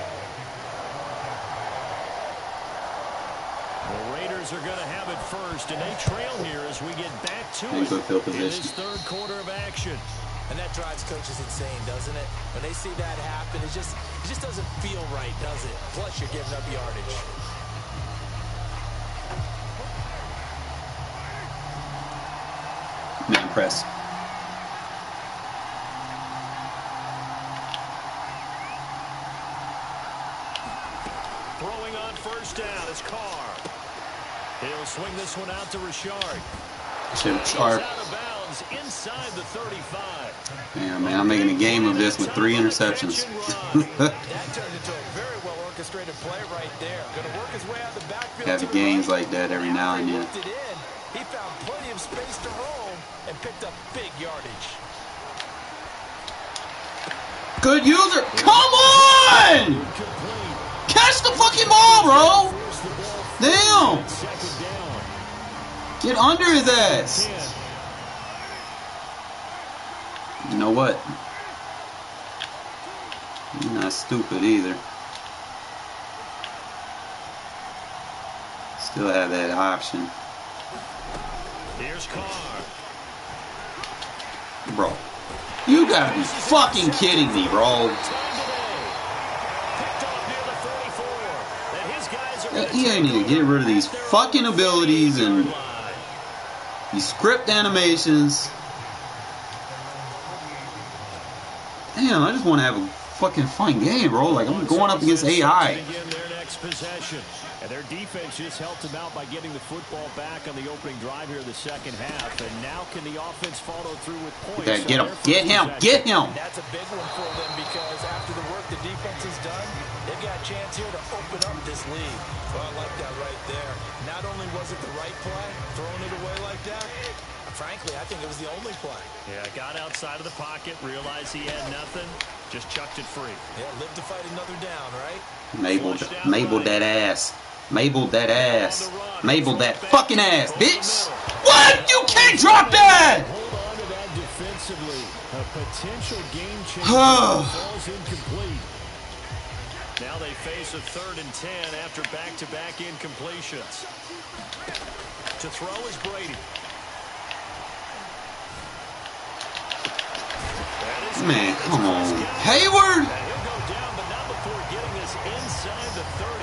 The Raiders are going to have it first, and they trail here as we get back to it in this third quarter of action. And that drives coaches insane, doesn't it? When they see that happen, it just doesn't feel right, does it? Plus, you're giving up yardage. Man press. Throwing on first down is Carr. He'll swing this one out to Richard. Sharp. Out of bounds inside the 35. Yeah, man, I'm making a game of this with 3 interceptions. That turned into a very well orchestrated play right there. Going to work his way out of the backfield. Have games like that every now and then. He found plenty of space to roam and picked up big yardage. Good user. Come on! Catch the fucking ball, bro! Damn! Get under his ass. You know what? You're not stupid either. Still have that option. Here's Carr. Bro, you gotta be fucking kidding me, bro. He ain't even get rid of these fucking abilities and these script animations. Damn, I just want to have a fucking fun game, bro. Like, I'm going up against AI. And their defense just helped them out by getting the football back on the opening drive here in the second half. And now can the offense follow through with points? Okay, get him. Get him. Get him. That's a big one for them, because after the work the defense has done, they've got a chance here to open up this lead. Well, I like that right there. Not only was it the right play, throwing it away like that, frankly, I think it was the only play. Yeah, got outside of the pocket, realized he had nothing, just chucked it free. Yeah, live to fight another down, right? Mabel that ass. Mabel that ass. Mabel that fucking ass, bitch. What? You can't drop that! Hold on to that defensively. A potential game changer falls incomplete. Now they face a 3rd and 10 after back-to-back incompletions. To throw is Brady. Man, come on. Hayward! He'll go down, but not before getting this inside the 30.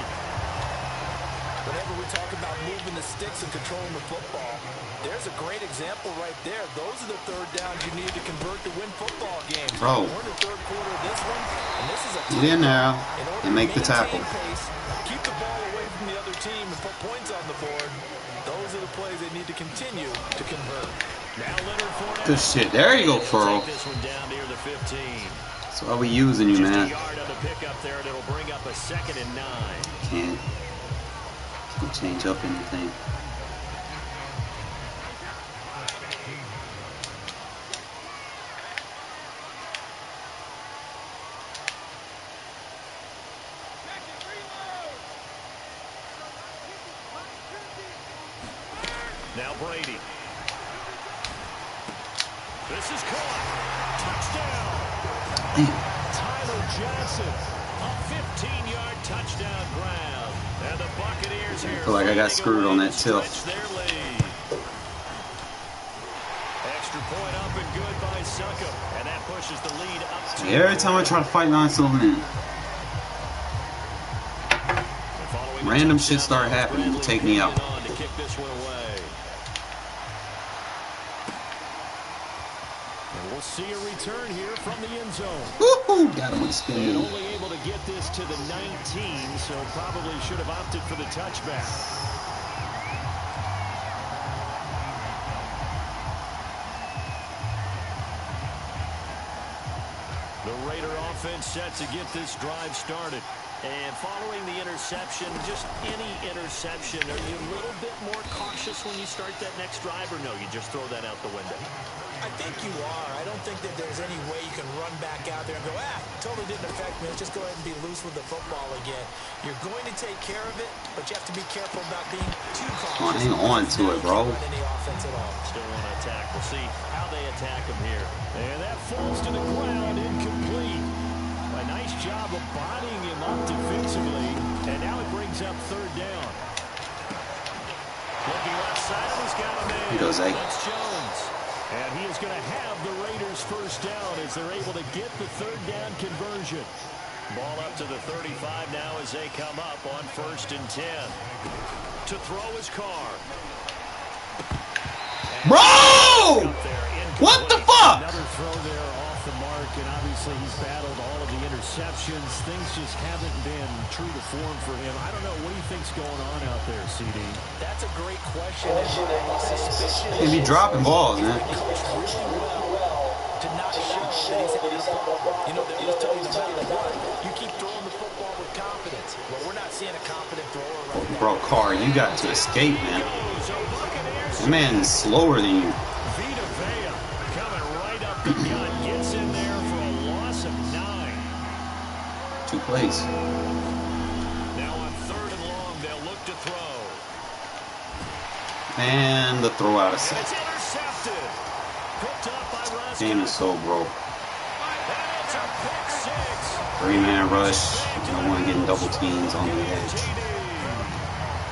Whenever we talk about moving the sticks and controlling the football, there's a great example right there. Those are the 3rd downs you need to convert to win football games. Bro. We're in the 3rd quarter of this one, and this is a Get in now and make the tackle. Pace, keep the ball away from the other team and put points on the board. Those are the plays they need to continue to convert. Now Leonard Fournette. Good shit. There you go, Furl. This one down near the 15. That's why we using you, Just man. a yard on the pickup there, and it'll bring up a 2nd and 9. Can't change up anything. Now Brady. This is caught. Touchdown. Tyler Johnson. A 15-yard touchdown ground. And the Buccaneers here. I feel like I got screwed on that tip. Their lead. Extra point up and good by Suckup. And that pushes the lead up to Every time I try to fight myself in, random shit start happening to take me out. To kick this one away. And we'll see a return here from the end zone. Woohoo! Got him with a And spin. only able to get this to the 19, so probably should have opted for the touchback. The Raider offense set to get this drive started. And following the interception, just any interception, are you a little bit more cautious when you start that next drive, or no, you just throw that out the window? I think you are. I don't think that there's any way you can run back out there and go, totally didn't affect me. Let's just go ahead and be loose with the football again. You're going to take care of it, but you have to be careful about being too cautious. Hang on to it, bro. Any offense at all. Still want to attack. We'll see how they attack him here. And that falls to the ground, incomplete. A nice job of bodying him up defensively. And now it brings up 3rd down. Looking left side, he's got a man. He goes, hey. That's Jones. And he is going to have the Raiders 1st down as they're able to get the 3rd down conversion. Ball up to the 35 now as they come up on 1st and 10. To throw his Carr. Bro! What the fuck? Another throw there off the mark, and obviously he's battled all of the interceptions. Things just haven't been true to form for him. I don't know. What do you think's going on out there, CD? That's a great question. Suspicion. He be dropping balls, man. To not show that he's having a problem. You know, they're just telling you no matter what, you keep throwing the football with confidence. Well, we're not seeing a confident thrower right now. Bro, Carr, you got to escape, man. That man is slower than you. Vita Vea coming right up the gun. Gets in there for a loss of 9. 2 plays. Now on 3rd and long, they'll look to throw. And the throw out of And sight. it's intercepted. Picked up by Roscoe. Game is so broke. And it's a pick 6. 3-man rush. No one getting double teams on the edge.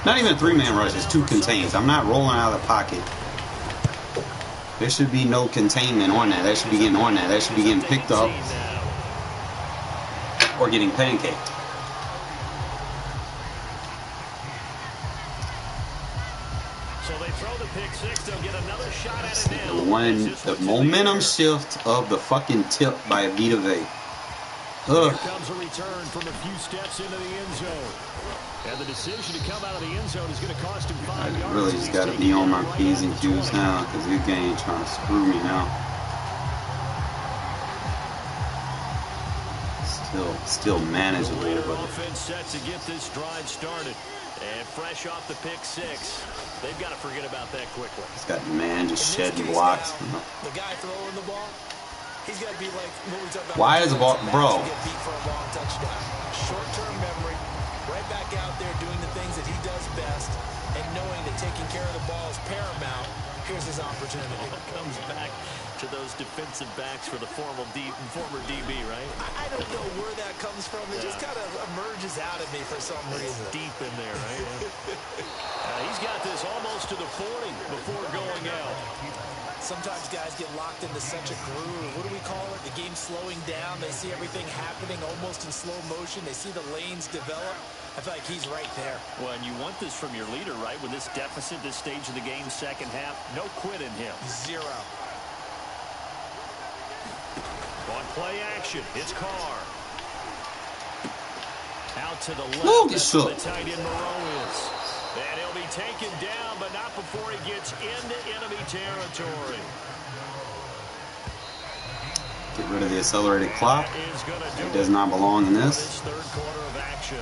Not even a 3-man rush. It's 2 contains. I'm not rolling out of the pocket. There should be no containment on that. That should be getting on that. That should be getting picked up or getting pancaked. So they throw the pick 6. They'll get another shot at it now. The momentum shift of the fucking tip by Vita Vea. Here comes a return from a few steps into the end zone. And the decision to come out of the end zone is going to cost him 5 yards. I really just got to be on my P's and Q's now because this game trying to screw me now. Still manageable, Raider but offense set to get this drive started. And fresh off the pick 6, they've got to forget about that quickly. it's got man just shedding blocks. Now, the guy throwing the ball, he's got to be like what we talked about. Why is the ball, bro? Get beat for a long touchdown. Short-term memory, right back out there doing the things that he does his opportunity. Comes back to those defensive backs for the former DB, right? I don't know where that comes from. It just kind of emerges out of me for some reason. Deep in there, right? He's got this almost to the 40 before going out. Sometimes guys get locked into such a groove. What do we call it? The game's slowing down. They see everything happening almost in slow motion. They see the lanes develop. I feel like he's right there. Well, and you want this from your leader, right? With this deficit, this stage of the game, second half, no quit in him. Zero. On play action, it's Carr. Out to the left. Ooh, That's where the tight end Moreau is. And he'll be taken down, but not before he gets into enemy territory. Get rid of the accelerated clock. It does not belong in this. Third quarter of action.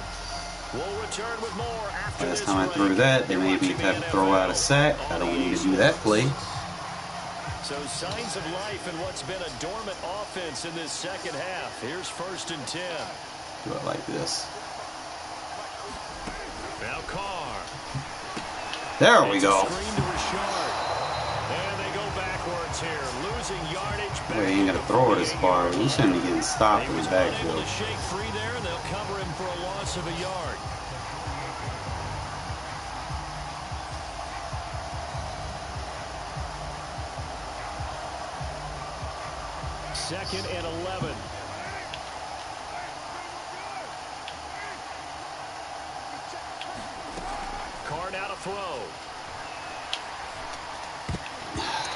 We'll return with more after Last this time I threw that, they made me have to throw out a sack. I don't need to do that play. So signs of life in what's been a dormant offense in this second half. Here's 1st and 10. Do it like this. Now Carr. There we go. Screen to Richard. And they go backwards here, losing yardage. Well, he ain't got to throw it as far. He shouldn't be getting stopped in his Able backfield. to shake free there, and they'll cover him for a loss of a yard. Second and 11. Carr now to throw.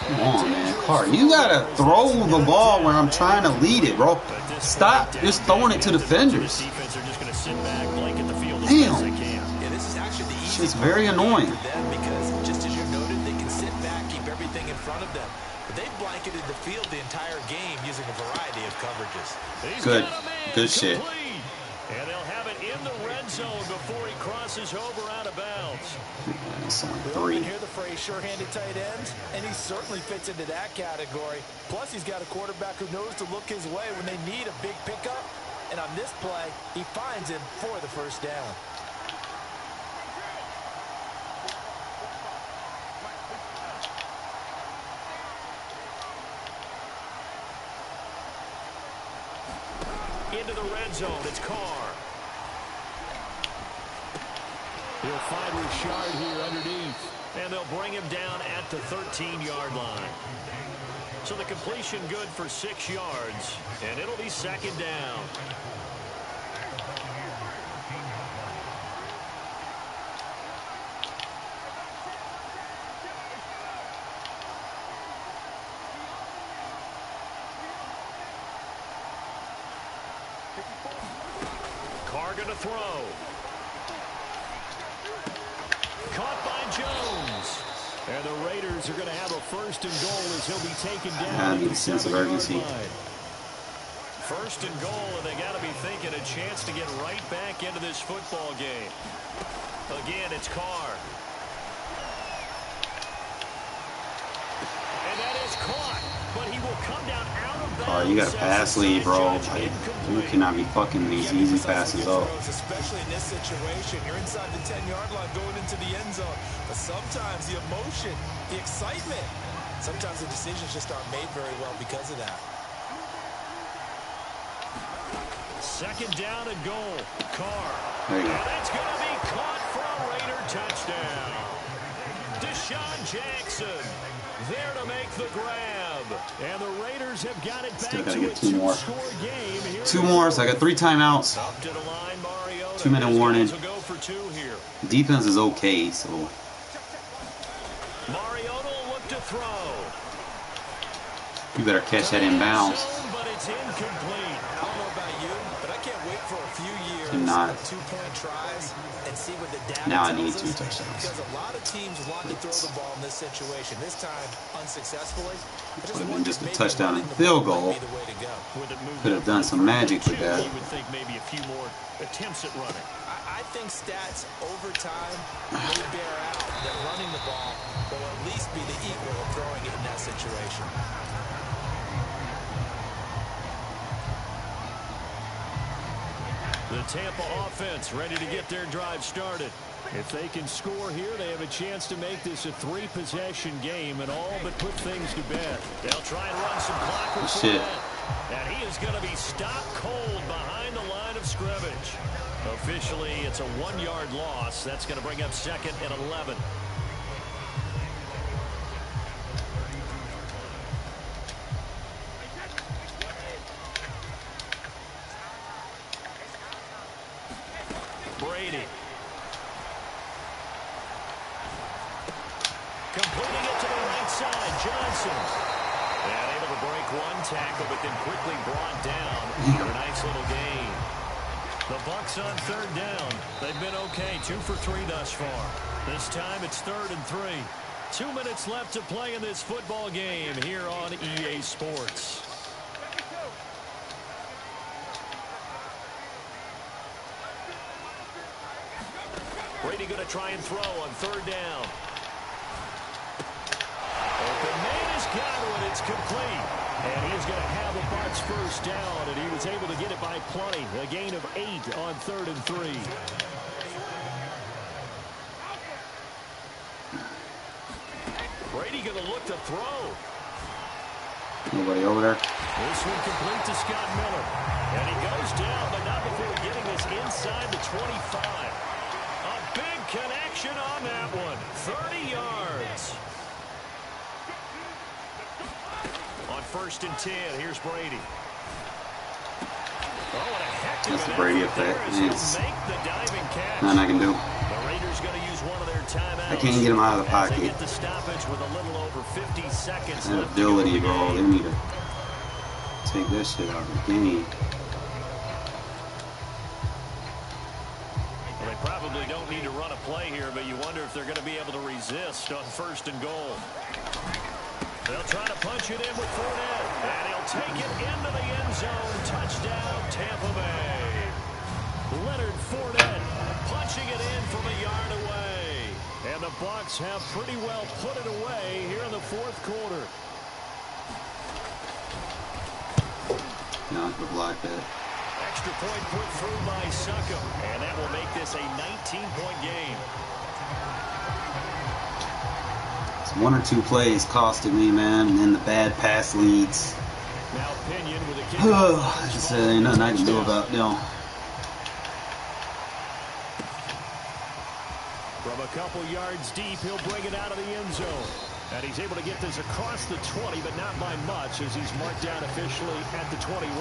Come on, man. Carr, you got to throw the ball where I'm trying to lead it, bro. Stop just throwing it to defenders. Defense are just going to sit back, blanket the field as Damn. best they can. Yeah, this is actually the easy It's very annoying. for them because, just as you noted, they can sit back, keep everything in front of them. But they've blanketed the field the entire game using a variety of coverages. Good. Good shit. And they'll have it in the red zone before he crosses over out of bounds. It's only We 3. often hear the phrase sure-handed tight ends, and he certainly fits into that category. Plus, he's got a quarterback who knows to look his way when they need a big pickup. And on this play, he finds him for the first down. Into the red zone, it's Carr. He'll find Richard here underneath. And they'll bring him down at the 13-yard line. So the completion good for 6 yards. And it'll be second down. Carr gonna throw. Caught by Jones. And the Raiders are going to have a 1st and goal as he'll be taken down. I need a sense of urgency. 1st and goal, and they got to be thinking a chance to get right back into this football game. Again, it's Carr. And that is caught, but he will come down out of bounds. Carr, you got to pass lead, bro. Like, you cannot be fucking these easy passes up. Especially in this situation, you're inside the 10-yard line going into the end zone. But sometimes the emotion, the excitement, sometimes the decisions just aren't made very well because of that. Second down and goal. Carr. There you go. And that's going to be caught for a Raider touchdown. Deshaun Jackson there to make the grab. And the Raiders have got it back Still gotta to get a 2 more. two-score game. Here 2 more, so I got 3 timeouts. up to the line, Mariota. 2-minute warning. Will go for 2 here. Defense is okay, so Mariota will look to throw. you better catch that in bounds. But it's incomplete. I don't know about you, but I can't wait for a few years Do not. of 2-point tries and see what the data Now I tells need us. 2 touchdowns. Because a lot of teams want to throw the ball in this situation. This time, unsuccessfully. I Would have been wonder just a if maybe touchdown and running the field ball goal. might be the way to go. With it moved Could have done some magic with that. You would think maybe a few more attempts at running. I think stats over time may bear out that running the ball will at least be the equal of throwing it in that situation. The Tampa offense ready to get their drive started. If they can score here, they have a chance to make this a 3-possession game and all but put things to bed. They'll try and run some clock with Fournette. And he is going to be stopped cold behind the line of scrimmage. Officially, it's a 1-yard loss. That's going to bring up 2nd and 11. Brady. Completing it to the right side, Johnson. And able to break one tackle, but then quickly brought down for a nice little gain. The Bucs on 3rd down. They've been okay, 2 for 3 thus far. This time it's 3rd and 3. 2 minutes left to play in this football game here on EA Sports. Brady going to try and throw on 3rd down. Open man has got it. It's complete. And he's going to have a Bucs first down, and he was able to get it by plenty. A gain of 8 on 3rd and 3. Brady going to look to throw. Nobody over there. This one complete to Scott Miller. And he goes down, but not before getting this inside the 25. A big connection on that one. 30 yards. On 1st and 10, here's Brady. Oh, what a heck of That's the an Brady effort effect. there as he'll make the diving catch. Nothing I can do. The Raiders going to use one of their timeouts. I can't get him out of the as they pocket. get the stoppage with a little over 50 seconds That left to go ability, in the bro. They game. need to take this shit out of the game. Well, they probably don't need to run a play here, but you wonder if they're going to be able to resist on 1st and goal. They'll try to punch it in with Fournette, and he'll take it into the end zone. Touchdown, Tampa Bay. Leonard Fournette punching it in from a yard away. And the Bucs have pretty well put it away here in the 4th quarter. Not to block that. Extra point put through by Succop, and that will make this a 19-point game. It's 1 or 2 plays costed me, man, and then the bad pass leads. Now Pinion with a kick. Just ain't nothing I can do about, From a couple yards deep, he'll bring it out of the end zone. And he's able to get this across the 20, but not by much, as he's marked down officially at the 21.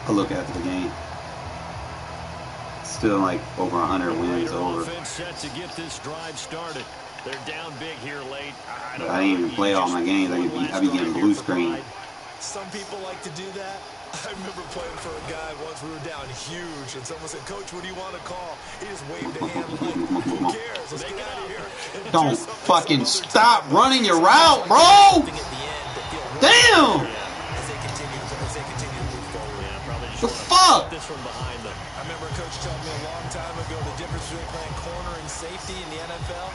I'll look after the game. Still like over 100 wins over. Offense set to get this drive started. They're down big here late. I didn't even play all my games. I be getting blue screen. Some people like to do that. I remember playing for a guy once. We were down huge, and someone said, "Coach, what do you want to call?" He just waved a hand like, "Who cares? Let's get out of here." Don't fucking stop running your route, bro! Damn! The fuck? This from behind them. I remember a coach told me a long time ago the difference between playing corner and safety in the NFL.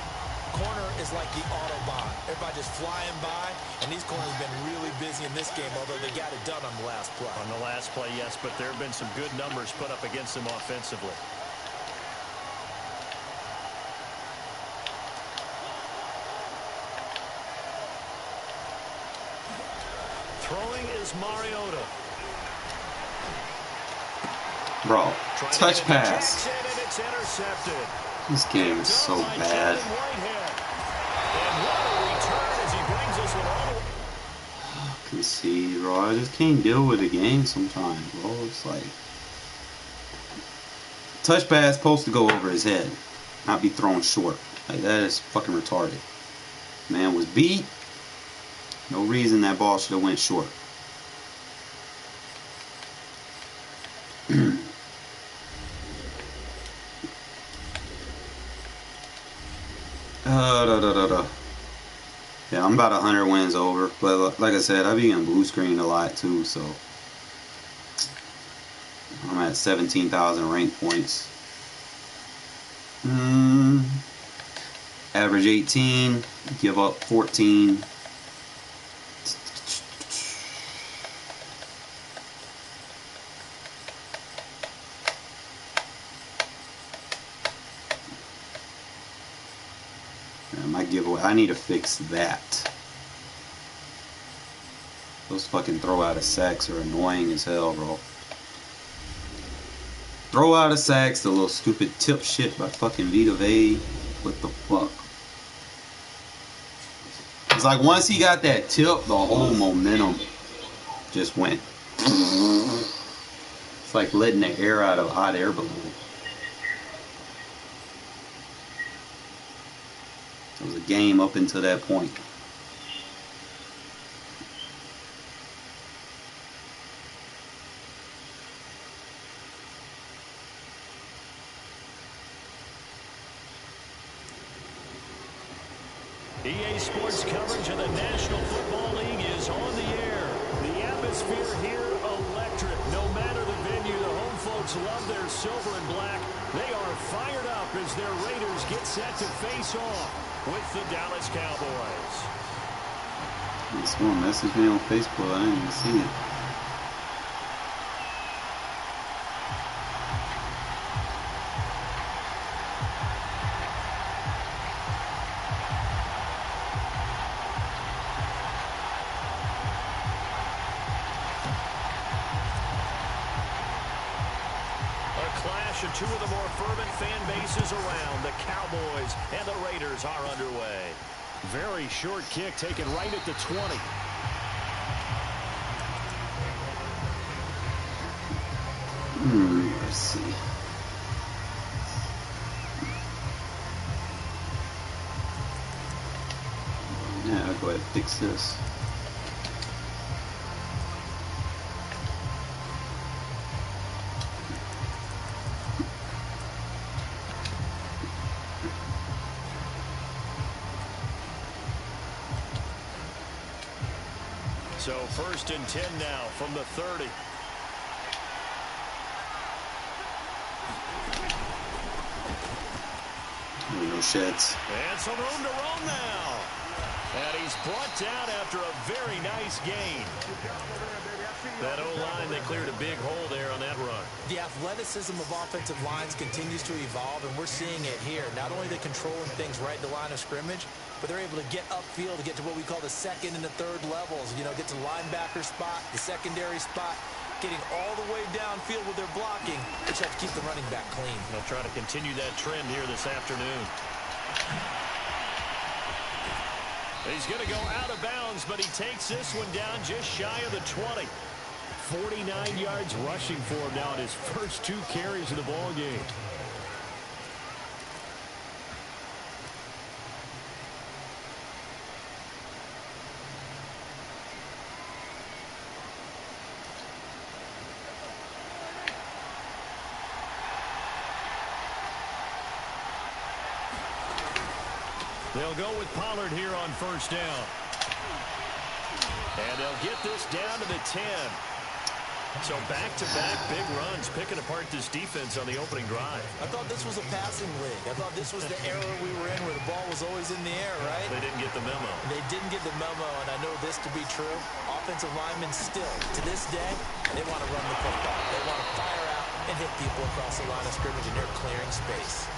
Corner is like the Autobahn. Everybody just flying by, and these corners have been really busy in this game, although they got it done on the last play. On the last play, yes, but there have been some good numbers put up against them offensively. Throwing is Mariota. Bro, touch pass. And it's intercepted. This game is so bad. Concede, bro. I just can't deal with the game sometimes, bro. It's like touch pass supposed to go over his head, not be thrown short. Like that is fucking retarded. Man was beat. No reason that ball should have went short. Yeah, I'm about 100 wins over, but like I said, I be getting blue screen a lot too, so I'm at 17,000 rank points. Average 18, give up 14. My giveaway. I need to fix that. Those fucking throw out of sacks are annoying as hell, bro. Throw out of sacks, the little stupid tip shit by fucking Vita Vea. What the fuck? It's like once he got that tip, the whole momentum just went. It's like letting the air out of a hot air balloon. It was a game up until that point. EA Sports coverage of the National Football League is on the air. The atmosphere here electric. No matter the venue, the home folks love their silver and black. They are fired up as their Raiders get set to face off with the Dallas Cowboys. Someone messaged me on Facebook. I didn't even see it. Of two of the more fervent fan bases around. The Cowboys and the Raiders are underway. Very short kick taken right at the 20. Let's see. Yeah, I'll go ahead and fix this. So 1st and 10 now from the 30. No sheds. And some room to roam now. And he's brought down after a very nice gain. That O-line, they cleared a big hole there on that run. The athleticism of offensive lines continues to evolve, and we're seeing it here. Not only are they controlling things right at the line of scrimmage, but they're able to get upfield to get to what we call the second and the third levels. You know, get to the linebacker spot, the secondary spot, getting all the way downfield with their blocking, which helps keep the running back clean. They'll try to continue that trend here this afternoon. He's going to go out of bounds, but he takes this one down just shy of the 20. 49 yards rushing for him now in his first 2 carries of the ball game. They'll go with Pollard here on 1st down. And they'll get this down to the 10. So back-to-back big runs, picking apart this defense on the opening drive. I thought this was a passing league. I thought this was the era we were in where the ball was always in the air, right? They didn't get the memo. They didn't get the memo, and I know this to be true. Offensive linemen still, to this day, they want to run the football. They want to fire out and hit people across the line of scrimmage, and they're clearing space.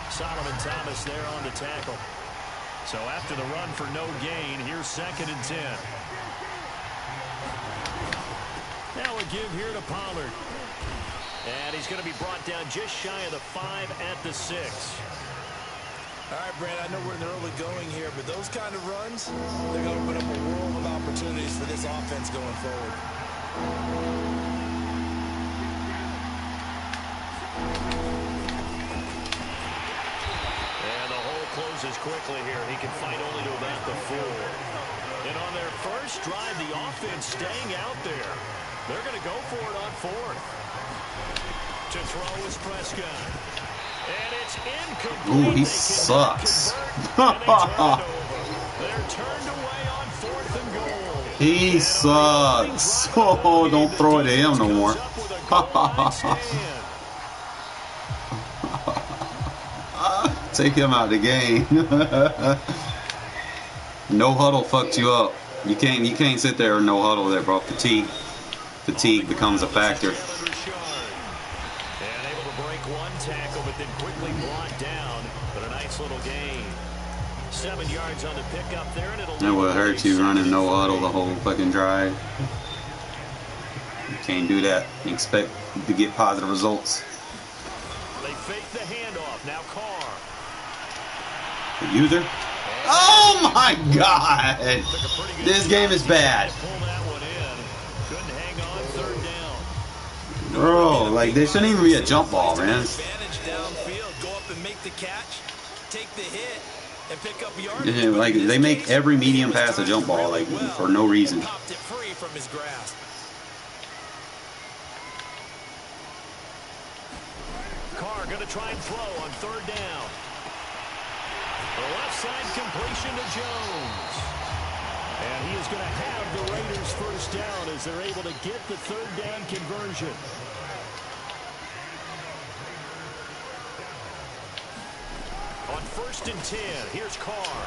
Solomon Thomas there on the tackle. So after the run for no gain, here's 2nd and 10. Now a give here to Pollard. And he's going to be brought down just shy of the 5 at the 6. All right, Brand, I know we're in the early going here, but those kind of runs, they're going to open up a world of opportunities for this offense going forward. And the hole closes quickly here. He can fight only to about the 4. And on their first drive, the offense staying out there. They're going to go for it on 4th. To throw is Prescott. And it's incomplete. Ooh, he sucks. They're turned away on 4th and goal. He sucks. Oh, don't throw it to him no more. Take him out of the game. No huddle fucked you up. You can't sit there in no huddle there, bro. Fatigue becomes a factor. And able to break one tackle, but then quickly brought down. But a nice little gain. 7 yards on the pickup there, and it'll. That will hurt you running no auto the whole fucking drive. You can't do that and expect to get positive results. They fake the handoff. Now Carr. The user. Oh my God! This game is bad. Couldn't hang on third down. Bro, like there shouldn't even be a jump ball, man. Advantage downfield. Go up and make the catch. Take the hit and pick up yards. Yeah, like they make every medium pass a jump ball, like for no reason. Popped it free from his grasp. Carr going to try and throw on third down. The left side completion to Jones. And he is going to have the Raiders first down as they're able to get the third down conversion. On 1st and 10, here's Carr.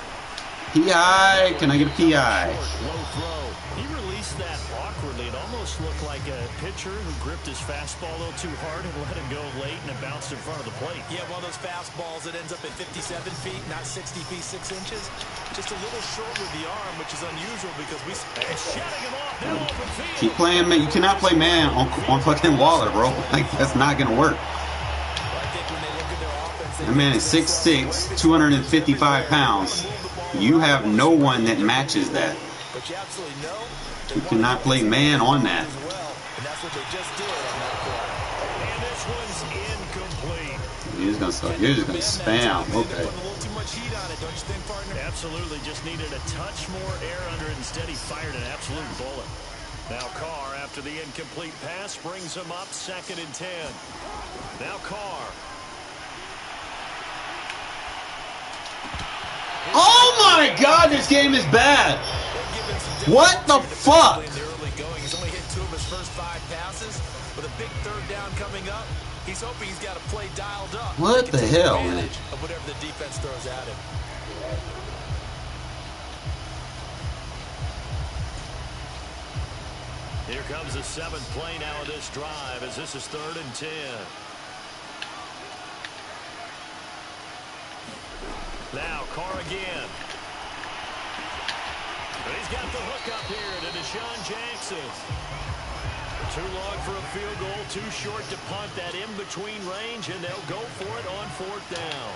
PI, can I get a PI? Low throw. He released that awkwardly. It almost looked like a pitcher who gripped his fastball a little too hard and let it go late, and it bounced in front of the plate. Yeah, one of those fastballs that ends up at 57 feet, not 60 feet, 6 inches. Just a little short with the arm, which is unusual because we... And shutting him off now open field. Keep playing, man. You cannot play man on fucking Waller, bro. Like, that's not going to work. That man is 6'6", 255 pounds. You have no one that matches that. But you absolutely know You cannot play man on that. and that's what they just did on that play. And this one's incomplete. You're just gonna spam. Okay. Put a little too much heat on it, don't you think, partner? Absolutely, just needed a touch more air under it. Instead, he fired an absolute bullet. Now Carr, after the incomplete pass, brings him up 2nd and 10. Now Carr. Oh my God, this game is bad. What the fuck? In the early going, he's only hit 2 of his first 5 passes. With a big third down coming up, he's hoping he's got a play dialed up. What the hell, man? Of whatever the defense throws at him. Here comes the 7th play now of this drive as this is 3rd and 10. Now Carr again. But he's got the hook up here to Deshaun Jackson. Too long for a field goal, too short to punt that in-between range, and they'll go for it on 4th down.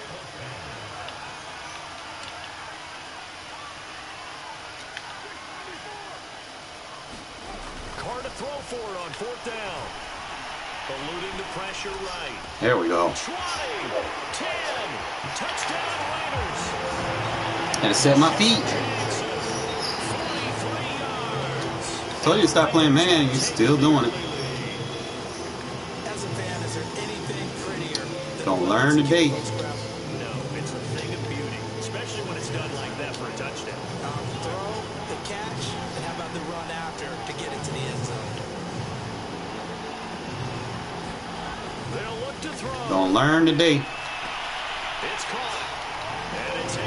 Carr to throw for it on 4th down. Eluding the pressure right. There we go. 20, 10, touchdown Raiders. Had to set my feet. Told you to stop playing man. You're still doing it. As a fan, is there anything prettier? Don't learn today. No, it's a thing of beauty, especially when it's done like that for a touchdown. Throw, the catch, and how about the run after to get into the end zone? They'll look to throw. Don't learn today. It's caught. And it's 8-0.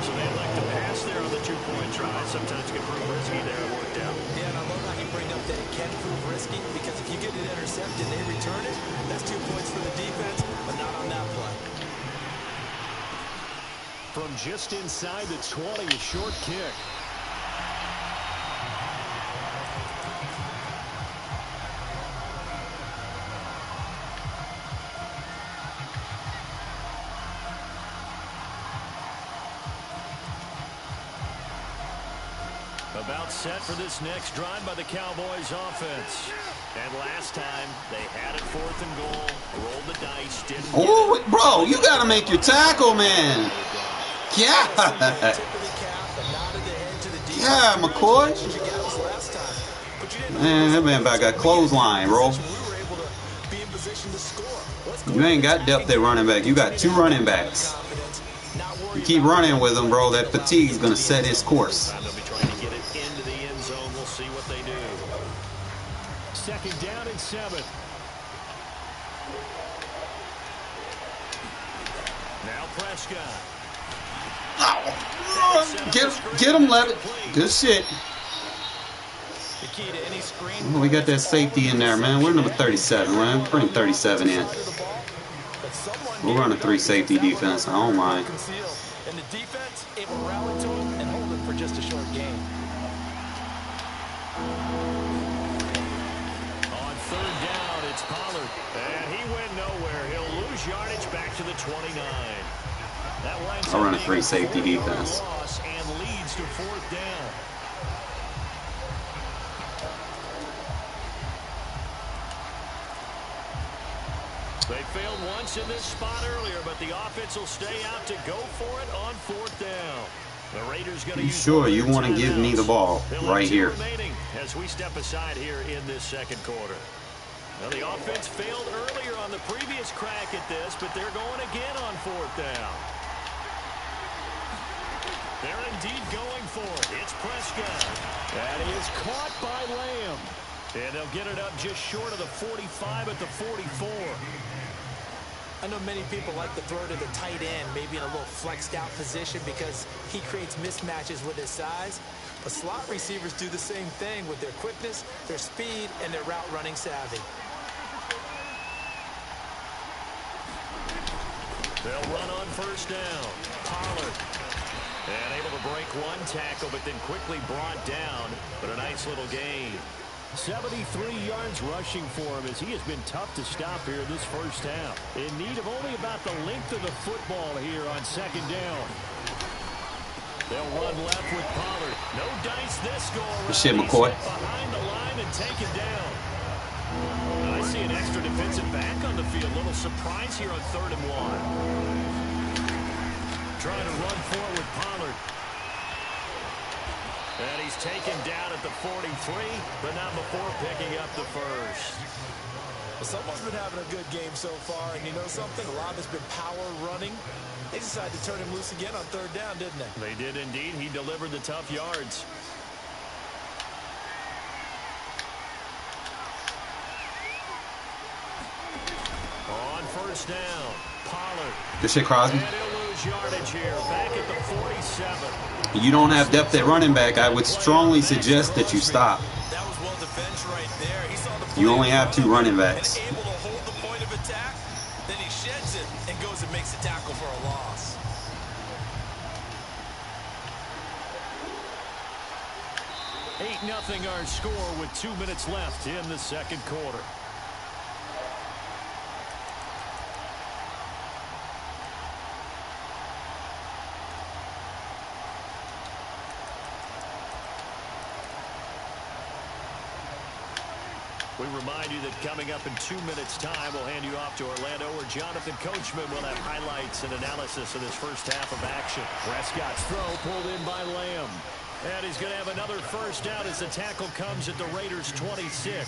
So they like to pass there on the 2-point try. Sometimes you can prove risky there. It worked out. Yeah, and I love how you bring up that it can prove risky because if you get it intercepted and they return it, that's 2 points for the defense, but not on that play. From just inside the 20, a short kick. About set for this next drive by the Cowboys offense. And last time, they had it 4th and goal, rolled the dice, didn't get Oh, it. bro, you gotta make your tackle, man. Yeah. Yeah, McCoy. Man, that man about got clothesline, bro. You ain't got depth at running back. You got 2 running backs. You keep running with them, bro. That fatigue is gonna set its course. They'll be trying to get it into the end zone. We'll see what they do. 2nd down and 7. Now Prescott. Get him, Levitt. Good shit. The key to any screen. We got that safety in there, man. We're number 37, man. Bring 37 in. But someone We'll run a 3 safety defense. I don't mind. And the defense able to rally to him and hold him for just a short game. On third down, it's Pollard. And he went nowhere. He'll lose yardage back to the 29. That winds I'll run a up 3 being safety 4-yard defense. loss and leads to fourth down. They failed once in this spot earlier, but the offense will stay out to go for it on fourth down. The Raiders going to use sure you want to give me the ball right here? Remaining as we step aside here in this second quarter. Well, the offense failed earlier on the previous crack at this, but they're going again on fourth down. They're indeed going for it. It's Prescott. That is caught by Lamb. And they'll get it up just short of the 45 at the 44. I know many people like to throw to the tight end, maybe in a little flexed out position because he creates mismatches with his size. But slot receivers do the same thing with their quickness, their speed, and their route running savvy. They'll run on first down. Pollard. And able to break one tackle, but then quickly brought down. But a nice little gain. 73 yards rushing for him as he has been tough to stop here this first half. In need of only about the length of the football here on second down. They'll run left with Pollard. No dice this go around. Good shit, McCoy. Behind the line and taken down. I see an extra defensive back on the field. A little surprise here on 3rd and 1. Trying to run forward, Pollard. And he's taken down at the 43, but not before picking up the first. Well, someone's been having a good game so far, and you know something? A lot has been power running. They decided to turn him loose again on 3rd down, didn't they? They did indeed. He delivered the tough yards. On first down, Pollard. Good shit, Crosby. And he'll lose yardage here, back at the 47. You don't have depth at running back. I would strongly suggest that you stop. That was well defense right there. He saw the You only have 2 running backs. and able to hold the point of attack. Then he sheds it and goes and makes a tackle for a loss. Nothing our score with 2 minutes left in the second quarter. We remind you that coming up in 2 minutes' time, we'll hand you off to Orlando, where Jonathan Coachman will have highlights and analysis of this first half of action. Prescott's throw pulled in by Lamb. And he's going to have another first down as the tackle comes at the Raiders' 26.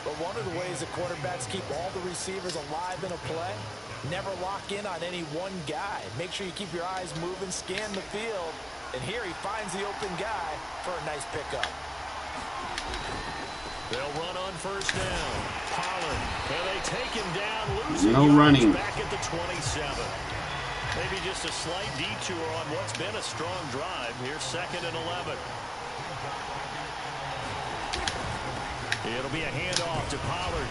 But one of the ways that quarterbacks keep all the receivers alive in a play, never lock in on any one guy. Make sure you keep your eyes moving, scan the field. And here he finds the open guy for a nice pickup. They'll run on first down. Pollard. And they take him down, losing no running. Back at the 27. Maybe just a slight detour on what's been a strong drive. Here's 2nd and 11. It'll be a handoff to Pollard.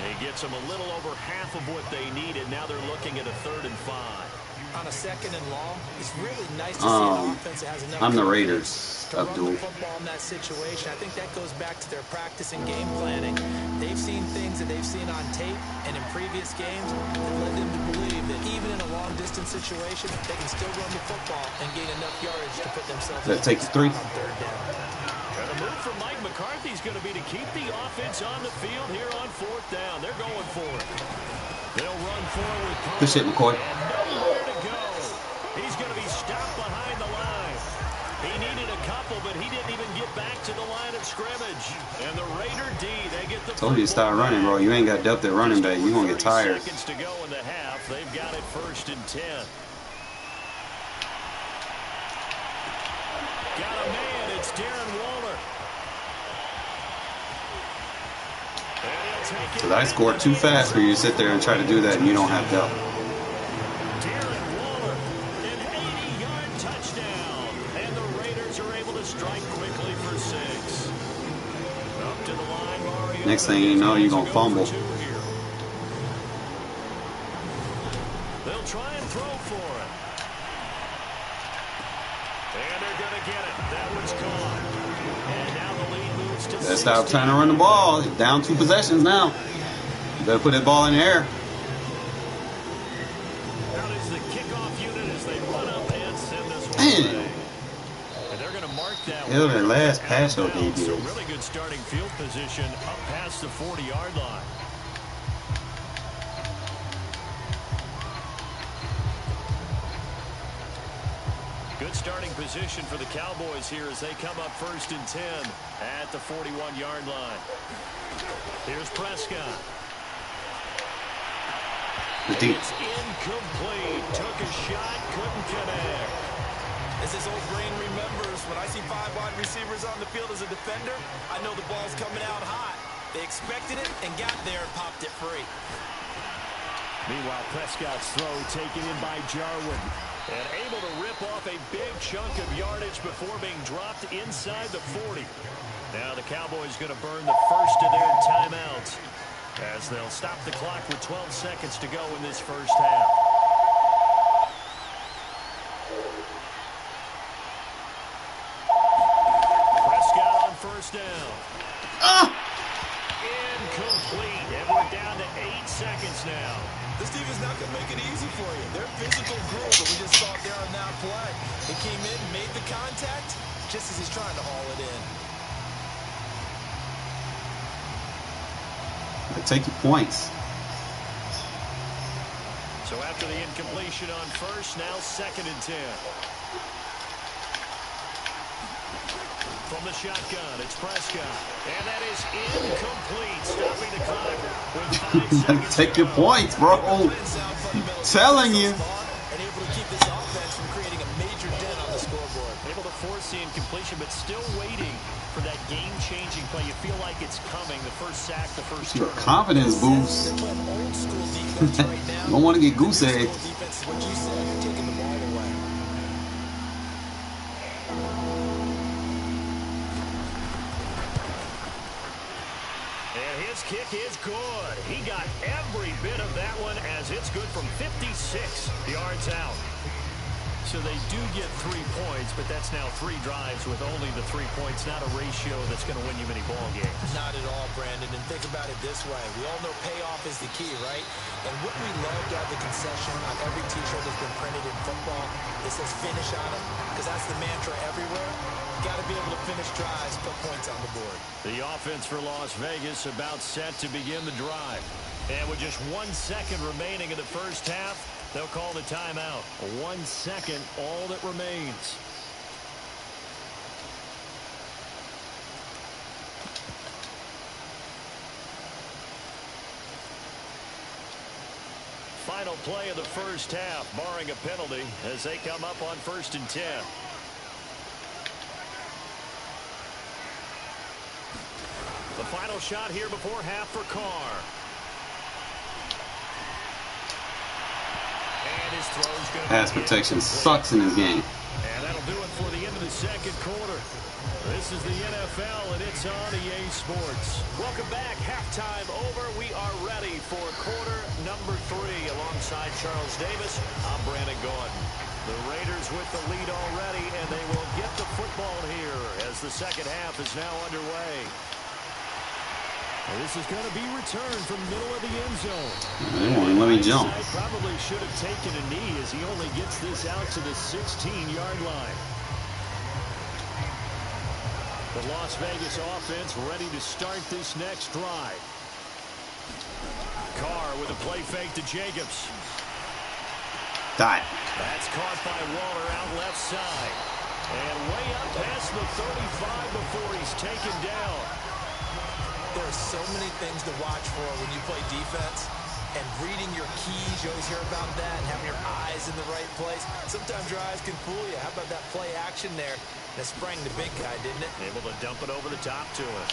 He gets them a little over half of what they needed. Now they're looking at a 3rd and 5. On a 2nd and long, it's really nice to see an offense that has enough. I'm the Raiders, to run Abdul. the football in that situation. I think that goes back to their practice and game planning. They've seen things that they've seen on tape and in previous games that led them to believe that even in a long-distance situation, they can still run the football and gain enough yardage to put themselves That takes 3. on 3rd down. And the move from Mike McCarthy is going to be to keep the offense on the field here on 4th down. They're going for it. They'll run forward. Good shit, McCoy. And nowhere to go. He's going to be stopped behind the line. He needed a couple, but he didn't even get back to the line of scrimmage. And the Raider D, they get the Told you to start running, bro. You ain't got depth at running back. You're going to get tired. Seconds to go in the half. They've got it 1st and 10. Got a man. It's Darren Waller. Because I scored too fast for you to sit there and try to do that and you don't have depth. Darren Waller, an 80-yard touchdown. And the Raiders are able to strike quickly for 6. Up to the line, Mario. Next thing you know, you're going to fumble. They'll try and throw for it. And they're going to get it. That one's caught. And now the lead moves to 16. Let's stop trying to run the ball. Down 2 possessions now. You better put that ball in the air. Out is the kickoff unit as they run up and send this one away. And they're going to mark that Hell, that last pass though, one. So debut. really good starting field position up past the 40-yard line. Good starting position for the Cowboys here as they come up 1st and 10 at the 41-yard line. Here's Prescott. It's incomplete. Took a shot, couldn't connect. As his old brain remembers, when I see 5 wide receivers on the field as a defender, I know the ball's coming out hot. They expected it and got there and popped it free. Meanwhile, Prescott's throw taken in by Jarwin. And able to rip off a big chunk of yardage before being dropped inside the 40. Now the Cowboys going to burn the first of their timeouts as they'll stop the clock with 12 seconds to go in this first half. Prescott on 1st down. Incomplete. And we're down to 8 seconds now. This defense not going to make it easy for you. They're physical group, but we just saw it there on that play. They came in, made the contact, just as he's trying to haul it in. Take your points. So after the incompletion on 1st, now 2nd and 10. From the shotgun, it's Prescott. And that is incomplete. Stopping the clock with 5 seconds. Take your points, bro. I'm telling you. And able to keep this offense from creating a major dent on the scoreboard. Able to force the incompletion, but still waiting for that game-changing play. You feel like it's coming. The first sack, the first Your turnover. confidence boost. You don't want to get goose egg. Defense is what you said. You're taking the ball away. And his kick is good. He got every bit of that one as it's good from 56 yards out. So they do get 3 points, but that's now 3 drives with only the 3 points, not a ratio that's going to win you many ball games. Not at all, Brandon. And think about it this way. We all know payoff is the key, right? And wouldn't we love to have the concession on every T-shirt that's been printed in football that says finish on it? Because that's the mantra everywhere. Got to be able to finish drives, put points on the board. The offense for Las Vegas about set to begin the drive. And with just 1 second remaining in the first half, they'll call the timeout. 1 second, all that remains. Final play of the first half, barring a penalty, as they come up on 1st and 10. The final shot here before half for Carr. And his throw's going to Pass protection sucks in this game. And that'll do it for the end of the second quarter. This is the NFL, and it's on EA Sports. Welcome back. Halftime over. We are ready for quarter number 3. Alongside Charles Davis, I'm Brandon Gordon. The Raiders with the lead already, and they will get the football here as the second half is now underway. This is going to be returned from the middle of the end zone. They won't even let me jump. Probably should have taken a knee as he only gets this out to the 16-yard line. The Las Vegas offense ready to start this next drive. Carr with a play fake to Jacobs. Dot. That's caught by Waller out left side. And way up past the 35 before he's taken down. There are so many things to watch for when you play defense. And reading your keys, you always hear about that, and having your eyes in the right place. Sometimes your eyes can fool you. How about that play action there? And it sprang the big guy, didn't it? Able to dump it over the top to him.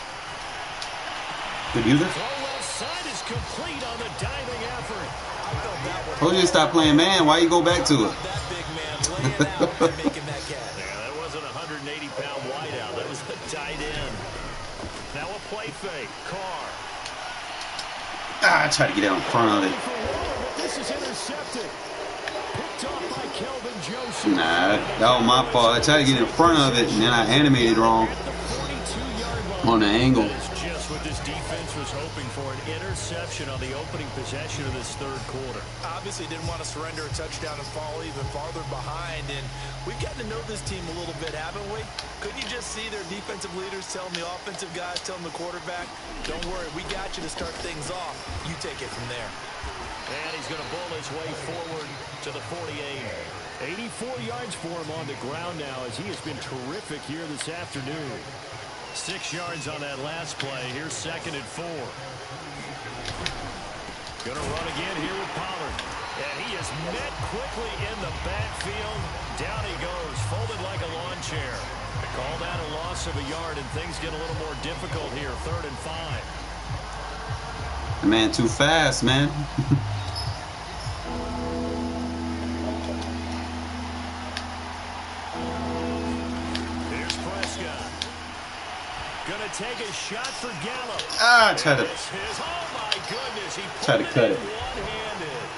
Good user. Throw left side is complete on the diving effort. I felt that one. Told you to stop playing man. Why you go back to it? That big man laying out and making that catch. Yeah, that wasn't a 180-pound wideout. That was a tight end. Now a play fake. Carr. I tried to get out in front of it. This is intercepted. Picked off by Kelvin Joseph. Nah, that was my fault. I tried to get in front of it, and then I animated wrong At the 42-yard line. on the angle. That is just what this defense was hoping for, an interception on the opening possession of this third quarter. Obviously didn't want to surrender a touchdown and fall even farther behind, and we've gotten to know this team a little bit, haven't we? Couldn't you just see their defensive leaders telling the offensive guys, telling the quarterback, don't worry, we got you to start things off. You take it from there. And he's going to bull his way forward to the 48. 84 yards for him on the ground now, as he has been terrific here this afternoon. 6 yards on that last play. Here's 2nd and 4. Going to run again here with Pollard. And he is met quickly in the backfield. Down he goes, folded like a lawn chair. Called out a loss of a yard, and things get a little more difficult here. 3rd and 5. Man, too fast, man. Here's Prescott. Gonna take a shot for Gallup. Ah, try to Oh my goodness, he try to cut it. one-handed.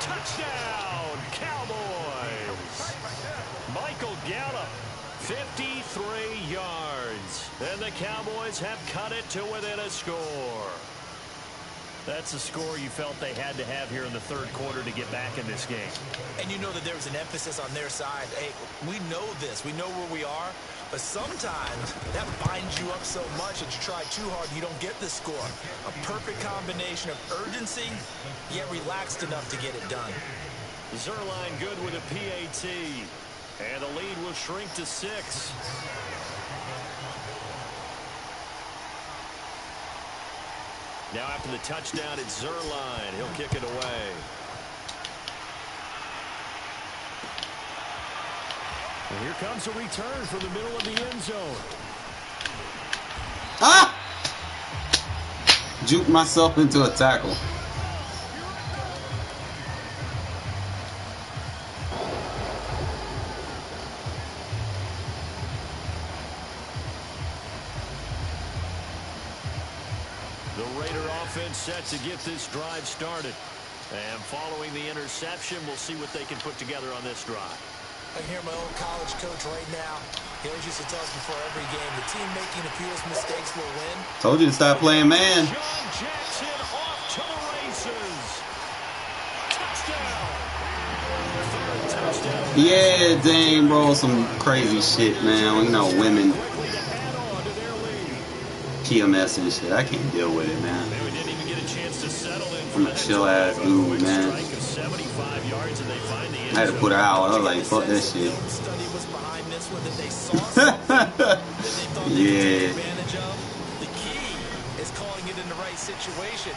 Touchdown, Cowboys. Michael Gallup, 53 yards. And the Cowboys have cut it to within a score. That's a score you felt they had to have here in the third quarter to get back in this game. And you know that there was an emphasis on their side. Hey, we know this. We know where we are. But sometimes that binds you up so much that you try too hard and you don't get the score. A perfect combination of urgency, yet relaxed enough to get it done. Zerline good with a PAT. And the lead will shrink to 6. Now after the touchdown, it's Zerline. He'll kick it away. And here comes a return from the middle of the end zone. Ah! Juked myself into a tackle. The Raider offense set to get this drive started. And following the interception, we'll see what they can put together on this drive. I hear my old college coach right now. He always used to tell us before every game, the team making the fewest mistakes will win. Told you to stop playing man. John Jackson off to the races. Touchdown. Third touchdown. Yeah, dang, bro, some crazy shit, man. You know, women Quickly to add on to their lead. PMS and shit. I can't deal with it, man. They didn't even get a chance to settle in. I'm a chill ass dude, man. Strike of 75 yards, and they find the end I had to put her out. I was like, fuck that shit. Study was behind this one that they saw something that they thought they could take advantage of. The key is calling it in the right situation,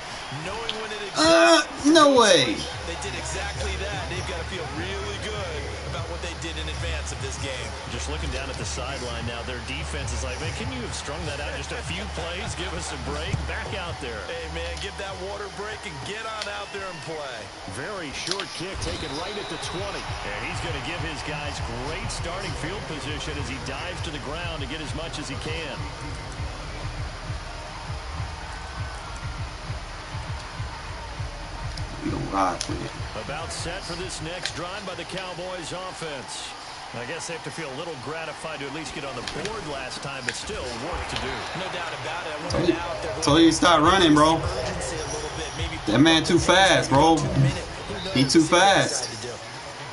knowing when it exists. No way. They did exactly that. They've got to feel really good about what they did in advance of this game. Just looking down at the sideline now, their defense is like, man, can you have strung that out just a few plays? Give us a break. Back out there. Hey, man, give that water break and get on out there and play. Very short kick taken right at the 20. And he's going to give his guys great starting field position as he dives to the ground to get as much as he can. We don't ride with it. About set for this next drive by the Cowboys offense. I guess they have to feel a little gratified to at least get on the board last time, but still work to do. No doubt about it. I wonder now if they're Told you to stop running, bro. urgency a little bit. Maybe That man too fast, bro. He too fast.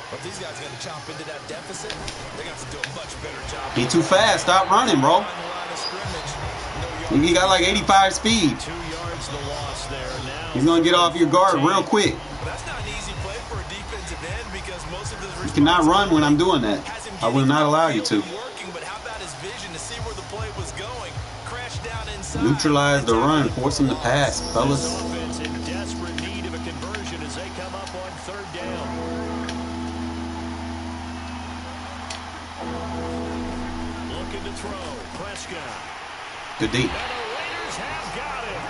But these guys are going to chomp into that deficit. They're going to have to do a much better job. He too fast. Stop running, bro. On the line of scrimmage. No He got like 85 speed. 2 yards the loss there. Now He's gonna get off your guard real quick. But that's not an easy play for a defensive end because most of his You cannot run when I'm doing that. has him I will not allow you to. working, but how about his vision to see where the play was going? Crash down inside. Neutralize the run. Force him to pass, this fellas. offense in desperate need of a conversion as they come up on 3rd down. Looking to throw. Prescott. Good deep. And the Raiders have got him.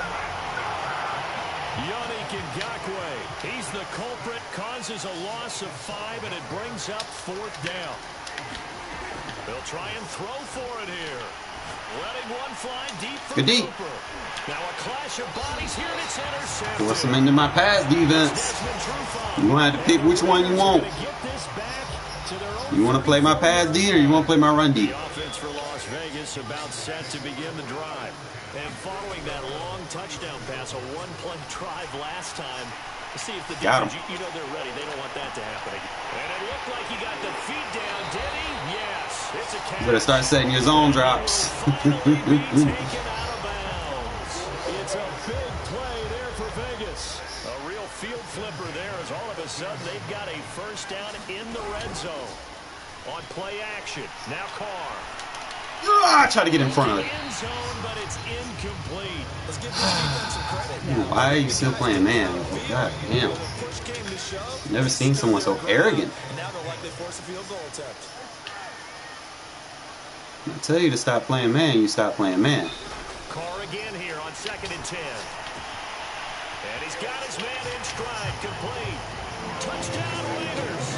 Yannick Ngakoue. He's the culprit, causes a loss of 5, and it brings up 4th down. They'll try and throw for it here. Letting one fly deep for Good D. Cooper. Now a clash of bodies here, and it's intercepted. Force them into my pass defense. You're going to have to pick which one you want. You want to play my pass D or you want to play my run D? The offense for Las Vegas about set to begin the drive. And following that long touchdown pass, a one-play drive last time. Let's see if the defense, you know they're ready. They don't want that to happen again. And it looked like he got the feet down, did he? Yes. It's a catch. You better start setting your zone drops. Finally be taken out of bounds. It's a big play there for Vegas. A real field flipper there as all of a sudden they've got a first down in the red zone. On play action. Now Carr. Try to get in front of it. End zone, but it's incomplete. Let's give this defense some credit. Why are you still playing man? God damn. Never seen someone so arrogant. Now they'll likely force a field goal attempt. I tell you to stop playing man, you stop playing man. Carr again here on 2nd and 10. And he's got his man in stride, complete. Touchdown Raiders.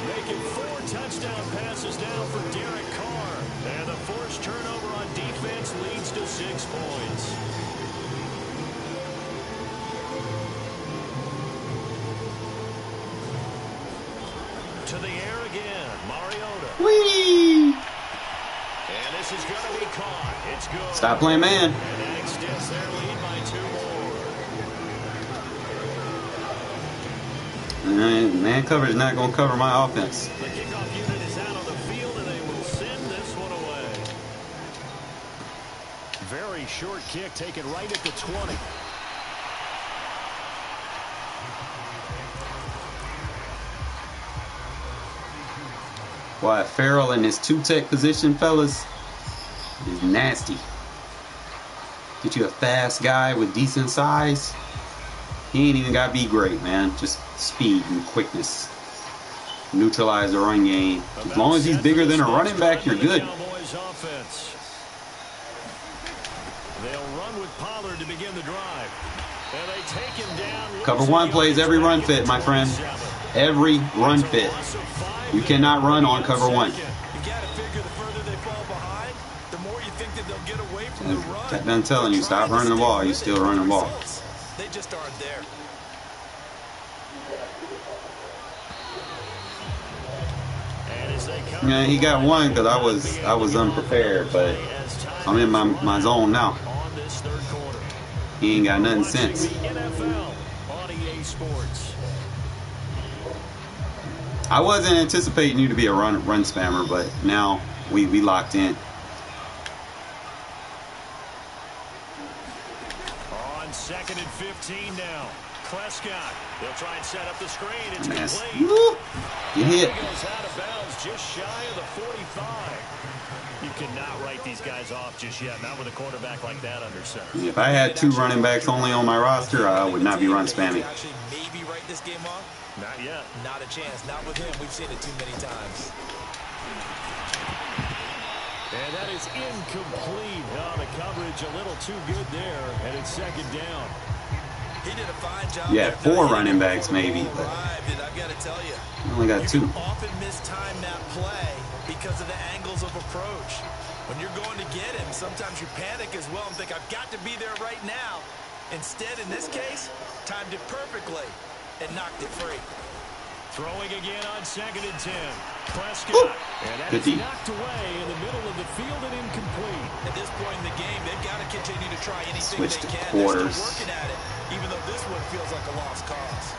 Making 4 touchdown passes now for Derek Carr. And the forced turnover on defense leads to 6 points. To the air again, Mariota. Whee! And this is going to be caught. It's good. Stop playing man. And that extends their lead by 2 more. Man coverage is not going to cover my offense. The kickoff unit is out on the field, and they will send this one away. Very short kick taken right at the 20. Boy, Farrell in his 2-tech position, fellas, is nasty. Get you a fast guy with decent size. He ain't even got to be great, man. Just speed and quickness. Neutralize the run game. As long as he's bigger than a running back, you're good. They'll run with Pollard to begin the drive. And they take him down. Cover 1 plays every run fit, my friend. Every run fit. You cannot run on cover 1. You got to figure the further they fall behind, the more you think that they'll get away from the run. I've been telling you, stop running the ball. You still running the ball. They just aren't there. Yeah, he got one because I was unprepared, but I'm in my zone now. He ain't got nothing since. I wasn't anticipating you to be a run spammer, but now we locked in. On 2nd and 15 now. Prescott. They'll try and set up the screen. It's complete. You hit. He goes out of bounds just shy of the 45. You cannot write these guys off just yet. Not with a quarterback like that under center. If I had 2 running backs only on my roster, I would not be run spamming. Maybe write this game off. Not yet. Not a chance. Not with him. We've seen it too many times. And that is incomplete. Oh, the coverage a little too good there. And it's 2nd down. He did a fine job. You had 4 running backs maybe, but I've got to tell you, I only got 2. You often mistime that play because of the angles of approach. When you're going to get him, sometimes you panic as well and think, I've got to be there right now. Instead, in this case, timed it perfectly and knocked it free. Throwing again on 2nd and 10. Prescott. And that is knocked away in the middle of the field and incomplete. At this point in the game, they've got to continue to try anything Switch they to can. quarters. They're still working at it, even though this one feels like a lost cause.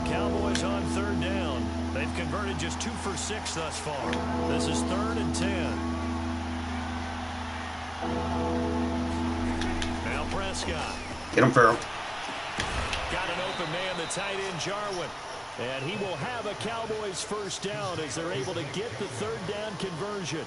Cowboys on 3rd down. They've converted just 2 for 6 thus far. This is 3rd and 10. Now Prescott. Get him, Farrell. Got an open man, the tight end Jarwin. And he will have a Cowboys first down as they're able to get the 3rd down conversion.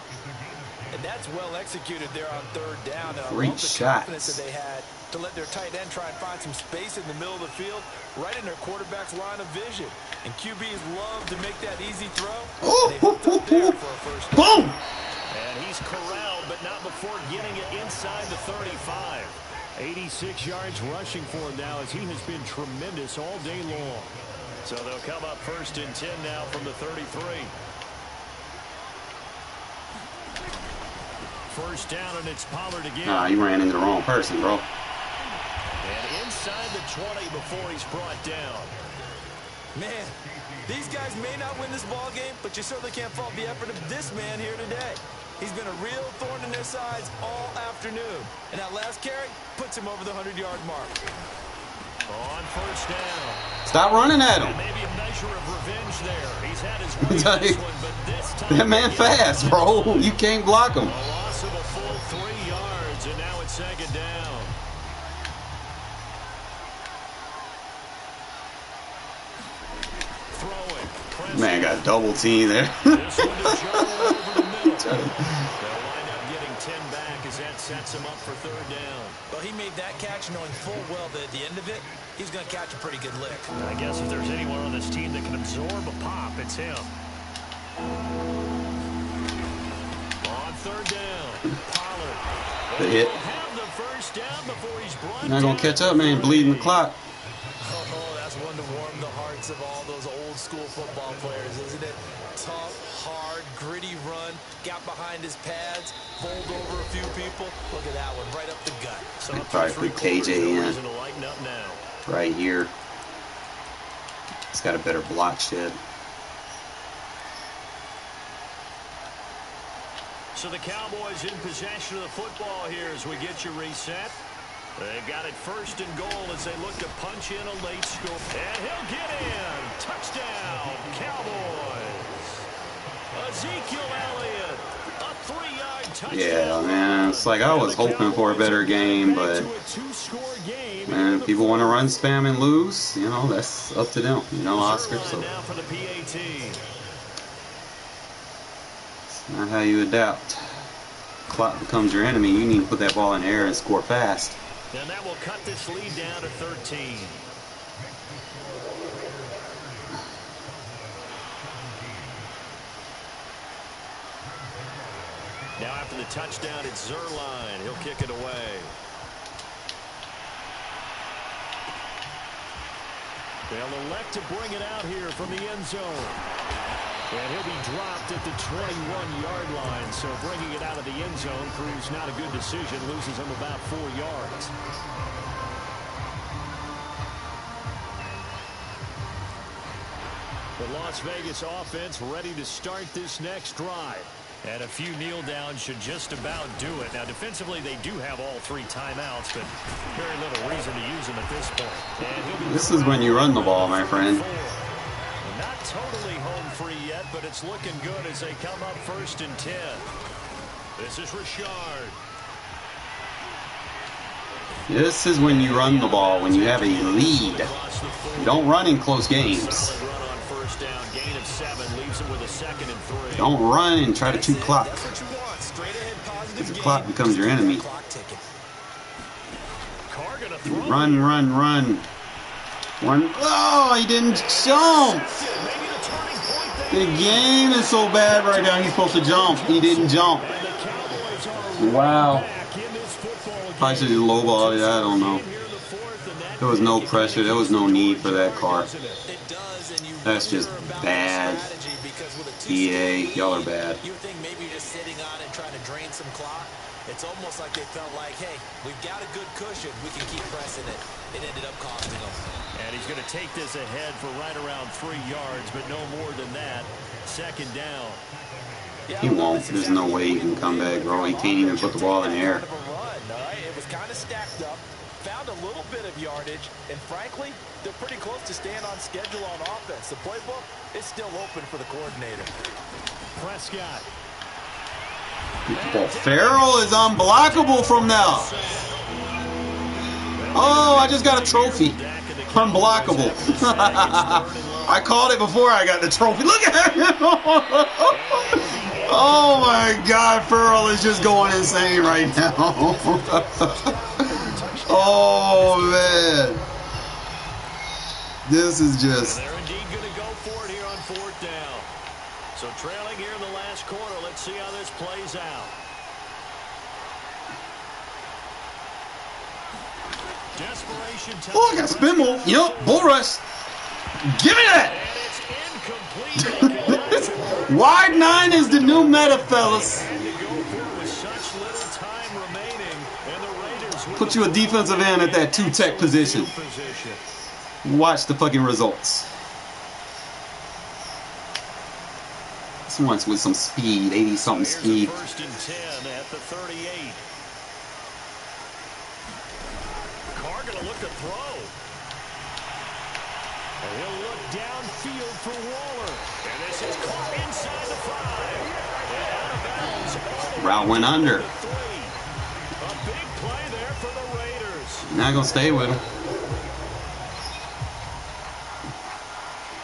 And that's well executed there on 3rd down. And Great I love the shots. confidence that they had to let their tight end try and find some space in the middle of the field, right in their quarterback's line of vision. And QBs love to make that easy throw. Oh, They hooked up there for a first down. Boom! And he's is corralled, but not before getting it inside the 35. 86 yards rushing for him now as he has been tremendous all day long. So they'll come up 1st and 10 now from the 33. 1st down, and it's Pollard again. Nah, you ran into the wrong person, bro. And inside the 20 before he's brought down. Man, these guys may not win this ball game, but you certainly can't fault the effort of this man here today. He's been a real thorn in their sides all afternoon. And that last carry puts him over the 100-yard mark. On 1st down. Stop running at him. Maybe a measure of revenge there. He's had his way in this one, but this time that man fast, bro. You can't block him. A loss of a full 3 yards, and now it's 2nd down. Throwing. Man got double team there. This one to Joe over the middle. They'll wind up getting 10 back as that sets him up for 3rd down. Well, he made that catch knowing full well that at the end of it, he's going to catch a pretty good lick. I guess if there's anyone on this team that can absorb a pop, it's him. On 3rd down, Pollard. The hit. Have the 1st down before he's brought You're not gonna catch up, man. Bleeding the clock. Oh, that's one to warm the hearts of all those old school football players, isn't it? Tough, hard, gritty run, got behind his pads, bowled over a few people. Look at that one, right up the gut. So They probably put KJ in right here. He's got a better block shed. So the Cowboys in possession of the football here as we get you reset. They've got it 1st and goal as they look to punch in a late score. And he'll get in. Touchdown, Cowboys. Ezekiel Elliott, a 3-yard touchdown. Yeah, man. It's like I was hoping for a better game, but man, people want to run, spam, and lose. You know, that's up to them. You know, Oscar. So now for the PAT. it's not how you adapt. Clock becomes your enemy. You need to put that ball in the air and score fast. And that will cut this lead down to 13. Now after the touchdown, it's Zerline. He'll kick it away. They'll elect to bring it out here from the end zone. And he'll be dropped at the 21-yard line. So bringing it out of the end zone proves not a good decision. Loses him about 4 yards. The Las Vegas offense ready to start this next drive. And a few kneel downs should just about do it. Now, defensively, they do have all 3 timeouts, but very little reason to use them at this point. This is when you run the ball, my friend. Not totally home free yet, but it's looking good as they come up 1st and 10. This is Richard. This is when you run the ball, when you have a lead. You don't run in close games. Gain of 7 leaves him with a 2nd and 3. Don't run and try to chew clock. The clock becomes your enemy. Run, run, run. One. Oh, he didn't jump. The game is so bad right now. He's supposed to jump. He didn't jump. Wow. Probably should have lowballed it. I don't know. There was no pressure. There was no need for that car. That's just bad. EA, y'all are bad. You would think maybe you're just sitting on it trying to drain some clock. It's almost like they felt like, hey, we've got a good cushion. We can keep pressing it. It ended up costing them. And he's going to take this ahead for right around 3 yards, but no more than that. 2nd down. He won't. There's no way he can come back, bro. He can't even put the ball in the air. It was kind of stacked up. Found a little bit of yardage, and frankly, they're pretty close to staying on schedule on offense. The playbook is still open for the coordinator. Prescott. Well, Farrell is unblockable from now. Oh, I just got a trophy. Unblockable. I called it before I got the trophy. Look at him. Oh my God, Farrell is just going insane right now. Oh man. This is just. They're indeed going to go for it here on 4th down. So trailing here in the last quarter. Let's see how this plays out. Desperation time. Oh, I got a spin move. Yup, bull rush. Give me that. And it's incomplete. Wide 9 is the new meta, fellas. Had to go for it with such little time remaining, and the Raiders Put you a defensive end at that 2-tech position. Watch the fucking results. This one's with some speed, 80-something speed. First and 10 at the 38. Carr gonna look to throw. And he'll look downfield for Waller. And this is caught inside the 5. And out of bounds. Route went under. A big play there for the Raiders. Not gonna stay with him.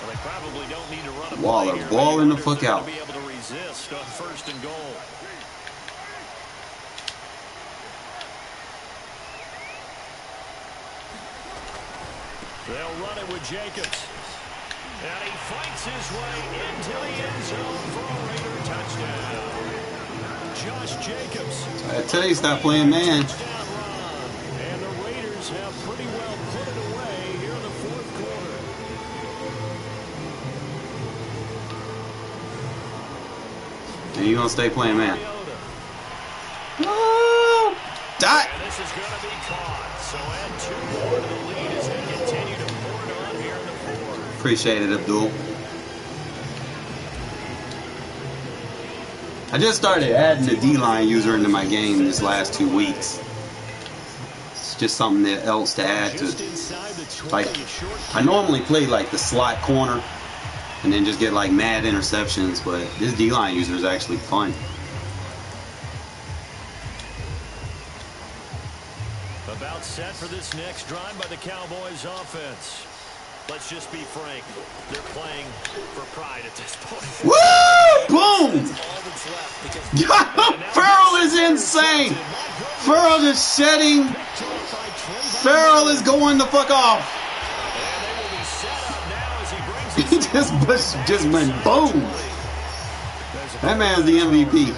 Well, they probably don't need to run a Waller play here. balling the fuck out. To be able to resist on first and goal. They'll run it with Jacobs. And he fights his way into the end zone for a Raider touchdown. Josh Jacobs. I tell you, stop playing man. Touchdown run. And the Raiders have pretty well put it away here in the fourth quarter. And you gonna stay playing man. Oh, dot. And this is going to be caught. So add 2 more to the lead as they continue to pour it on here in the fourth. Appreciate it, Abdul. I just started adding the D-line user into my game this last 2 weeks. It's just something else to add to. Just inside the 20, Like, short I normally play like the slot corner and then just get like mad interceptions, but this D-line user is actually fun. About set for this next drive by the Cowboys offense. Let's just be frank. They're playing for pride at this point. Woo! Boom! All that's left because Farrell is insane. Farrell just shedding. Farrell is going the fuck off. He just went boom. That man's the MVP.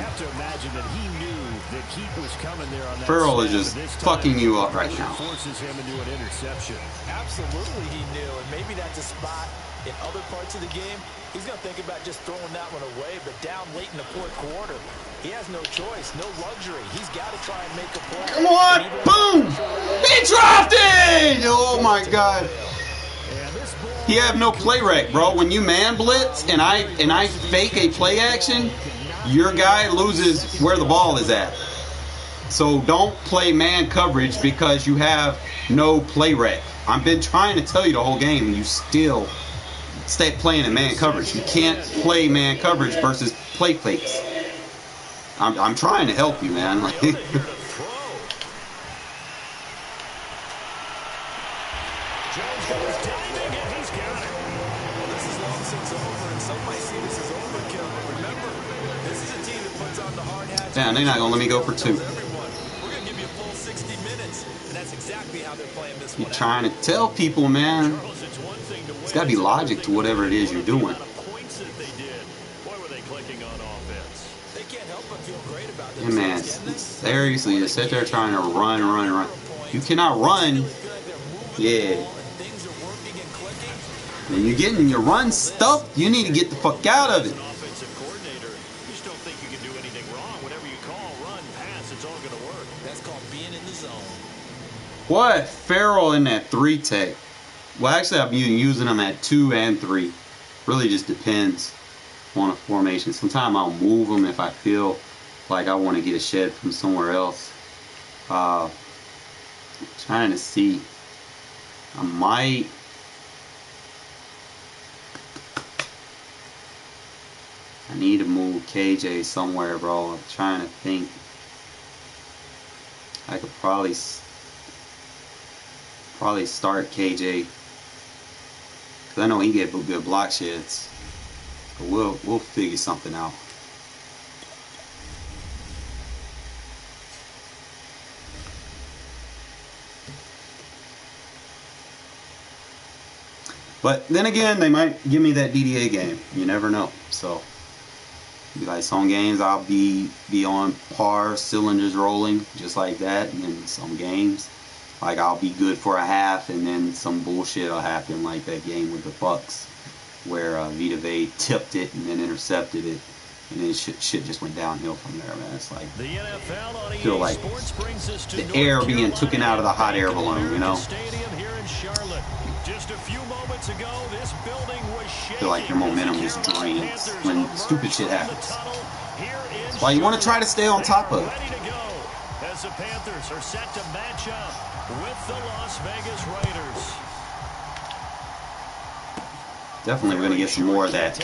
Farrell is just fucking you up right now. Forces him into an interception. absolutely he knew, and maybe that's a spot in other parts of the game. He's going to think about just throwing that one away, but down late in the fourth quarter, he has no choice, no luxury. He's got to try and make a play. Come on, boom! He dropped it! Oh my God. He have no play rec, bro. When you man blitz and I fake a play action, your guy loses where the ball is at. So don't play man coverage because you have no play rec. I've been trying to tell you the whole game, and you still stay playing in man coverage. You can't play man coverage versus play fakes. I'm trying to help you, man. Like, This is long since over, and some might see this as overkill. But remember, this is a team that puts on the hard hats. damn, they're not gonna let me go for 2. We're going to give you a full 60 minutes, and that's exactly how they're playing this You're one. trying to tell people, man. It's got to be logic to whatever it is you're doing. They can't help but feel great about Yeah, man, seriously, just sit there trying to run. You cannot run. Yeah. Things are working and clicking. When you're getting your run stuff, you need to get the fuck out of it. Offensive coordinator, you just don't think you can do anything wrong. Whatever you call, run, pass, it's all going to work. That's called being in the zone. What? Farrell in that 3 tech. Well, actually, I've been using them at 2 and 3. Really just depends on a formation. Sometimes I'll move them if I feel like I want to get a shed from somewhere else. Trying to see. I might. I need to move KJ somewhere, bro. I'm trying to think. I could probably start KJ. Cause I know he get good block sheds. But we'll figure something out. But then again, they might give me that DDA game. You never know. So, like some games, I'll be on par, cylinders rolling, just like that. And then some games, Like, I'll be good for a half, and then some bullshit will happen, like that game with the Bucks, where Vita Vea tipped it and then intercepted it, and then shit just went downhill from there, man. It's like, The NFL on I feel like Sports brings us to the North air being Carolina taken out of the hot air Bank of balloon, you America know? Stadium here in Charlotte. Just a few moments ago, this building was shaking. I feel like your momentum just drains when stupid shit happens. That's why you want to try to stay on top of it. Ready to go as the Panthers are set to match up with the Las Vegas Raiders. Definitely we're going to get some more of that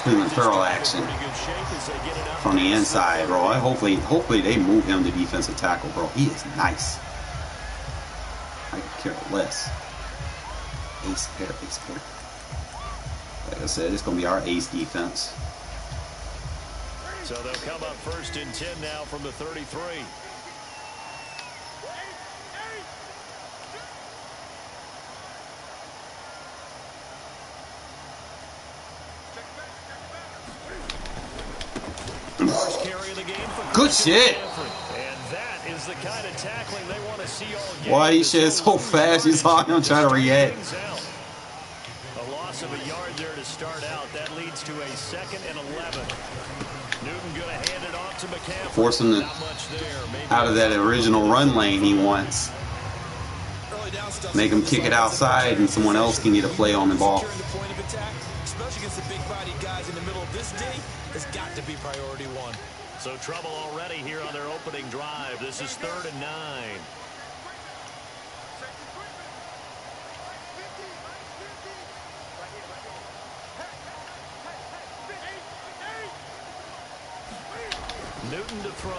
Cleveland Farrell action from the inside, bro. Hopefully they move him to defensive tackle, bro. He is nice. I could care less. Ace pair. Like I said, it's going to be our ace defense. So they'll come up 1st and 10 now from the 33. Good shit. And that is the kind of tackling they want to see all game. Why he shit so fast? You saw him try to react. A loss of a yard there to start out. That leads to a 2nd and 11. Newton going to hand it off to McCaffrey. Force him to, out of that original run lane he wants. Make him kick it outside and someone else can get a play on the ball. Especially against the big body guys in the middle of this day, has got to be priority one. So trouble already here on their opening drive. This is 3rd and 9. Newton to throw.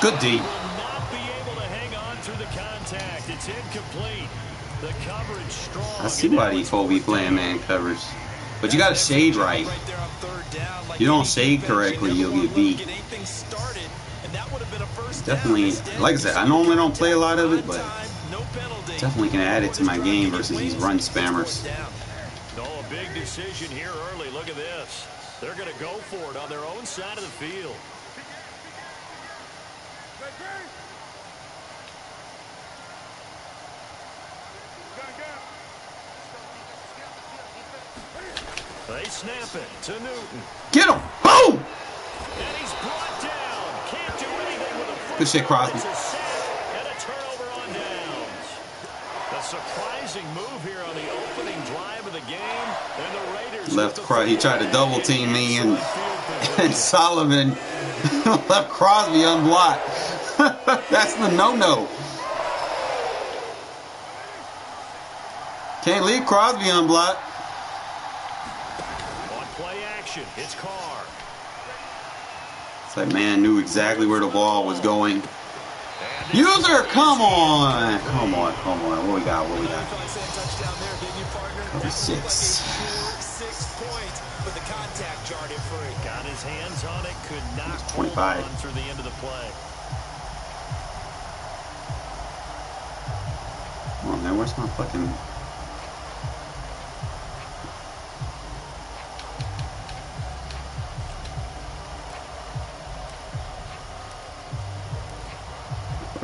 Good D. Will not be able to hang on through the contact. It's incomplete. The coverage strong. I see why these folks be playing man coverage. But you got to shade right. You don't shade correctly, you'll get beat. Definitely, like I said, I normally don't play a lot of it, but definitely can add it to my game versus these run spammers. No, a big decision here early. Look at this. They're going to go for it on their own side of the field. They snap it to Newton. Get him! Boom! And he's brought down. Can't do anything with a foot. Good shit, Crosby. And a turnover on downs. A surprising move here on the opening drive of the game. And the Raiders Left Crosby. He tried to double team me and Solomon left Crosby unblocked. That's the no-no. Can't leave Crosby unblocked. It's Carr. It's like, man knew exactly where the ball was going. User, come on. Come on. What we got? Cover 6. 6 points, but the contact jarred it free. Got his hands on it, could not hold 25. on through the end of the play. Come on, man. Where's my fucking...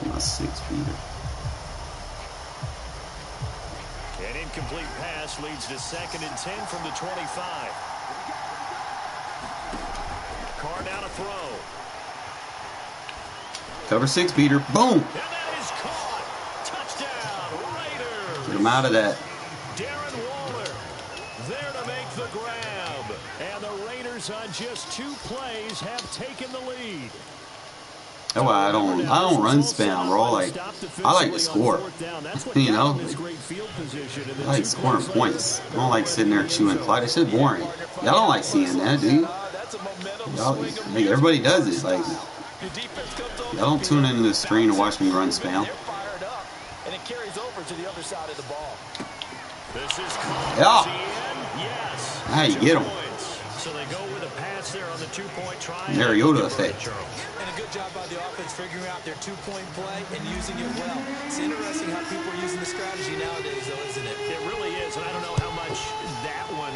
My 6-feeder. An incomplete pass leads to 2nd and 10 from the 25. Carr down to throw. Cover 6-feeder. Boom! And that is caught. Touchdown, Raiders. Get him out of that. Darren Waller there to make the grab. And the Raiders on just 2 plays have taken the lead. That's why I don't run spam, bro. Like, I like to score. You know, I like scoring points. I don't like sitting there chewing clock. That shit's boring. Y'all don't like seeing that, do you? Y'all, like, everybody does it. Like, y'all don't tune into the screen to watch me run spam. And it carries over to the other side of the ball. Yeah. How you get them? So they go with a pass there on the 2-point try. Mariota effect. And a good job by the offense figuring out their 2-point play and using it well. It's interesting how people are using the strategy nowadays, though, isn't it? It really is, and I don't know how much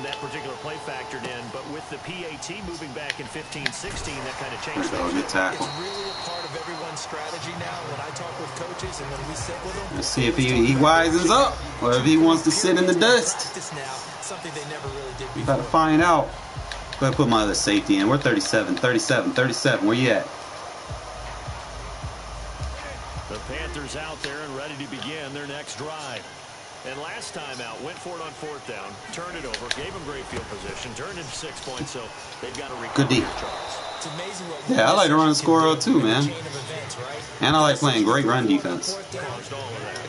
that particular play factored in, but with with the PAT moving back in 15-16, that kind of changed things. Good tackle. It's really a part of everyone's strategy now. When I talk with coaches and when we sit with them, let's see if he wisens up or if he wants to sit in the dust. Now, something they never really did before. Got to find out. Go ahead and put my other safety in. We're 37. Where you at? The Panthers out there and ready to begin their next drive. And last time out, went for it on 4th down, turned it over, gave them great field position, turned into 6 points, so they've got to recover. Good deep. It's amazing what yeah, I like to run the score out too, man. Events, right? And I like playing great run defense. It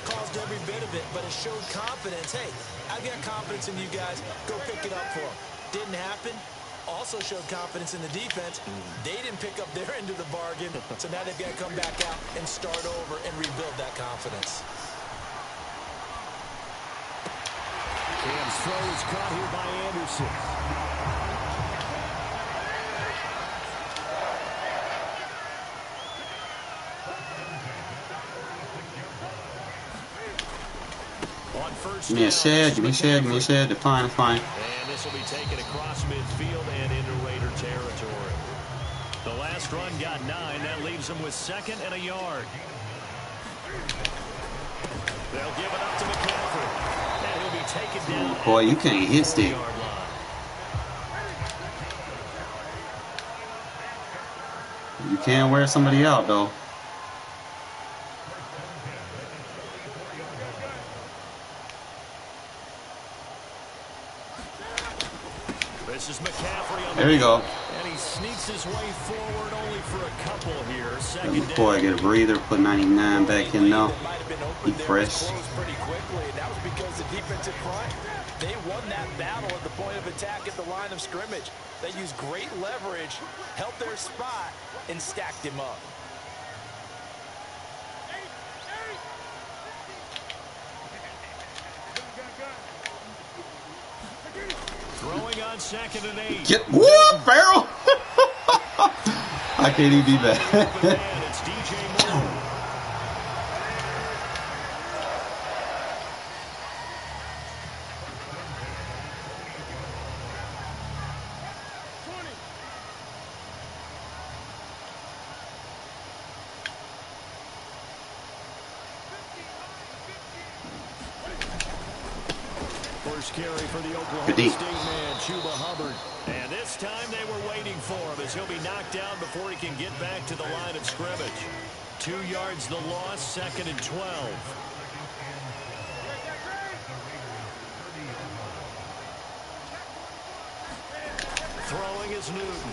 caused every bit of it, but it showed confidence. Hey, I've got confidence in you guys. Go pick it up for them. Didn't happen. Also showed confidence in the defense. They didn't pick up their end of the bargain, so now they've got to come back out and start over and rebuild that confidence. Cam's throw is caught here by Anderson. On first Give me a shed, give me a shed. Fine. And this will be taken across midfield and into Raider territory. The last run got 9. That leaves them with 2nd and a yard. They'll give it up to McCaffrey. And he'll be taken down. Boy, you can't hit stick. You can wear somebody out, though. This is McCaffrey on There you go. And he sneaks his way forward only for a couple here. Second down. Boy, get a breather. Put 99 back in now. He fresh. Pretty quickly, and that was because the defensive front, they won that battle at the point of attack at the line of scrimmage. They used great leverage, held their spot, and stacked him up. Throwing on 2nd and 8. Get whoop, Farrell! I can't even be back. It's DJ Moore. First carry for the Oklahoma State man, Chuba Hubbard. And this time they were waiting for him as he'll be knocked down before he can get back to the line of scrimmage. 2 yards the loss, 2nd and 12. Throwing is Newton.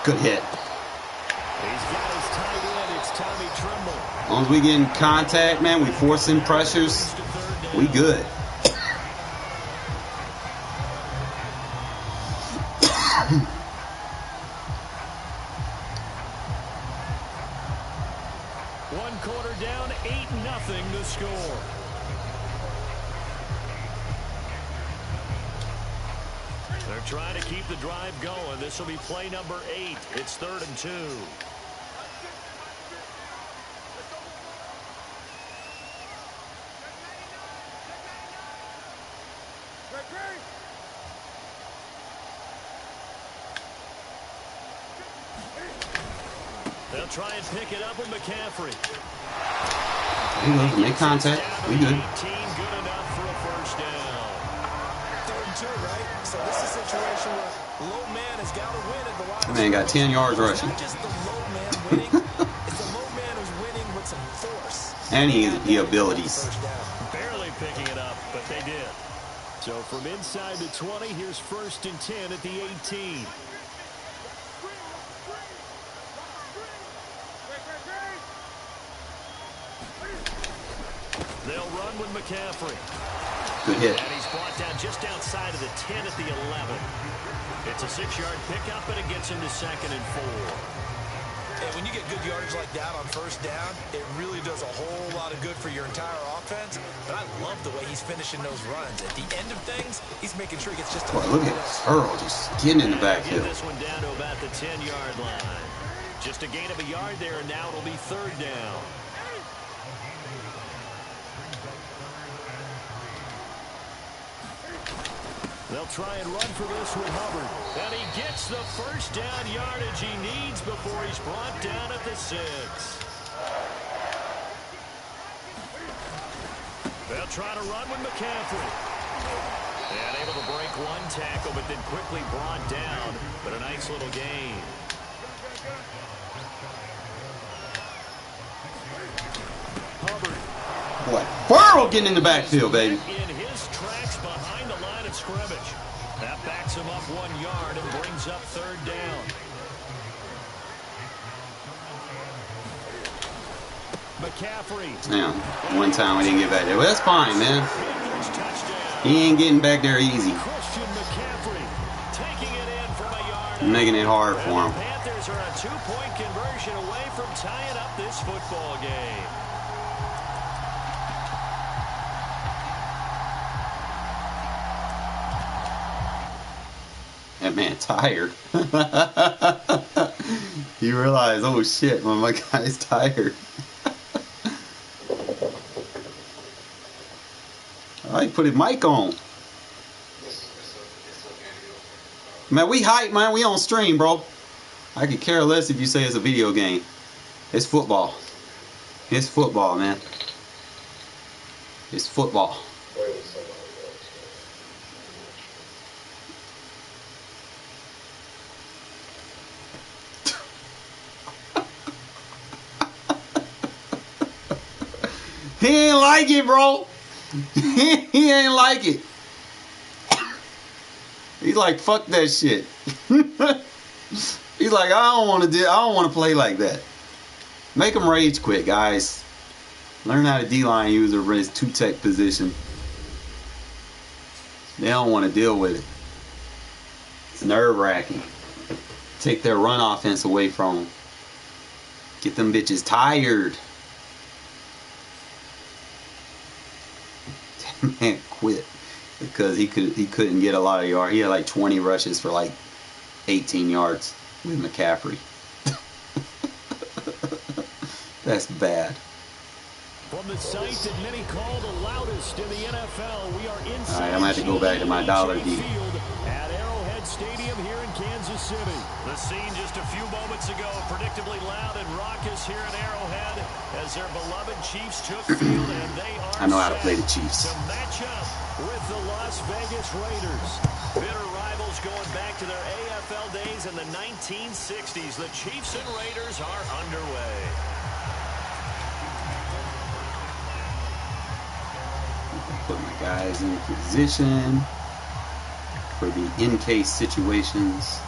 Good hit. He's got his tight end. It's Tommy Trimble. As long as we get in contact, man, we forcing pressures, we good. One quarter down, 8-0 to score. They're trying to keep the drive going. This will be play number 8. It's 3rd and 2. They'll try and pick it up with McCaffrey. Make contact. We good. 18, good enough for a first down. 3rd and 2, right? So this is a situation where low man has got to win at the line. Man got 10 yards rushing. It's not just the low man winning. It's the low man who's winning with some force. And he abilities. Barely picking it up, but they did. So from inside the 20, here's 1st and 10 at the 18. They'll run with McCaffrey. Good hit. And he's brought down just outside of the 10 at the 11. It's a 6-yard pickup, and it gets him to 2nd and 4. And when you get good yardage like that on first down, it really does a whole lot of good for your entire offense. But I love the way he's finishing those runs. At the end of things, he's making sure he gets just a Boy, look at Earl just getting in the backfield. Get this one down to about the 10-yard line. Just a gain of a yard there, and now it'll be 3rd down. They'll try and run for this with Hubbard. And he gets the first down yardage he needs before he's brought down at the 6. They'll try to run with McCaffrey. And able to break one tackle, but then quickly brought down. But a nice little gain. Hubbard. Boy, Burrow getting in the backfield, baby. In his tracks behind the line of scrimmage. That backs him up 1 yard and brings up 3rd down. McCaffrey. Damn, one time we didn't get back there. Well, that's fine, man. He ain't getting back there easy. Christian McCaffrey taking it in from a yard. Making it hard for him. The Panthers are a 2-point conversion away from tying up this football game. That man tired. You realize, oh shit, my guy's tired. I put his mic on. Man, we hype, man. We on stream, bro. I could care less if you say it's a video game. It's football. It's football, man. It's football. He ain't like it, bro. He ain't like it. He's like, fuck that shit. He's like, I don't want to play like that. Make him rage quit, guys. Learn how to D-line use a his 2-tech position. They don't want to deal with it. It's nerve-wracking. Take their run offense away from them. Get them bitches tired. Man quit because he couldn't get a lot of yards. He had like 20 rushes for like 18 yards with McCaffrey. That's bad. From the site that many call the loudest in the NFL, we are inside. All right, I'm gonna have to go back to my dollar D. At Arrowhead Stadium here in Kansas City. The scene just a few moments ago, predictably loud and raucous here at Arrowhead as their beloved Chiefs took field, and they are I know how to play the Chiefs. to match up with the Las Vegas Raiders. Bitter rivals going back to their AFL days in the 1960s. The Chiefs and Raiders are underway. Put my guys in position for the in-case situations.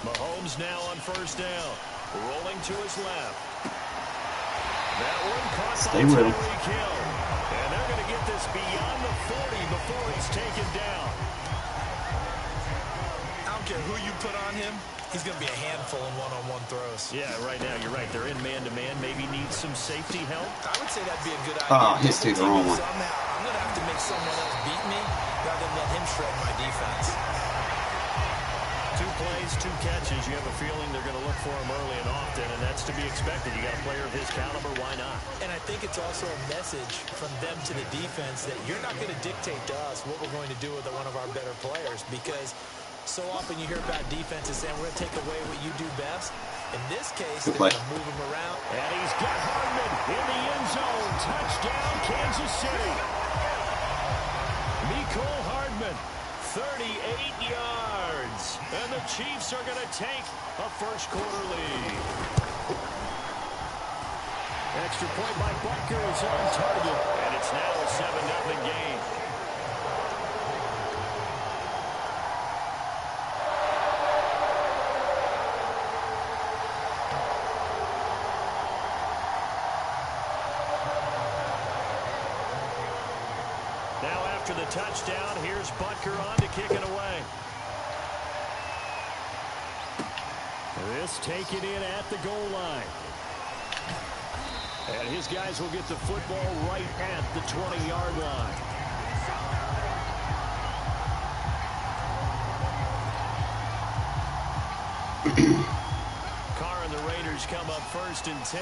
Mahomes now on first down. Rolling to his left. That one caught by Tyreek Hill. And they're going to get this beyond the 40 before he's taken down. I don't care who you put on him. He's going to be a handful in one-on-one throws. Yeah, right now you're right. They're in man-to-man. Maybe needs some safety help. I would say that'd be a good idea. Oh, he's taking the wrong one. Somehow, I'm going to have to make someone else beat me rather than let him shred my defense. 2 plays, 2 catches. You have a feeling they're going to look for him early and often, and that's to be expected. You got a player of his caliber, why not? And I think it's also a message from them to the defense that you're not going to dictate to us what we're going to do with one of our better players, because so often you hear about defenses saying we're going to take away what you do best. In this case, they're going to move him around. And he's got Hardman in the end zone. Touchdown, Kansas City. Mecole Hardman, 38 yards. And the Chiefs are going to take a first-quarter lead. Extra point by Butker is on target. And it's now a 7-0 game. Now after the touchdown, here's Butker on to kick it away. This taken in at the goal line. And his guys will get the football right at the 20-yard line. Carr and the Raiders come up 1st and 10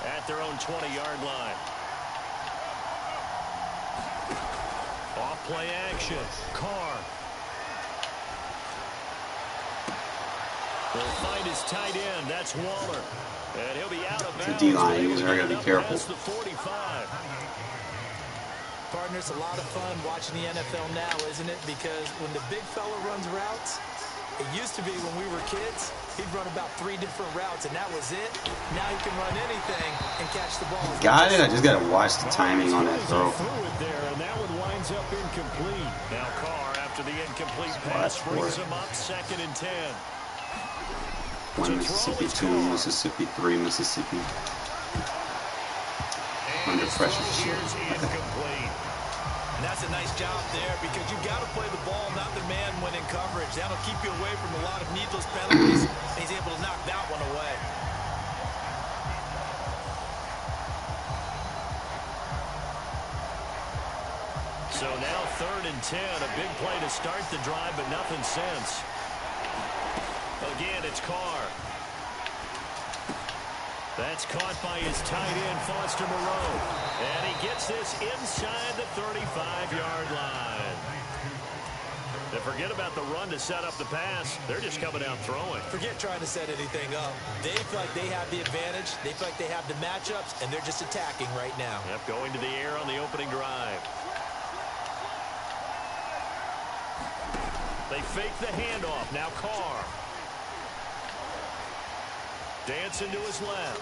at their own 20-yard line. Off play action. Carr will find his tight end. That's Waller. And he'll be out of bounds. The D-line, you guys are going to be careful. The 45. Partner, it's a lot of fun watching the NFL now, isn't it? Because when the big fella runs routes, it used to be when we were kids, he'd run about 3 different routes, and that was it. Now he can run anything and catch the ball. Got it? I just got to watch the timing on that throw. And that one winds up incomplete. Now Carr, after the incomplete pass, brings him up 2nd and 10. 1 Mississippi, 2 Mississippi, 3 Mississippi. Under pressure. Incomplete. And that's a nice job there because you've got to play the ball, not the man when in coverage. That'll keep you away from a lot of needless penalties. And he's able to knock that one away. So now 3rd and 10. A big play to start the drive, but nothing since. Again, it's Carr. That's caught by his tight end, Foster Moreau. And he gets this inside the 35-yard line. And forget about the run to set up the pass. They're just coming out throwing. Forget trying to set anything up. They feel like they have the advantage. They feel like they have the matchups, and they're just attacking right now. Yep, going to the air on the opening drive. They fake the handoff. Now Carr. Dancing to his left.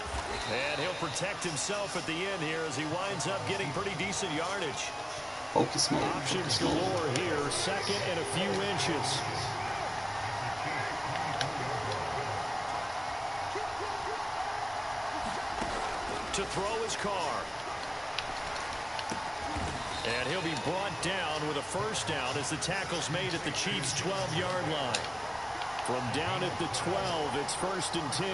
And he'll protect himself at the end here as he winds up getting pretty decent yardage. Focus mode. Options galore here. 2nd and a few inches. To throw his Carr. And he'll be brought down with a 1st down as the tackle's made at the Chiefs' 12-yard line. From down at the 12, it's 1st and 10.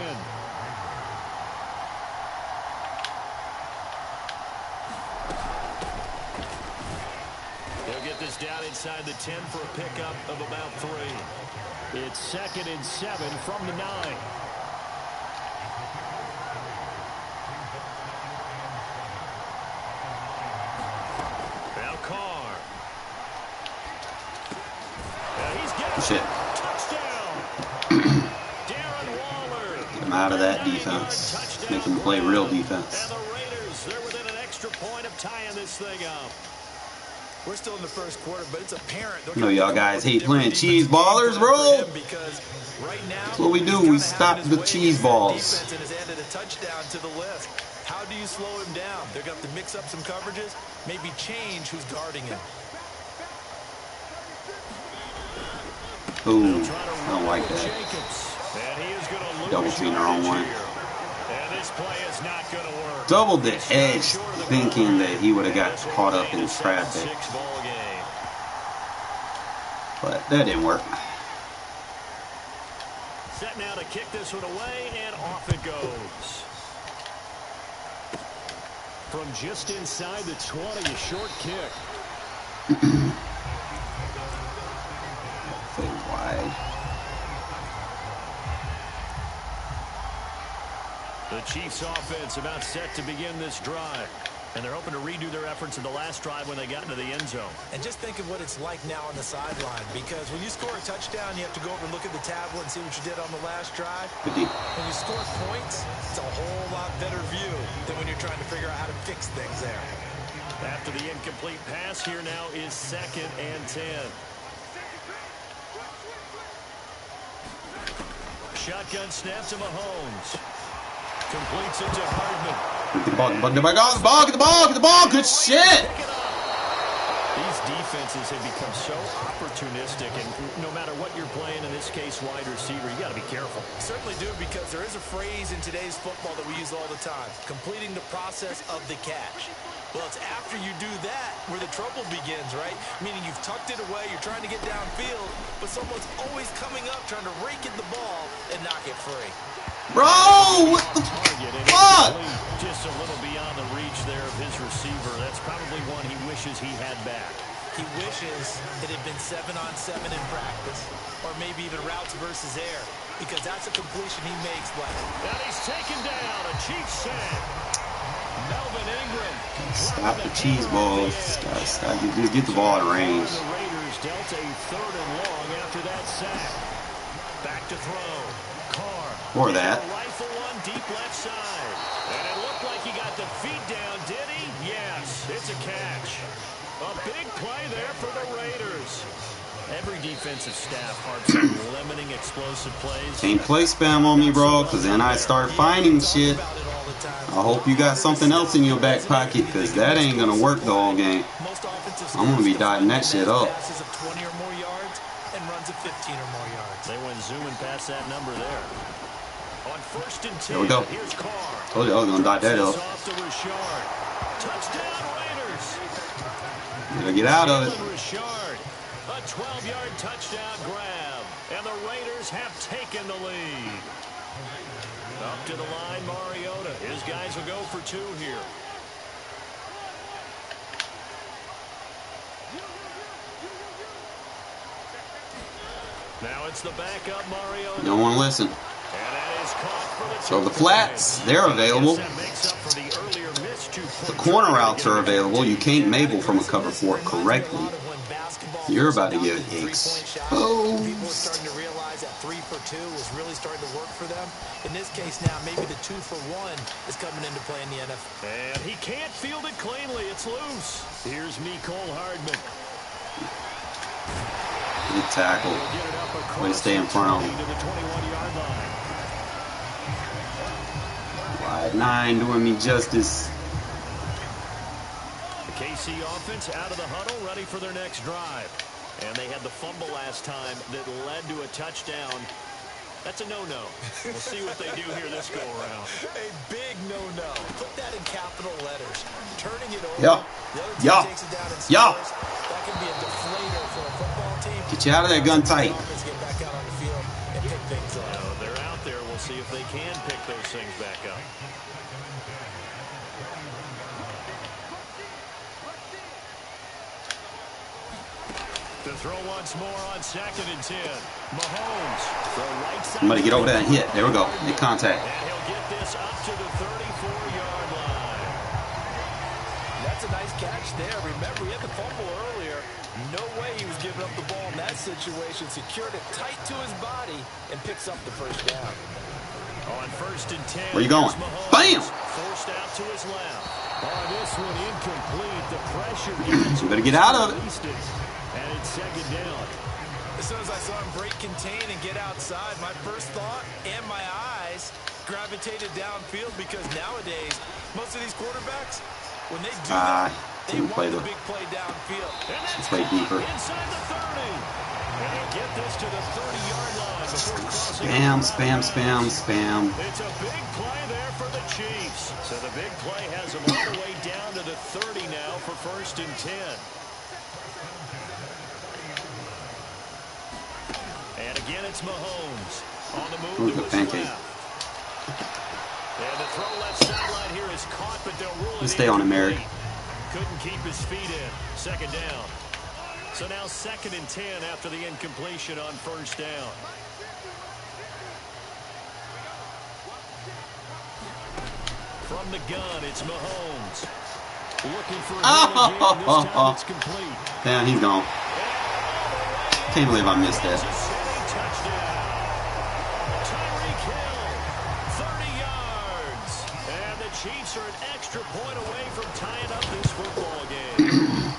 They'll get this down inside the 10 for a pickup of about 3. It's 2nd and 7 from the 9. Now Carr. And he's getting Shit. Out of that defense. Make them play real defense. And the Raiders, they're within an extra point of tying this thing up. We're still in the 1st quarter, but it's apparent. I know y'all guys hate playing cheese ballers, bro. Right now, that's what we do. We stop the cheese balls. And has added a touchdown to the list. How do you slow him down? They're going to have to mix up some coverages, maybe change who's guarding him. Ooh, I don't like that. Double team the wrong one. And this play is not going to work. Double the edge, thinking that he would have got caught up in traffic. But that didn't work. Set now to kick this one away, and off it goes. From just inside the 20, a short kick. Fade wide. The Chiefs offense about set to begin this drive. And they're hoping to redo their efforts in the last drive when they got into the end zone. And just think of what it's like now on the sideline. Because when you score a touchdown, you have to go over and look at the tablet and see what you did on the last drive. When you score points, it's a whole lot better view than when you're trying to figure out how to fix things there. After the incomplete pass, here now is 2nd and 10. Shotgun snap to Mahomes. Completes it to Hardman. Get the ball, get the ball, good shit! These defenses have become so opportunistic, and no matter what you're playing, in this case, wide receiver, you got to be careful. Certainly do, because there is a phrase in today's football that we use all the time, completing the process of the catch. Well, it's after you do that where the trouble begins, right? Meaning you've tucked it away, you're trying to get downfield, but someone's always coming up trying to rake in the ball and knock it free. Bro, what the fuck? Just a little beyond the reach there of his receiver. That's probably one he wishes he had back. He wishes it had been 7-on-7 in practice, or maybe even routes versus air, because that's a completion he makes. But and he's taken down. A Chiefs sack. Melvin Ingram. Stop the cheese balls. Stop. Just get the ball in range. The Raiders dealt a 3rd and long after that sack. Back to throw. Carr. Or that. Rifle one deep left side. And it looked like he got the feet down, did he? Yes, it's a catch. A big play there for the Raiders. Every defensive staff harps on limiting explosive plays. Can't play spam on me, bro, because then I start finding shit. I hope you got something else in your back pocket, because that ain't going to work the whole game. I'm going to be dotting that shit up. They went zooming past that number there. On 1st and 10, there we go. Here's Carr. Told you I was going to dot that up. Touchdown Raiders. Gotta get out of it. Richard, a 12-yard touchdown grab. And the Raiders have taken the lead. Up to the line, Mariota. His guys will go for 2 here. Now it's the backup, Mariota. You don't want to listen. And that is caught for the So the flats, they're available. The corner routes are available. You can't Mabel from a cover 4 correctly. You're about to get exposed. People are starting to realize that 3 for 2 is really starting to work for them. In this case now, maybe the 2 for 1 is coming into play in the NFL. And he can't field it cleanly. It's loose. Here's Mecole Hardman. Good tackle. Way to stay in front of him. Wide 9 doing me justice. The KC offense out of the huddle, ready for their next drive. And they had the fumble last time that led to a touchdown. That's a no-no. We'll see what they do here this go-around. A big no-no. Put that in capital letters. Turning it over. Yeah. Yeah. Yeah. That can be a deflator for a football team. Get you out of there, gun tight. Get back out on the field and pick things up. They're out there. We'll see if they can pick those things back up. To throw once more on 2nd and 10. Mahomes. The right side. Somebody get over there and hit. There we go. Make contact. And he'll get this up to the 34-yard line. That's a nice catch there. Remember, he had the fumble earlier. No way he was giving up the ball in that situation. Secured it tight to his body and picks up the 1st down. On 1st and 10. Where you going? Bam! Forced out to his left. On this one, incomplete. The pressure. You better get out of it. And it's 2nd down. As soon as I saw him break contain and get outside, my first thought and my eyes gravitated downfield, because nowadays, most of these quarterbacks, when they do that, they want the big play downfield. Play deeper. Inside the 30. And he'll get this to the 30-yard line before crossing. Spam. It's a big play there for the Chiefs. So the big play has them all the way down to the 30 now for 1st and 10. And again, it's Mahomes on the move to his pancake. left. And the throw left sideline here is caught, but they'll rule it. Stay on him, Eric. Couldn't keep his feet in. 2nd down. So now 2nd and 10 after the incompletion on 1st down. From the gun, it's Mahomes. Looking for a this time it's complete. Damn, he's gone. Can't believe I missed that. Chiefs are an extra point away from tying up this football game.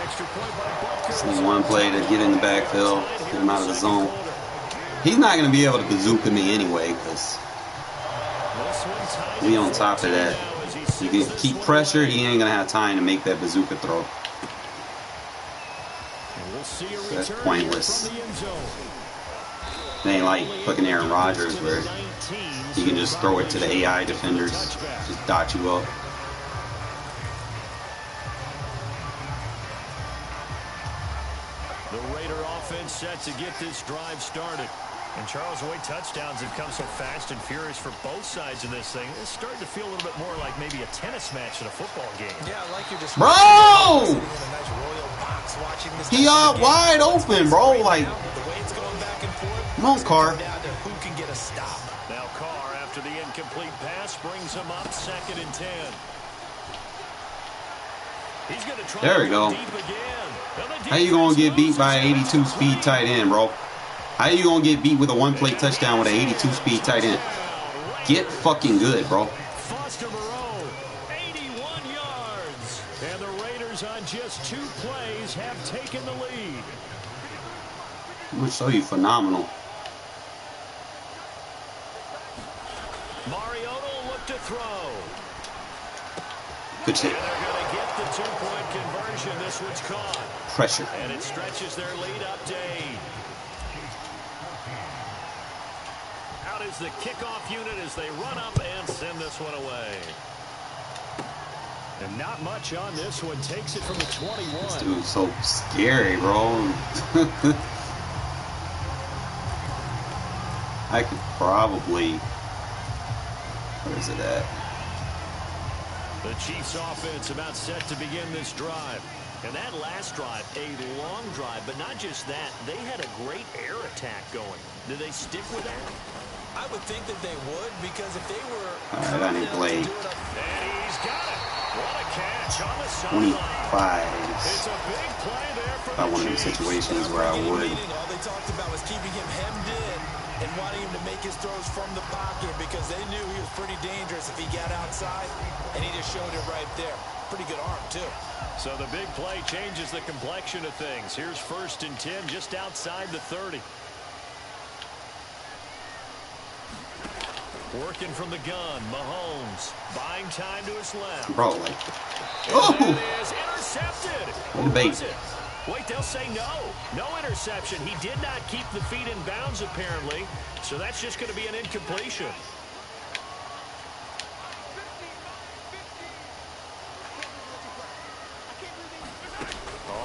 Extra point by Butker. Just need one play to get in the backfield, get him out of the zone. He's not going to be able to bazooka me anyway, because we on top of that. You can keep pressure, he ain't going to have time to make that bazooka throw. So that's pointless. It ain't like fucking Aaron Rodgers where you can just throw it to the AI defenders, just dot you up. The Raider offense set to get this drive started. And Charles, the way touchdowns have come so fast and furious for both sides of this thing, it's starting to feel a little bit more like maybe a tennis match in a football game. Yeah, I like you just bro! He out wide open, bro. Like, the way it's going back and forth. come on, Carr. Down to who can get a stop. Now Carr, after the incomplete pass, brings him up 2nd and 10. He's going to try there we go. deep again. How you gonna get beat by an 82 speed tight end, bro? How you gonna get beat with a one-play touchdown with an 82 speed tight end? Get fucking good, bro. Foster Moreau, 81 yards. And the Raiders on just 2 plays have taken the lead. I'm gonna show you phenomenal. Mariota will look to throw. Good shit. And they're going to get the 2-point conversion. This one's caught. Pressure. And it stretches their lead up to 8. Out is the kickoff unit as they run up and send this one away. And not much on this one. Takes it from the 21. This dude's so scary, bro. I could probably... Where is it at? The Chiefs offense about set to begin this drive. And that last drive, a long drive, but not just that, they had a great air attack going. Do they stick with that? I would think that they would, because if they were... Alright, I need to play. And he's got it. What a catch on the 25. It's a big play there for About one of those situations where I would. All they talked about was keeping him hemmed in and wanting him to make his throws from the pocket, because they knew he was pretty dangerous if he got outside, and he just showed it right there. Pretty good arm, too. So the big play changes the complexion of things. Here's 1st and 10 just outside the 30. Working from the gun, Mahomes buying time to his left. Bro, like... Oh! It is intercepted. What a bait. Wait, they'll say no. No interception. He did not keep the feet in bounds, apparently. So that's just going to be an incompletion.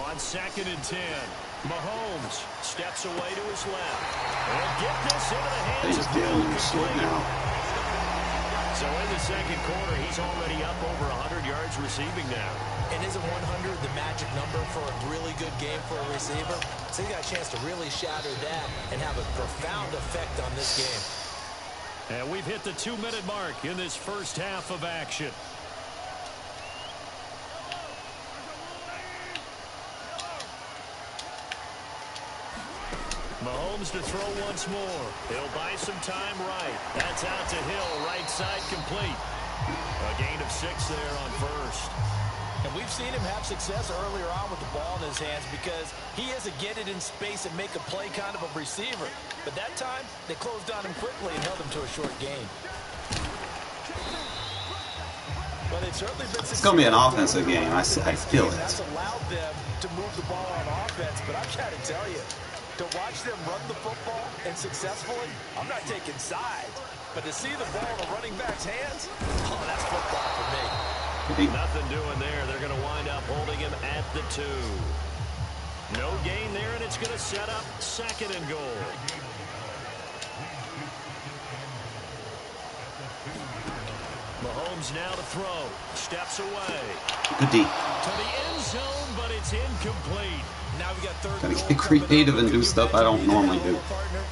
On 2nd and 10, Mahomes steps away to his left. And get this into the hands of Hill. now. So in the 2nd quarter, he's already up over 100 yards receiving now. And isn't 100 the magic number for a really good game for a receiver? So he got a chance to really shatter that and have a profound effect on this game. And we've hit the 2-minute mark in this first half of action. Mahomes to throw once more. He'll buy some time right. That's out to Hill, right side complete. A gain of 6 there on 1st. And we've seen him have success earlier on with the ball in his hands, because he is a get it in space and make a play kind of a receiver. But that time, they closed on him quickly and held him to a short gain. But it's certainly been It's going to be an offensive game. I feel it. That's allowed them to move the ball on offense, but I've got to tell you, to watch them run the football and successfully, I'm not taking sides. But to see the ball in the running back's hands, oh, that's football for me. Nothing doing there. They're going to wind up holding him at the 2. No gain there, and it's going to set up 2nd and goal. Mahomes now to throw. Steps away. Good D. To the end zone, but it's incomplete. Now we got 3rd. Gotta get creative and do stuff I don't normally do.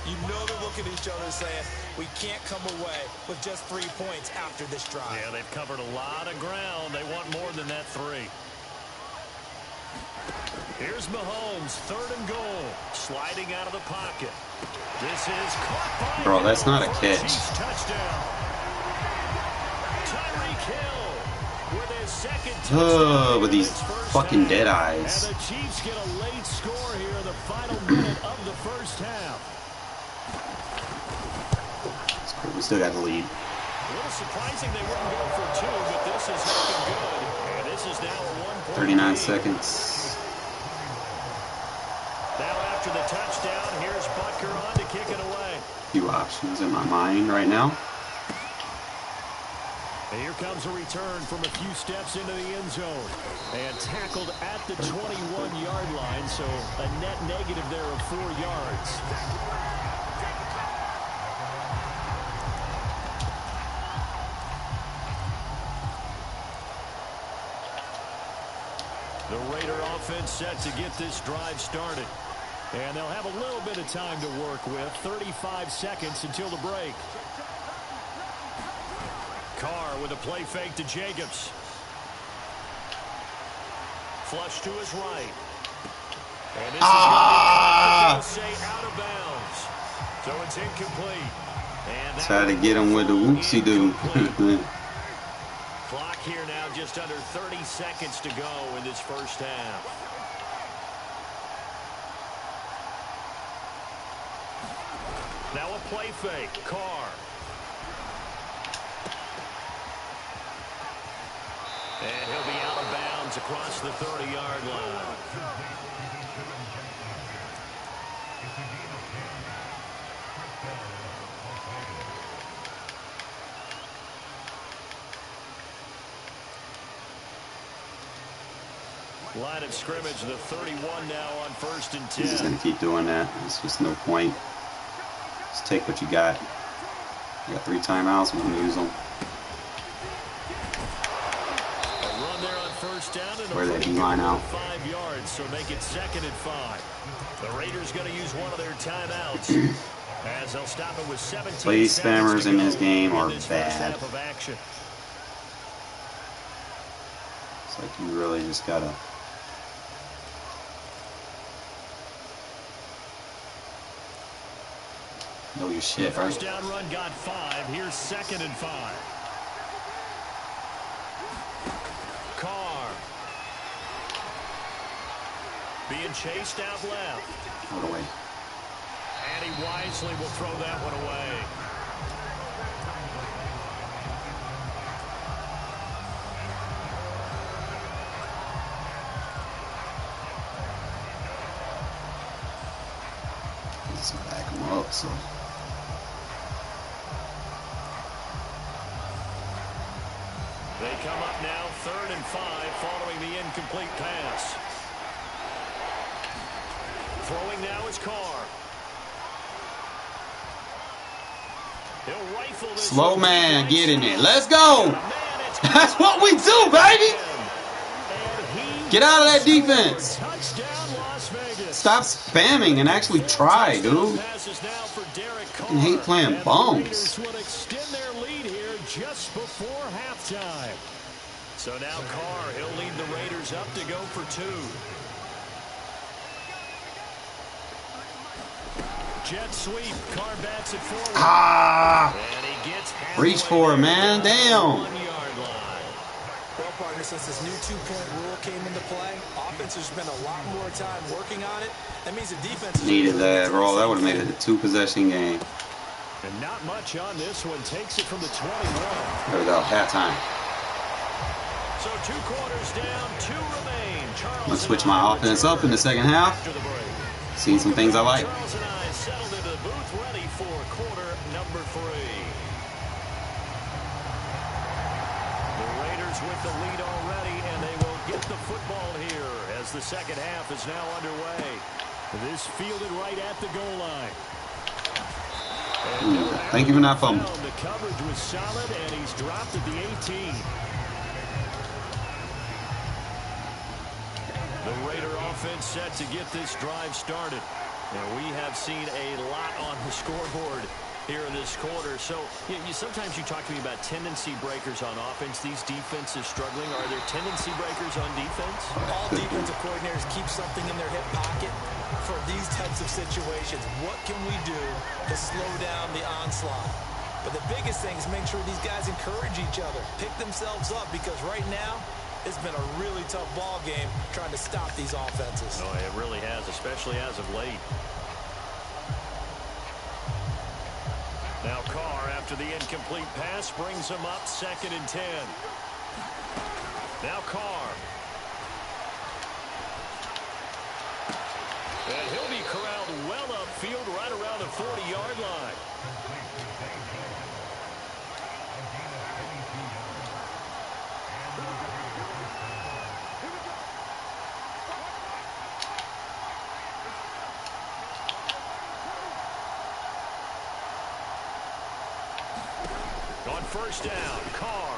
You know they're looking at each other saying, we can't come away with just 3 points after this drive. Yeah, they've covered a lot of ground. They want more than that 3. Here's Mahomes, 3rd and goal. Sliding out of the pocket. This is caught by Bro, that's not a catch. Touchdown. Tyreek Hill with his 2nd touchdown. With these fucking dead eyes. And the Chiefs get a late score here in the final minute of the first half. We still got the lead. A little surprising they wouldn't go for 2, but this is looking good. And this is now a 1-point 39 lead. seconds. Now after the touchdown, here's Butker on to kick it away. Few options in my mind right now. And here comes a return from a few steps into the end zone. And tackled at the 21-yard line, so a net negative there of 4 yards. offense set to get this drive started. And they'll have a little bit of time to work with. 35 seconds until the break. Carr with a play fake to Jacobs. Flush to his right. And this is going to say out of bounds. So it's incomplete. And try to get him with the whoopsie-doo. Clock here now just under 30 seconds to go in this first half. Now a play fake. Carr. And he'll be out of bounds across the 30-yard line. Line of scrimmage, the 31 now on 1st and 10. He's just going to keep doing that. There's just no point. Just take what you got. You got 3 timeouts. We can use them. A run there on 1st down and where that D-line out. 5 yards, so make it 2nd and 5. The Raiders going to use one of their timeouts as they'll stop it with 17 Play spammers in this game are this bad. Of action. It's like you really just gotta. Know your shit, right? First down run got 5. Here's 2nd and 5. Carr being chased out left. Throw it away. And he wisely will throw that one away. Just back him up, so. They come up now 3rd and 5 following the incomplete pass. Throwing now is Carr. He'll rifle this. Slow man, get in there. Let's go. That's what we do, baby. Get out of that defense. Stop spamming and actually try, dude. I hate playing bombs. Just before halftime. So now Carr, he'll lead the Raiders up to go for 2. Jet sweep. Carr bats it forward. And he gets reach for it, man. Damn. Well, partner, since this new 2-point rule came into play, offense has spent a lot more time working on it. That means the defense needed that, bro. That would have made it a 2-possession game. And not much on this one. Takes it from the 21. There we go. Halftime. So 2 quarters down, 2 remain. I'm going to switch my offense up in the second half. See some things I like. Charles and I settled into the booth ready for quarter number 3. The Raiders with the lead already, and they will get the football here as the second half is now underway. This fielded right at the goal line. Thank you for not fumbling. The coverage was solid, and he's dropped at the 18. The Raider offense set to get this drive started. And we have seen a lot on the scoreboard here in this quarter. So sometimes you talk to me about tendency breakers on offense. These defenses struggling. Are there tendency breakers on defense? All defensive coordinators keep something in their hip pocket for these types of situations. What can we do to slow down the onslaught? But the biggest thing is make sure these guys encourage each other, pick themselves up, because right now it's been a really tough ball game trying to stop these offenses. Oh, it really has, especially as of late. Now Carr, after the incomplete pass, brings him up 2nd and 10. Now Carr. And he'll be corralled well upfield right around the 40-yard line. On 1st down, Carr.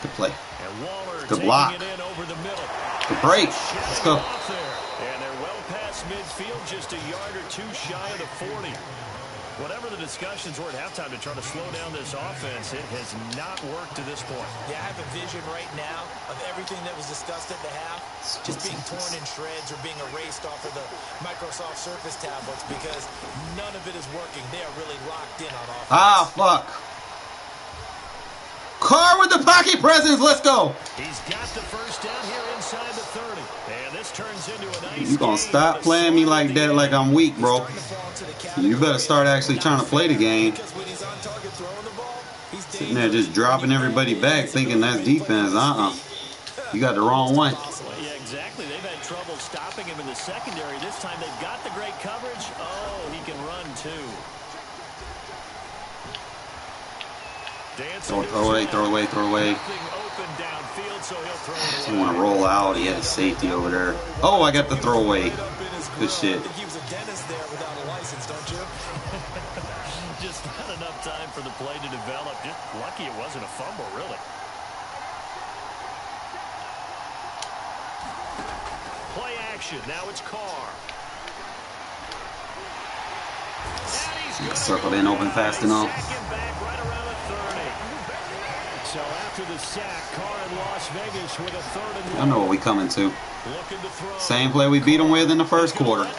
Good play. And Waller good block. taking it in over the middle. The break. Let's go. And they're well past midfield, just a yard or two shy of the 40. Whatever the discussions were at halftime to try to slow down this offense, it has not worked to this point. Yeah, I have a vision right now of everything that was discussed at the half just being torn in shreds or being erased off of the Microsoft Surface tablets because none of it is working. They are really locked in on offense. Ah, fuck. Carr with the pocket presence. Let's go. He's got the first down here inside the 30. And this turns into a nice You gonna stop playing me like that, like I'm weak, bro. You better start actually trying to play the game. Sitting there just dropping everybody back thinking that's defense. You got the wrong one. Yeah, exactly. They've had trouble stopping him in the secondary. This time they've got the great coverage. Oh, he can run too. Throw away. He want to roll out. He had a safety over there. Oh, I got the throwaway. Good shit. He was a dentist there without a license, don't you? Just not enough time for the play to develop. Just lucky it wasn't a fumble, really. Play action. Now it's Carr. Circled in open fast enough. So after the sack, Carr in Las Vegas with a 3rd and 1. I know what we coming to. Same play we beat them with in the first quarter.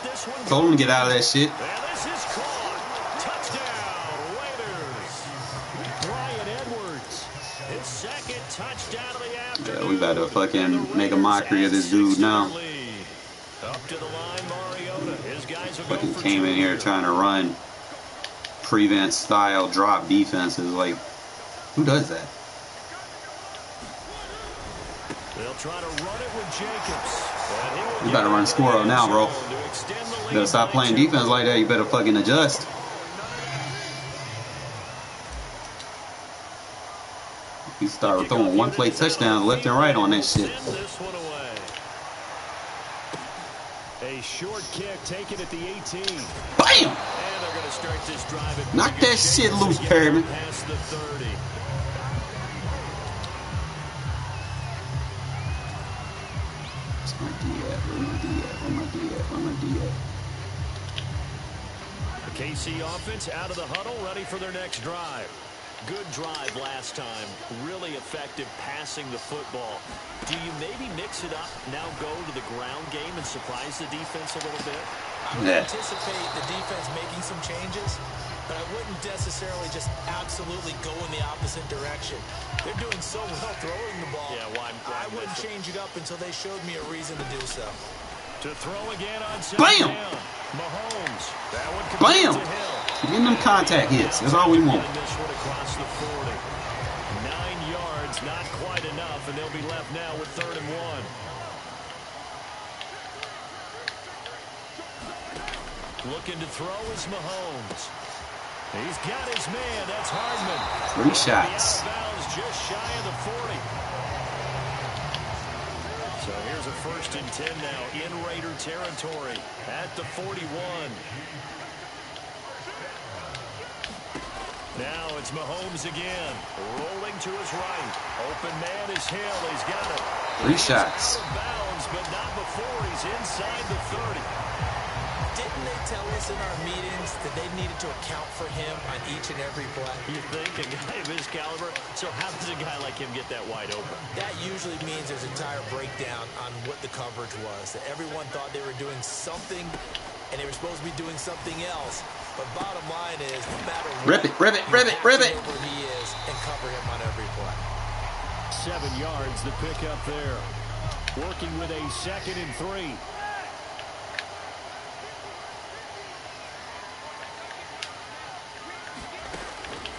Told them to get out of that shit. And this is caught. Touchdown, Raiders. Bryan Edwards, his 2nd touchdown of the afternoon. Yeah, we better fucking make a mockery of this dude now. Up to the line, Mariota. His guys will Fucking go for came in here trying to run prevent style drop defenses. Like, who does that? They'll try to run it with Jacobs. You better run squirrel now, bro. You better stop playing defense like that. You better fucking adjust. You start throwing one-play touchdowns left and right on that shit. A short kick taken at the 18. Bam! And they're going to start this drive. Knock that shit loose, Perryman. Past the 30. The KC offense out of the huddle, ready for their next drive. Good drive last time. Really effective passing the football. Do you maybe mix it up, now go to the ground game and surprise the defense a little bit? I would anticipate the defense making some changes, but I wouldn't necessarily just absolutely go in the opposite direction. They're doing so well throwing the ball. Yeah, well, I wouldn't change it up until they showed me a reason to do so. To throw again on Bam! down. Mahomes. That one Bam! to Hill. Getting them contact hits. That's all we want. This one across the 40. 9 yards, not quite enough, and they'll be left now with 3rd and 1. Looking to throw is Mahomes. He's got his man. That's Hardman. 3 shots. Outbounds just shy of the 40. So here's a 1st and 10 now in Raider territory at the 41. Now it's Mahomes again, rolling to his right. Open man is Hill. He's got it. 3 shots. Out of bounds, but not before he's inside the 30. Didn't they tell us in our meetings that they needed to account for him on each and every play? You think a guy of his caliber? So how does a guy like him get that wide open? That usually means there's a entire breakdown on what the coverage was. That everyone thought they were doing something, and they were supposed to be doing something else. But bottom line is, no matter what, Rip it. where he is and cover him on every play. 7 yards the pick up there. Working with a 2nd and 3.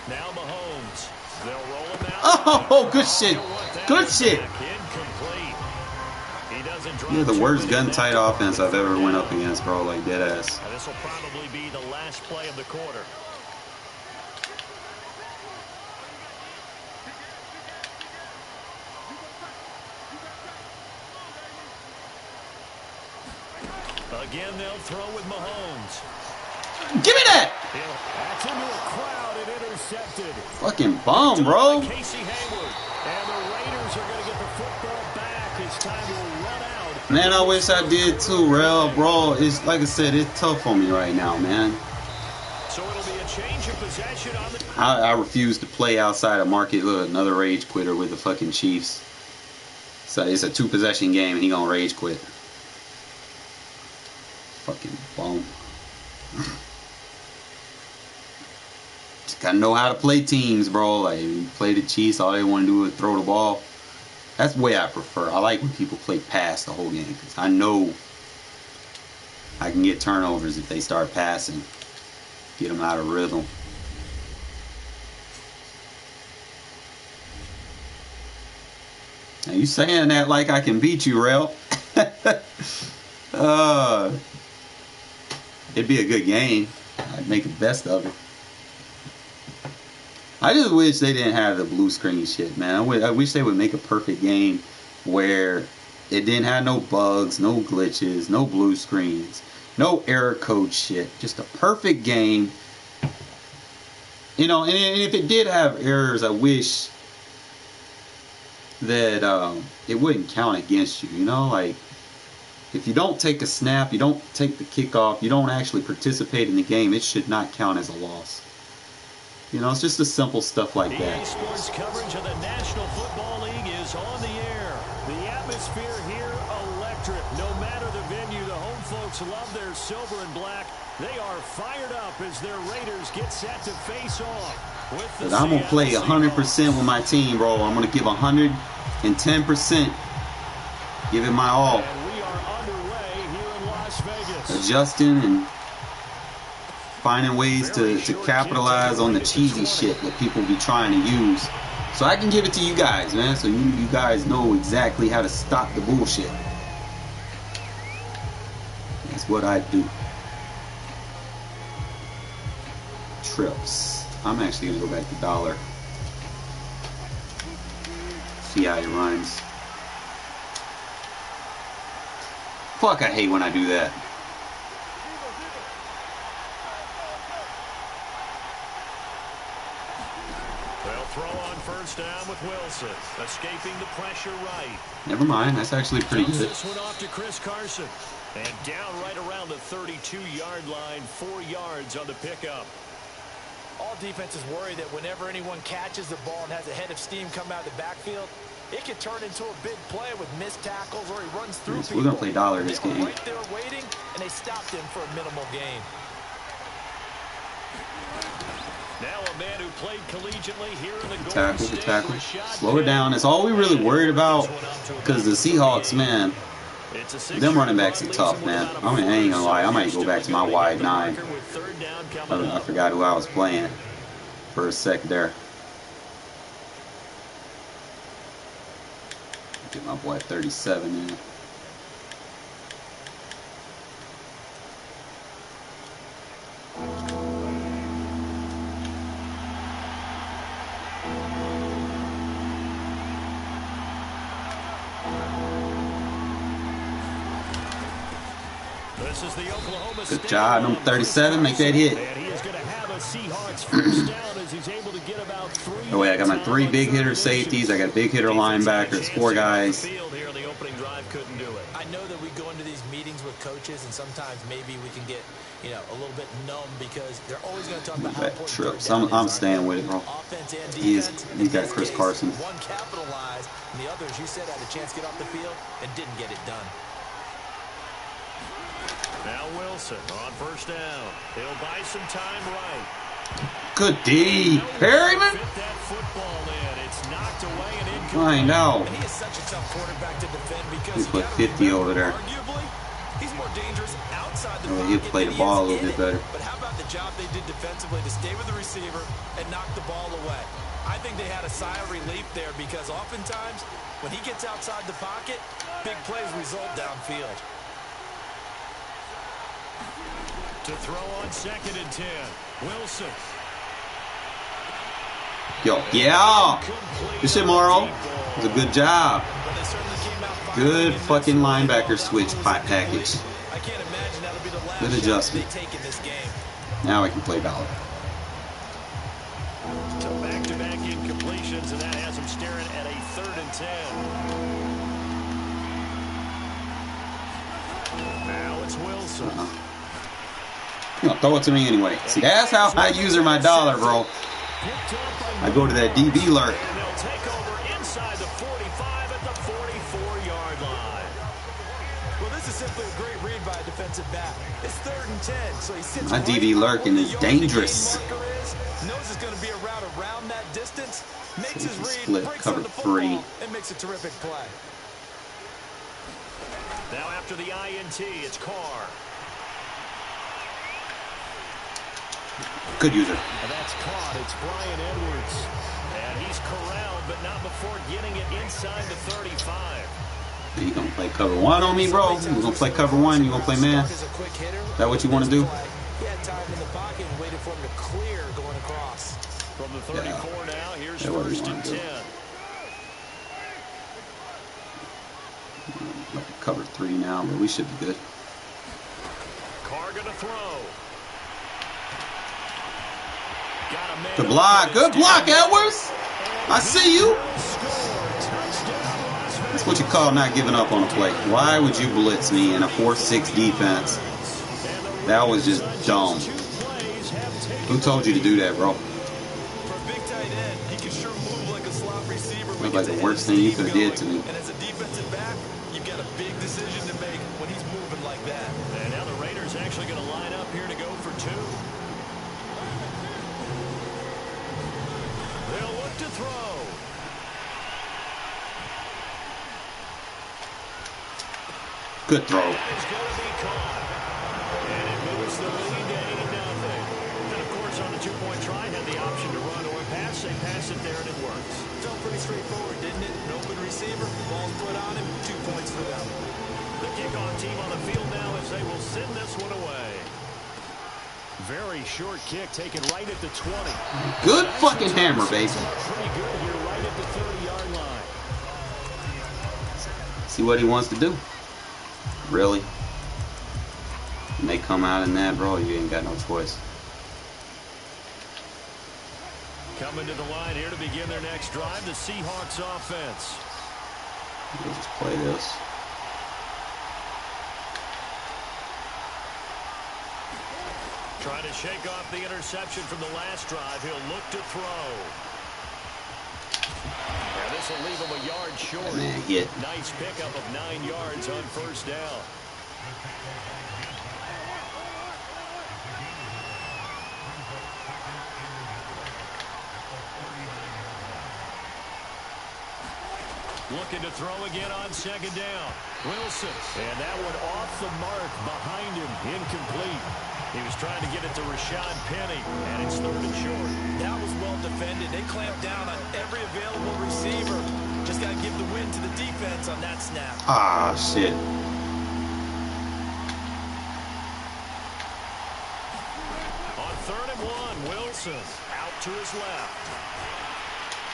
Now Mahomes. They'll roll him out. Oh, good shit. Good shit. Incomplete. He doesn't drop. You're the worst gun-tight offense I've ever went up against, bro. Like, dead ass. This will probably be the last play of the quarter. Again, they'll throw with Mahomes. Give me that! That's into a crowd and intercepted. Fucking bum, bro. Casey Hayward. And the Raiders are going to get the football back. It's time to run out Man, I wish I did too, Rel. Bro, it's like I said, it's tough on me right now, man. So it'll be a change of possession on the... I refuse to play outside of market. Look, another rage quitter with the fucking Chiefs. So it's a 2-possession game and he gonna rage quit. Fucking bum. Just gotta know how to play teams, bro. Like, you play the Chiefs, all they want to do is throw the ball. That's the way I prefer. I like when people play pass the whole game because I know I can get turnovers if they start passing. Get them out of rhythm. Now you saying that like I can beat you, Rel. It'd be a good game. I'd make the best of it. I just wish they didn't have the blue screen shit, man. I wish they would make a perfect game where it didn't have no bugs, no glitches, no blue screens, no error code shit. Just a perfect game. You know, and if it did have errors, I wish that it wouldn't count against you. You know, like if you don't take a snap, you don't take the kickoff, you don't actually participate in the game, it should not count as a loss. You know, it's just the simple stuff like that. EA Sports coverage of the National Football League is on the air. The atmosphere here, electric. No matter the venue, the home folks love their silver and black. They are fired up as their Raiders get set to face off. But I'm going to play 100% with my team, bro. I'm going to give 110%. Give it my all. And we are underway here in Las Vegas. Adjusting and finding ways to capitalize on the cheesy shit that people be trying to use. So I can give it to you guys, man. So you guys know exactly how to stop the bullshit. That's what I do. Trips. I'm actually going to go back to dollar. See how it runs. Fuck, I hate when I do that. They'll throw on first down with Wilson, escaping the pressure right. Never mind, that's actually pretty good. This one off to Chris Carson. And down right around the 32-yard line, 4 yards on the pickup. All defenses worry that whenever anyone catches the ball and has a head of steam come out of the backfield, it can turn into a big play with missed tackles or he runs through people. We're going to play dollar this game. Right there waiting, and they stopped him for a minimal gain. Now a man who played collegiately here in the Golden Tackle, State. tackle. Slow it down. That's all we really worried about. Because the Seahawks, man, them running backs are tough, man. I mean, I ain't gonna lie. I might go back to my wide 9. I forgot who I was playing for a sec there. Get my boy 37 in. This is the Oklahoma Good job, number 37. Make that hit. And he is going to have a Seahawks first down as he's able to get about 3. Oh wait, I got my 3 big hitter safeties. I got a big hitter linebacker. It's 4 guys. I know that we go into these meetings with coaches, and sometimes maybe we can get, a little bit numb because they're always going to talk about how important Trips. I'm staying with it, bro. Offense and He's defense. got Chris Carson. One capitalized, and the other, as you said, had a chance to get off the field and didn't get it done. Now Wilson on first down. He'll buy some time right. Good D. Perryman? Fit that football in. It's knocked away and incomplete. I know. And he is such a tough quarterback to defend because He put 50 over there. arguably, he's more dangerous outside the He'll play the ball a little bit better. But how about the job they did defensively to stay with the receiver and knock the ball away? I think they had a sigh of relief there because oftentimes when he gets outside the pocket, big plays result downfield. To throw on 2nd and 10. Wilson. Yo, yeah. Good shit, Morrow. It was a good job. Good fucking linebacker switch package. Good adjustment. Now I can play dollar. So back-to-back incompletions, and that has him staring at a 3rd and 10. it's Wilson. You gonna throw it to me anyway. See, that's how I use my dollar, bro. I go to that DB lurk. And they'll take over inside the 45 at the 44-yard line. Well, this is simply a great read by a defensive back. It's 3rd and 10, so he sits My right DB lurking where is the yard to gain dangerous. marker is, knows it's going to be a route around that distance, makes his read, Split breaks cover on the 3. football, and makes a terrific play. Now after the INT, it's Carr. Good user. And that's caught. It's Brian Edwards. And he's corralled, but not before getting it inside the 35. You gonna play cover 1 on me, bro? You gonna play cover 1? You gonna play man? Is that what you want to do? He had time in the pocket and waited for him to clear going across. From the 34 now, here's That what we 1st and wanna do. 10. Cover 3 now, but we should be good. Carr gonna throw. Got a man Good block. Good block, Edwards. I see you. That's what you call not giving up on a play. Why would you blitz me in a 4-6 defense? That was just dumb. Who told you to do that, bro? For a big tight end, he can sure move like a slot receiver. That's like the worst thing you could have did to me. And as a defensive back, you've got a big decision to make when he's moving like that. And now the Raiders actually going to line up here to go for 2. They'll look to throw. Good throw. It's going to be caught. And it moves the lead to 8-0. And of course, on the 2-point try, had the option to run or pass. They pass it there, and it works. Felt pretty straightforward, didn't it? An open receiver, ball's put on him, 2 points for them. The kickoff team on the field now as they will send this one away. Very short kick taken right at the 20. Good fucking hammer, baby. Pretty good here right at the 30-yard line. See what he wants to do. Really? When they come out in that, bro, you ain't got no choice. Coming to the line here to begin their next drive, the Seahawks offense. We'll just play this. Trying to shake off the interception from the last drive. He'll look to throw. And this will leave him a yard short. That man hit. Nice pickup of 9 yards on 1st down. Looking to throw again on 2nd down. Wilson. And that one off the mark behind him. Incomplete. He was trying to get it to Rashad Penny, and it's 3rd and short. That was well defended. They clamped down on every available receiver. Just got to give the win to the defense on that snap. Ah, shit. On 3rd and 1, Wilson out to his left.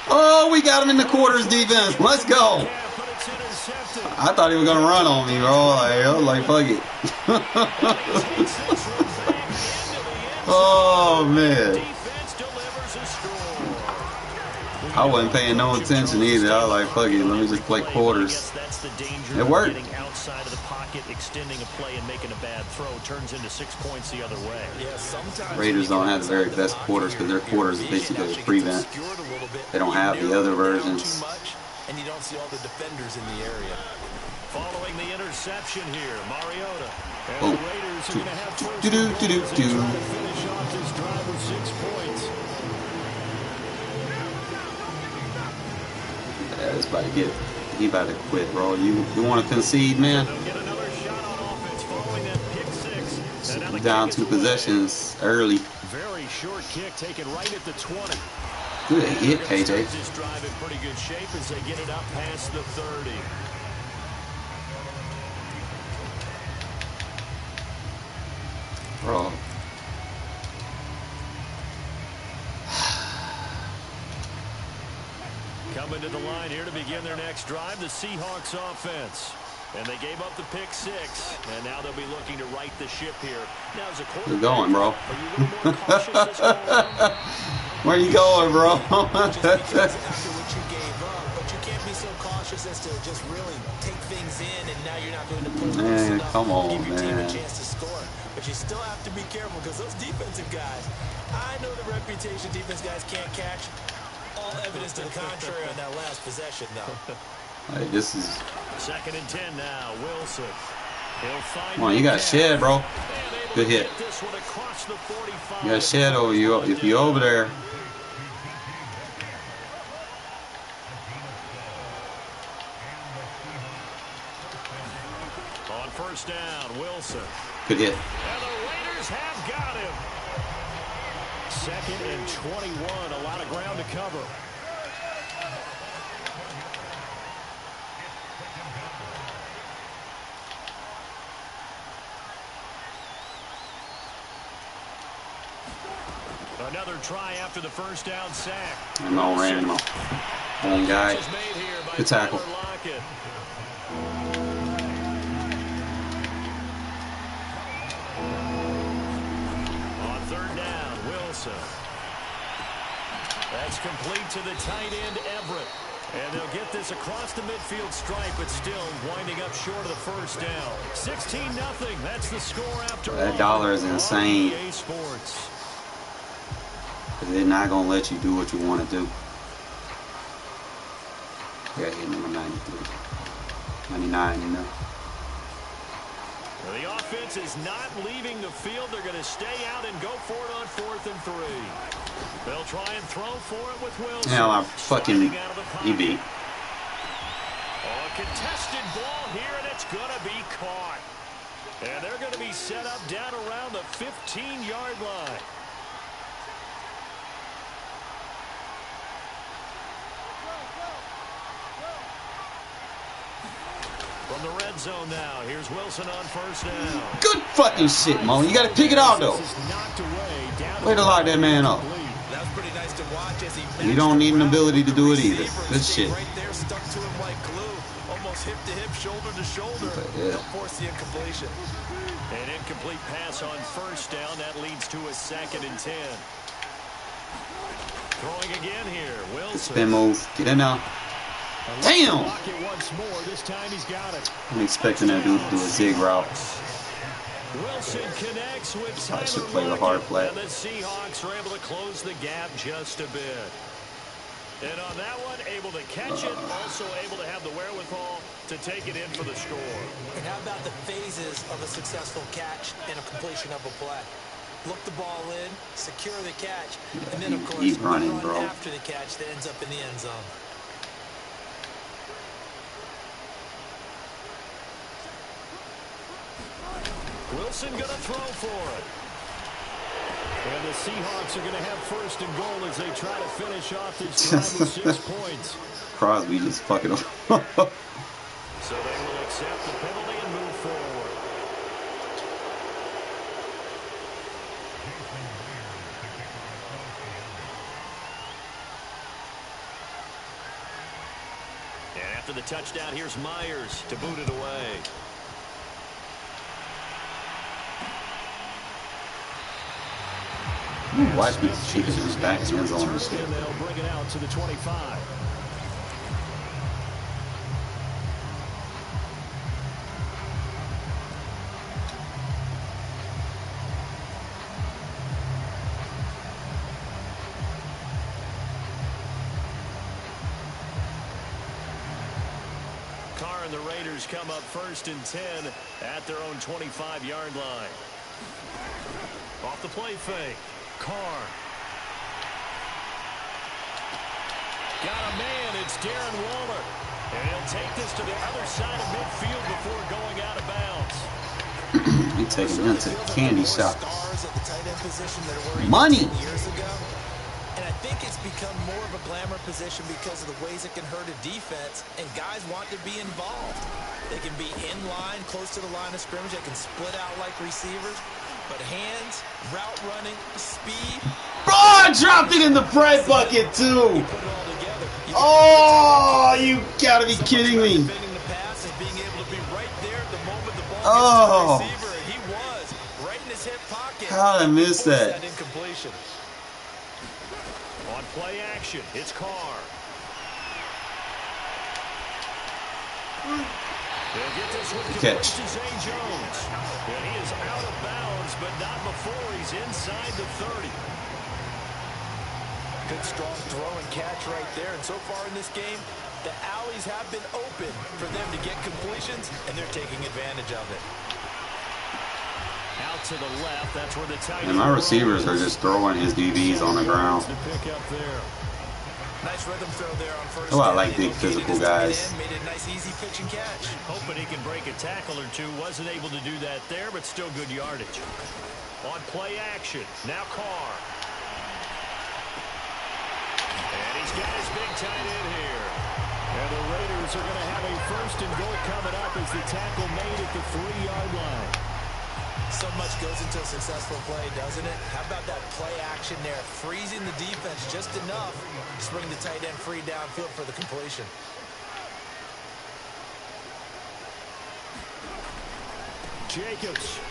Oh, we got him in the quarters defense. Let's go. But it's intercepted. I thought he was going to run on me, bro. I was like, fuck it. Oh, man. Defense delivers a score. I wasn't paying no attention either. I was like, fuck it. Let me just play quarters. That's the danger. It worked. Getting outside of the pocket, extending a play, and making a bad throw turns into 6 points the other way. Yeah, sometimes Raiders don't have the very best quarters because their quarters is basically a prevent. They don't have the other versions. And you don't see all the defenders in the area. Following the interception here, Mariota. And Oh. the Raiders are going to have first Do-do, and goal do-do, as they do. try to finish off this drive with 6 points. Yeah, it's about to get. He about to quit, bro. You want to concede, man? They'll get another shot on offense following that pick 6. And now the Down kick 2 is away. possessions early. Very short kick taken right at the 20. Good hit, They're gonna KJ. start this drive in pretty good shape as they get it up past the 30. Bro. Coming to the line here to begin their next drive, the Seahawks offense. And they gave up the pick 6, and now they'll be looking to right the ship here. Now, as a quarterback, Where you going, bro? are you a little more cautious this go around? Where you going, bro? Just because after what you gave up, but you can't be so cautious as to just really take things in, and now you're not going to pull Man, Come on, give your team a man. chance to score. But you still have to be careful because those defensive guys, I know the reputation defense guys can't catch. All evidence to the contrary on that last possession, though. Like, this is... 2nd and 10 now. Wilson. He'll find Come on, you got shed, bro. Good hit. You got shed over you. If you're over there. On 1st down, Wilson. Good hit. And the Raiders have got him. 2nd and 21. A lot of ground to cover. Another try after the 1st down sack. No, ran him off. One guy. Good tackle. On 3rd down, Wilson. That's complete to the tight end, Everett. And they'll get this across the midfield stripe, but still winding up short of the 1st down. 16-0. That's the score after all. That dollar is insane. EA Sports. They're not going to let you do what you want to do. Yeah, hit number 93. 99, you know. Well, the offense is not leaving the field. They're going to stay out and go for it on 4th and 3. They'll try and throw for it with Wilson. Hell, I'm fucking EB. Oh, a contested ball here, and it's going to be caught. And they're going to be set up down around the 15-yard line. From the red zone now, here's Wilson on 1st down. Good fucking shit, Mo. You got to pick it out, though. Way to lock that man up. That was pretty nice to watch as he You don't need an ability to do it either. Good shit. Right there, stuck to him like glue, almost hip to hip, shoulder to shoulder. They'll force the incompletion. An incomplete pass on 1st down. That leads to a 2nd and 10. Throwing again here, Wilson. Spin move. Get in now. Damn! Once more. This time he's got it. I'm expecting that dude to do a zig route. Wilson connects with I should Tyler play the hard Lockett, flat. and the Seahawks are able to close the gap just a bit. And on that one, able to catch it, also able to have the wherewithal to take it in for the score. And how about the phases of a successful catch and a completion of a play? Look the ball in, secure the catch, and then, of course, Keep running, run bro. after the catch that ends up in the end zone. Wilson going to throw for it. And the Seahawks are going to have 1st and goal as they try to finish off this drive with 6 points. Crosby just fucking up. So they will accept the penalty and move forward. And after the touchdown, here's Myers to boot it away. Watch me shoot his back to his own mistake. And they'll bring it out to the 25. Carr and the Raiders come up 1st and 10 at their own 25-yard line. Off the play fake. Carr. Got a man. It's Darren Waller. And he'll take this to the other side of midfield before going out of bounds. He taking him to the candy shop. Money. Years ago. And I think it's become more of a glamour position because of the ways it can hurt a defense, and guys want to be involved. They can be in line, close to the line of scrimmage. They can split out like receivers. But hands, route running, speed. Bro, I dropped it in the bread bucket, too. Oh, you gotta be kidding me. Oh. How did I miss that? On play action, it's Carr. Catch. He's inside the 30. Good strong throw and catch right there. And so far in this game, the alleys have been open for them to get completions, and they're taking advantage of it. Out to the left, that's where the tight end. And my receivers are just throwing his DBs on the ground. The pick up there. Nice rhythm throw there on first. Oh, I like big physical guys. Made a nice easy pitch and catch. Hoping he can break a tackle or two. Wasn't able to do that there, but still good yardage. On play action, now Carr. And he's got his big tight end here. And the Raiders are going to have a first and goal coming up as the tackle made at the 3-yard line. So much goes into a successful play, doesn't it? How about that play action there? Freezing the defense just enough to bring the tight end free downfield for the completion. Jacobs.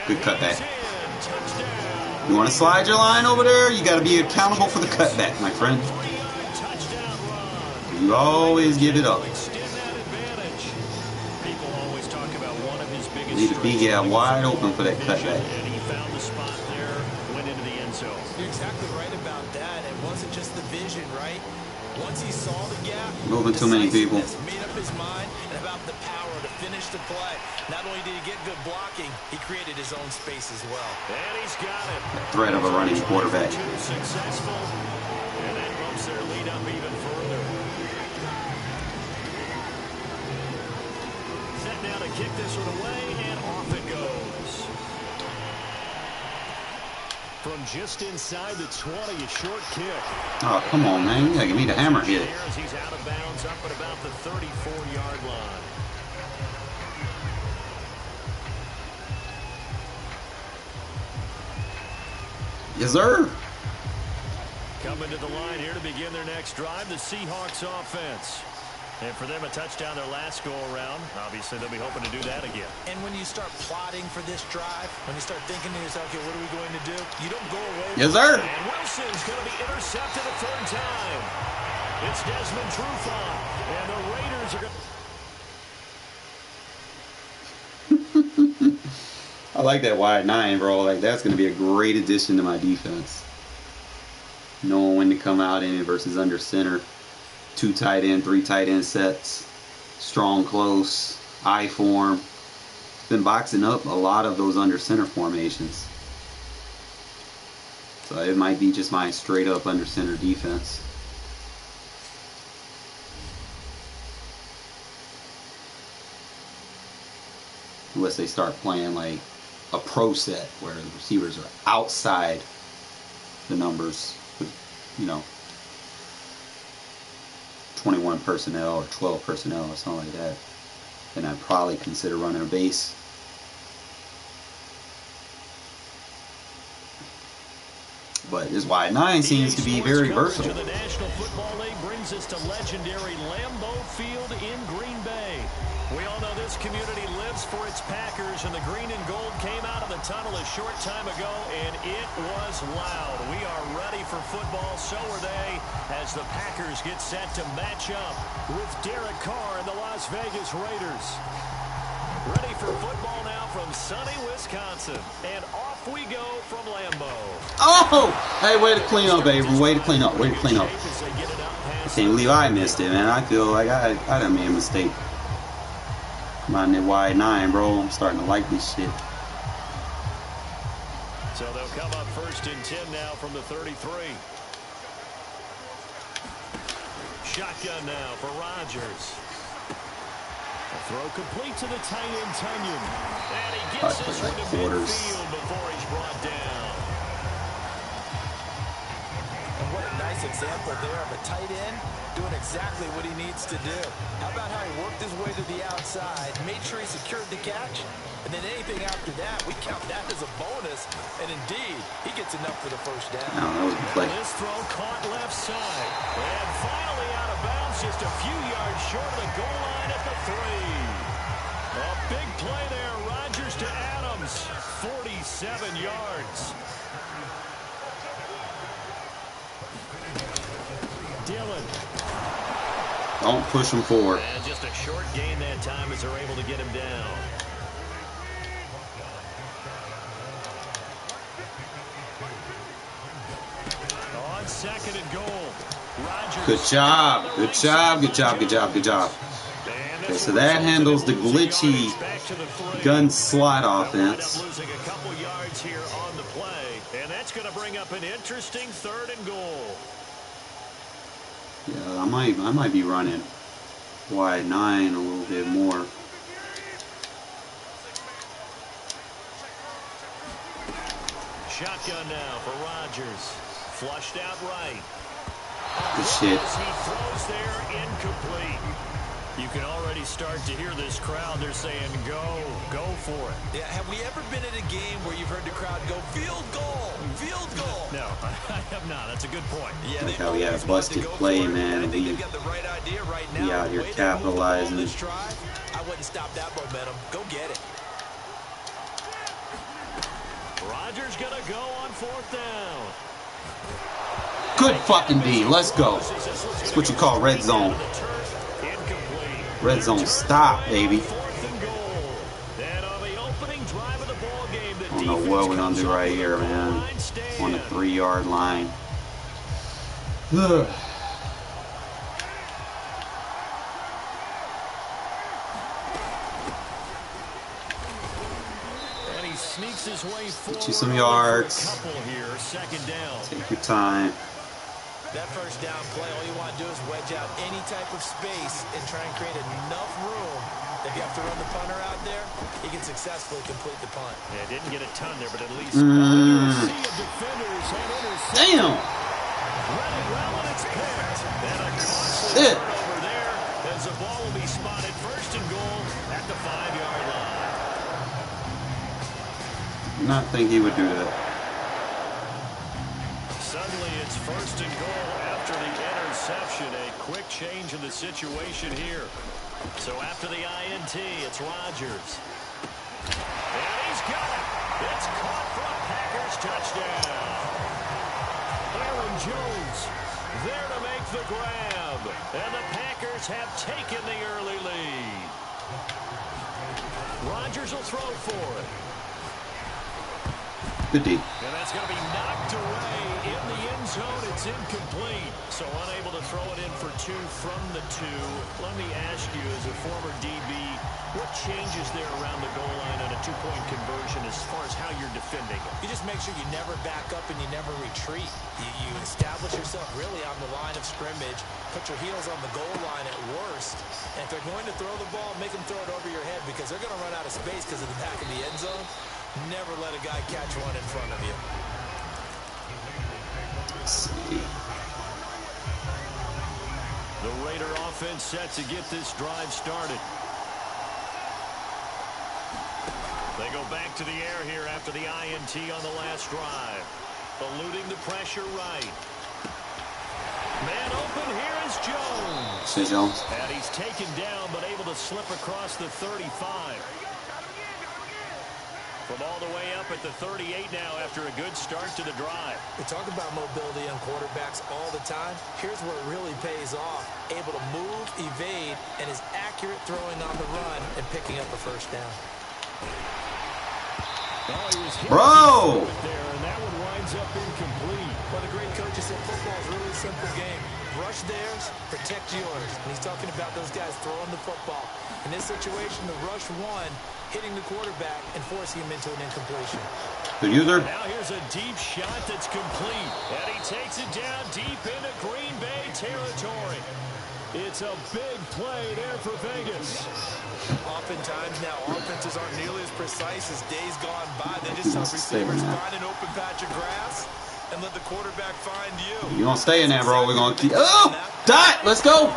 Good cutback. You want to slide your line over there? You got to be accountable for the cutback, my friend. You always give it up. Need to be wide open for that cutback. And he found the spot there, went into the end zone. You're exactly right about that. It wasn't just the vision, right? Once he saw the gap, moving too many people. Made up his mind and about the power to finish the play. Not only did he get good blocking, he created his own space as well. And he's got it. The threat of a running quarterback. Successful. And that bumps their lead up even further. Set now to kick this one away, and off it goes. From just inside the 20, a short kick. Oh, come on, man. You gotta give me the hammer hit. He's out of bounds up at about the 34-yard line. Yes, sir. Coming to the line here to begin their next drive, the Seahawks offense. And for them, a touchdown their last go-around. Obviously, they'll be hoping to do that again. And when you start plotting for this drive, when you start thinking to yourself, okay, what are we going to do? You don't go away. Yes, sir. And Wilson's going to be intercepted a third time. It's Desmond Trufant. And the Raiders are going to... I like that wide 9, bro. Like, that's going to be a great addition to my defense. Knowing when to come out in it versus under center. 2 tight end, 3 tight end sets. Strong close. I form. Been boxing up a lot of those under center formations. So it might be just my straight up under center defense. Unless they start playing like a pro set where the receivers are outside the numbers, you know, 21 personnel or 12 personnel or something like that, then I'd probably consider running a base. But this wide 9 seems to be very versatile. The National Football League brings us to legendary Lambeau Field in Green Bay. We all know this community lives for its Packers, and the green and gold came out of the tunnel a short time ago, and it was loud. We are ready for football, so are they, as the Packers get set to match up with Derek Carr and the Las Vegas Raiders. Ready for football now from sunny Wisconsin, and off we go from Lambeau. Oh! Hey, way to clean up, baby. Way to clean up. Way to clean up. I can't believe I missed it, man. I feel like I done made a mistake. Riding that wide 9, bro. I'm starting to like this shit. So they'll come up first and 10 now from the 33. Shotgun now for Rodgers. A throw complete to the tight end, Tunyon. And he gets this one to midfield before he's brought down. And what a nice example there of a tight end doing exactly what he needs to do. How about how he worked his way to the outside, made sure he secured the catch, and then anything after that, we count that as a bonus. And indeed, he gets enough for the first down. No, that was a play. This throw caught left side. And finally out of bounds, just a few yards short of the goal line at the 3. A big play there, Rodgers to Adams, 47 yards. Dillon. Don't push him forward. And just a short gain that time as they're able to get him down. second and goal. Rodgers. Good job. Good job. Good job. Good job. Good job. Okay, so that handles the glitchy gun slot offense. Losing a couple yards here on the play, and that's going to bring up an interesting third and goal. Yeah, I might be running wide 9 a little bit more. Shotgun now for Rodgers. Flushed out right. Good shit. He throws there, incomplete. You can already start to hear this crowd. They're saying, go for it. Yeah, have we ever been at a game where you've heard the crowd go, field goal, field goal? No, I have not. That's a good point. Yeah, like how we had a busted play, man, and we got the right idea right now. out here capitalizing. This drive, I wouldn't stop that momentum. Go get it. Rodgers gonna go on fourth down. Good fucking D. Let's go. That's what you call red zone. Red zone stop, baby. I don't know what we're gonna do right here, man. On the 3-yard line. Ugh. And he sneaks his way forward. Get you some yards. Couple here, second down. Take your time. That first down play, all you want to do is wedge out any type of space and try and create enough room. If you have to run the punter out there, he can successfully complete the punt. Yeah, didn't get a ton there, but at least sea of defenders had intercepted. Damn. Running well, and it's picked. And a costly Shit. over there as the ball will be spotted first and goal at the 5-yard line. Not think he would do that. Suddenly it's first and goal after the interception. A quick change in the situation here. So after the INT, it's Rodgers. And he's got it. It's caught for a Packers touchdown. Aaron Jones there to make the grab. And the Packers have taken the early lead. Rodgers will throw for it. Good D. And that's going to be knocked away in the end zone. It's incomplete. So unable to throw it in for 2 from the 2. Let me ask you, as a former DB, what changes there around the goal line on a 2-point conversion as far as how you're defending it? You just make sure you never back up and you never retreat. You establish yourself really on the line of scrimmage, put your heels on the goal line at worst, and if they're going to throw the ball, make them throw it over your head because they're going to run out of space because of the back of the end zone. Never let a guy catch one in front of you. Let's see. The Raider offense set to get this drive started. They go back to the air here after the INT on the last drive. Eluding the pressure right. Man open, here is Jones. Say Jones. And he's taken down, but able to slip across the 35. From all the way up at the 38 now after a good start to the drive. We talk about mobility on quarterbacks all the time. Here's where it really pays off. Able to move, evade, and is accurate throwing on the run and picking up a first down. Bro! There, and that one winds up incomplete. Well, the great coach said football is a really simple game. Rush theirs, protect yours. And he's talking about those guys throwing the football. In this situation, the rush one, hitting the quarterback and forcing him into an incompletion. Good user. Now here's a deep shot that's complete. And he takes it down deep into Green Bay territory. It's a big play there for Vegas. Oftentimes now, offenses aren't nearly as precise as days gone by. They just have receivers find an open patch of grass and let the quarterback find you. You gonna stay in there, bro. We're gonna keep. Oh! Dot! Let's go!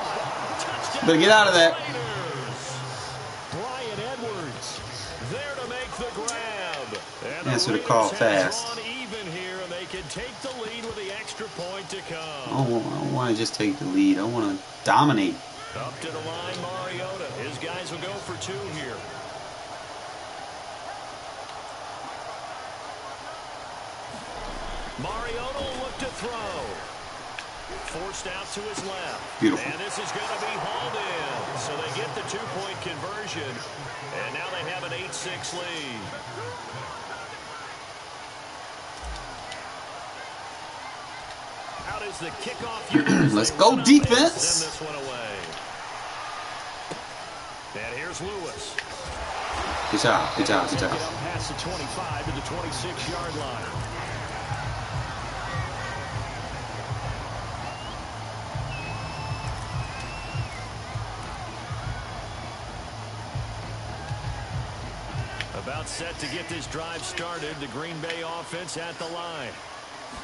Better get out of that. Brian Edwards there to make the grab. Answer the call fast. Even here, and they can take the lead with the extra point to come. I don't want to just take the lead. I want to dominate. Up to the line, Mariota. His guys will go for 2 here. Mariota will look to throw. Forced out to his left. Beautiful. And this is going to be hauled in. So they get the 2-point conversion. And now they have an 8-6 lead. Out is the kickoff unit. Let's go, defense. Send this one away. And here's Lewis. Good job. Good job. Good job. Past the 25 to the 26-yard line. About set to get this drive started. The Green Bay offense at the line.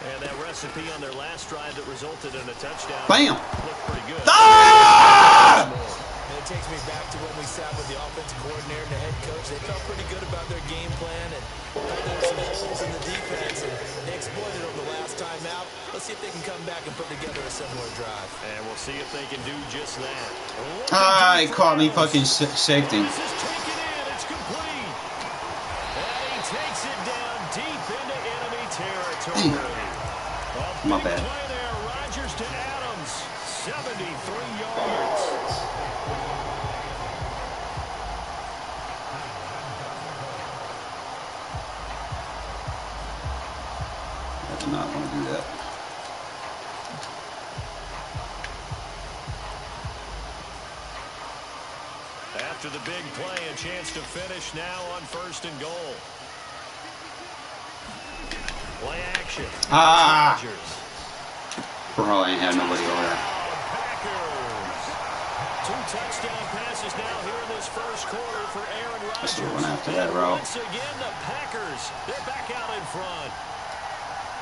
And that recipe on their last drive that resulted in a touchdown. Bam! Looked pretty good. Ah! And it takes me back to when we sat with the offensive coordinator and the head coach. They felt pretty good about their game plan and there were some holes in the defense, and they exploited them the last time out. Let's see if they can come back and put together a similar drive. And we'll see if they can do just that. He caught me fucking safety. This is taken in. It's complete. And he takes it down deep into enemy territory. My bad. Play there. Rodgers to Adams. 73 yards. I do not want to do that. After the big play, a chance to finish now on 1st and goal. Play action. Rodgers. Bro, I ain't had nobody over there. Packers. 2 touchdown passes now here in this first quarter for Aaron I should Rodgers. have went after that route. Once again, the Packers. They're back out in front.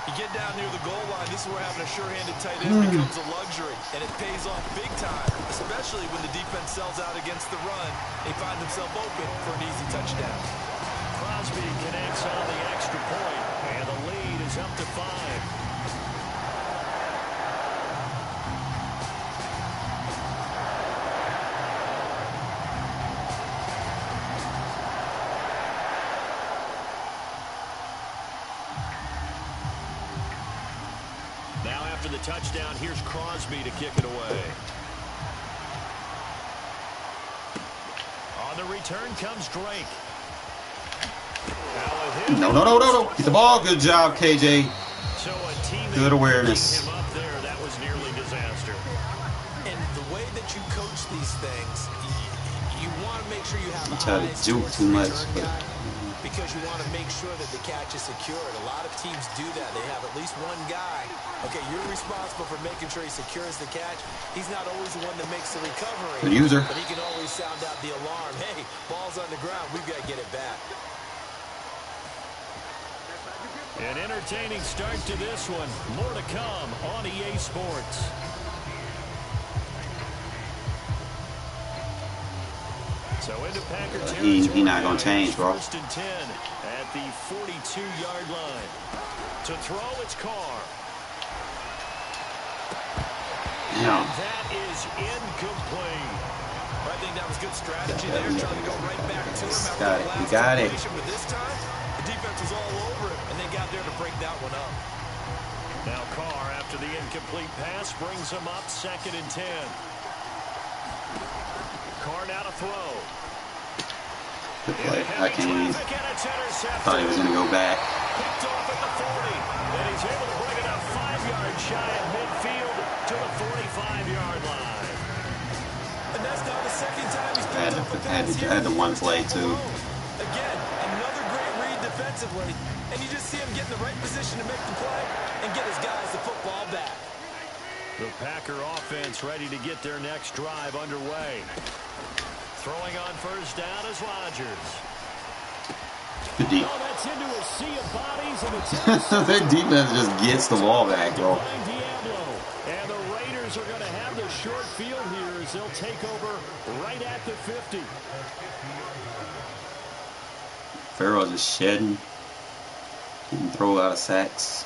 You get down near the goal line, this is where having a sure-handed tight end becomes a luxury, and it pays off big time, especially when the defense sells out against the run. They find themselves open for an easy touchdown. Crosby connects on the extra point, and the lead is up to 5. Now after the touchdown, here's Crosby to kick it away. On the return comes Drake. No. Get the ball. Good job, KJ. So a team Good awareness. him up there, that was nearly disaster. And the way that you coach these things, you want to make sure you have I try to juke too much, but because you want to make sure that the catch is secured. A lot of teams do that. They have at least one guy. Okay, you're responsible for making sure he secures the catch. He's not always the one that makes the recovery. Good user. But he can always sound out the alarm. Hey, ball's on the ground. We've got to get it back. An entertaining start to this one. More to come on EA Sports. So into Packer territory. He not gonna change, bro. 1st and 10 at the 42-yard line. To throw, it's Carr. damn. That is incomplete. I think that was good strategy there, trying to go right back to him after Got the it. last We got it. completion. But this time, the defense was all over it, and they got there to break that one up. Now Carr, after the incomplete pass, brings him up 2nd and 10. Carr now to throw. Good play. I can't even. Thought he was gonna go back. Picked off at the 40, and he's able to bring it up 5 yards shy of midfield to the 45-yard line. And that's now the second time he's I had the one play too. Again, another great read defensively, and you just see him get in the right position to make the play and get his guys the football back. The Packer offense ready to get their next drive underway. Throwing on 1st down is Rodgers. Good deep. Oh, that's into a sea of bodies, and it's Their defense just gets the ball back, bro. Diablo. And the Raiders are going to have the short field here as they'll take over right at the 50. Farrell just shedding. Didn't throw a lot of sacks.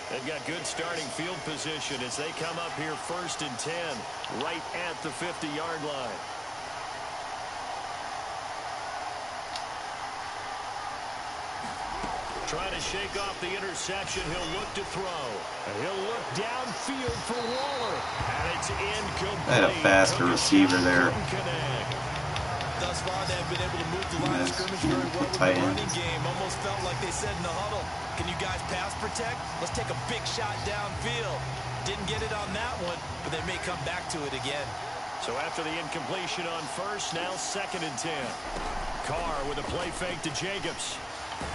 They've got good starting field position as they come up here 1st and 10 right at the 50-yard line. Trying to shake off the interception. He'll look to throw. He'll look downfield for Waller. And it's incomplete. I had a faster receiver there. Thus far, they've been able to move the line of scrimmage very well with tight The end. running game almost felt like they said in the huddle, can you guys pass protect? Let's take a big shot downfield. Didn't get it on that one, but they may come back to it again. So after the incompletion on first, now 2nd and 10. Carr with a play fake to Jacobs.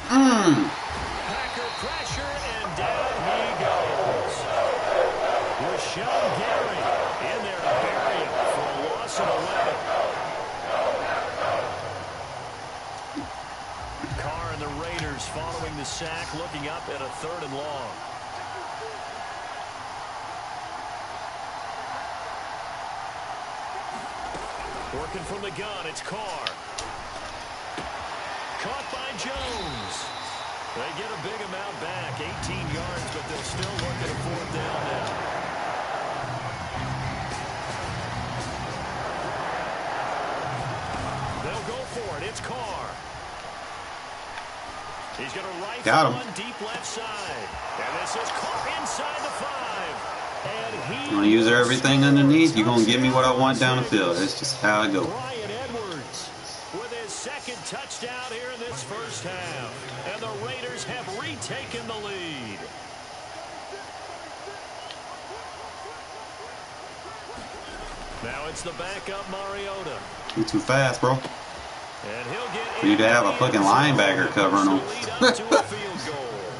Packer pressure, and down he goes. Rashawn Gary in there to bury him for a loss of 11. Carr and the Raiders following the sack, looking up at a 3rd and long. Working from the gun, it's Carr. Caught by Jones. They get a big amount back, 18 yards, but they'll still look at a 4th down now. They'll go for it. It's Carr. He's going to rifle one deep left side. And this is Carr inside the 5. And he You want to use everything underneath, you're going to give me what I want down the field. That's just how I go. With his 2nd touchdown here in this first half. And the Raiders have retaken the lead. Now it's the backup Mariota. You're too fast, bro. And he'll get For you to have a fucking linebacker covering him.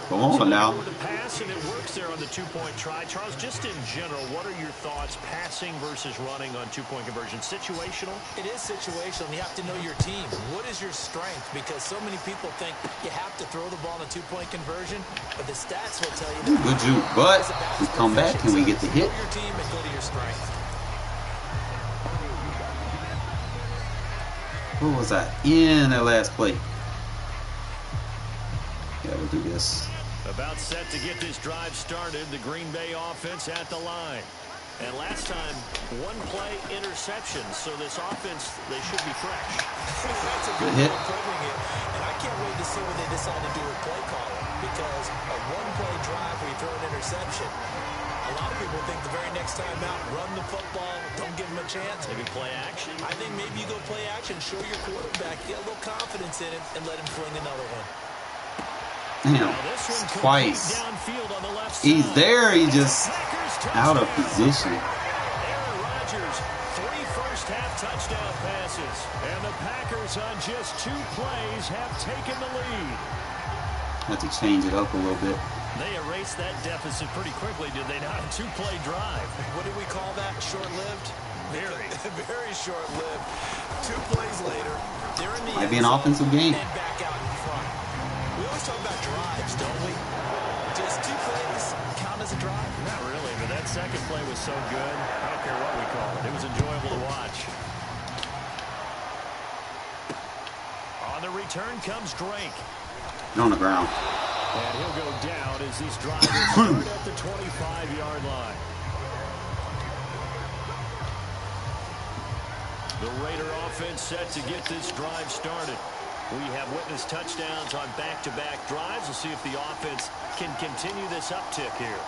Come on now. The pass, and it works there on the 2-point try. Charles, just in general, what are your thoughts passing versus running on 2-point conversion? Situational? It is situational. You have to know your team. What is your strength? Because so many people think you have to throw the ball in a 2-point conversion, but the stats will tell you that. Good juke, but we come back and we get the hit. Know your team and go to your strength. What was I in that last play? Yeah, we'll do this. About set to get this drive started, the Green Bay offense at the line. And last time, 1 play interception, so this offense, they should be fresh. That's a good hit. way of putting it. And I can't wait to see what they decide to do with play calling, because a 1-play drive where you throw an interception, a lot of people think the very next time out, run the football, don't give them a chance. Maybe play action. I think maybe you go play action, show your quarterback, get a little confidence in it, and let him fling another one. Damn, twice. He's there, he just out of position. Aaron Rodgers, 3 first-half touchdown passes. And the Packers on just 2 plays have taken the lead. Have to change it up a little bit. They erased that deficit pretty quickly, did they not? A 2-play drive. What did we call that? Short-lived? Very. Very short-lived. 2 plays later, they're in the Might be an offensive game. and back out in front. We always talk about drives, don't we? Does 2 plays count as a drive? Not really, but that 2nd play was so good. I don't care what we call it. It was enjoyable to watch. On the return comes Drake. On the ground. And he'll go down as this drive will start at the 25-yard line. The Raider offense set to get this drive started. We have witnessed touchdowns on back-to-back drives. We'll see if the offense can continue this uptick here.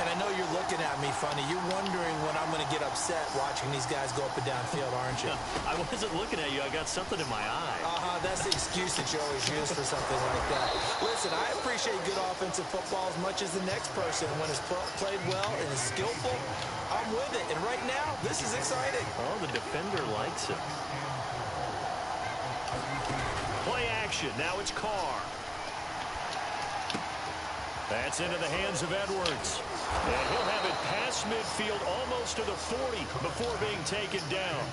And I know you're looking at me funny. You're wondering when I'm going to get upset watching these guys go up and down field, aren't you? I wasn't looking at you. I got something in my eye. That's the excuse that you always use for something like that. Listen, I appreciate good offensive football as much as the next person. When it's played well and is skillful, I'm with it. And right now, this is exciting. Oh, the defender likes it. Play action. Now it's Carr. That's into the hands of Edwards. And he'll have it past midfield almost to the 40 before being taken down.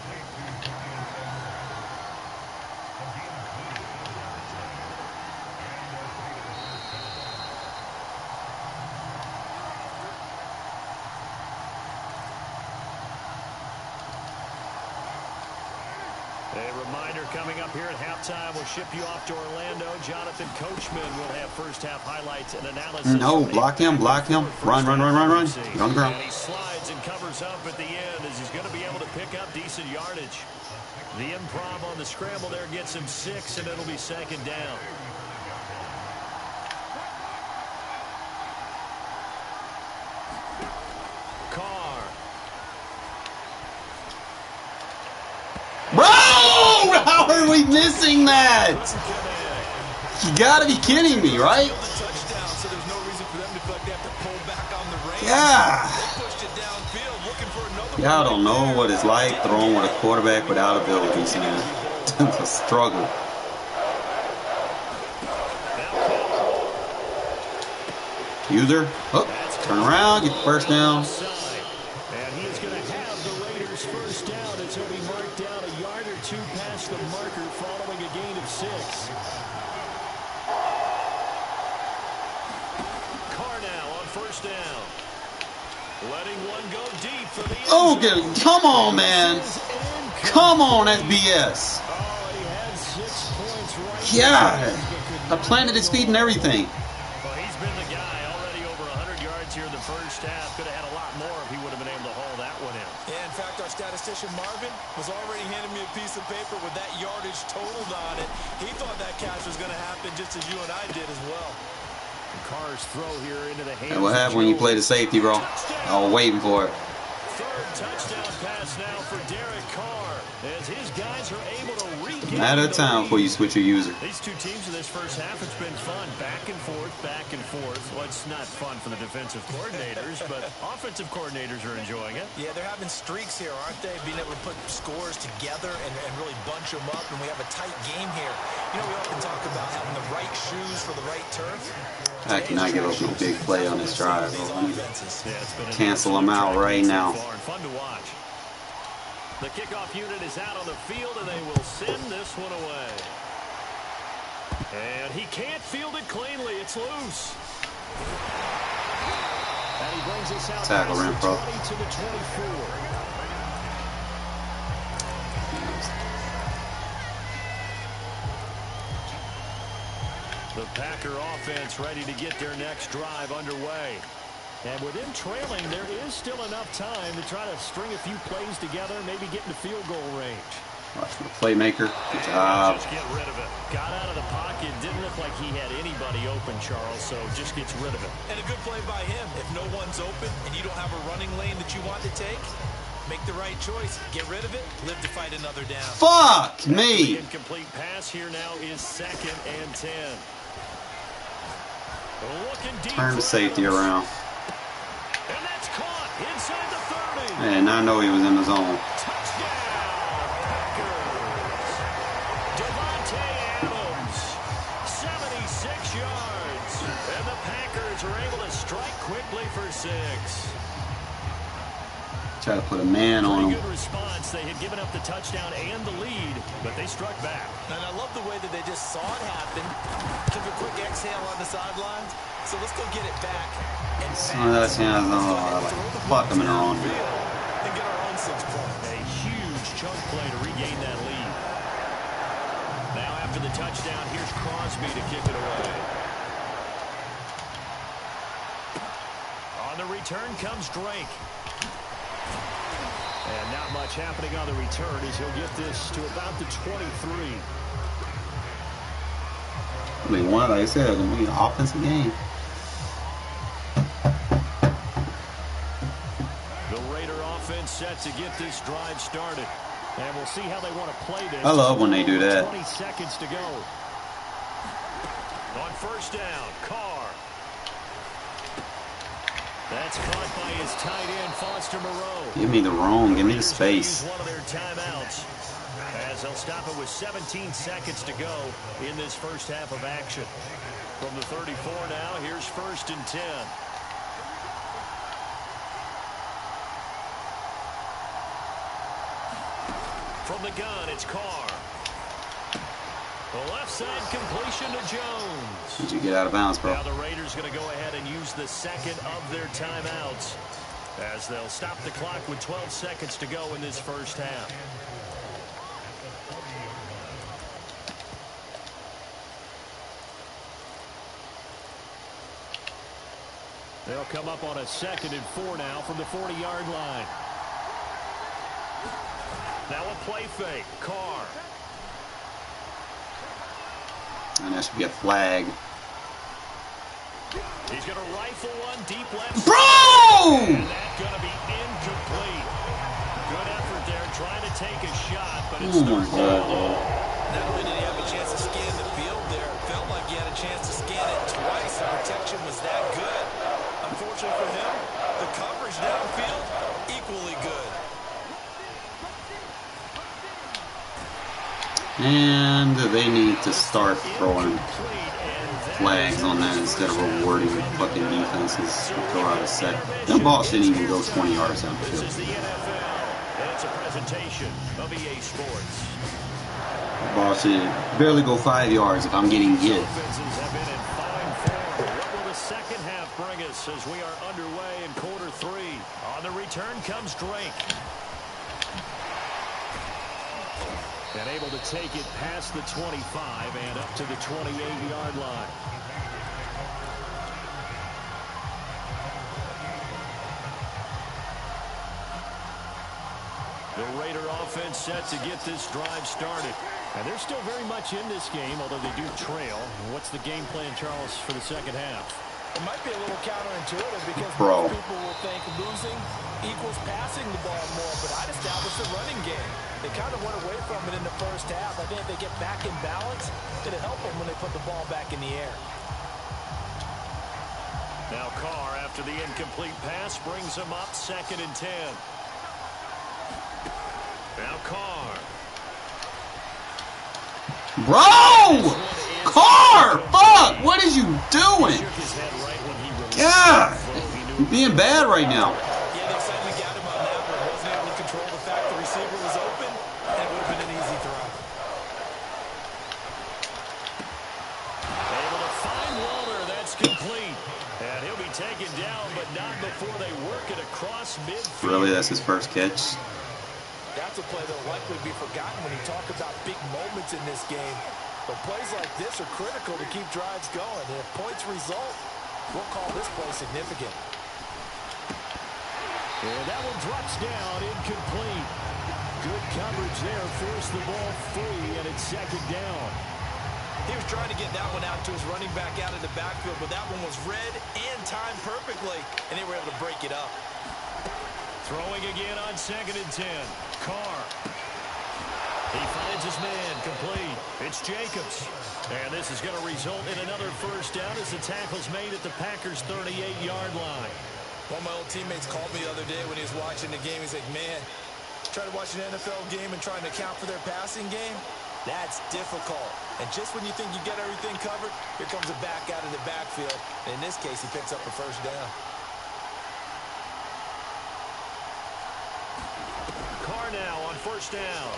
A reminder coming up here at halftime, we'll ship you off to Orlando. Jonathan Coachman will have first-half highlights and analysis. No, block him, block him. Run. Get on the ground. And he slides and covers up at the end as he's going to be able to pick up decent yardage. The improv on the scramble there gets him 6, and it'll be 2nd down. Carr. Bro! How are we missing that? You gotta be kidding me, right? Yeah. Y'all don't know what it's like throwing with a quarterback without abilities, man. It's a struggle. User, oh, turn around, get the first down. And he is going to have the Raiders first down as he'll be marked down a yard or two past the marker following a gain of 6. Carr now on first down. Letting one go deep for the Oh, come on, man. Come on, that's BS. Oh, he had 6 points right. Yeah. I planted his feet and everything. Well, he's been the guy already over 100 yards here in the first half. Could have had a lot more if he would have been able to haul that one in. Yeah, in fact, our statistician Marvin was already handing me a piece of paper with that yardage totaled on it. He thought that catch was going to happen just as you and I did as well. Carr's throw here into the hands. And what happened when you play the safety, bro? I was waiting for it. Third touchdown pass now for Derek Carr as his guys are able to regain. Matter of time before you switch your user. These two teams in this first half, it's been fun. Back and forth, back and forth. Well, it's not fun for the defensive coordinators, but offensive coordinators are enjoying it. Yeah, they're having streaks here, aren't they? Being able to put scores together and really bunch them up, and we have a tight game here. You know, we often talk about having the right shoes for the right turf. I cannot give up no big play on this drive, bro. Cancel them out right now. Fun to watch. The kickoff unit is out on the field, and they will send this one away. And he can't field it cleanly. It's loose. And he brings us out Tackle, past the Renfro. 20 to the 24. The Packer offense ready to get their next drive underway. And with them trailing, there is still enough time to try to string a few plays together, maybe get into field goal range. Watch the playmaker. Good job. Just get rid of it. Got out of the pocket. Didn't look like he had anybody open, Charles, so just gets rid of it. And a good play by him. If no one's open and you don't have a running lane that you want to take, make the right choice. Get rid of it. Live to fight another down. Fuck me. The incomplete pass here now is 2nd and 10. Looking deep. Turn the safety around. And that's caught inside the 30. Man, I know he was in the zone. Touchdown, Packers. Devontae Adams, 76 yards. And the Packers are able to strike quickly for 6. Try to put a man on Pretty him. good response. They had given up the touchdown and the lead, but they struck back. And I love the way that they just saw it happen. Took a quick exhale on the sidelines. So let's go get it back. And Some of that sounds like fuck them in the wrong. and get our own 6 points. A huge chunk play to regain that lead. Now after the touchdown, here's Crosby to kick it away. On the return comes Drake. And not much happening on the return as he'll get this to about the 23. I mean, one, like I said, it's going to be an offensive game. The Raider offense set to get this drive started. And we'll see how they want to play this. I love when they do that. 20 seconds to go. On first down, Carr. That's caught by his tight end, Foster Moreau. Give me the room. Give me the space. One of their timeouts as they'll stop it with 17 seconds to go in this first half of action. From the 34 now, here's 1st and 10. From the gun, it's Carr. The left side completion to Jones. Did you get out of bounds, bro? Now the Raiders going to go ahead and use the second of their timeouts as they'll stop the clock with 12 seconds to go in this first half. They'll come up on a 2nd and 4 now from the 40-yard line. Now a play fake. Carr. And that should be a flag. He's going to rifle one deep left. Bro! And that's going to be incomplete. Good effort there trying to take a shot, but it's Oh my God. Not only did he have a chance to scan the field there, it felt like he chance to scan it twice. The protection was that good. Unfortunately for him, the coverage downfield, equally good. And they need to start throwing flags on that instead of rewarding fucking defenses to throw out a set. That ball shouldn't even go 20 yards down the This is field. the NFL, and it's a presentation of EA Sports. The ball should barely go 5 yards if I'm getting hit. Offenses have been in fine form. What will the second half bring us as we are underway in quarter 3? On the return comes Drake. And able to take it past the 25 and up to the 28-yard line. The Raider offense set to get this drive started. And they're still very much in this game, although they do trail. What's the game plan, Charles, for the second half? It might be a little counterintuitive because most people will think losing equals passing the ball more, but I'd establish the running game. They kind of went away from it in the first half. I think if they get back in balance, it'll help them when they put the ball back in the air. Now Carr, after the incomplete pass, brings him up 2nd and 10. Now Carr. Bro! Carr! Fuck! What is you doing? God! You're being bad right now. Yeah, the excitement got him on that one. Wasn't able to control the fact the receiver was open, and it would have been an easy throw. Able to find Walter. That's complete. And he'll be taken down, but not before they work it across midfield. Really? That's his first catch? That's a play that will likely be forgotten when you talk about big moments in this game. But plays like this are critical to keep drives going. And if points result, we'll call this play significant. And that one drops down, incomplete. Good coverage there, forced the ball free, and it's 2nd down. He was trying to get that one out to his running back out of the backfield, but that one was read and timed perfectly, and they were able to break it up. Throwing again on 2nd and 10. Carr. He finds his man, complete. It's Jacobs. And this is going to result in another first down as the tackle's made at the Packers' 38-yard line. One of my old teammates called me the other day when he was watching the game. He's like, man, trying to watch an NFL game and trying to account for their passing game? That's difficult. And just when you think you get everything covered, here comes a back out of the backfield. And in this case, he picks up a first down. Carr now on 1st down.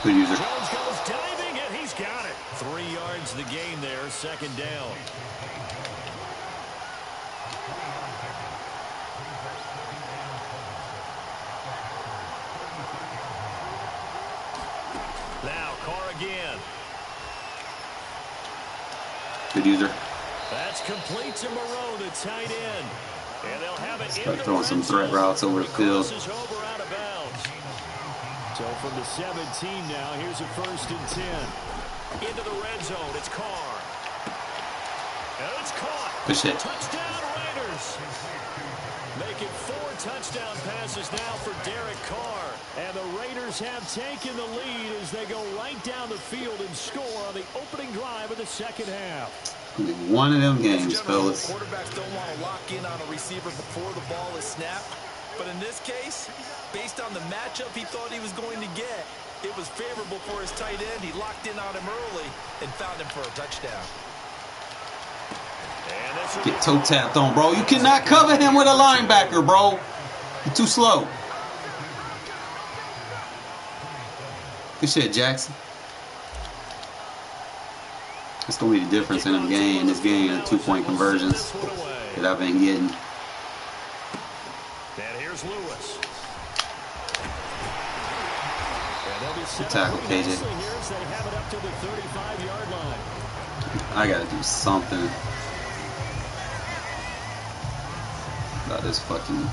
Good user. Jones goes diving, and he's got it. 3 yards the gain there, 2nd down. Now Carr again. Good user. That's complete to Moreau, the tight end. And they'll have it Start throwing some threat routes over the field. Over out of bounds. So from the 17 now, here's a 1st and 10. Into the red zone, it's Carr. And it's caught. Good shit. Touchdown Raiders. Making 4 touchdown passes now for Derek Carr. And the Raiders have taken the lead as they go right down the field and score on the opening drive of the 2nd half. One of them games, fellas. Quarterbacks don't want to lock in on a receiver before the ball is snapped. But in this case, based on the matchup he thought he was going to get, it was favorable for his tight end. He locked in on him early and found him for a touchdown. Get toe tapped on, bro. You cannot cover him with a linebacker, bro. You're too slow. Good shit, Jackson. It's going to be the difference in this game, the 2-point conversions that I've been getting. And here's Lewis. Good tackle, KJ. I got to do something about this fucking...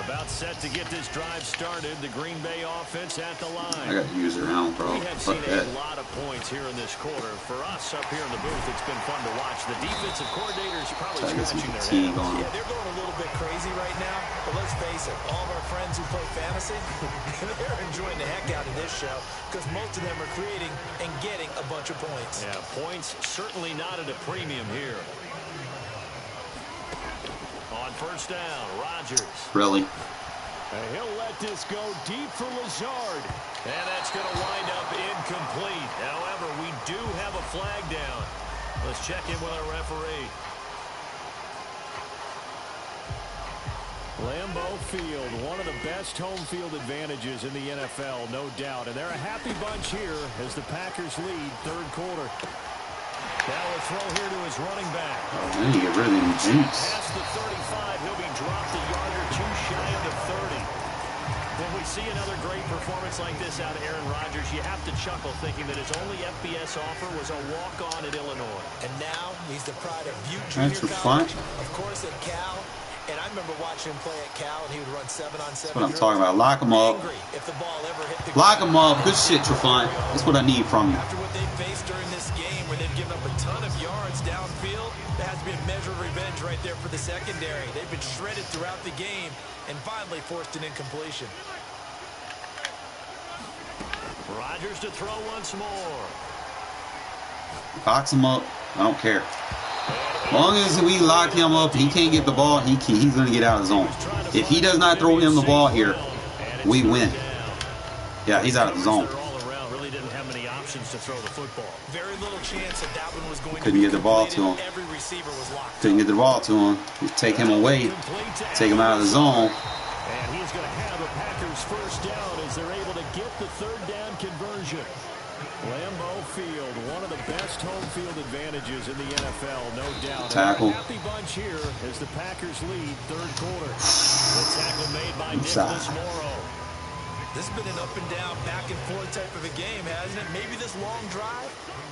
About set to get this drive started. The Green Bay offense at the line. I got to use it around, bro. We have seen a lot of points here in this quarter. For us up here in the booth, it's been fun to watch. The defensive coordinators probably scratching their heads. Yeah, they're going a little bit crazy right now. But let's face it, all of our friends who play fantasy, they're enjoying the heck out of this show because most of them are creating and getting a bunch of points. Yeah, points certainly not at a premium here. On first down, Rodgers. Really? And he'll let this go deep for Lazard. And that's going to wind up incomplete. However, we do have a flag down. Let's check in with our referee. Lambeau Field, one of the best home field advantages in the NFL, no doubt. And they're a happy bunch here as the Packers lead third quarter. Now a throw here to his running back. Oh, man, you get rid of them juice. Past the 35, he'll be dropped a yard or two shy of the 30. When we see another great performance like this out of Aaron Rodgers, you have to chuckle thinking that his only FBS offer was a walk-on at Illinois. And now he's the pride of Butte Transfer Junior College. Of course, at Cal. And I remember watching him play at Cal, and he would run 7-on-7. That's what I'm talking about. Lock him up. If the ball ever hit the Lock him up. Good shit, Trufant. That's what I need from you. After what they faced during this game, where they've given up a ton of yards downfield, there has to be a measure of revenge right there for the secondary. They've been shredded throughout the game and finally forced an incompletion. Rodgers to throw once more. Box him up. I don't care. As long as we lock him up, he can't get the ball, he's going to get out of the zone. If he does not throw him the ball here, we win. Yeah, he's out of the zone. Really didn't have many options to throw the football. Very little chance that one was going Couldn't get the ball to him. Every receiver was locked. Couldn't get the ball to him. Just take him away. Take him out of the zone. And he's going to have a Packers first down as they're able to get the third down conversion. Lambeau Field, one of the best home field advantages in the NFL, no doubt. Tackle. A happy bunch here as the Packers lead third quarter. The tackle made by Nicholas Morrow. This has been an up and down, back and forth type of a game, hasn't it? Maybe this long drive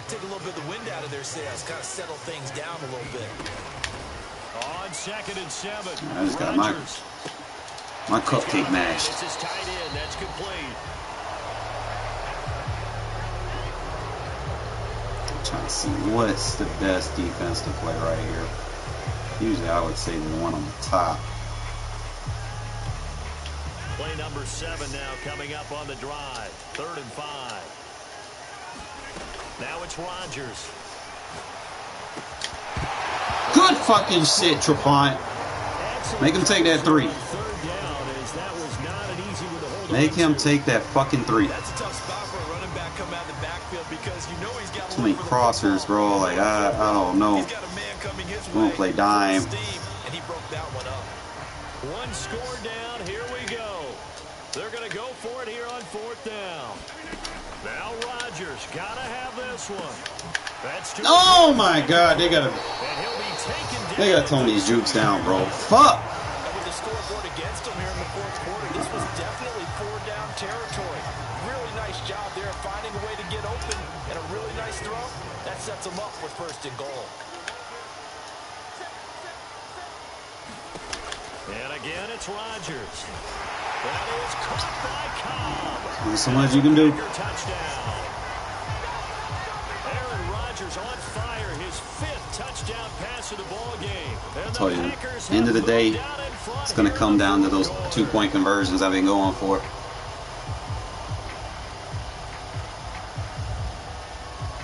take a little bit of the wind out of their sails, kind of settle things down a little bit. On 2nd and 7. I just got my cupcake mash. This is tight end. That's complete. Trying to see what's the best defense to play right here. Usually I would say the one on the top. Play number 7 now coming up on the drive. 3rd and 5. Now it's Rodgers. Good fucking shit, Trufant. Make him take that 3. Make him take that fucking 3. That's a tough spot for a running back coming out of the backfield because you know he's got Too many crossers, bro. Like, I don't know. He's got a man coming his way. We're gonna play dime. And he broke that one up. One score down. Here we go. They're going to go for it here on 4th down. Now Rodgers got to have this one. That's too oh my God, they gotta tone these jukes down, bro. Fuck. And with the scoreboard against him here in the 4th quarter, this was definitely 4-down territory. Really nice job there finding a way to get open and a really nice throw. That sets him up with 1st and goal. And again, it's Rodgers. That is caught by Cobb. There's so much you can do. Touchdown. Aaron Rodgers on fire. His 5th touchdown pass of the ball game. I told you, end of the day, it's going to come down to those 2-point conversions I've been going for.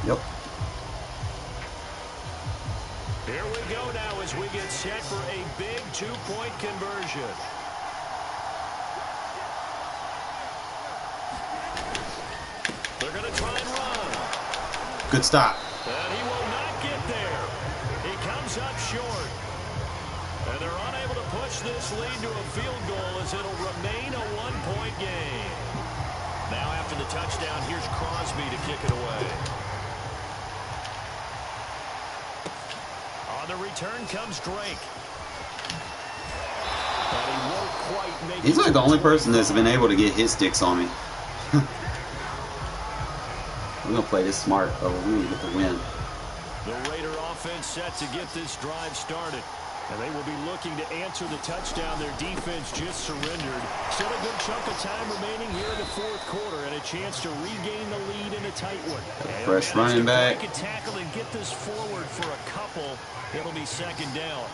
Yep. Here we go now as we get set for a big 2-point conversion. They're going to try and run. Good stop. And he will not get there. He comes up short. And they're unable to push this lead to a field goal as it'll remain a 1-point game. Now after the touchdown, here's Crosby to kick it away. On the return comes Drake. But he won't quite make He's like the only person that's been able to get his sticks on me. We're going to play this smart, though. We need to get the win. The Raider offense set to get this drive started. And they will be looking to answer the touchdown their defense just surrendered. Still a good chunk of time remaining here in the fourth quarter and a chance to regain the lead in a tight one. Fresh running back. Break a tackle and get this forward for a couple. It'll be second down.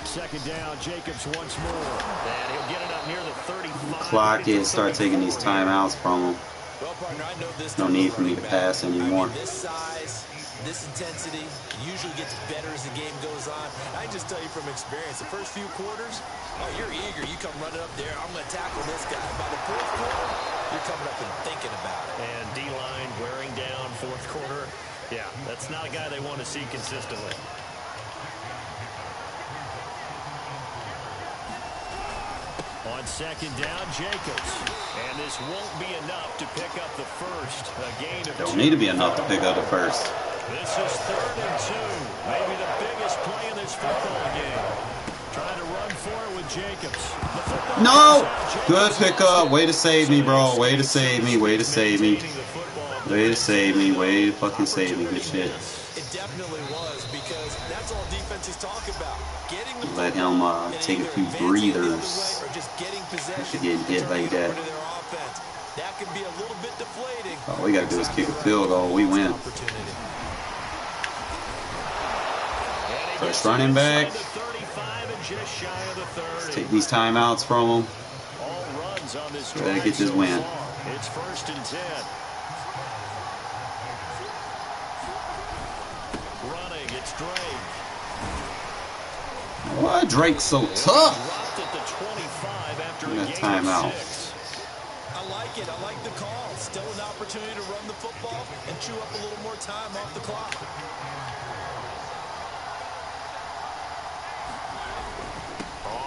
Second down, Jacobs once more. And he'll get it up near the 35. Clock it, start taking these timeouts from him. Well, partner, I know this No need for me to pass anymore. I mean, this size, this intensity usually gets better as the game goes on. I just tell you from experience, the first few quarters, oh, you're eager. You come running up there, I'm going to tackle this guy. By the fourth quarter, you're coming up and thinking about it. And D-line wearing down fourth quarter. Yeah, that's not a guy they want to see consistently. On second down, Jacobs. And this won't be enough to pick up the first. A gain of Don't need to be enough to pick up the first. This is 3rd and 2. Maybe the biggest play in this football game. Trying to run for it with Jacobs. No! Good pickup. Way to save me, bro. Way to save me. Way to save me. Way to save me. Way to fucking save me. Good shit. It definitely was, because that's all defenses talk about. Getting the Let him take a few breathers. or just getting possession. Getting hit like that. That can be a little bit deflating. All we gotta do is kick a field goal. We win. First running back. Let's take these timeouts from him. Gotta get this win. It's 1st and 10. Running, it's Drake. Why Drake's so tough? Dropped at the 25 after a gain of timeout. 6. I like it. I like the call. Still an opportunity to run the football and chew up a little more time off the clock.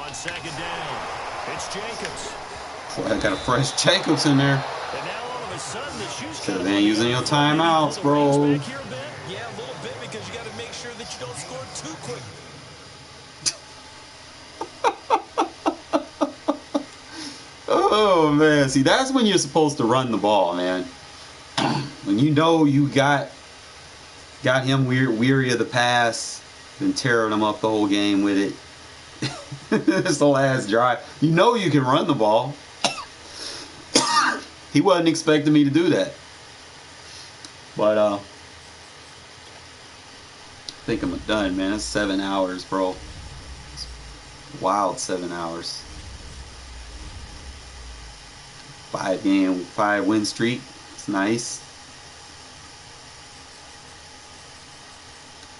On second down, it's Jacobs. Boy, I got a fresh Jacobs in there. And now all of a sudden the shoes Should have been using your timeouts, bro. Yeah, a little bit, because you got to make sure that you don't score too quick. Oh man, see, that's when you're supposed to run the ball, man. When you know you got him weary of the pass, been tearing him up the whole game with it. It's the last drive. You know you can run the ball. He wasn't expecting me to do that. But I think I'm done, man. It's 7 hours, bro. It's wild 7 hours. 5 win streak. It's nice.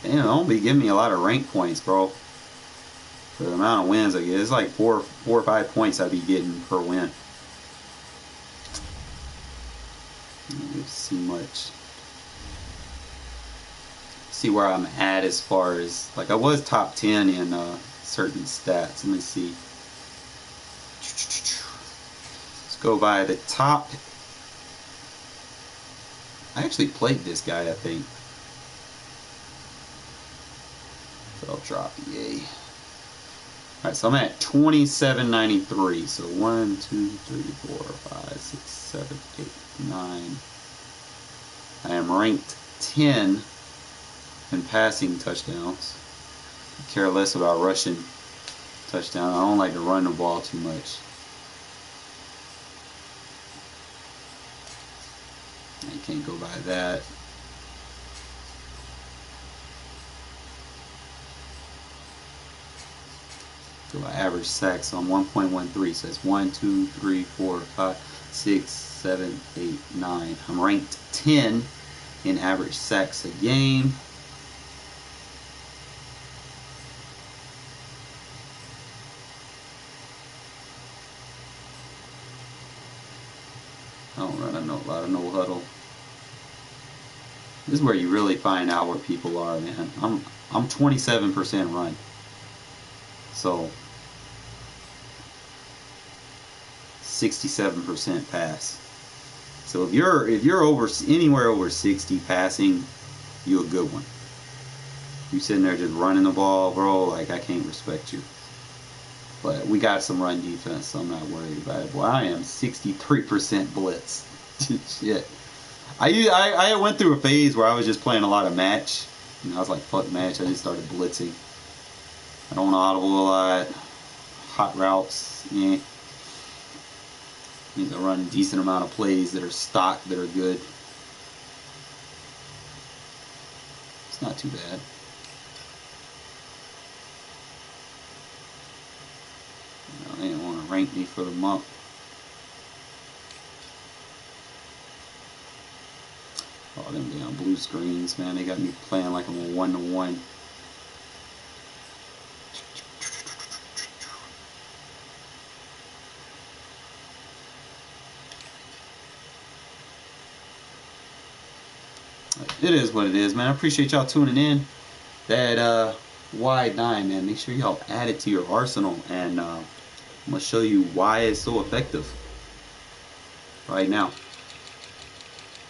Damn, don't be giving me a lot of rank points, bro. For the amount of wins I get, it's like 4 or 5 points I'd be getting per win. Let's see much. See where I'm at as far as, like, I was top 10 in certain stats. Let me see. Let's go by the top. I actually played this guy, I think. So I'll drop EA. Alright, so I'm at 2793. So 1, 2, 3, 4, 5, 6, 7, 8, 9. I am ranked 10 in passing touchdowns. I care less about rushing touchdowns. I don't like to run the ball too much. I can't go by that. Go by average sacks. So I'm 1.13. So it's 1, 2, 3, 4, 5, 6, 7, 8, 9. I'm ranked 10 in average sacks a game. I don't run a lot of no huddle. This is where you really find out where people are, man. I'm 27% run. So 67% pass. So if you're over anywhere over 60 passing, you're a good one. You sitting there just running the ball, bro, like I can't respect you. But we got some run defense, so I'm not worried about it. Well, I am 63% blitz. Shit. I went through a phase where I was just playing a lot of match. And I was like, fuck match. I just started blitzing. I don't audible a lot. Hot routes. Yeah. Need to run a decent amount of plays that are stock, that are good. It's not too bad. They didn't want to rank me for the month. Oh, them damn blue screens, man. They got me playing like I'm a 1-to-1. It is what it is, man. I appreciate y'all tuning in. That wide nine, man. Make sure y'all add it to your arsenal, and I'm gonna show you why it's so effective right now.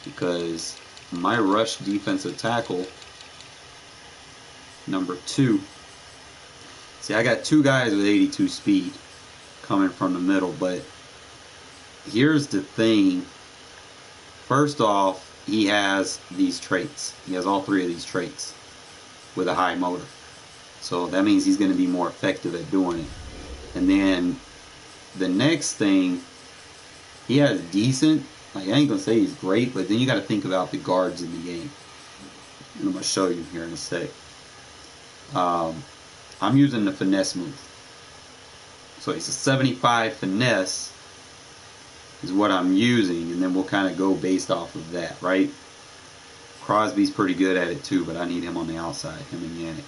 Because my rush defensive tackle, number 2. See, I got 2 guys with 82 speed coming from the middle, but here's the thing. First off, he has these traits. He has all 3 of these traits with a high motor. So that means he's going to be more effective at doing it. And then the next thing, he has decent, like I ain't going to say he's great, but then you got to think about the guards in the game. And I'm going to show you here in a sec. I'm using the finesse move. So it's a 75 finesse is what I'm using, and then we'll kind of go based off of that, right? Crosby's pretty good at it too, but I need him on the outside, him and Yannick.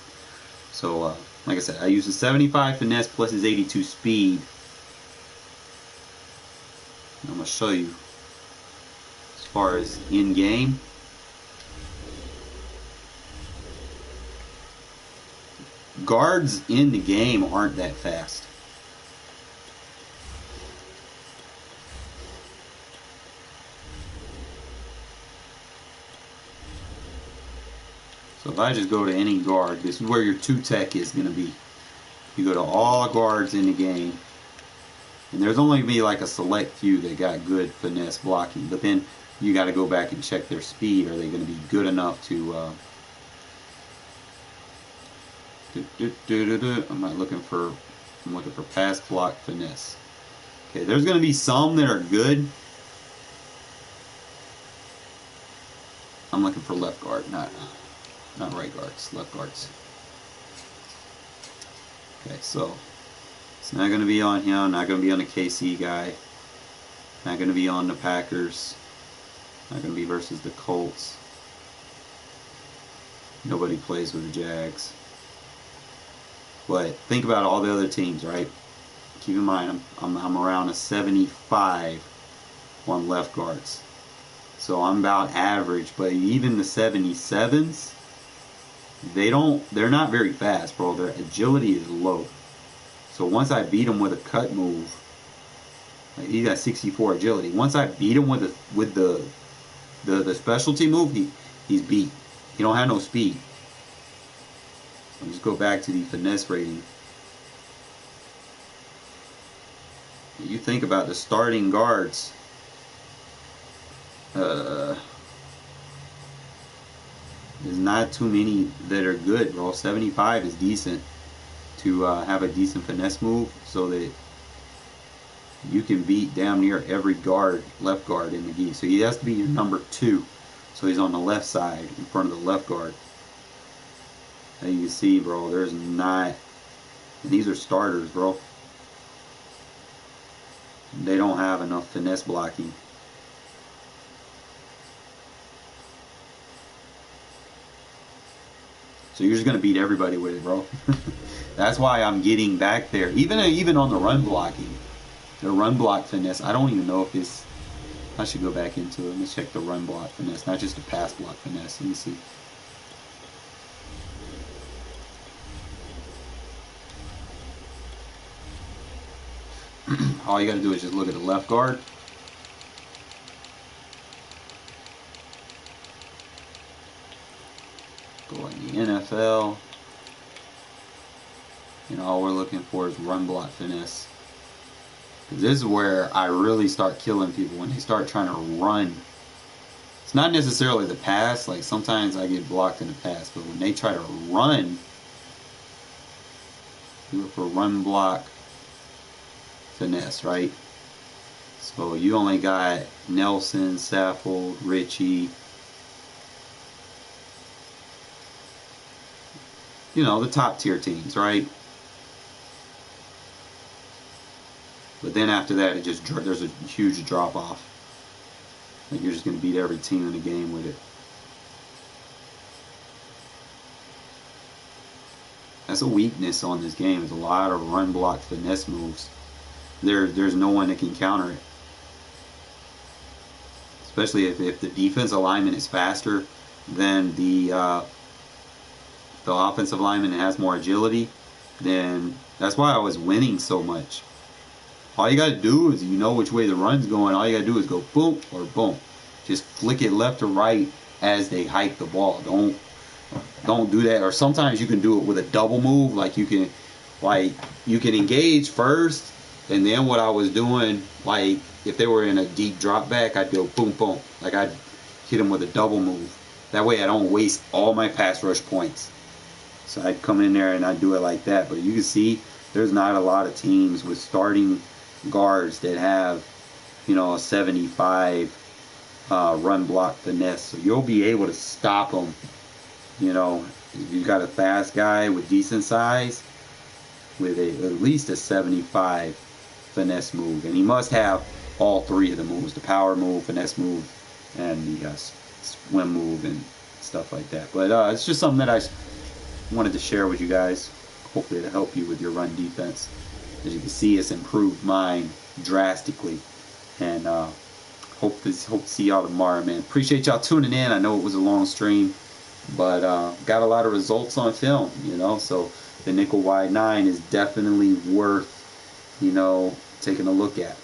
So, like I said, I use the 75 finesse plus his 82 speed. And I'm going to show you as far as in-game. Guards in the game aren't that fast. So if I just go to any guard, this is where your 2 tech is going to be. You go to all guards in the game, and there's only going to be like a select few that got good finesse blocking, but then you got to go back and check their speed. Are they going to be good enough to I'm looking for pass block finesse. Okay, there's going to be some that are good. I'm looking for left guard, not right guards, left guards. Okay, so it's not going to be on him, not going to be on the KC guy, not going to be on the Packers, not going to be versus the Colts. Nobody plays with the Jags. But think about all the other teams, right? Keep in mind, I'm around a 75 on left guards. So I'm about average, but even the 77s, they're not very fast, bro. Their agility is low. So once I beat them with a cut move, like he got 64 agility. Once I beat him with the specialty move, he's beat. He don't have no speed. I'll just go back to the finesse rating. You think about the starting guards. There's not too many that are good, bro. 75 is decent to have a decent finesse move so that you can beat damn near every guard, left guard in the game. So he has to be your number 2. So he's on the left side in front of the left guard. Now you can see, bro, there's not, and these are starters, bro. They don't have enough finesse blocking. So you're just going to beat everybody with it, bro. That's why I'm getting back there. Even on the run blocking. The run block finesse, I don't even know if this, I should go back into it. Let's check the run block finesse, not just the pass block finesse. Let me see. All you got to do is just look at the left guard. Go in the NFL. And all we're looking for is run block finesse. This is where I really start killing people, when they start trying to run It's not necessarily the pass. Like sometimes I get blocked in the pass, but when they try to run, you look for run block finesse, right? So you only got Nelson, Saffold, Richie. You know, the top tier teams, right? But then after that, it just there's a huge drop off. Like you're just gonna beat every team in the game with it. That's a weakness on this game. There's a lot of run block finesse moves. There's no one that can counter it. Especially if the defense alignment is faster than the offensive lineman has more agility, then that's why I was winning so much. All you gotta do is, you know which way the run's going, all you gotta do is go boom or boom. Just flick it left or right as they hike the ball. Don't do that. Or sometimes you can do it with a double move, like you can engage first, and then what I was doing, like if they were in a deep drop back, I'd go boom boom. Like I'd hit them with a double move. That way I don't waste all my pass rush points. So I'd come in there and I'd do it like that. But you can see there's not a lot of teams with starting guards that have, you know, a 75 run block finesse. So you'll be able to stop them. You know, if you got a fast guy with decent size, with at least a 75 finesse move. And he must have all three of the moves, the power move, finesse move, and the swim move and stuff like that. But it's just something that I wanted to share with you guys. Hopefully it'll help you with your run defense. As you can see, it's improved mine drastically. And hope to see y'all tomorrow, man. Appreciate y'all tuning in. I know it was a long stream, but got a lot of results on film, you know. So the nickel wide 9 is definitely worth, you know, taking a look at.